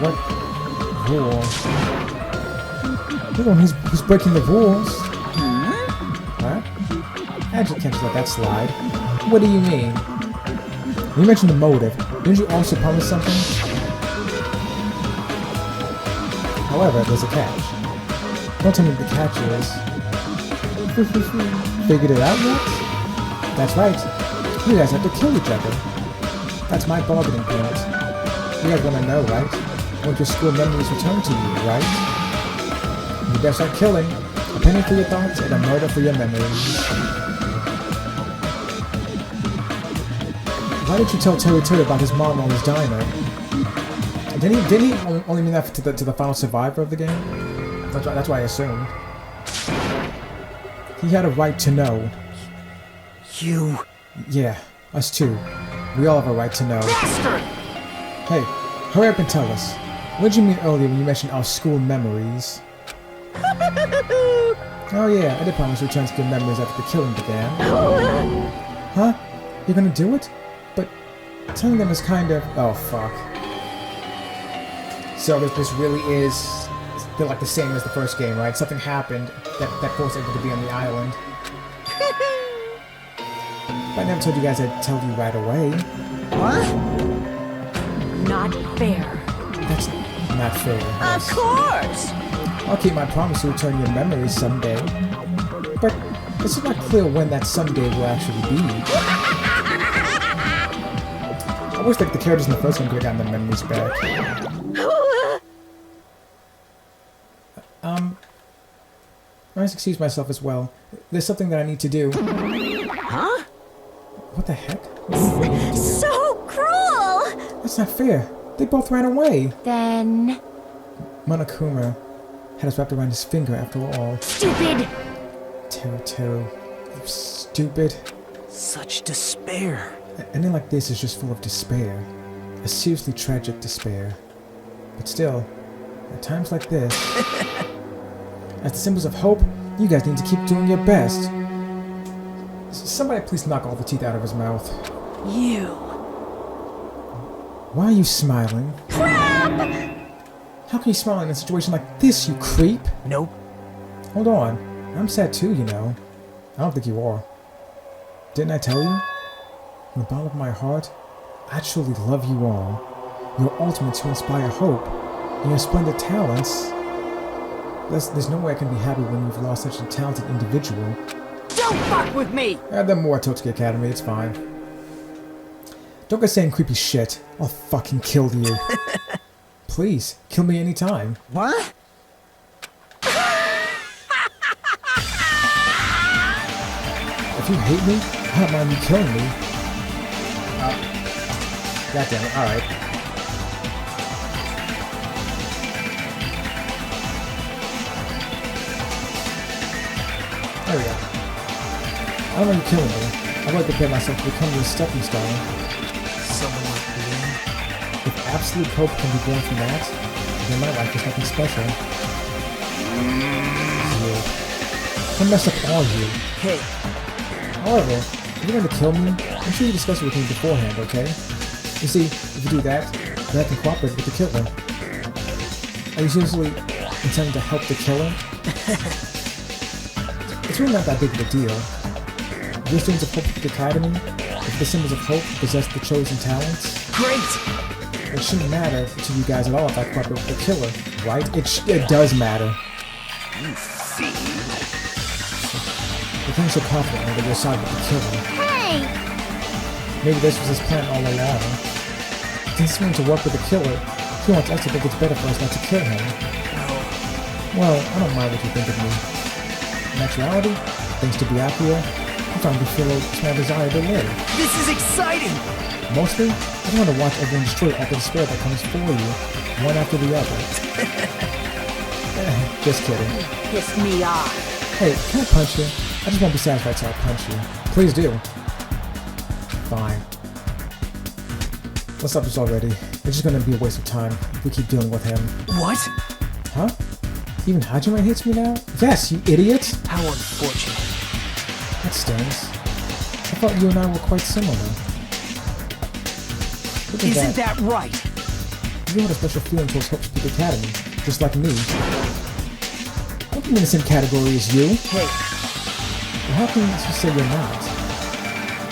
What rule? You're the one who's breaking the rules. Huh? I can't just let that slide. What do you mean? You mentioned the motive. Didn't you also promise something? However, there's a catch. Don't tell me what the catch is. Figured it out yet? That's right. You guys have to kill each other. That's my bargaining point. You guys want to know, right? Want your school memories returned to you, right? You better start killing. A penny for your thoughts and a murder for your memories. Why didn't you tell Terry about his mom on his diner? Didn't he only mean that to the final survivor of the game? That's why I assumed. He had a right to know. You... Yeah, us too. We all have a right to know. Bastard! Hey, hurry up and tell us. What did you mean earlier when you mentioned our school memories? Oh yeah, I did promise to return to your memories after the killing began. Huh? You're gonna do it? But telling them is kind of... Oh, fuck. So this really is still like the same as the first game, right? Something happened that forced everyone to be on the island. But I never told you guys I'd tell you right away. What? Not fair. That's not fair. Of course! I'll keep my promise to return your memories someday. But it's not clear when that someday will actually be. I wish like the characters in the first one could have gotten their memories back. I must excuse myself as well. There's something that I need to do. Huh? What the heck? So cruel! That's not fair. They both ran away. Then... Monokuma had us wrapped around his finger after all. Stupid! Teru. Stupid. Such despair. An ending like this is just full of despair. A seriously tragic despair. But still, at times like this, as the symbols of hope, you guys need to keep doing your best. Somebody please knock all the teeth out of his mouth. You. Why are you smiling? Crap! How can you smile in a situation like this, you creep? Nope. Hold on. I'm sad too, you know. I don't think you are. Didn't I tell you? From the bottom of my heart, I truly love you all. You're ultimate to inspire hope. And your splendid talents. There's no way I can be happy when you've lost such a talented individual. Don't fuck with me! Add them more Totsuki Academy, it's fine. Don't go saying creepy shit. I'll fucking kill you. Please, kill me anytime. What? If you hate me, I don't mind you killing me. God damn it, alright. There we go. I don't want you killing me. I'd like to prepare myself to become your stepping stone. Someone like me. If absolute hope can be born from that, then my life is nothing special. You. I messed up all you. Hey. However, if you're going to kill me, I'm sure you discuss it with me beforehand, okay? You see, if you do that, then I can cooperate with the killer. Are you seriously intending to help the killer? It's really not that big of a deal. If your students of Hope Academy, if the symbols of hope possess the chosen talents, Great! it shouldn't matter to you guys at all if I cooperate with the killer, right? It does matter. You fiend. You're feeling so confident that you're side with the killer. Hey! Maybe this was his plan all along. He's willing to work with the killer. He wants us to think it's better for us not to kill him. Well, I don't mind what you think of me. In actuality, thanks to Byakuya, I'm starting to feel a small desire to live. This is exciting! Mostly, I just want to watch everyone destroy all the despair that comes for you, one after the other. Just kidding. Piss me off. Hey, can I punch you? I just won't be satisfied till I punch you. Please do. Fine. Let's stop this already. It's just gonna be a waste of time if we keep dealing with him. What? Huh? Even Hajime hates me now? Yes, you idiot! How unfortunate. That stings. I thought you and I were quite similar. Look at Isn't that right? You had a special feeling towards Hope Speak Academy, just like me. I'm in the same category as you. Hey. Well, how can you say you're not?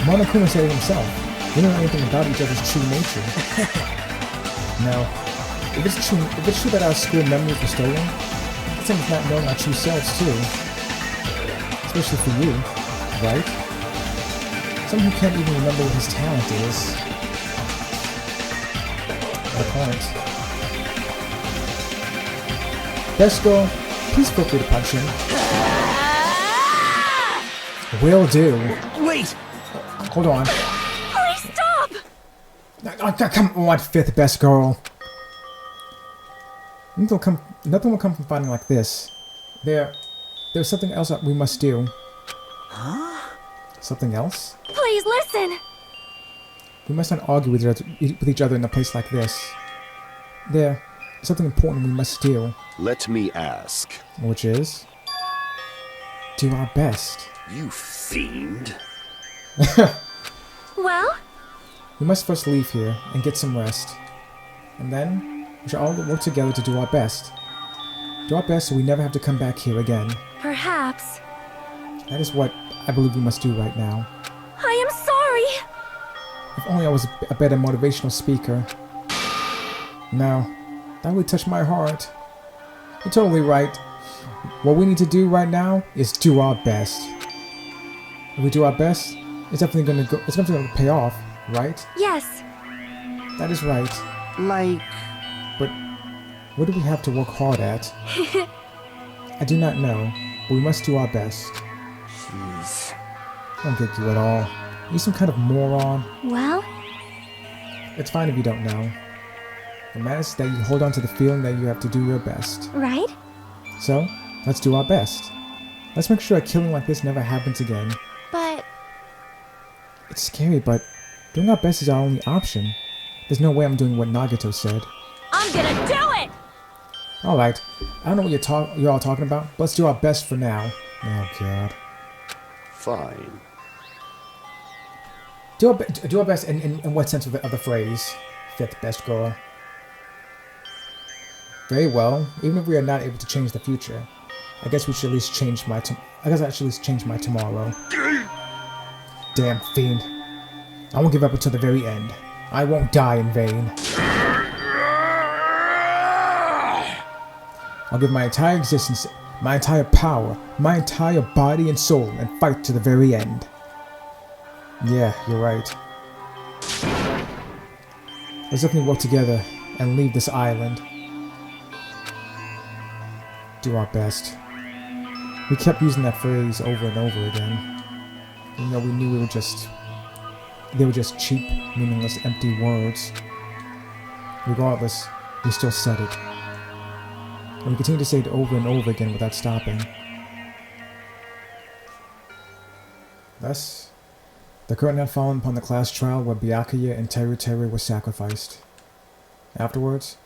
Monokuma said it himself. We don't know anything about each other's true nature. Now, if it's true that our school memories were stolen, it's like not knowing our true selves too. Especially for you, right? Someone who can't even remember what his talent is. The point. Best girl, please feel free to punch him. Will do. Wait! Hold on. Please stop! Come on, fifth best girl. Nothing will come from fighting like this. There's something else that we must do. Huh? Something else? Please listen! We must not argue with each other in a place like this. There's something important we must do. Let me ask. Which is? Do our best. You fiend. Well? We must first leave here and get some rest. And then, we shall all work together to do our best. Do our best so we never have to come back here again. Perhaps. That is what I believe we must do right now. I am sorry! If only I was a better motivational speaker. No, that would touch my heart. You're totally right. What we need to do right now is do our best. If we do our best, it's definitely gonna pay off, right? Yes. That is right. Like... But what do we have to work hard at? I do not know, but we must do our best. Jeez. I don't get you at all. Are you some kind of moron? Well? It's fine if you don't know. What matters is that you hold on to the feeling that you have to do your best. Right? So, let's do our best. Let's make sure a killing like this never happens again. But... It's scary, but doing our best is our only option. There's no way I'm doing what Nagato said. I'm gonna do it! Alright, I don't know what you're all talking about, but let's do our best for now. Oh god. Fine. Do our best in what sense of the phrase? Fifth best girl. Very well. Even if we are not able to change the future, I guess we should at least change my tomorrow. Damn fiend. I won't give up until the very end. I won't die in vain. I'll give my entire existence, my entire power, my entire body and soul, and fight to the very end. Yeah, you're right. Let's definitely work together and leave this island. Do our best. We kept using that phrase over and over again. Even though we knew they were just cheap, meaningless, empty words. Regardless, we still said it. And we continue to say it over and over again without stopping. Thus, the curtain had fallen upon the class trial where Byakuya and Teru Teru were sacrificed. Afterwards,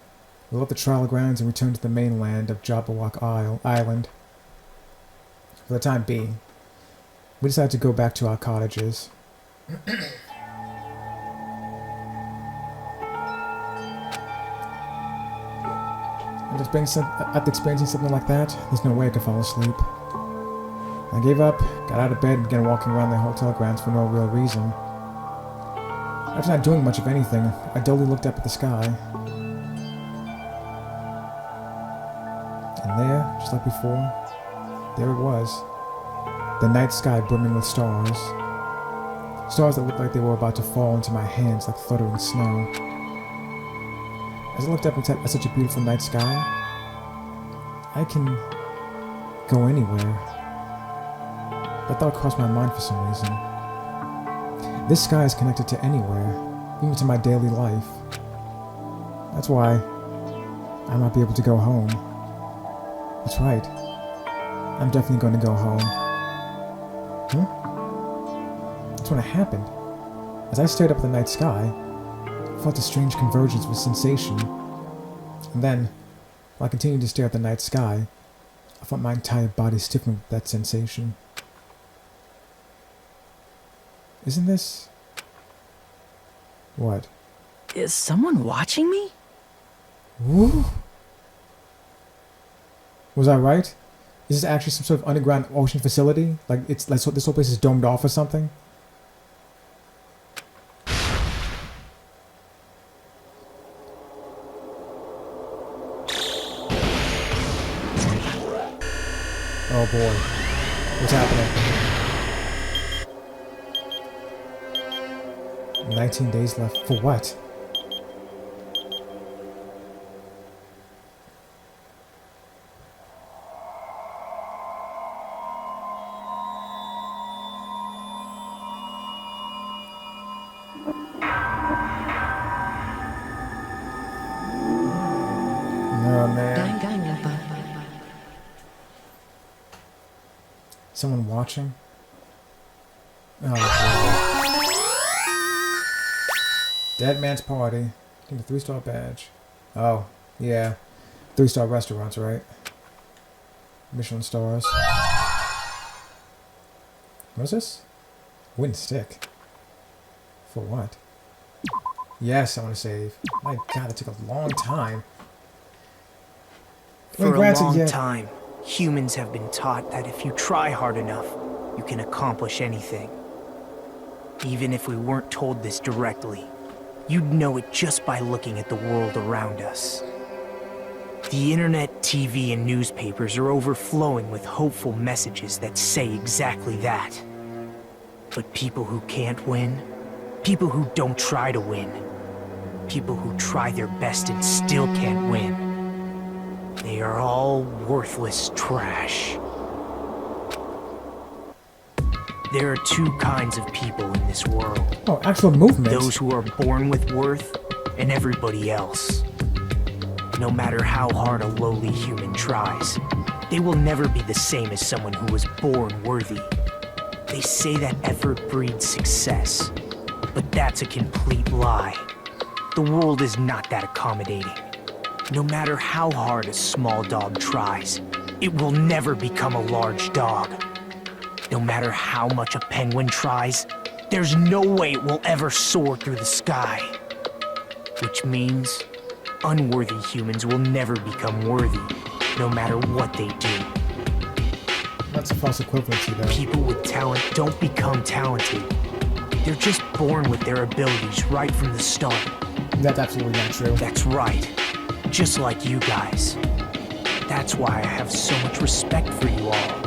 we left the trial grounds and returned to the mainland of Jabberwock Island. For the time being, we decided to go back to our cottages. After experiencing something like that, there's no way I could fall asleep. I gave up, got out of bed, and began walking around the hotel grounds for no real reason. After not doing much of anything, I dully looked up at the sky. And there, just like before, there it was. The night sky brimming with stars. Stars that looked like they were about to fall into my hands like fluttering snow. As I looked up at such a beautiful night sky, I can go anywhere. That thought crossed my mind for some reason. This sky is connected to anywhere, even to my daily life. That's why I might be able to go home. That's right. I'm definitely going to go home. That's when it happened. As I stared up at the night sky, I felt a strange convergence of sensation. And then, while I continued to stare at the night sky, I felt my entire body stiffen with that sensation. Isn't this... What? Is someone watching me? Woo? Was I right? Is this actually some sort of underground ocean facility? Like, it's like this whole place is domed off or something? Oh boy. What's happening? 19 days left. For what? Oh man. Danganronpa. Someone watching? Oh boy. Dead Man's Party. Getting a 3-star badge. Oh, yeah. 3-star restaurants, right? Michelin stars. What's this? Wooden stick. For what? Yes, I want to save. My god, that took a long time. For a long time, humans have been taught that if you try hard enough, you can accomplish anything. Even if we weren't told this directly, you'd know it just by looking at the world around us. The internet, TV, and newspapers are overflowing with hopeful messages that say exactly that. But people who can't win, people who don't try to win, people who try their best and still can't win, they are all worthless trash. There are two kinds of people in this world. Oh, actual movement. Those who are born with worth, and everybody else. No matter how hard a lowly human tries, they will never be the same as someone who was born worthy. They say that effort breeds success, but that's a complete lie. The world is not that accommodating. No matter how hard a small dog tries, it will never become a large dog. No matter how much a penguin tries, there's no way it will ever soar through the sky. Which means, unworthy humans will never become worthy, no matter what they do. That's a false equivalency, though. People with talent don't become talented. They're just born with their abilities right from the start. That's absolutely not true. That's right. Just like you guys. That's why I have so much respect for you all.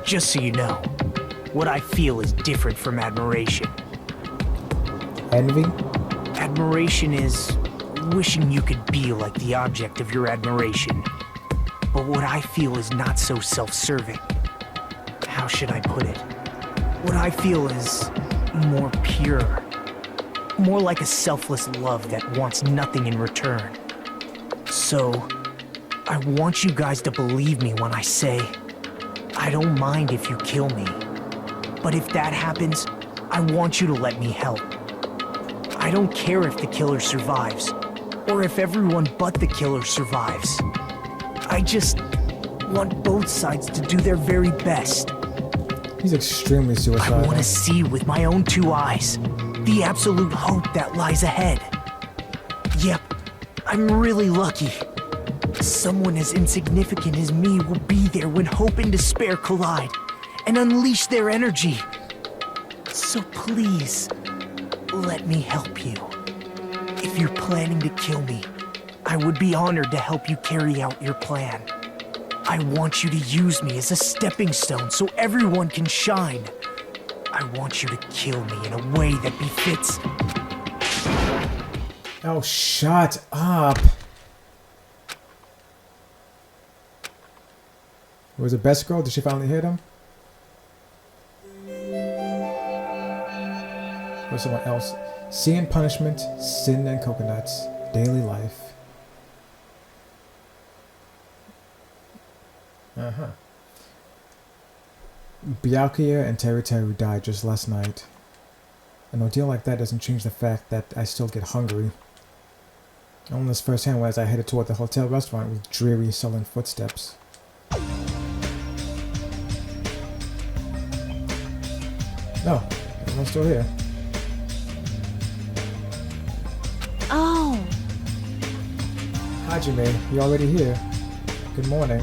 Just so you know, what I feel is different from admiration. Envy? Admiration is wishing you could be like the object of your admiration. But what I feel is not so self-serving. How should I put it? What I feel is more pure. More like a selfless love that wants nothing in return. So, I want you guys to believe me when I say, I don't mind if you kill me. But if that happens, I want you to let me help. I don't care if the killer survives, or if everyone but the killer survives. I just want both sides to do their very best. He's extremely suicidal. I want to see with my own two eyes the absolute hope that lies ahead. Yep, I'm really lucky. Someone as insignificant as me will be there when hope and despair collide and unleash their energy. So please, let me help you. If you're planning to kill me, I would be honored to help you carry out your plan. I want you to use me as a stepping stone so everyone can shine. I want you to kill me in a way that befits... Oh, shut up. Was it Best Girl? Did she finally hit him? Or someone else? Sea and Punishment, Sin and Coconuts, Daily Life. Uh-huh. Byakuya and Teru died just last night. An ordeal like that doesn't change the fact that I still get hungry. I learned this firsthand as I headed toward the hotel restaurant with dreary, sullen footsteps. No, everyone's still here. Oh. Hajime, you already here? Good morning.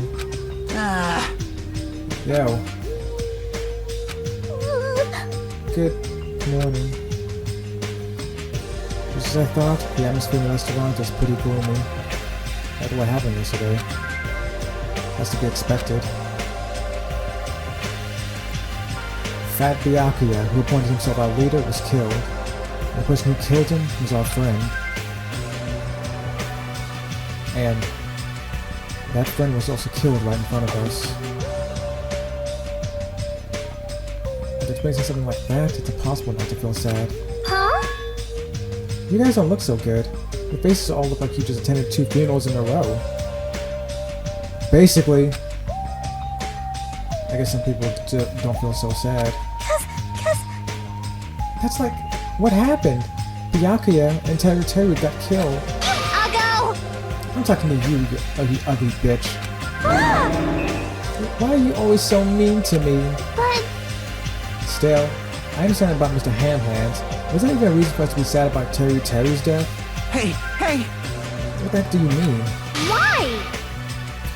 Yo. Good morning. Just as I thought, the atmosphere in the restaurant is pretty gloomy. After what happened yesterday. Has to be expected. Fat Byakuya, who appointed himself our leader, was killed. And the person who killed him was our friend. And that friend was also killed right in front of us. With experiencing something like that, it's impossible not to feel sad. Huh? You guys don't look so good. Your faces all look like you just attended 2 funerals in a row. Basically, I guess some people don't feel so sad. That's like, what happened? Byakuya and Teru got killed. I'll go! I'm talking to you, you ugly bitch. Why are you always so mean to me? But... Still, I understand about Mr. Hamhands. Was there even a reason for us to be sad about Teru's death? Hey! What the heck do you mean? Why?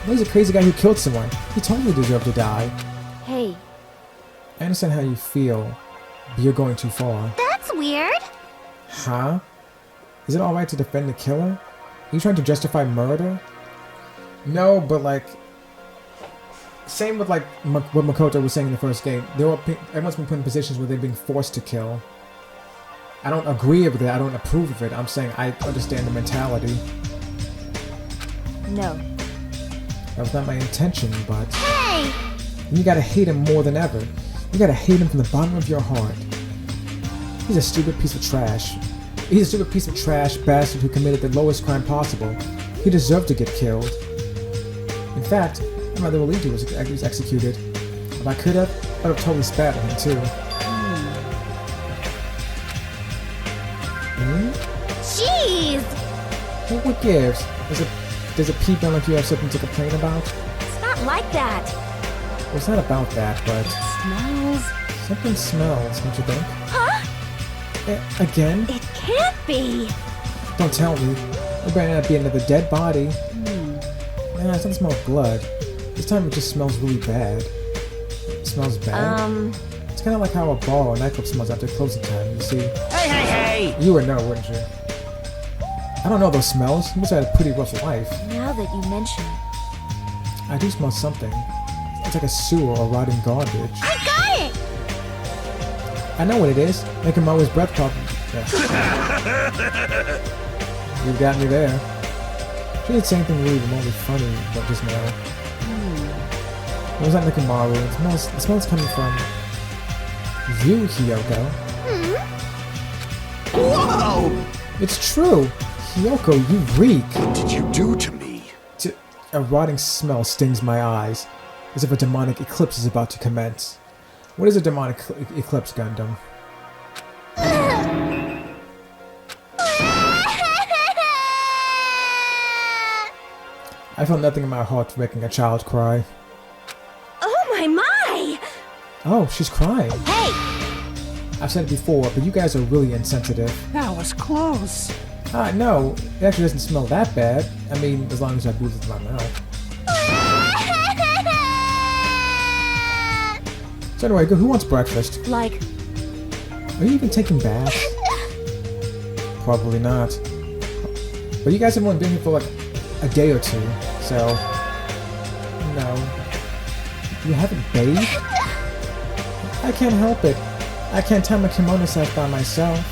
Well, he's a crazy guy who killed someone. He totally deserved to die. Hey. I understand how you feel, but you're going too far. That's weird. Huh? Is it alright to defend the killer? Are you trying to justify murder? No, but like... Same with like what Makoto was saying in the first game. Everyone's been put in positions where they're being forced to kill. I don't agree with it, I don't approve of it. I'm saying I understand the mentality. No. That was not my intention, but... Hey! You gotta hate him more than ever. You gotta hate him from the bottom of your heart. He's a stupid piece of trash. He's a stupid piece of trash bastard who committed the lowest crime possible. He deserved to get killed. In fact, I'm rather relieved he was executed. If I could have, I would have totally spat at him too. Jeez! Well, what gives? Does it peep out like you have something to complain about? It's not like that. Well, it's not about that, but... Smells. Something smells, don't you think? Huh? Again? It can't be. Don't tell me. It better not be another dead body. Nah, it doesn't smell of blood. This time it just smells really bad. It smells bad. It's kind of like how a bar or nightclub smells after closing time, you see? Hey! You would know, wouldn't you? I don't know those smells. You must have had a pretty rough life. Now that you mention it. I do smell something. It's like a sewer or rotting garbage. I got it! I know what it is. Making Mama's breath pop. Yeah. You got me there. She didn't say anything really remotely funny, but just now. It was not making Maru. The smell's coming from you, Hiyoko. Whoa! It's true! Hiyoko, you reek! What did you do to me? A rotting smell stings my eyes, as if a demonic eclipse is about to commence. What is a demonic eclipse, Gundam? I felt nothing in my heart for making a child cry. Oh my! Oh, she's crying. Hey! I've said it before, but you guys are really insensitive. That was close. No, it actually doesn't smell that bad. I mean, as long as I breathe with my mouth. So anyway, who wants breakfast? Like... Are you even taking baths? Probably not. But you guys have only been here for like a day or two, so... No. You haven't bathed? I can't help it. I can't tie my kimono sack by myself.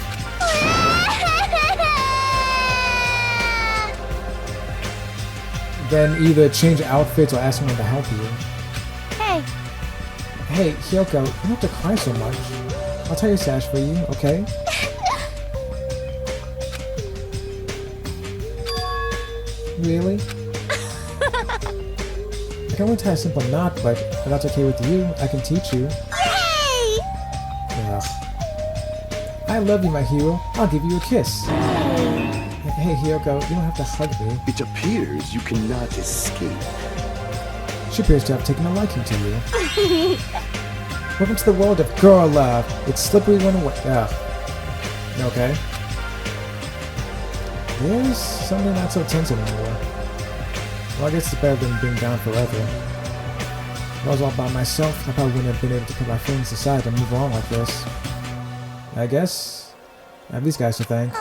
Then either change outfits or ask someone to help you. Hey. Hey, Hyoko, you don't have to cry so much. I'll tie your sash for you, okay? Really? I can only tie a simple knot, but if that's okay with you, I can teach you. Yay! Ugh. I love you, my hero. I'll give you a kiss. Hey, Hyoko, you don't have to hug me. It appears you cannot escape. She appears to have taken a liking to you. Welcome to the world of girl love. It's slippery when away. Ugh. Okay. There's something not so tense anymore. Well, I guess it's better than being down forever. If I was all by myself, I probably wouldn't have been able to put my feelings aside and move on like this. I guess I have these guys to thank.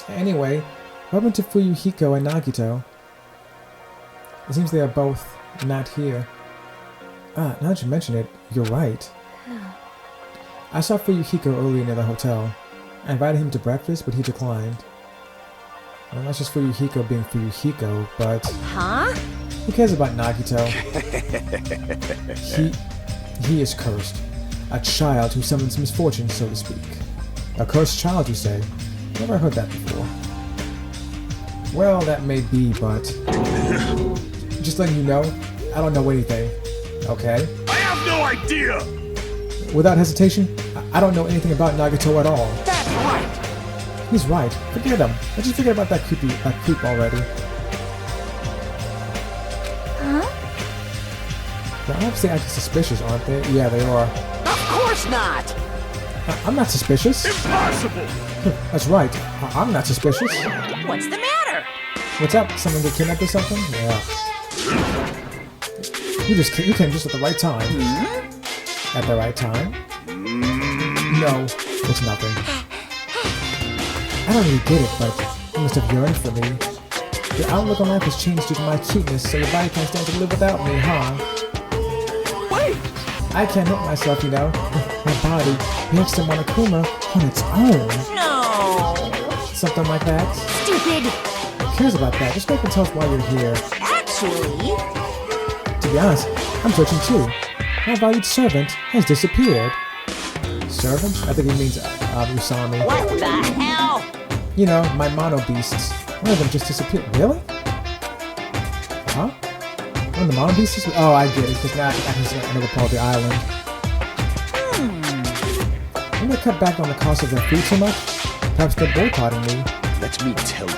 Anyway, what happened to Fuyuhiko and Nagito? It seems they are both not here. Ah, now that you mention it, you're right. I saw Fuyuhiko earlier near the hotel. I invited him to breakfast, but he declined. Well, that's just Fuyuhiko being Fuyuhiko, but... Huh? Who cares about Nagito? He is cursed. A child who summons misfortune, so to speak. A cursed child, you say? Never heard that before. Well, that may be, but... just letting you know, I don't know anything. Okay? I have no idea! Without hesitation, I don't know anything about Nagito at all. That's right! He's right. Forget him. Let's just forget about that creep already. Huh? They're obviously acting suspicious, aren't they? Yeah, they are. Of course not! I'm not suspicious. Impossible! That's right. I'm not suspicious. What's the matter? What's up? Someone get kidnapped or something? Yeah. You came just at the right time. At the right time? No, it's nothing. I don't really get it, but you must have yearned for me. Your outlook on life has changed due to my cuteness, so your body can't stand to live without me, huh? Wait! I can't help myself, you know. My body reacts to Monokuma on its own. No! Something like that. Stupid! Who cares about that? Just go up and tell us why you're here. Actually... To be honest, I'm searching too. My valued servant has disappeared. Servant? I think he means Usami. What the hell? You know, my mono beasts. One of them just disappeared. Really? Huh? One of the mono beasts? Oh, I get it, because now I can see another part of the island. I'm gonna cut back on the cost of their food so much. Perhaps they're boycotting me. Let me tell you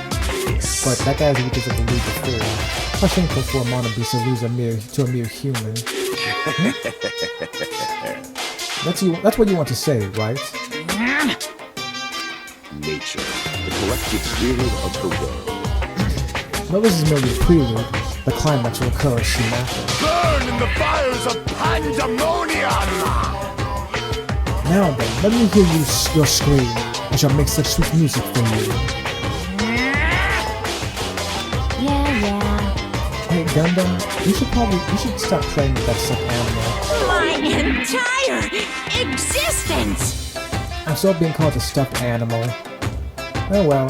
this. But that guy's weak as a believe before. How shameful for a mono beast to lose to a mere human. That's what you want to say, right? Nature, the collective will of the world. No, this is merely a prelude. The climax will occur soon after. Burn in the fires of pandemonium! Now then, let me hear your scream. I shall make such sweet music for you. Yeah. Hey, Gundam, you should stop playing with that stuffed animal. My entire existence! I'm still being called a stuffed animal. Oh well.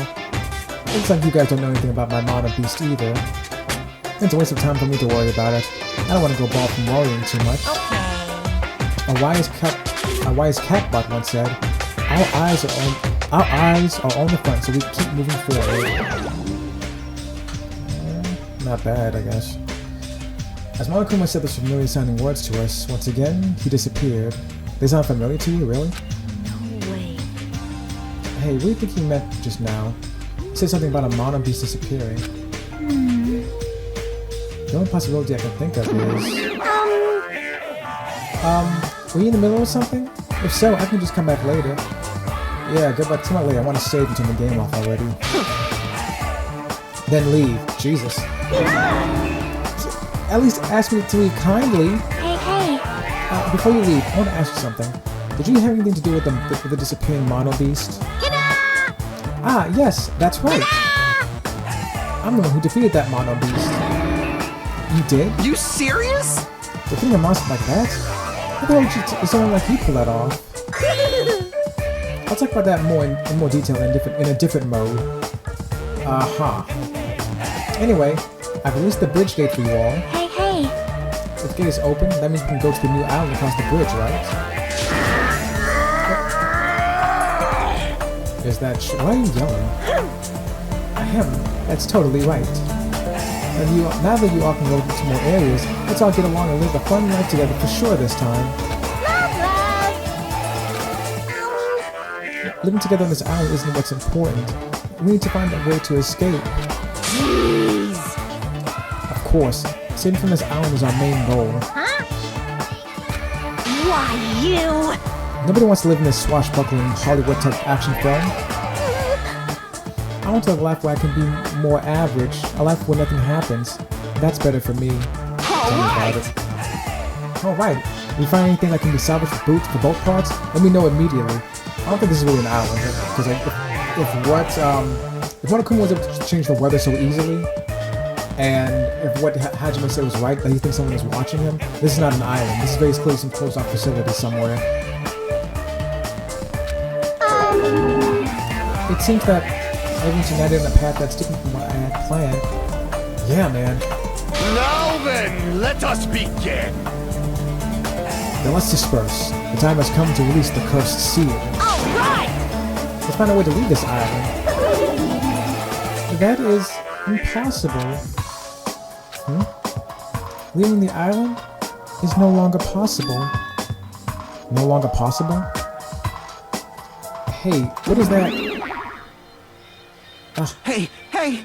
Looks like you guys don't know anything about my mono beast either. It's a waste of time for me to worry about it. I don't want to go bald from worrying too much. A wise catbot once said, "Our eyes are on the front, so we keep moving forward." Not bad, I guess. As Monokuma said those familiar sounding words to us, once again, he disappeared. They sound familiar to you, really? No way. Hey, what do you think he meant just now? He said something about a mono beast disappearing. The only possibility I can think of is... were you in the middle of something? If so, I can just come back later. Yeah, good luck. Come back later. I want to save and turn the game off already. Then leave. Jesus. At least ask me to leave kindly. Hey. Before you leave, I want to ask you something. Did you have anything to do with the disappearing mono beast? Ah, yes, that's right. I'm the one who defeated that mono beast. You did? You serious? Defeating a monster like that? How the hell did someone like you pull that off? I'll talk about that more in more detail in a different mode. Anyway, I've released the bridge gate for you all. Hey, hey. If the gate is open, that means we can go to the new island across the bridge, right? Is that why are you yelling? Ahem, that's totally right. Now that you all can go to more areas, let's all get along and live a fun life together for sure this time. Living together on this island isn't what's important. We need to find a way to escape. Jeez. Of course, escaping from this island is our main goal. Huh? Why, you? Nobody wants to live in this swashbuckling Hollywood-type action film. I want to laugh where I can be more average. I laugh when nothing happens. That's better for me. Tell me about it. Alright, if you find anything that can be salvaged for both parts, let me know immediately. I don't think this is really an island, because if Monokuma was able to change the weather so easily, and if what Hajime said was right, that he thinks someone is watching him, this is not an island. This is basically some closed-off facility somewhere. It seems that everyone's united in a path that's different from what I had planned. Yeah, man. Now then, let us begin! Then let's disperse. The time has come to release the cursed seal. Alright! Let's find a way to leave this island. That is impossible. Leaving the island is no longer possible. No longer possible? Hey, what is that? Hey, hey!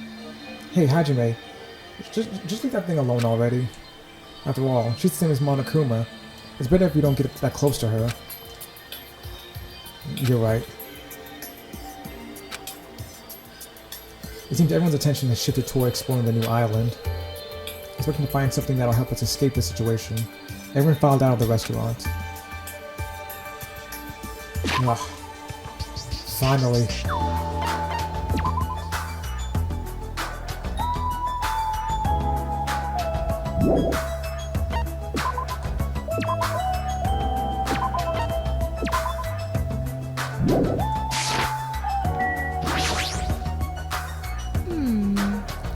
Hey, Hajime. Just leave that thing alone already. After all, she's the same as Monokuma. It's better if you don't get that close to her. You're right. It seems everyone's attention has shifted toward exploring the new island. It's looking to find something that'll help us escape the situation. Everyone filed out of the restaurant. Ugh. Finally.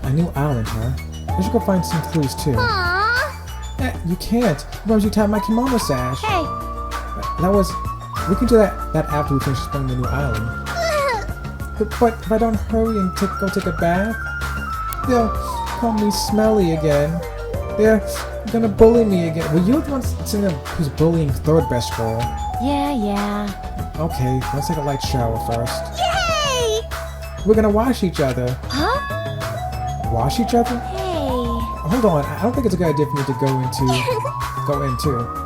A new island, huh? I should go find some clues too. Aww. You can't. Why don't you tie my kimono sash? Hey. That was. We can do that after we finish exploring the new island. But if I don't hurry and go take a bath, they'll call me smelly again. They're gonna bully me again. Well, you're the one who's bullying third best girl. Yeah. Okay, let's take a light shower first. Yay! We're gonna wash each other. Huh? Wash each other? Hey. Hold on, I don't think it's a good idea for me to go into.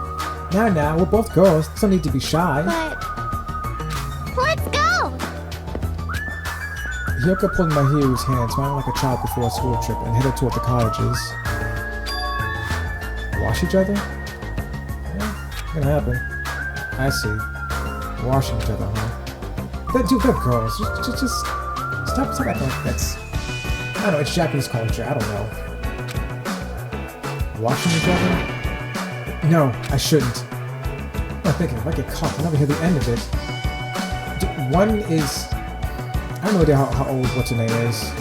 Now, we're both girls. There's no need to be shy. But... let's go! Hyoka pulled Mahiru's hand, smiling like a child before a school trip, and headed toward the cottages. Wash each other? Yeah, it's gonna happen. I see. Washing each other, huh? Dude, they're girls. Just stop acting like that's... I don't know, it's Japanese culture, I don't know. Washing each other? No, I shouldn't. I'm thinking, if I get caught, I'll never hear the end of it. One is... I have no idea how old what's her name is.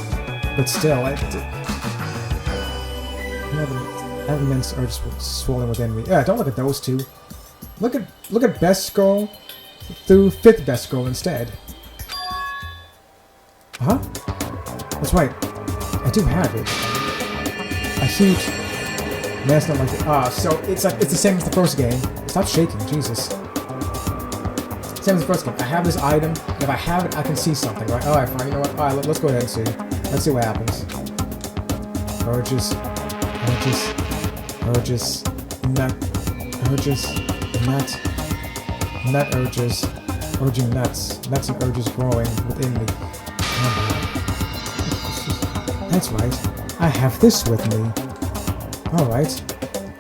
But still, I have an immense urge swollen within me. Yeah, don't look at those two. Look at best girl through fifth best girl instead. Huh? That's right. I do have it. A huge... Man, it's not like it. So it's the same as the first game. Stop shaking, Jesus. Same as the first game. I have this item, and if I have it, I can see something, right? Alright, fine, you know what? Alright, let's go ahead and see. Let's see what happens. Urges, nut urges, urging nuts and urges growing within me. That's right. I have this with me. Alright.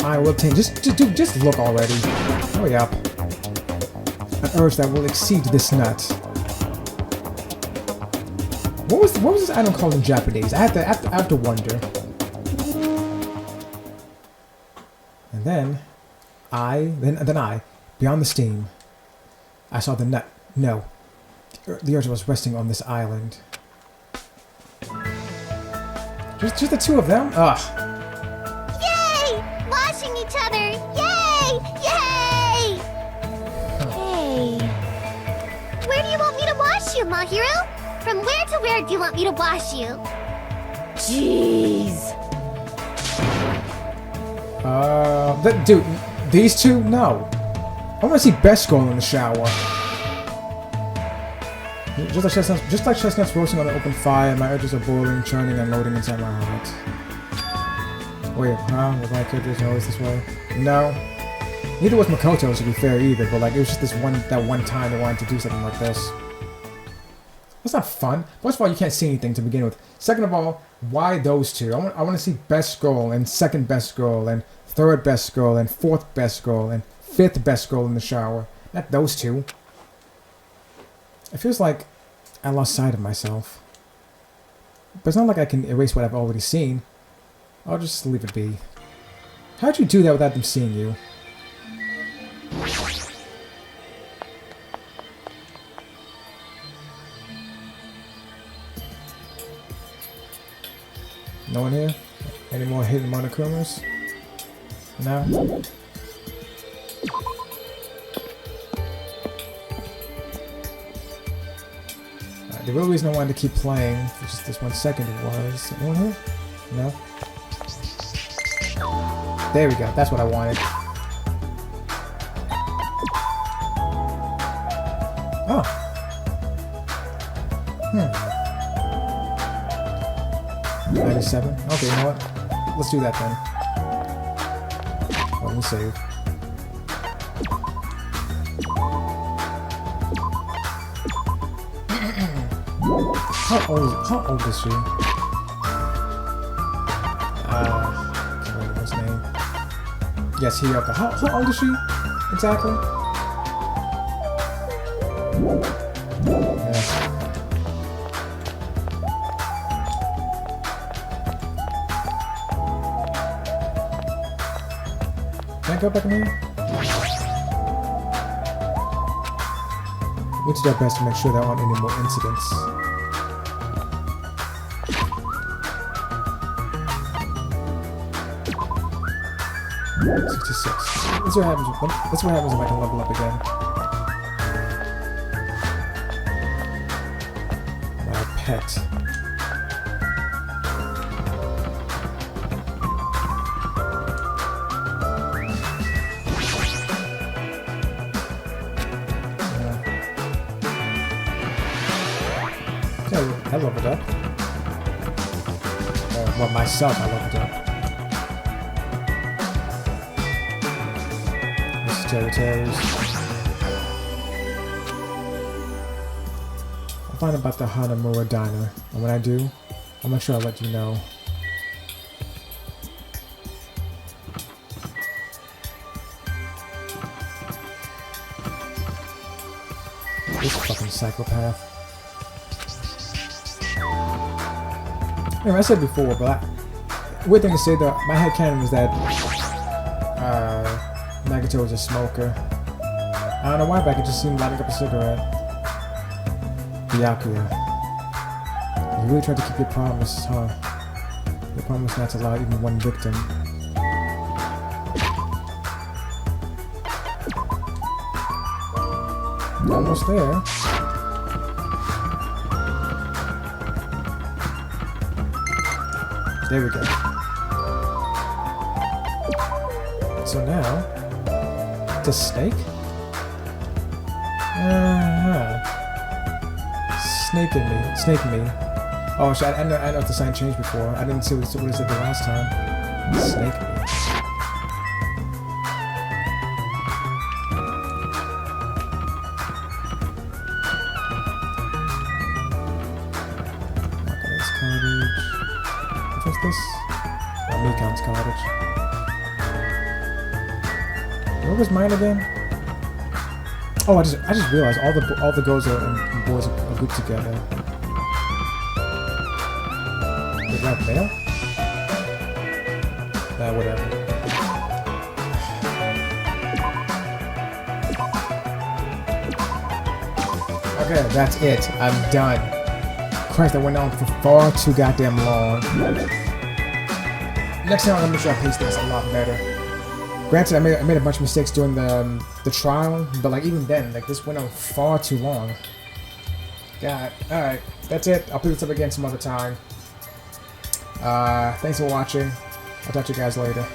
I will obtain... Just look already. Hurry up. An urge that will exceed this nut. What was this item called in Japanese? I have to wonder. And then... I Beyond the steam, I saw the nut. No. The urchin was resting on this island. Just the two of them? Ugh. Yay! Washing each other! Yay! Yay! Hey. Where do you want me to wash you, Mahiro? From where to where do you want me to wash you? Jeez. Dude, these two? No. I want to see Best Girl in the shower. Just like chestnuts roasting on an open fire, my urges are boiling, churning, and loading inside my heart. Wait, huh? Was my characters always this way? No. Neither was Makoto's, to be fair, either, but like, it was just that one time they wanted to do something like this. That's not fun. First of all, you can't see anything to begin with. Second of all, why those two? I want to see Best Girl, and Second Best Girl, and Third Best Girl, and Fourth Best Girl, and Fifth Best Girl in the shower. Not those two. It feels like I lost sight of myself. But it's not like I can erase what I've already seen. I'll just leave it be. How'd you do that without them seeing you? No one here? Any more hidden Monokumas? No? The real reason I wanted to keep playing for just this 1 second was... Anyone here? No? There we go, that's what I wanted. Oh. 97? Okay, you know what? Let's do that then. Let me save. How old is she? Can't remember his name. Yes, Hiyoko. How old is she? Exactly? Yeah. Can I go back in here? We did our best to make sure there aren't any more incidents. 66. That's what happens if I can level up again. My pet. I leveled up. Well, myself, I leveled up. Territories. I'll find about the Hanamura Diner, and when I do, I'll make sure I let you know. This fucking psychopath. Anyway, I said before, but weird thing to say though, my headcanon is that Nagato was a smoker. I don't know why, but I could just see him lighting up a cigarette. Byakuya. You really tried to keep your promise, huh? Your promise not to allow even one victim. Almost there. There we go. So now, the snake? Snake me. Oh, shit, I know if the sign changed before. I didn't see what it said the last time. Snake me. Marcus Cottage. What's this? Oh, Mikan's cottage. Where was mine again? Oh, I just realized all the girls and boys are grouped together. Is that there? Whatever. Okay, that's it. I'm done. Christ, that went on for far too goddamn long. Next time I'm gonna make sure I pace this a lot better. Granted, I made a bunch of mistakes during the trial, but like even then, like this went on far too long. God, alright, that's it. I'll pick this up again some other time. Thanks for watching. I'll talk to you guys later.